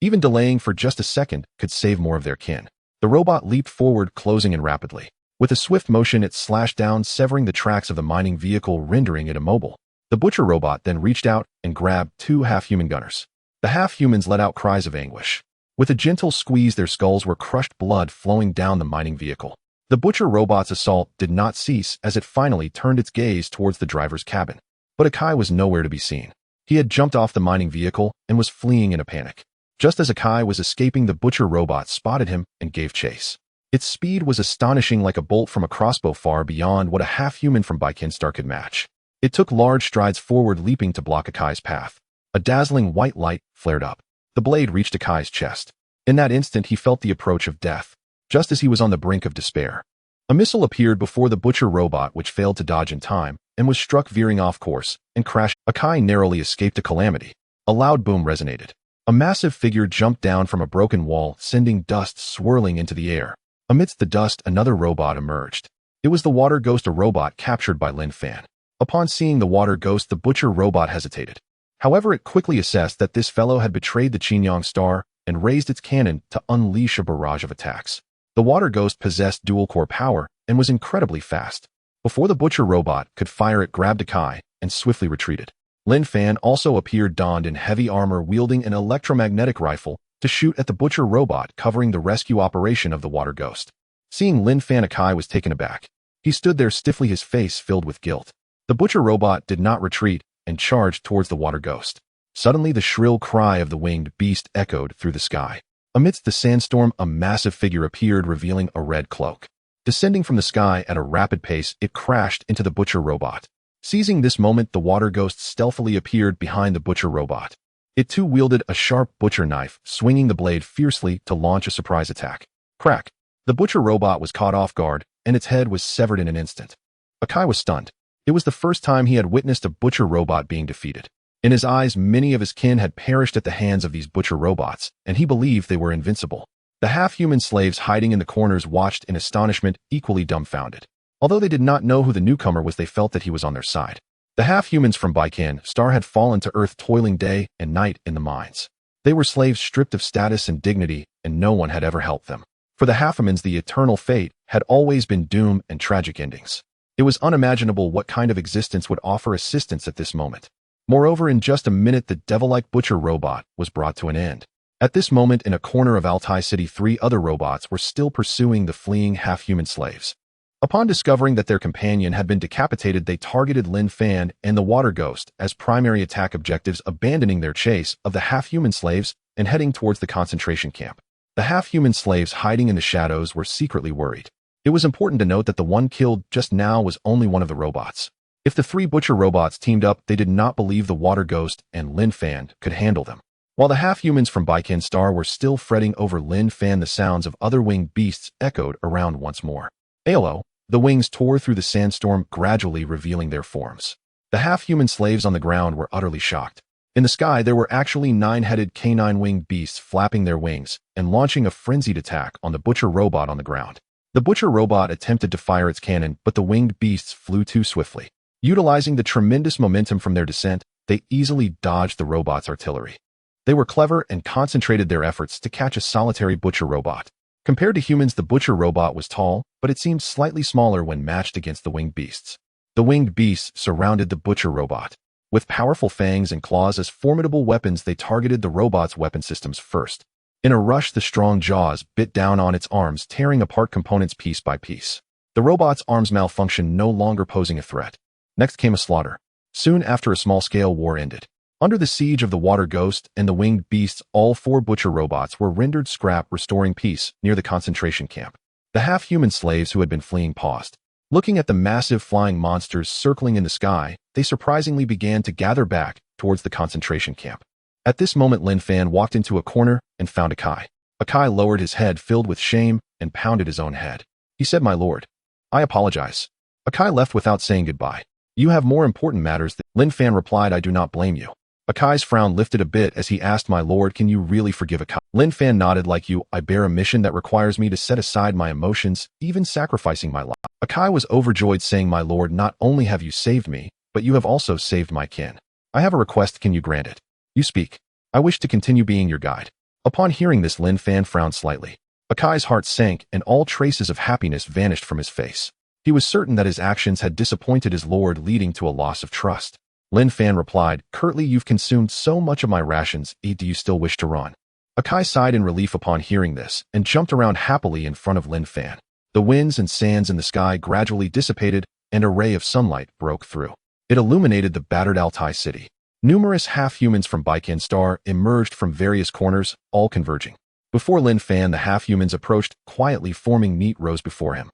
A: Even delaying for just a second could save more of their kin. The robot leaped forward, closing in rapidly. With a swift motion, it slashed down, severing the tracks of the mining vehicle, rendering it immobile. The butcher robot then reached out and grabbed two half-human gunners. The half-humans let out cries of anguish. With a gentle squeeze, their skulls were crushed, blood flowing down the mining vehicle. The butcher robot's assault did not cease as it finally turned its gaze towards the driver's cabin. But Akai was nowhere to be seen. He had jumped off the mining vehicle and was fleeing in a panic. Just as Akai was escaping, the butcher robot spotted him and gave chase. Its speed was astonishing, like a bolt from a crossbow, far beyond what a half-human from Baikinstar could match. It took large strides forward, leaping to block Akai's path. A dazzling white light flared up. The blade reached Akai's chest. In that instant, he felt the approach of death. Just as he was on the brink of despair, a missile appeared before the butcher robot, which failed to dodge in time and was struck, veering off course, and crashed. Akai narrowly escaped a calamity. A loud boom resonated. A massive figure jumped down from a broken wall, sending dust swirling into the air. Amidst the dust, another robot emerged. It was the water ghost, a robot captured by Lin Fan. Upon seeing the water ghost, the butcher robot hesitated. However, it quickly assessed that this fellow had betrayed the Qinyang star and raised its cannon to unleash a barrage of attacks. The water ghost possessed dual-core power and was incredibly fast. Before the butcher robot could fire, it grabbed Akai and swiftly retreated. Lin Fan also appeared, donned in heavy armor, wielding an electromagnetic rifle to shoot at the butcher robot, covering the rescue operation of the water ghost. Seeing Lin Fan, Akai was taken aback. He stood there stiffly, his face filled with guilt. The butcher robot did not retreat and charged towards the water ghost. Suddenly, the shrill cry of the winged beast echoed through the sky. Amidst the sandstorm, a massive figure appeared, revealing a red cloak. Descending from the sky at a rapid pace, it crashed into the butcher robot. Seizing this moment, the water ghost stealthily appeared behind the butcher robot. It too wielded a sharp butcher knife, swinging the blade fiercely to launch a surprise attack. Crack! The butcher robot was caught off guard, and its head was severed in an instant. Akai was stunned. It was the first time he had witnessed a butcher robot being defeated. In his eyes, many of his kin had perished at the hands of these butcher robots, and he believed they were invincible. The half-human slaves hiding in the corners watched in astonishment, equally dumbfounded. Although they did not know who the newcomer was, they felt that he was on their side. The half-humans from Baikinstar had fallen to earth, toiling day and night in the mines. They were slaves stripped of status and dignity, and no one had ever helped them. For the half-humans, the eternal fate had always been doom and tragic endings. It was unimaginable what kind of existence would offer assistance at this moment. Moreover, in just a minute, the devil-like butcher robot was brought to an end. At this moment, in a corner of Altai City, 3 other robots were still pursuing the fleeing half-human slaves. Upon discovering that their companion had been decapitated, they targeted Lin Fan and the water ghost as primary attack objectives, abandoning their chase of the half-human slaves and heading towards the concentration camp. The half-human slaves hiding in the shadows were secretly worried. It was important to note that the one killed just now was only one of the robots. If the three butcher robots teamed up, they did not believe the water ghost and Lin Fan could handle them. While the half-humans from Baiken Star were still fretting over Lin Fan, the sounds of other winged beasts echoed around once more. Alo, the wings tore through the sandstorm, gradually revealing their forms. The half-human slaves on the ground were utterly shocked. In the sky, there were actually 9-headed canine winged beasts flapping their wings and launching a frenzied attack on the butcher robot on the ground. The butcher robot attempted to fire its cannon, but the winged beasts flew too swiftly. Utilizing the tremendous momentum from their descent, they easily dodged the robot's artillery. They were clever and concentrated their efforts to catch a solitary butcher robot. Compared to humans, the butcher robot was tall, but it seemed slightly smaller when matched against the winged beasts. The winged beasts surrounded the butcher robot. With powerful fangs and claws as formidable weapons, they targeted the robot's weapon systems first. In a rush, the strong jaws bit down on its arms, tearing apart components piece by piece. The robot's arms malfunctioned, no longer posing a threat. Next came a slaughter. Soon after, a small-scale war ended. Under the siege of the water ghost and the winged beasts, all 4 butcher robots were rendered scrap, restoring peace near the concentration camp. The half-human slaves who had been fleeing paused. Looking at the massive flying monsters circling in the sky, they surprisingly began to gather back towards the concentration camp. At this moment, Lin Fan walked into a corner and found Akai. Akai lowered his head, filled with shame, and pounded his own head. He said, "My lord, I apologize." Akai left without saying goodbye. "You have more important matters." Lin Fan replied, "I do not blame you." Akai's frown lifted a bit as he asked, "My lord, can you really forgive Akai?" Lin Fan nodded. "Like you, I bear a mission that requires me to set aside my emotions, even sacrificing my life." Akai was overjoyed, saying, "My lord, not only have you saved me, but you have also saved my kin. I have a request, can you grant it?" "You speak." "I wish to continue being your guide." Upon hearing this, Lin Fan frowned slightly. Akai's heart sank, and all traces of happiness vanished from his face. He was certain that his actions had disappointed his lord, leading to a loss of trust. Lin Fan replied curtly, "You've consumed so much of my rations, do you still wish to run?" Akai sighed in relief upon hearing this, and jumped around happily in front of Lin Fan. The winds and sands in the sky gradually dissipated, and a ray of sunlight broke through. It illuminated the battered Altai city. Numerous half-humans from Baiken Star emerged from various corners, all converging. Before Lin Fan, the half-humans approached, quietly forming neat rows before him.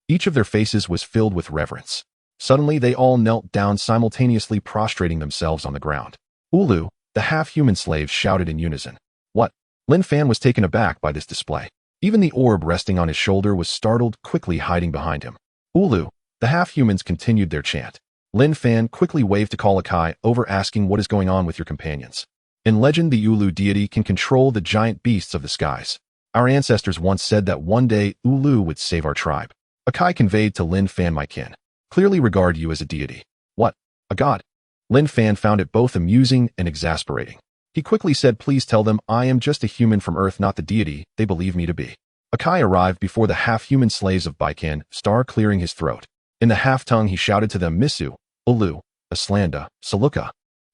A: Each of their faces was filled with reverence. Suddenly, they all knelt down, simultaneously prostrating themselves on the ground. "Ulu," the half-human slaves shouted in unison. "What?" Lin Fan was taken aback by this display. Even the orb resting on his shoulder was startled, quickly hiding behind him. "Ulu," the half-humans continued their chant. Lin Fan quickly waved to call Akai over, asking, "What is going on with your companions?" In legend, the Ulu deity can control the giant beasts of the skies. Our ancestors once said that one day Ulu would save our tribe. Akai conveyed to Lin Fan, "My kin clearly regard you as a deity." "What? A god?" Lin Fan found it both amusing and exasperating. He quickly said, "Please tell them I am just a human from Earth, not the deity they believe me to be." Akai arrived before the half-human slaves of Baiken Star, clearing his throat. In the half-tongue, he shouted to them, "Misu, Ulu, Aslanda, Saluka."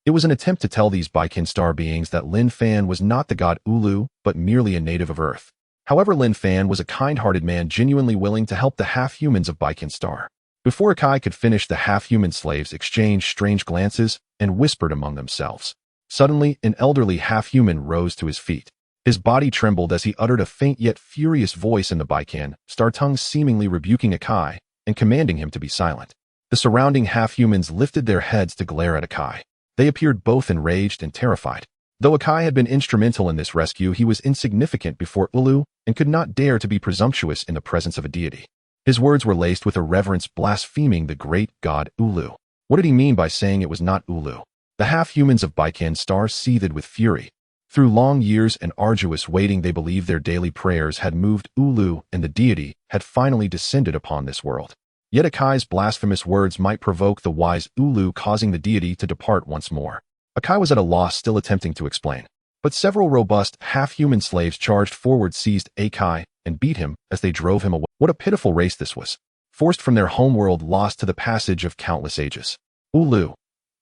A: It was an attempt to tell these Baiken Star beings that Lin Fan was not the god Ulu, but merely a native of Earth. However, Lin Fan was a kind-hearted man, genuinely willing to help the half-humans of Baiken Star. Before Akai could finish, the half-human slaves exchanged strange glances and whispered among themselves. Suddenly, an elderly half-human rose to his feet. His body trembled as he uttered a faint yet furious voice in the Baiken Star tongue, seemingly rebuking Akai and commanding him to be silent. The surrounding half-humans lifted their heads to glare at Akai. They appeared both enraged and terrified. Though Akai had been instrumental in this rescue, he was insignificant before Ulu and could not dare to be presumptuous in the presence of a deity. His words were laced with a reverence, blaspheming the great god Ulu. What did he mean by saying it was not Ulu? The half-humans of Baiken Star seethed with fury. Through long years and arduous waiting, they believed their daily prayers had moved Ulu, and the deity had finally descended upon this world. Yet Akai's blasphemous words might provoke the wise Ulu, causing the deity to depart once more. Akai was at a loss, still attempting to explain. But several robust, half-human slaves charged forward, seized Akai, and beat him as they drove him away. What a pitiful race this was. Forced from their homeworld, lost to the passage of countless ages. Ulu.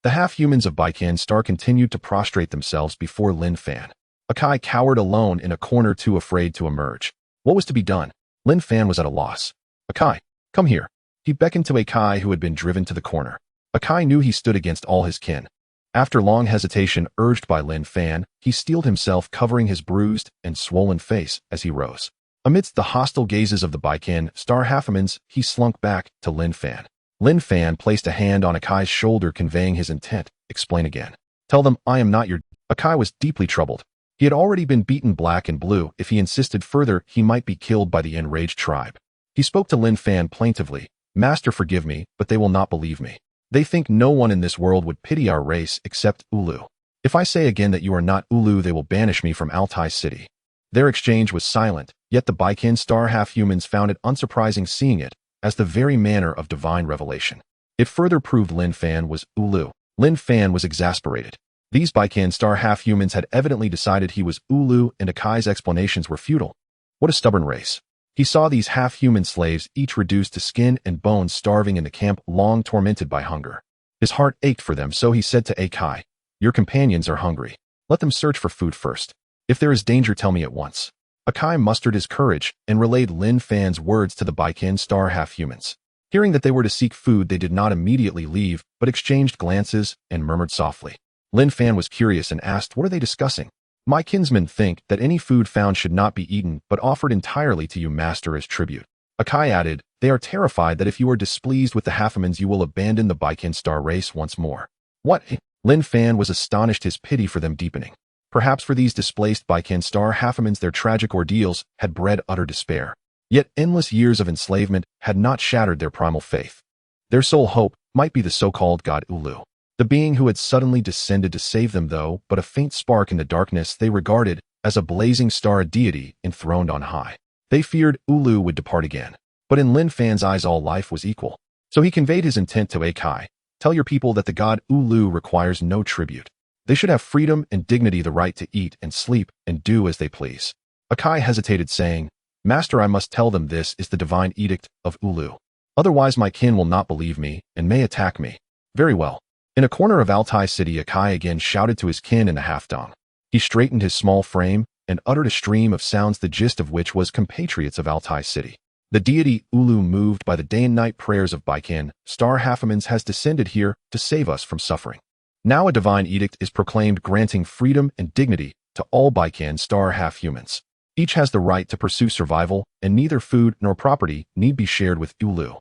A: The half-humans of Baiken Star continued to prostrate themselves before Lin Fan. Akai cowered alone in a corner, too afraid to emerge. What was to be done? Lin Fan was at a loss. "Akai, come here." He beckoned to Akai, who had been driven to the corner. Akai knew he stood against all his kin. After long hesitation urged by Lin Fan, he steeled himself, covering his bruised and swollen face as he rose. Amidst the hostile gazes of the Baiken Star Halfamans, he slunk back to Lin Fan. Lin Fan placed a hand on Akai's shoulder, conveying his intent. Explain again. Tell them I am not your... Akai was deeply troubled. He had already been beaten black and blue. If he insisted further, he might be killed by the enraged tribe. He spoke to Lin Fan plaintively. Master, forgive me, but they will not believe me. They think no one in this world would pity our race except Ulu. If I say again that you are not Ulu, they will banish me from Altai City. Their exchange was silent, yet the Baiken Star half-humans found it unsurprising, seeing it as the very manner of divine revelation. It further proved Lin Fan was Ulu. Lin Fan was exasperated. These Baiken Star half-humans had evidently decided he was Ulu, and Akai's explanations were futile. What a stubborn race. He saw these half-human slaves, each reduced to skin and bones, starving in the camp, long tormented by hunger. His heart ached for them, so he said to Akai, your companions are hungry. Let them search for food first. If there is danger, tell me at once. Akai mustered his courage and relayed Lin Fan's words to the Baiken Star half-humans. Hearing that they were to seek food, they did not immediately leave, but exchanged glances and murmured softly. Lin Fan was curious and asked, what are they discussing? My kinsmen think that any food found should not be eaten, but offered entirely to you, master, as tribute. Akai added, they are terrified that if you are displeased with the Halfamans, you will abandon the Baiken Star race once more. What? Lin Fan was astonished, his pity for them deepening. Perhaps for these displaced Baiken Star Halfamans, their tragic ordeals had bred utter despair. Yet endless years of enslavement had not shattered their primal faith. Their sole hope might be the so-called god Ulu. The being who had suddenly descended to save them, though but a faint spark in the darkness, they regarded as a blazing star, a deity enthroned on high. They feared Ulu would depart again. But in Lin Fan's eyes, all life was equal. So he conveyed his intent to Akai. Tell your people that the god Ulu requires no tribute. They should have freedom and dignity, the right to eat and sleep and do as they please. Akai hesitated, saying, Master, I must tell them this is the divine edict of Ulu. Otherwise my kin will not believe me and may attack me. Very well. In a corner of Altai City, Akai again shouted to his kin in a half-tongue. He straightened his small frame and uttered a stream of sounds, the gist of which was, compatriots of Altai City. The deity Ulu, moved by the day and night prayers of Baiken Star Halfamans, has descended here to save us from suffering. Now a divine edict is proclaimed granting freedom and dignity to all Baiken Star half-humans. Each has the right to pursue survival, and neither food nor property need be shared with Ulu.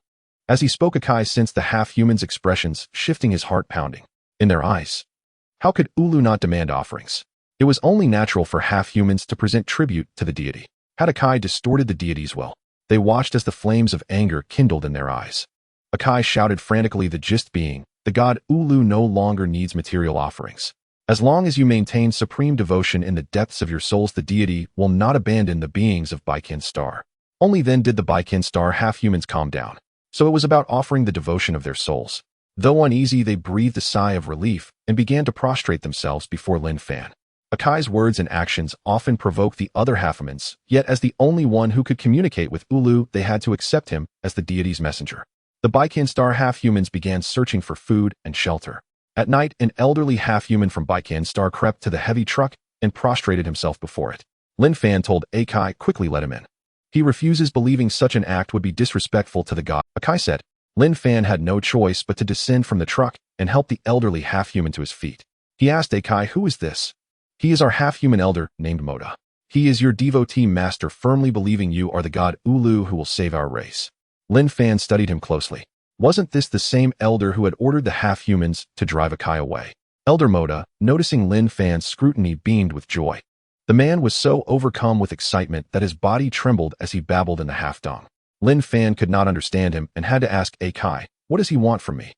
A: As he spoke, Akai sensed the half-humans' expressions shifting, his heart pounding. In their eyes, how could Ulu not demand offerings? It was only natural for half-humans to present tribute to the deity. Had Akai distorted the deity's will? They watched as the flames of anger kindled in their eyes. Akai shouted frantically, the gist being, the god Ulu no longer needs material offerings. As long as you maintain supreme devotion in the depths of your souls, the deity will not abandon the beings of Baiken Star. Only then did the Baiken Star half-humans calm down. So it was about offering the devotion of their souls. Though uneasy, they breathed a sigh of relief and began to prostrate themselves before Lin Fan. Akai's words and actions often provoked the other halfamans, yet as the only one who could communicate with Ulu, they had to accept him as the deity's messenger. The Baiken Star half-humans began searching for food and shelter. At night, an elderly half-human from Baiken Star crept to the heavy truck and prostrated himself before it. Lin Fan told Akai, quickly let him in. He refuses, believing such an act would be disrespectful to the god. Akai said. Lin Fan had no choice but to descend from the truck and help the elderly half-human to his feet. He asked Akai, who is this? He is our half-human elder, named Moda. He is your devotee, master, firmly believing you are the god Ulu who will save our race. Lin Fan studied him closely. Wasn't this the same elder who had ordered the half-humans to drive Akai away? Elder Moda, noticing Lin Fan's scrutiny, beamed with joy. The man was so overcome with excitement that his body trembled as he babbled in the half-tongue. Lin Fan could not understand him and had to ask Akai, what does he want from me?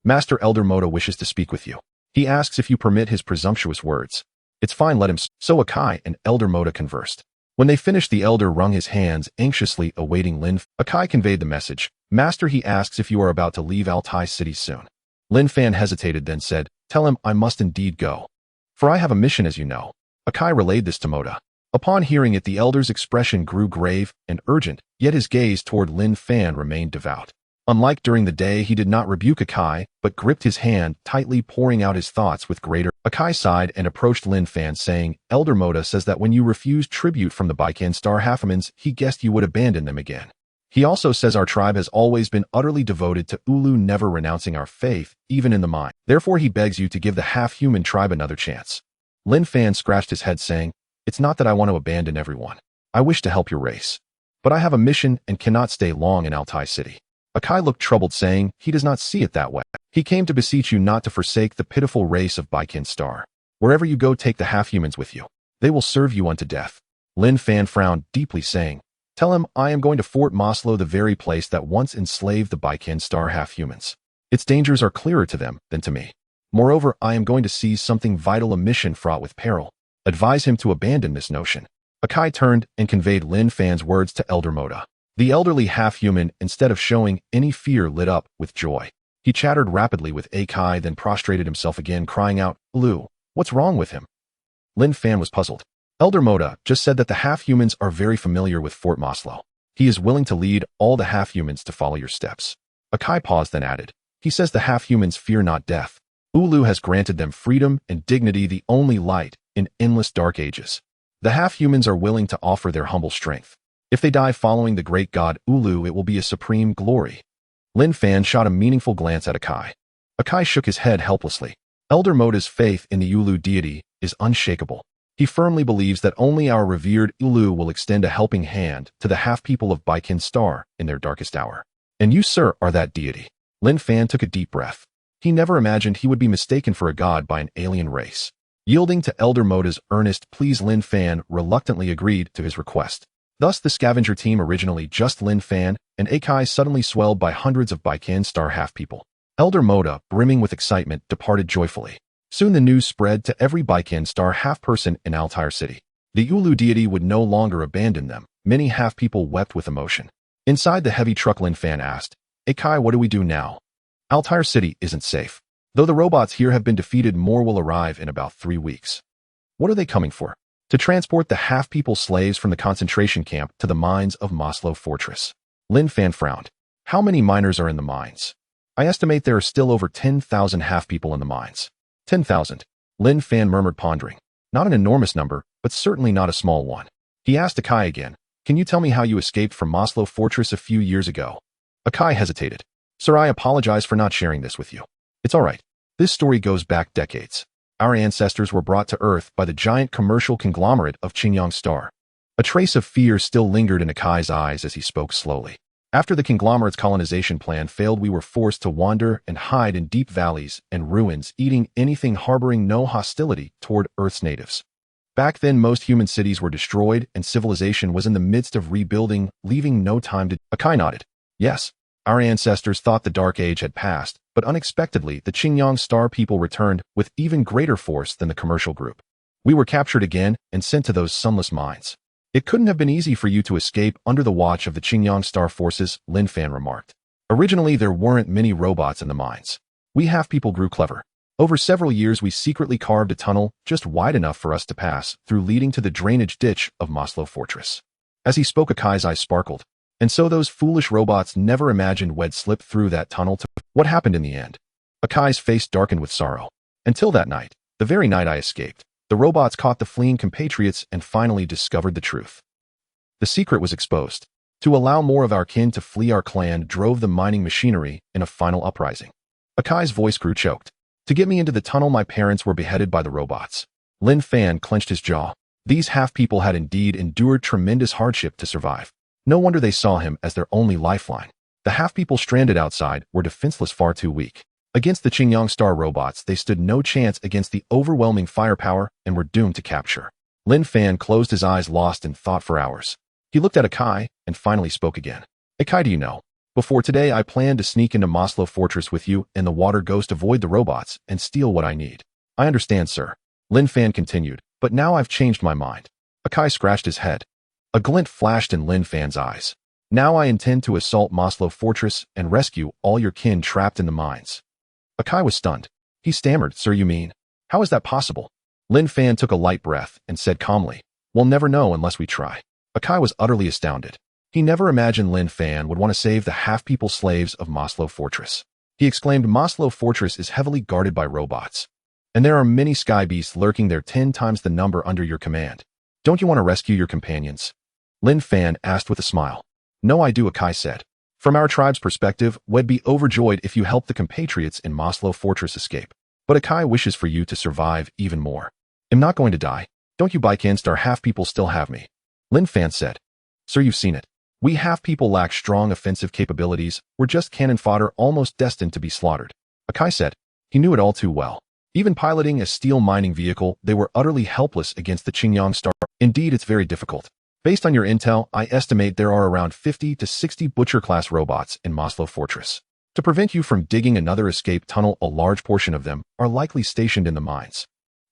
A: Master, Elder Moda wishes to speak with you. He asks if you permit his presumptuous words. It's fine, let him. So Akai and Elder Moda conversed. When they finished, the elder wrung his hands, anxiously awaiting Lin. Akai conveyed the message. Master, he asks if you are about to leave Altai City soon. Lin Fan hesitated, then said, tell him I must indeed go. For I have a mission, as you know. Akai relayed this to Moda. Upon hearing it, the elder's expression grew grave and urgent, yet his gaze toward Lin Fan remained devout. Unlike during the day, he did not rebuke Akai, but gripped his hand tightly, pouring out his thoughts with greater. Akai sighed and approached Lin Fan, saying, Elder Moda says that when you refused tribute from the Baiken Star halfamans, he guessed you would abandon them again. He also says our tribe has always been utterly devoted to Ulu, never renouncing our faith, even in the mine. Therefore, he begs you to give the half-human tribe another chance. Lin Fan scratched his head, saying, "It's not that I want to abandon everyone. I wish to help your race. But I have a mission and cannot stay long in Altai City." Akai looked troubled, saying he does not see it that way. "He came to beseech you not to forsake the pitiful race of Baikin Star. Wherever you go, take the half-humans with you. They will serve you unto death." Lin Fan frowned deeply, saying, "Tell him I am going to Fort Maslow, the very place that once enslaved the Baikin Star half-humans. Its dangers are clearer to them than to me. Moreover, I am going to seize something vital, a mission fraught with peril. Advise him to abandon this notion." Akai turned and conveyed Lin Fan's words to Elder Moda. The elderly half-human, instead of showing any fear, lit up with joy. He chattered rapidly with Akai, then prostrated himself again, crying out, "Lu, what's wrong with him?" Lin Fan was puzzled. Elder Moda just said that the half-humans are very familiar with Fort Maslow. He is willing to lead all the half-humans to follow your steps. Akai paused, then added, "He says the half-humans fear not death. Ulu has granted them freedom and dignity, the only light in endless dark ages. The half-humans are willing to offer their humble strength. If they die following the great god Ulu, it will be a supreme glory." Lin Fan shot a meaningful glance at Akai. Akai shook his head helplessly. Elder Moda's faith in the Ulu deity is unshakable. He firmly believes that only our revered Ulu will extend a helping hand to the half-people of Baikin Star in their darkest hour. And you, sir, are that deity. Lin Fan took a deep breath. He never imagined he would be mistaken for a god by an alien race. Yielding to Elder Moda's earnest pleas, Lin Fan reluctantly agreed to his request. Thus, the scavenger team, originally just Lin Fan and Akai, suddenly swelled by hundreds of Baikin Star half-people. Elder Moda, brimming with excitement, departed joyfully. Soon the news spread to every Baikin Star half-person in Altair City. The Ulu deity would no longer abandon them. Many half-people wept with emotion. Inside the heavy truck, Lin Fan asked, "Akai, what do we do now? Altair City isn't safe. Though the robots here have been defeated, more will arrive in about 3 weeks. What are they coming for?" "To transport the half-people slaves from the concentration camp to the mines of Maslow Fortress." Lin Fan frowned. "How many miners are in the mines?" "I estimate there are still over 10,000 half-people in the mines." 10,000. Lin Fan murmured, pondering. Not an enormous number, but certainly not a small one. He asked Akai again, "Can you tell me how you escaped from Maslow Fortress a few years ago?" Akai hesitated. "Sir, I apologize for not sharing this with you. It's all right. This story goes back decades. Our ancestors were brought to Earth by the giant commercial conglomerate of Qingyang Star." A trace of fear still lingered in Akai's eyes as he spoke slowly. "After the conglomerate's colonization plan failed, we were forced to wander and hide in deep valleys and ruins, eating anything harboring no hostility toward Earth's natives. Back then, most human cities were destroyed and civilization was in the midst of rebuilding, leaving no time to—" Akai nodded. "Yes, our ancestors thought the Dark Age had passed, but unexpectedly, the Qingyang Star people returned with even greater force than the commercial group. We were captured again and sent to those sunless mines. It couldn't have been easy for you to escape under the watch of the Qingyang Star forces," Lin Fan remarked. "Originally, there weren't many robots in the mines. We half-people grew clever. Over several years, we secretly carved a tunnel just wide enough for us to pass through, leading to the drainage ditch of Maslow Fortress." As he spoke, Akai's eyes sparkled. "And so those foolish robots never imagined we'd slip through that tunnel to—" "What happened in the end?" Akai's face darkened with sorrow. "Until that night, the very night I escaped, the robots caught the fleeing compatriots and finally discovered the truth. The secret was exposed. To allow more of our kin to flee, our clan drove the mining machinery in a final uprising." Akai's voice grew choked. "To get me into the tunnel, my parents were beheaded by the robots." Lin Fan clenched his jaw. These half-people had indeed endured tremendous hardship to survive. No wonder they saw him as their only lifeline. The half-people stranded outside were defenseless, far too weak. Against the Qingyang Star robots, they stood no chance against the overwhelming firepower and were doomed to capture. Lin Fan closed his eyes, lost in thought for hours. He looked at Akai and finally spoke again. "Akai, do you know? Before today, I planned to sneak into Maslow Fortress with you and the water ghost, avoid the robots, and steal what I need." "I understand, sir," Lin Fan continued, "but now I've changed my mind." Akai scratched his head. A glint flashed in Lin Fan's eyes. "Now I intend to assault Maslow Fortress and rescue all your kin trapped in the mines." Akai was stunned. He stammered, "Sir, you mean? How is that possible?" Lin Fan took a light breath and said calmly, "We'll never know unless we try." Akai was utterly astounded. He never imagined Lin Fan would want to save the half-people slaves of Maslow Fortress. He exclaimed, "Maslow Fortress is heavily guarded by robots, and there are many sky beasts lurking there, 10 times the number under your command. Don't you want to rescue your companions?" Lin Fan asked with a smile. No, I do, Akai said. From our tribe's perspective, we'd be overjoyed if you helped the compatriots in Maslow Fortress escape. But Akai wishes for you to survive even more. I'm not going to die. Don't you Baiken-star half-people still have me? Lin Fan said. Sir, you've seen it. We half-people lack strong offensive capabilities. We're just cannon fodder almost destined to be slaughtered. Akai said. He knew it all too well. Even piloting a steel mining vehicle, they were utterly helpless against the Qingyang star. Indeed, it's very difficult. Based on your intel, I estimate there are around 50 to 60 Butcher-class robots in Maslow Fortress. To prevent you from digging another escape tunnel, a large portion of them are likely stationed in the mines.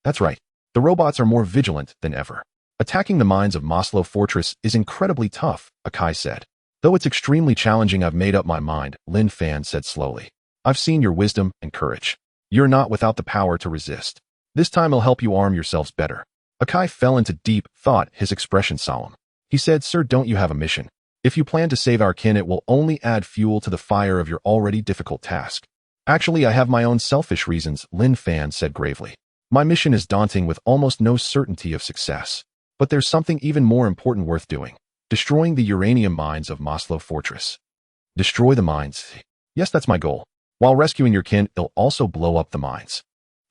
A: That's right. The robots are more vigilant than ever. Attacking the mines of Maslow Fortress is incredibly tough, Akai said. Though it's extremely challenging, I've made up my mind, Lin Fan said slowly. I've seen your wisdom and courage. You're not without the power to resist. This time I'll help you arm yourselves better. Akai fell into deep thought, his expression solemn. He said, Sir, don't you have a mission? If you plan to save our kin, it will only add fuel to the fire of your already difficult task. Actually, I have my own selfish reasons, Lin Fan said gravely. My mission is daunting with almost no certainty of success. But there's something even more important worth doing. Destroying the uranium mines of Maslow Fortress. Destroy the mines? Yes, that's my goal. While rescuing your kin, it'll also blow up the mines.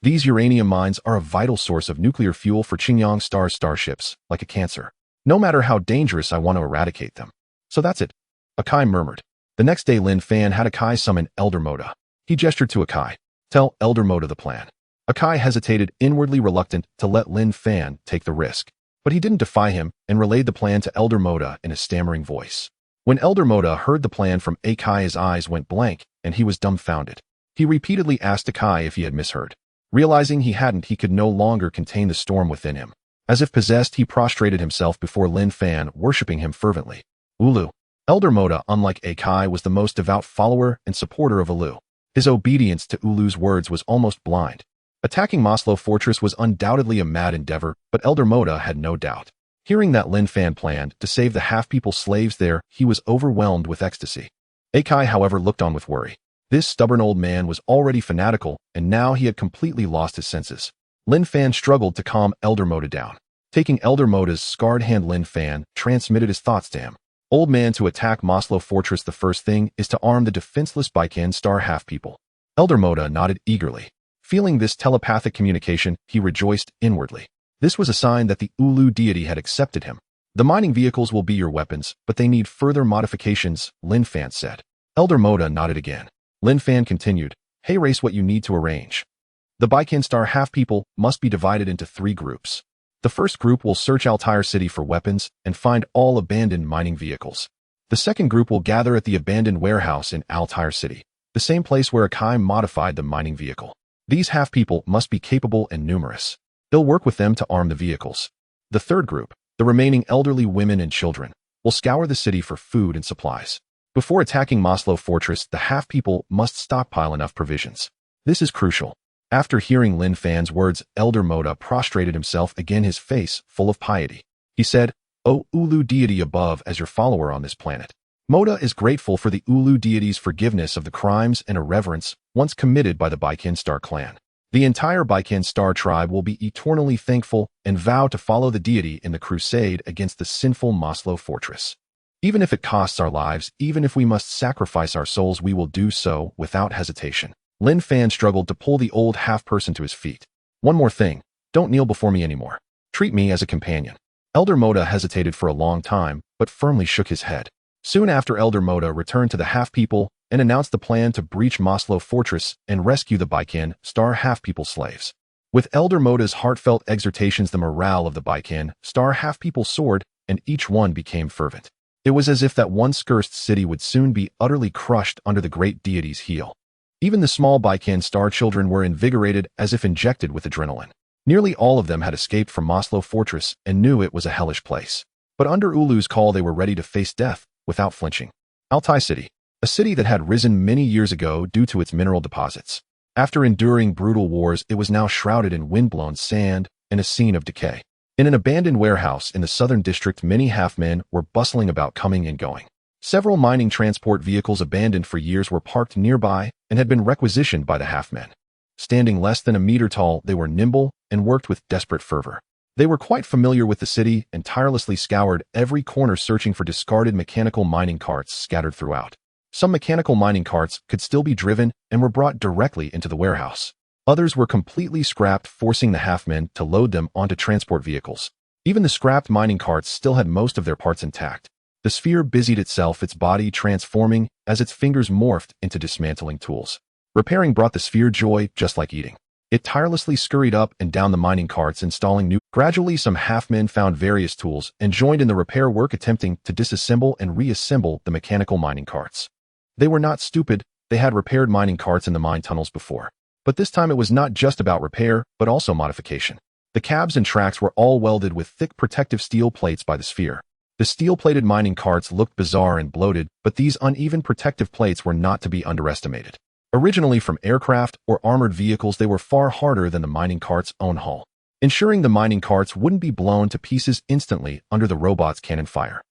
A: These uranium mines are a vital source of nuclear fuel for Qingyang Star's starships, like a cancer. No matter how dangerous, I want to eradicate them. So that's it. Akai murmured. The next day, Lin Fan had Akai summon Elder Moda. He gestured to Akai. Tell Elder Moda the plan. Akai hesitated, inwardly reluctant to let Lin Fan take the risk. But he didn't defy him and relayed the plan to Elder Moda in a stammering voice. When Elder Moda heard the plan from Akai, his eyes went blank and he was dumbfounded. He repeatedly asked Akai if he had misheard. Realizing he hadn't, he could no longer contain the storm within him. As if possessed, he prostrated himself before Lin Fan, worshipping him fervently. Ulu. Elder Moda, unlike Akai, was the most devout follower and supporter of Ulu. His obedience to Ulu's words was almost blind. Attacking Maslow Fortress was undoubtedly a mad endeavor, but Elder Moda had no doubt. Hearing that Lin Fan planned to save the half-people slaves there, he was overwhelmed with ecstasy. Akai, however, looked on with worry. This stubborn old man was already fanatical, and now he had completely lost his senses. Lin Fan struggled to calm Elder Moda down. Taking Elder Moda's scarred hand, Lin Fan transmitted his thoughts to him. Old man, to attack Maslow Fortress, the first thing is to arm the defenseless Baiken Star half-people. Elder Moda nodded eagerly. Feeling this telepathic communication, he rejoiced inwardly. This was a sign that the Ulu deity had accepted him. The mining vehicles will be your weapons, but they need further modifications, Lin Fan said. Elder Moda nodded again. Lin Fan continued, Hey, race, what you need to arrange. The Baiken Star half-people must be divided into 3 groups. The first group will search Altair City for weapons and find all abandoned mining vehicles. The second group will gather at the abandoned warehouse in Altair City, the same place where Akai modified the mining vehicle. These half-people must be capable and numerous. They'll work with them to arm the vehicles. The third group, the remaining elderly women and children, will scour the city for food and supplies. Before attacking Maslow Fortress, the half-people must stockpile enough provisions. This is crucial. After hearing Lin Fan's words, Elder Moda prostrated himself again, his face full of piety. He said, O Ulu deity above, as your follower on this planet, Moda is grateful for the Ulu deity's forgiveness of the crimes and irreverence once committed by the Baiken Star clan. The entire Baiken Star tribe will be eternally thankful and vow to follow the deity in the crusade against the sinful Maslow Fortress. Even if it costs our lives, even if we must sacrifice our souls, we will do so without hesitation. Lin Fan struggled to pull the old half-person to his feet. One more thing, don't kneel before me anymore. Treat me as a companion. Elder Moda hesitated for a long time, but firmly shook his head. Soon after, Elder Moda returned to the half-people and announced the plan to breach Maslow Fortress and rescue the Baiken Star half-people slaves. With Elder Moda's heartfelt exhortations, the morale of the Baiken Star half-people soared, and each one became fervent. It was as if that once cursed city would soon be utterly crushed under the great deity's heel. Even the small Baiken Star children were invigorated, as if injected with adrenaline. Nearly all of them had escaped from Maslow Fortress and knew it was a hellish place. But under Ulu's call, they were ready to face death without flinching. Altai City, a city that had risen many years ago due to its mineral deposits. After enduring brutal wars, it was now shrouded in windblown sand and a scene of decay. In an abandoned warehouse in the southern district, many half-men were bustling about, coming and going. Several mining transport vehicles abandoned for years were parked nearby and had been requisitioned by the half-men. Standing less than a meter tall, they were nimble and worked with desperate fervor. They were quite familiar with the city and tirelessly scoured every corner searching for discarded mechanical mining carts scattered throughout. Some mechanical mining carts could still be driven and were brought directly into the warehouse. Others were completely scrapped, forcing the half-men to load them onto transport vehicles. Even the scrapped mining carts still had most of their parts intact. The sphere busied itself, its body transforming as its fingers morphed into dismantling tools. Repairing brought the sphere joy, just like eating. It tirelessly scurried up and down the mining carts, installing new. Gradually, some half-men found various tools and joined in the repair work, attempting to disassemble and reassemble the mechanical mining carts. They were not stupid. They had repaired mining carts in the mine tunnels before. But this time it was not just about repair, but also modification. The cabs and tracks were all welded with thick protective steel plates by the sphere. The steel-plated mining carts looked bizarre and bloated, but these uneven protective plates were not to be underestimated. Originally from aircraft or armored vehicles, they were far harder than the mining cart's own hull, ensuring the mining carts wouldn't be blown to pieces instantly under the robot's cannon fire.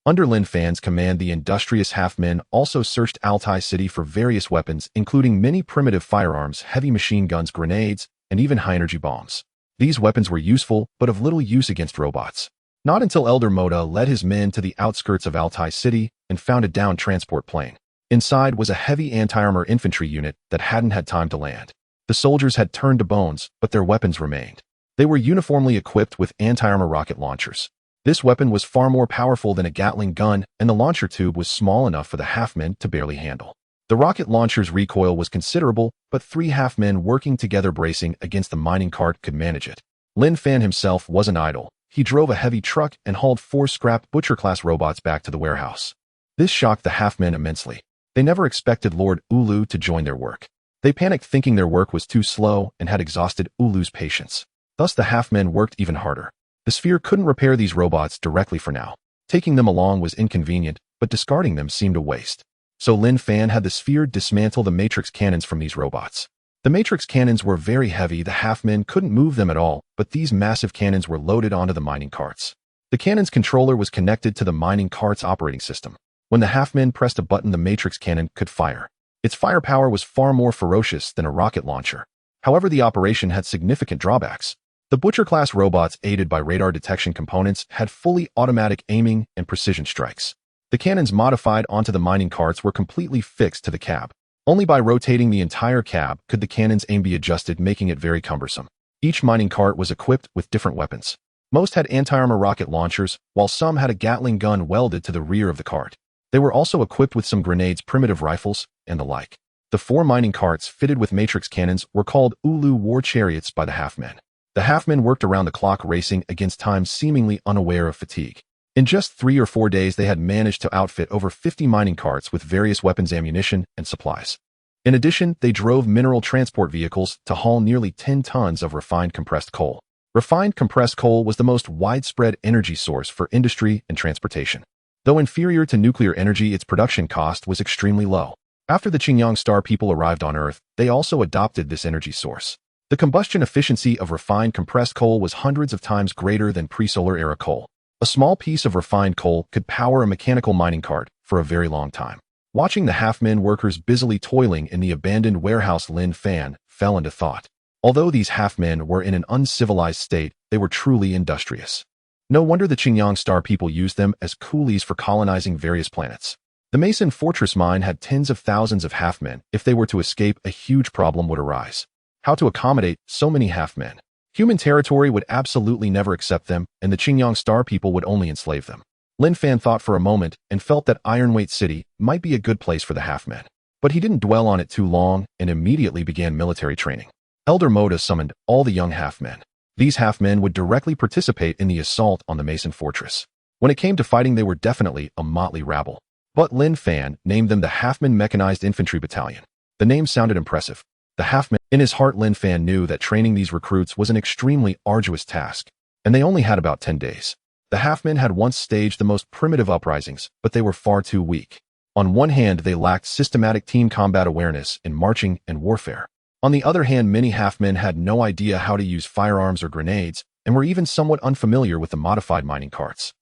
A: Under Lin Fan's command, the industrious half-men also searched Altai City for various weapons, including many primitive firearms, heavy machine guns, grenades, and even high-energy bombs. These weapons were useful, but of little use against robots. Not until Elder Moda led his men to the outskirts of Altai City and found a downed transport plane. Inside was a heavy anti-armor infantry unit that hadn't had time to land. The soldiers had turned to bones, but their weapons remained. They were uniformly equipped with anti-armor rocket launchers. This weapon was far more powerful than a Gatling gun, and the launcher tube was small enough for the half-men to barely handle. The rocket launcher's recoil was considerable, but 3 half-men working together bracing against the mining cart could manage it. Lin Fan himself wasn't idle. He drove a heavy truck and hauled 4 scrapped Butcher-class robots back to the warehouse. This shocked the half-men immensely. They never expected Lord Ulu to join their work. They panicked, thinking their work was too slow and had exhausted Ulu's patience. Thus the half-men worked even harder. The sphere couldn't repair these robots directly for now. Taking them along was inconvenient, but discarding them seemed a waste. So Lin Fan had the sphere dismantle the matrix cannons from these robots. The matrix cannons were very heavy. The half-men couldn't move them at all, but these massive cannons were loaded onto the mining carts. The cannon's controller was connected to the mining cart's operating system. When the half-men pressed a button, the matrix cannon could fire. Its firepower was far more ferocious than a rocket launcher. However, the operation had significant drawbacks. The Butcher-class robots, aided by radar detection components, had fully automatic aiming and precision strikes. The cannons modified onto the mining carts were completely fixed to the cab. Only by rotating the entire cab could the cannon's aim be adjusted, making it very cumbersome. Each mining cart was equipped with different weapons. Most had anti-armor rocket launchers, while some had a Gatling gun welded to the rear of the cart. They were also equipped with some grenades, primitive rifles, and the like. The 4 mining carts fitted with matrix cannons were called Ulu war chariots by the half-men. The half-men worked around the clock, racing against time, seemingly unaware of fatigue. In just 3 or 4 days, they had managed to outfit over 50 mining carts with various weapons, ammunition, and supplies. In addition, they drove mineral transport vehicles to haul nearly 10 tons of refined compressed coal. Refined compressed coal was the most widespread energy source for industry and transportation. Though inferior to nuclear energy, its production cost was extremely low. After the Qingyang Star people arrived on Earth, they also adopted this energy source. The combustion efficiency of refined compressed coal was hundreds of times greater than pre-solar era coal. A small piece of refined coal could power a mechanical mining cart for a very long time. Watching the half-men workers busily toiling in the abandoned warehouse, Lin Fan fell into thought. Although these half-men were in an uncivilized state, they were truly industrious. No wonder the Qingyang Star people used them as coolies for colonizing various planets. The Mason Fortress mine had tens of thousands of half-men. If they were to escape, a huge problem would arise. How to accommodate so many half-men? Human territory would absolutely never accept them, and the Qingyang Star people would only enslave them. Lin Fan thought for a moment and felt that Ironweight City might be a good place for the half-men. But he didn't dwell on it too long and immediately began military training. Elder Moda summoned all the young half-men. These half-men would directly participate in the assault on the Mason Fortress. When it came to fighting, they were definitely a motley rabble. But Lin Fan named them the Half-Men Mechanized Infantry Battalion. The name sounded impressive. The half-men. In his heart, Lin Fan knew that training these recruits was an extremely arduous task, and they only had about 10 days. The half-men had once staged the most primitive uprisings, but they were far too weak. On one hand, they lacked systematic team combat awareness in marching and warfare. On the other hand, many half-men had no idea how to use firearms or grenades, and were even somewhat unfamiliar with the modified mining carts.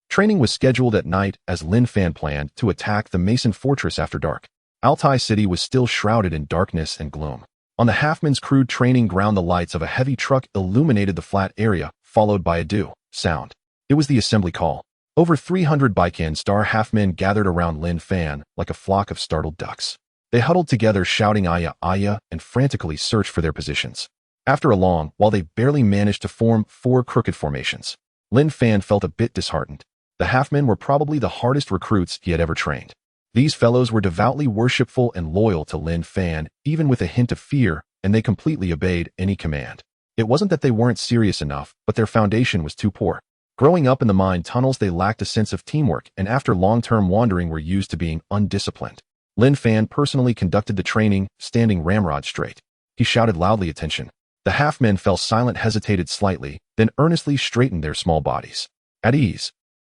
A: Training was scheduled at night as Lin Fan planned to attack the Mason Fortress after dark. Altai City was still shrouded in darkness and gloom. On the half-men's crude training ground, the lights of a heavy truck illuminated the flat area, followed by a do sound. It was the assembly call. Over 300 Baikan Star half-men gathered around Lin Fan like a flock of startled ducks. They huddled together shouting Aya, Aya, and frantically searched for their positions. After a long while they barely managed to form 4 crooked formations. Lin Fan felt a bit disheartened. The half-men were probably the hardest recruits he had ever trained. These fellows were devoutly worshipful and loyal to Lin Fan, even with a hint of fear, and they completely obeyed any command. It wasn't that they weren't serious enough, but their foundation was too poor. Growing up in the mine tunnels, they lacked a sense of teamwork, and after long-term wandering were used to being undisciplined. Lin Fan personally conducted the training, standing ramrod straight. He shouted loudly, "Attention." The half-men fell silent, hesitated slightly, then earnestly straightened their small bodies. At ease.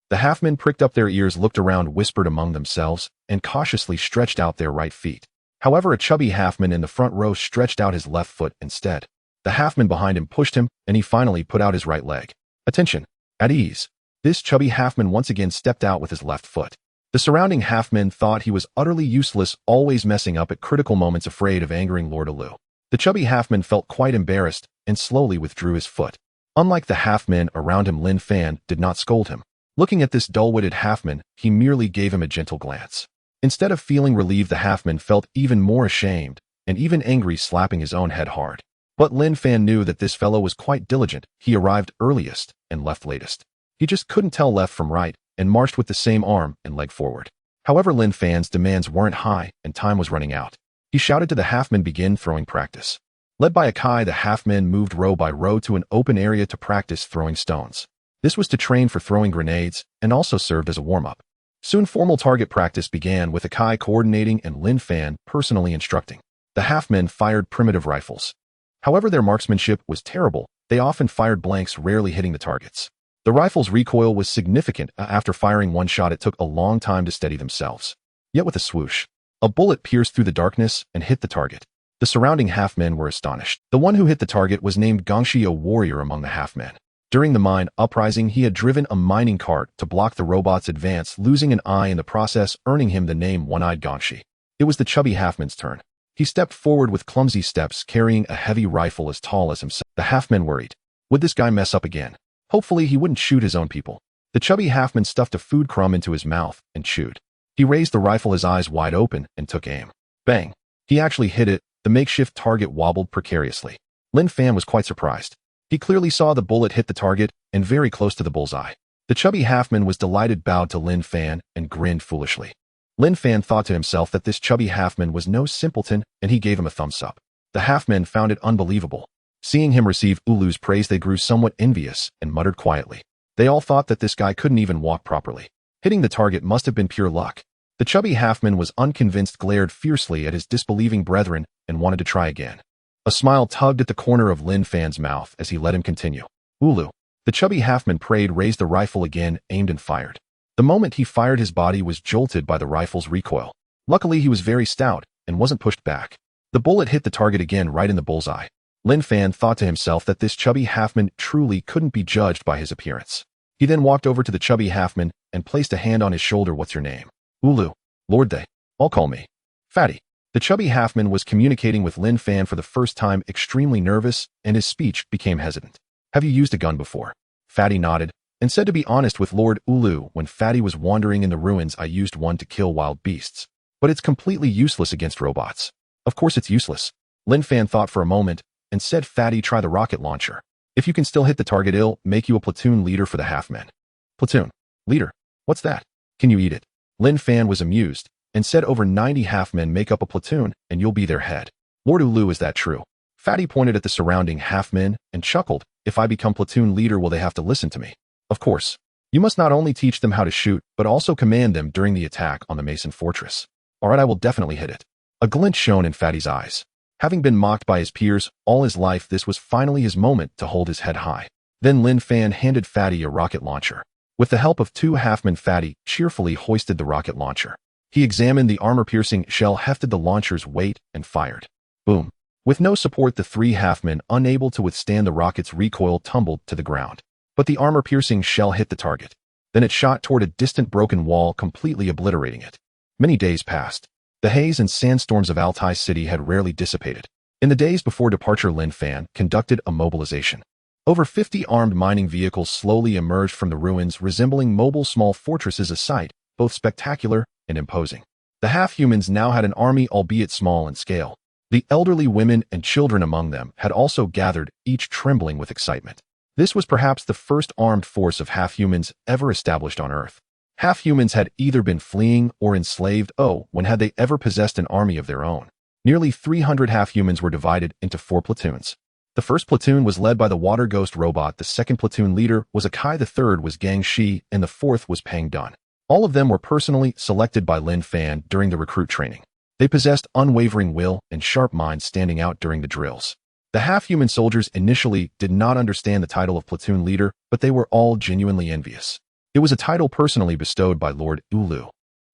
A: The half-men pricked up their ears, looked around, whispered among themselves, and cautiously stretched out their right feet. However, a chubby half-man in the front row stretched out his left foot instead. The half-man behind him pushed him, and he finally put out his right leg. Attention. At ease. This chubby half-man once again stepped out with his left foot. The surrounding half-men thought he was utterly useless, always messing up at critical moments, afraid of angering Lord Ulu. The chubby half-man felt quite embarrassed and slowly withdrew his foot. Unlike the half-men around him, Lin Fan did not scold him. Looking at this dull-witted half-man, he merely gave him a gentle glance. Instead of feeling relieved, the half-man felt even more ashamed and even angry, slapping his own head hard. But Lin Fan knew that this fellow was quite diligent. He arrived earliest and left latest. He just couldn't tell left from right and marched with the same arm and leg forward. However, Lin Fan's demands weren't high and time was running out. He shouted to the half-men, "Begin throwing practice." Led by Akai, the half-men moved row by row to an open area to practice throwing stones. This was to train for throwing grenades and also served as a warm-up. Soon formal target practice began, with Akai coordinating and Lin Fan personally instructing. The half-men fired primitive rifles. However, their marksmanship was terrible. They often fired blanks, rarely hitting the targets. The rifle's recoil was significant. After firing one shot, it took a long time to steady themselves. Yet with a swoosh, a bullet pierced through the darkness and hit the target. The surrounding half-men were astonished. The one who hit the target was named Yuanqiu, a warrior among the half-men. During the mine uprising, he had driven a mining cart to block the robot's advance, losing an eye in the process, earning him the name One-Eyed Yuanqiu. It was the chubby half-man's turn. He stepped forward with clumsy steps, carrying a heavy rifle as tall as himself. The half-men worried. Would this guy mess up again? Hopefully he wouldn't shoot his own people. The chubby half-man stuffed a food crumb into his mouth and chewed. He raised the rifle, his eyes wide open, and took aim. Bang! He actually hit it. The makeshift target wobbled precariously. Lin Fan was quite surprised. He clearly saw the bullet hit the target, and very close to the bullseye. The chubby half-man was delighted, bowed to Lin Fan, and grinned foolishly. Lin Fan thought to himself that this chubby half-man was no simpleton, and he gave him a thumbs up. The half-men found it unbelievable. Seeing him receive Ulu's praise, they grew somewhat envious and muttered quietly. They all thought that this guy couldn't even walk properly. Hitting the target must have been pure luck. The chubby half-man was unconvinced, glared fiercely at his disbelieving brethren, and wanted to try again. A smile tugged at the corner of Lin Fan's mouth as he let him continue. Ulu. The chubby half-man prayed, raised the rifle again, aimed and fired. The moment he fired, his body was jolted by the rifle's recoil. Luckily, he was very stout and wasn't pushed back. The bullet hit the target again, right in the bullseye. Lin Fan thought to himself that this chubby half-man truly couldn't be judged by his appearance. He then walked over to the chubby half-man and placed a hand on his shoulder. "What's your name?" "Ulu. Lord, they all call me Fatty." The chubby half-man was communicating with Lin Fan for the first time, extremely nervous, and his speech became hesitant. "Have you used a gun before?" Fatty nodded and said, "To be honest with Lord Ulu, when Fatty was wandering in the ruins, I used one to kill wild beasts. But it's completely useless against robots." "Of course it's useless." Lin Fan thought for a moment and said, "Fatty, try the rocket launcher. If you can still hit the target, it'll make you a platoon leader for the half-men." "Platoon leader? What's that? Can you eat it?" Lin Fan was amused and said, "Over 90 half-men make up a platoon, and you'll be their head." "Lord Ulu, is that true?" Fatty pointed at the surrounding half-men and chuckled. "If I become platoon leader, will they have to listen to me?" "Of course. You must not only teach them how to shoot, but also command them during the attack on the Mason Fortress." "All right, I will definitely hit it." A glint shone in Fatty's eyes. Having been mocked by his peers all his life, this was finally his moment to hold his head high. Then Lin Fan handed Fatty a rocket launcher. With the help of 2 half-men, Fatty cheerfully hoisted the rocket launcher. He examined the armor-piercing shell, hefted the launcher's weight, and fired. Boom. With no support, the 3 half-men, unable to withstand the rocket's recoil, tumbled to the ground. But the armor-piercing shell hit the target. Then it shot toward a distant broken wall, completely obliterating it. Many days passed. The haze and sandstorms of Altai City had rarely dissipated. In the days before departure, Lin Fan conducted a mobilization. Over 50 armed mining vehicles slowly emerged from the ruins, resembling mobile small fortresses, a sight both spectacular and imposing. The half-humans now had an army, albeit small in scale. The elderly women and children among them had also gathered, each trembling with excitement. This was perhaps the first armed force of half-humans ever established on Earth. Half-humans had either been fleeing or enslaved. Oh, when had they ever possessed an army of their own? Nearly 300 half-humans were divided into 4 platoons. The first platoon was led by the water ghost robot, the second platoon leader was Akai, the third was Gang Shi, and the fourth was Pang Dun. All of them were personally selected by Lin Fan during the recruit training. They possessed unwavering will and sharp minds, standing out during the drills. The half-human soldiers initially did not understand the title of platoon leader, but they were all genuinely envious. It was a title personally bestowed by Lord Ulu.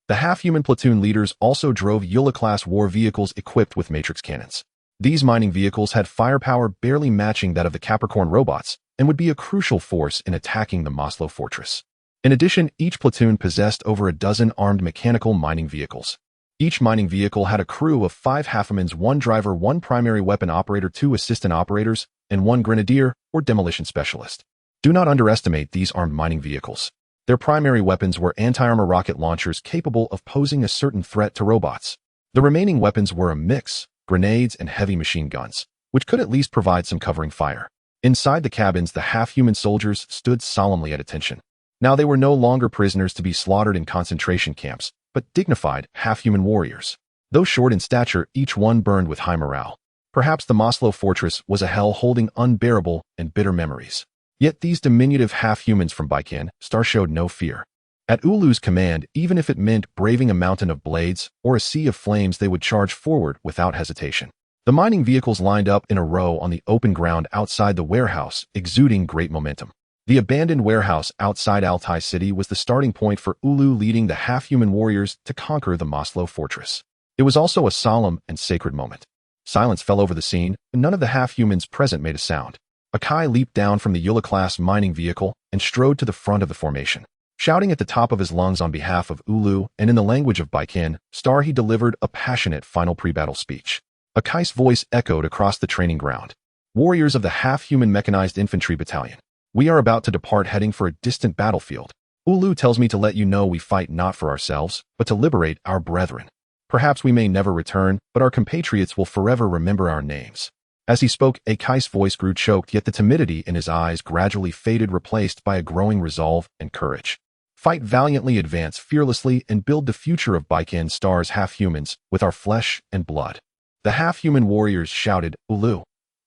A: The half-human platoon leaders also drove Yula-class war vehicles equipped with matrix cannons. These mining vehicles had firepower barely matching that of the Capricorn robots and would be a crucial force in attacking the Maslow fortress. In addition, each platoon possessed over a dozen armed mechanical mining vehicles. Each mining vehicle had a crew of 5 half-humans, 1 driver, 1 primary weapon operator, 2 assistant operators, and 1 grenadier or demolition specialist. Do not underestimate these armed mining vehicles. Their primary weapons were anti-armor rocket launchers capable of posing a certain threat to robots. The remaining weapons were a mix, grenades and heavy machine guns, which could at least provide some covering fire. Inside the cabins, the half-human soldiers stood solemnly at attention. Now they were no longer prisoners to be slaughtered in concentration camps, but dignified, half-human warriors. Though short in stature, each one burned with high morale. Perhaps the Maslow fortress was a hell holding unbearable and bitter memories. Yet these diminutive half-humans from Baikan Star showed no fear. At Ulu's command, even if it meant braving a mountain of blades or a sea of flames, they would charge forward without hesitation. The mining vehicles lined up in a row on the open ground outside the warehouse, exuding great momentum. The abandoned warehouse outside Altai City was the starting point for Ulu leading the half-human warriors to conquer the Maslow fortress. It was also a solemn and sacred moment. Silence fell over the scene, and none of the half-humans present made a sound. Akai leaped down from the Yula-class mining vehicle and strode to the front of the formation. Shouting at the top of his lungs on behalf of Ulu and in the language of Baikan Star, he delivered a passionate final pre-battle speech. Akai's voice echoed across the training ground. Warriors of the half-human mechanized infantry battalion, we are about to depart, heading for a distant battlefield. Ulu tells me to let you know we fight not for ourselves, but to liberate our brethren. Perhaps we may never return, but our compatriots will forever remember our names. As he spoke, Akai's voice grew choked, yet the timidity in his eyes gradually faded, replaced by a growing resolve and courage. Fight valiantly, advance fearlessly, and build the future of Baikan Star's half-humans with our flesh and blood. The half-human warriors shouted, Ulu.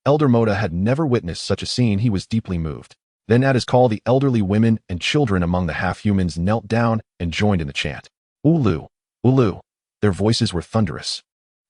A: Elder Moda had never witnessed such a scene. He was deeply moved. Then at his call, the elderly women and children among the half-humans knelt down and joined in the chant. Ulu, Ulu. Their voices were thunderous.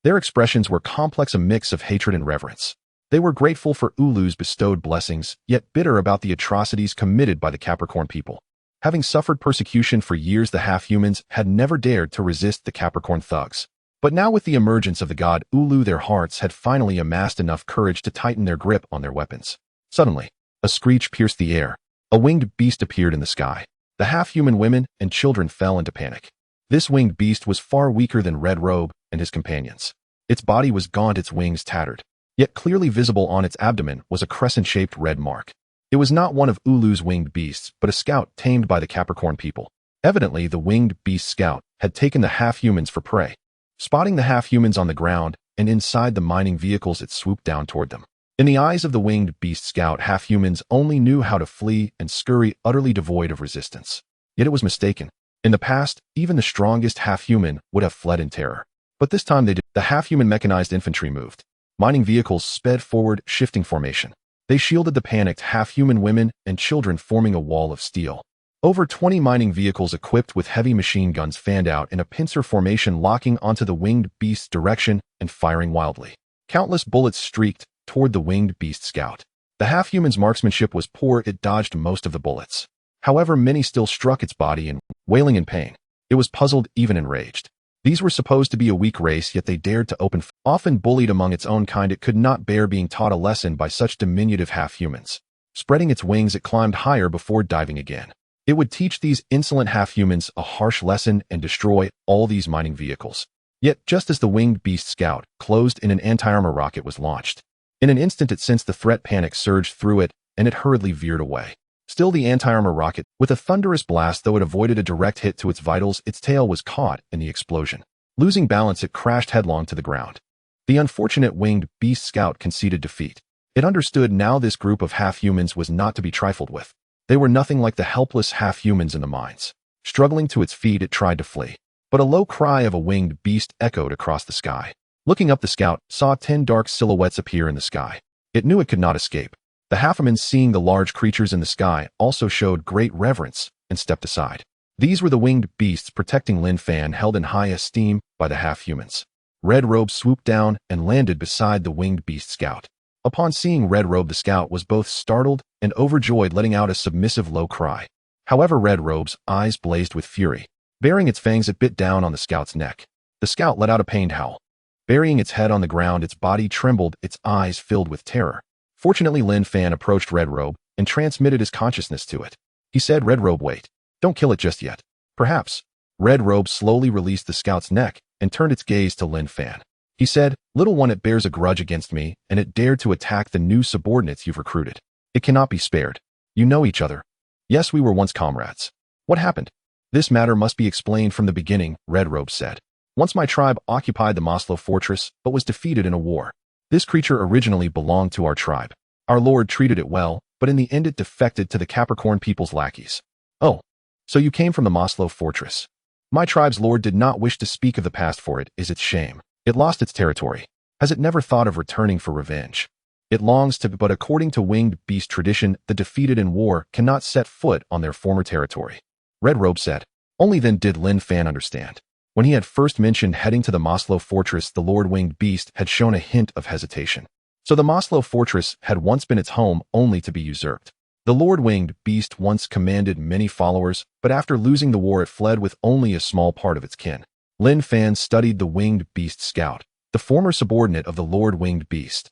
A: Their expressions were complex, a mix of hatred and reverence. They were grateful for Ulu's bestowed blessings, yet bitter about the atrocities committed by the Capricorn people. Having suffered persecution for years, the half-humans had never dared to resist the Capricorn thugs. But now with the emergence of the god Ulu, their hearts had finally amassed enough courage to tighten their grip on their weapons. Suddenly, a screech pierced the air. A winged beast appeared in the sky. The half-human women and children fell into panic. This winged beast was far weaker than Red Robe and his companions. Its body was gaunt, its wings tattered. Yet clearly visible on its abdomen was a crescent-shaped red mark. It was not one of Ulu's winged beasts, but a scout tamed by the Capricorn people. Evidently, the winged beast scout had taken the half-humans for prey. Spotting the half-humans on the ground and inside the mining vehicles, it swooped down toward them. In the eyes of the winged beast scout, half-humans only knew how to flee and scurry, utterly devoid of resistance. Yet it was mistaken. In the past, even the strongest half-human would have fled in terror. But this time they did. The half-human mechanized infantry moved. Mining vehicles sped forward, shifting formation. They shielded the panicked half-human women and children, forming a wall of steel. Over 20 mining vehicles equipped with heavy machine guns fanned out in a pincer formation, locking onto the winged beast's direction and firing wildly. Countless bullets streaked toward the winged beast scout. The half-human's marksmanship was poor. It dodged most of the bullets. However, many still struck its body, and wailing in pain. It was puzzled, even enraged. These were supposed to be a weak race, yet they dared to open fire. Often bullied among its own kind, it could not bear being taught a lesson by such diminutive half-humans. Spreading its wings, it climbed higher before diving again. It would teach these insolent half-humans a harsh lesson and destroy all these mining vehicles. Yet, just as the winged beast scout closed in, an anti-armor rocket was launched. In an instant it sensed the threat. Panic surged through it, and it hurriedly veered away. Still the anti-armor rocket, with a thunderous blast though it avoided a direct hit to its vitals, its tail was caught in the explosion. Losing balance, it crashed headlong to the ground. The unfortunate winged beast scout conceded defeat. It understood now this group of half-humans was not to be trifled with. They were nothing like the helpless half-humans in the mines. Struggling to its feet, it tried to flee. But a low cry of a winged beast echoed across the sky. Looking up, the scout saw 10 dark silhouettes appear in the sky. It knew it could not escape. The half-humans, seeing the large creatures in the sky, also showed great reverence and stepped aside. These were the winged beasts protecting Lin Fan, held in high esteem by the half-humans. Red Robe swooped down and landed beside the winged beast scout. Upon seeing Red Robe, the scout was both startled and overjoyed, letting out a submissive low cry. However, Red Robe's eyes blazed with fury. Baring its fangs, it bit down on the scout's neck. The scout let out a pained howl. Burying its head on the ground, its body trembled, its eyes filled with terror. Fortunately, Lin Fan approached Red Robe and transmitted his consciousness to it. He said, "Red Robe, wait. Don't kill it just yet. Perhaps." Red Robe slowly released the scout's neck and turned its gaze to Lin Fan. He said, "Little one, it bears a grudge against me, and it dared to attack the new subordinates you've recruited. It cannot be spared. You know each other. Yes, we were once comrades. What happened?" "This matter must be explained from the beginning," Red Robe said. "Once my tribe occupied the Maslow fortress, but was defeated in a war. This creature originally belonged to our tribe. Our lord treated it well, but in the end it defected to the Capricorn people's lackeys." "Oh, so you came from the Maslow fortress." "My tribe's lord did not wish to speak of the past, for it is its shame. It lost its territory. Has it never thought of returning for revenge? It longs to, but according to winged beast tradition, the defeated in war cannot set foot on their former territory." Red Robe said. Only then did Lin Fan understand. When he had first mentioned heading to the Maslow fortress, the Lord Winged Beast had shown a hint of hesitation. So the Maslow fortress had once been its home, only to be usurped. The Lord Winged Beast once commanded many followers, but after losing the war it fled with only a small part of its kin. Lin Fan studied the Winged Beast scout, the former subordinate of the Lord Winged Beast.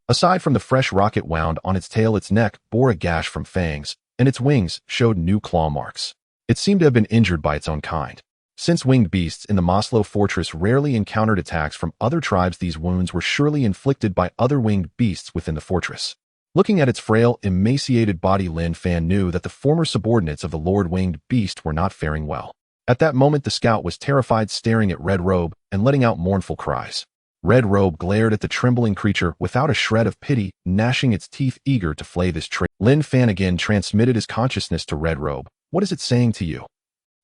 A: Aside from the fresh rocket wound on its tail, its neck bore a gash from fangs, and its wings showed new claw marks. It seemed to have been injured by its own kind. Since winged beasts in the Maslow fortress rarely encountered attacks from other tribes, these wounds were surely inflicted by other winged beasts within the fortress. Looking at its frail, emaciated body, Lin Fan knew that the former subordinates of the Lord Winged Beast were not faring well. At that moment, the scout was terrified, staring at Red Robe and letting out mournful cries. Red Robe glared at the trembling creature without a shred of pity, gnashing its teeth, eager to flay this traitor. Lin Fan again transmitted his consciousness to Red Robe. "What is it saying to you?"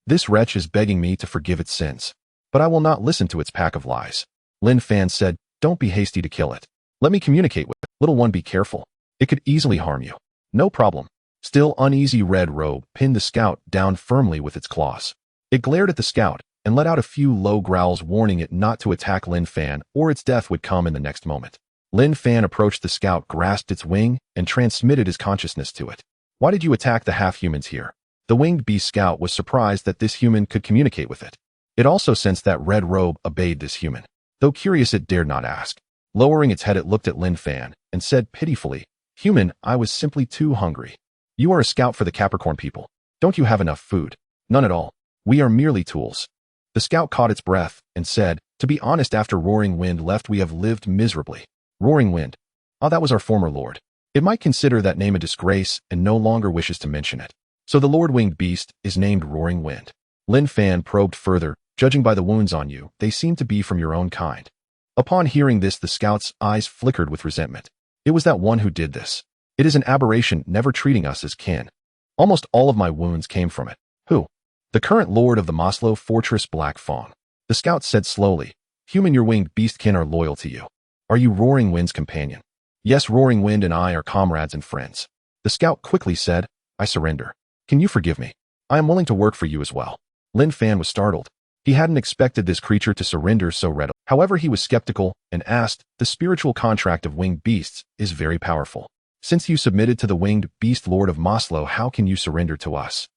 A: "This wretch is begging me to forgive its sins. But I will not listen to its pack of lies." Lin Fan said, "Don't be hasty to kill it. Let me communicate with it. Little one, be careful. It could easily harm you." "No problem." Still uneasy, Red Robe pinned the scout down firmly with its claws. It glared at the scout and let out a few low growls, warning it not to attack Lin Fan, or its death would come in the next moment. Lin Fan approached the scout, grasped its wing, and transmitted his consciousness to it. "Why did you attack the half-humans here?" The winged beast scout was surprised that this human could communicate with it. It also sensed that Red Robe obeyed this human. Though curious, it dared not ask. Lowering its head, it looked at Lin Fan and said pitifully, "Human, I was simply too hungry. You are a scout for the Capricorn people. Don't you have enough food?" "None at all. We are merely tools." The scout caught its breath and said, "To be honest, after Roaring Wind left, we have lived miserably." Roaring Wind. Ah, that was our former lord. It might consider that name a disgrace and no longer wishes to mention it. So the Lord Winged Beast is named Roaring Wind. Lin Fan probed further. "Judging by the wounds on you, they seem to be from your own kind." Upon hearing this, the scout's eyes flickered with resentment. "It was that one who did this. It is an aberration, never treating us as kin. Almost all of my wounds came from it." "Who?" "The current lord of the Maslow fortress, Black Fawn." The scout said slowly, "Human, your winged beast kin are loyal to you. Are you Roaring Wind's companion?" "Yes, Roaring Wind and I are comrades and friends." The scout quickly said, "I surrender. Can you forgive me? I am willing to work for you as well." Lin Fan was startled. He hadn't expected this creature to surrender so readily. However, he was skeptical and asked, "The spiritual contract of winged beasts is very powerful. Since you submitted to the winged beast lord of Maslow, how can you surrender to us?"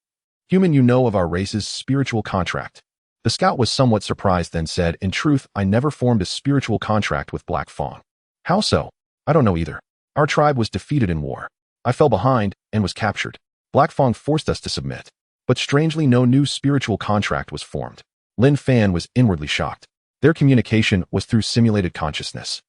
A: "Human, you know of our race's spiritual contract." The scout was somewhat surprised, then said, "In truth, I never formed a spiritual contract with Black Fawn." "How so?" "I don't know either. Our tribe was defeated in war. I fell behind and was captured. Black Fawn forced us to submit. But strangely, no new spiritual contract was formed." Lin Fan was inwardly shocked. Their communication was through simulated consciousness.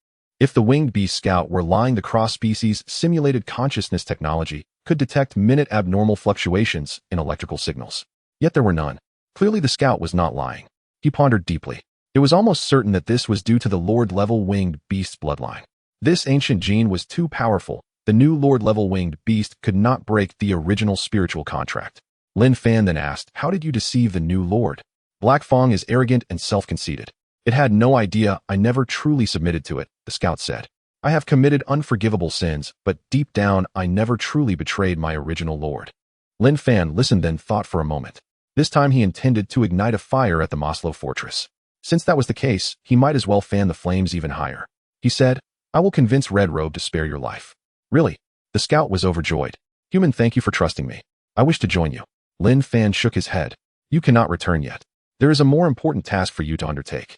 A: If the winged beast scout were lying, the cross-species simulated consciousness technology could detect minute abnormal fluctuations in electrical signals. Yet there were none. Clearly the scout was not lying. He pondered deeply. It was almost certain that this was due to the Lord-level winged beast's bloodline. This ancient gene was too powerful. The new Lord-level winged beast could not break the original spiritual contract. Lin Fan then asked, "How did you deceive the new Lord?" Black Fong is arrogant and self-conceited. "It had no idea. I never truly submitted to it," the scout said. "I have committed unforgivable sins, but deep down I never truly betrayed my original Lord." Lin Fan listened, then thought for a moment. This time he intended to ignite a fire at the Maslow fortress. Since that was the case, he might as well fan the flames even higher. He said, "I will convince Red Robe to spare your life." "Really?" The scout was overjoyed. "Human, thank you for trusting me. I wish to join you." Lin Fan shook his head. "You cannot return yet. There is a more important task for you to undertake."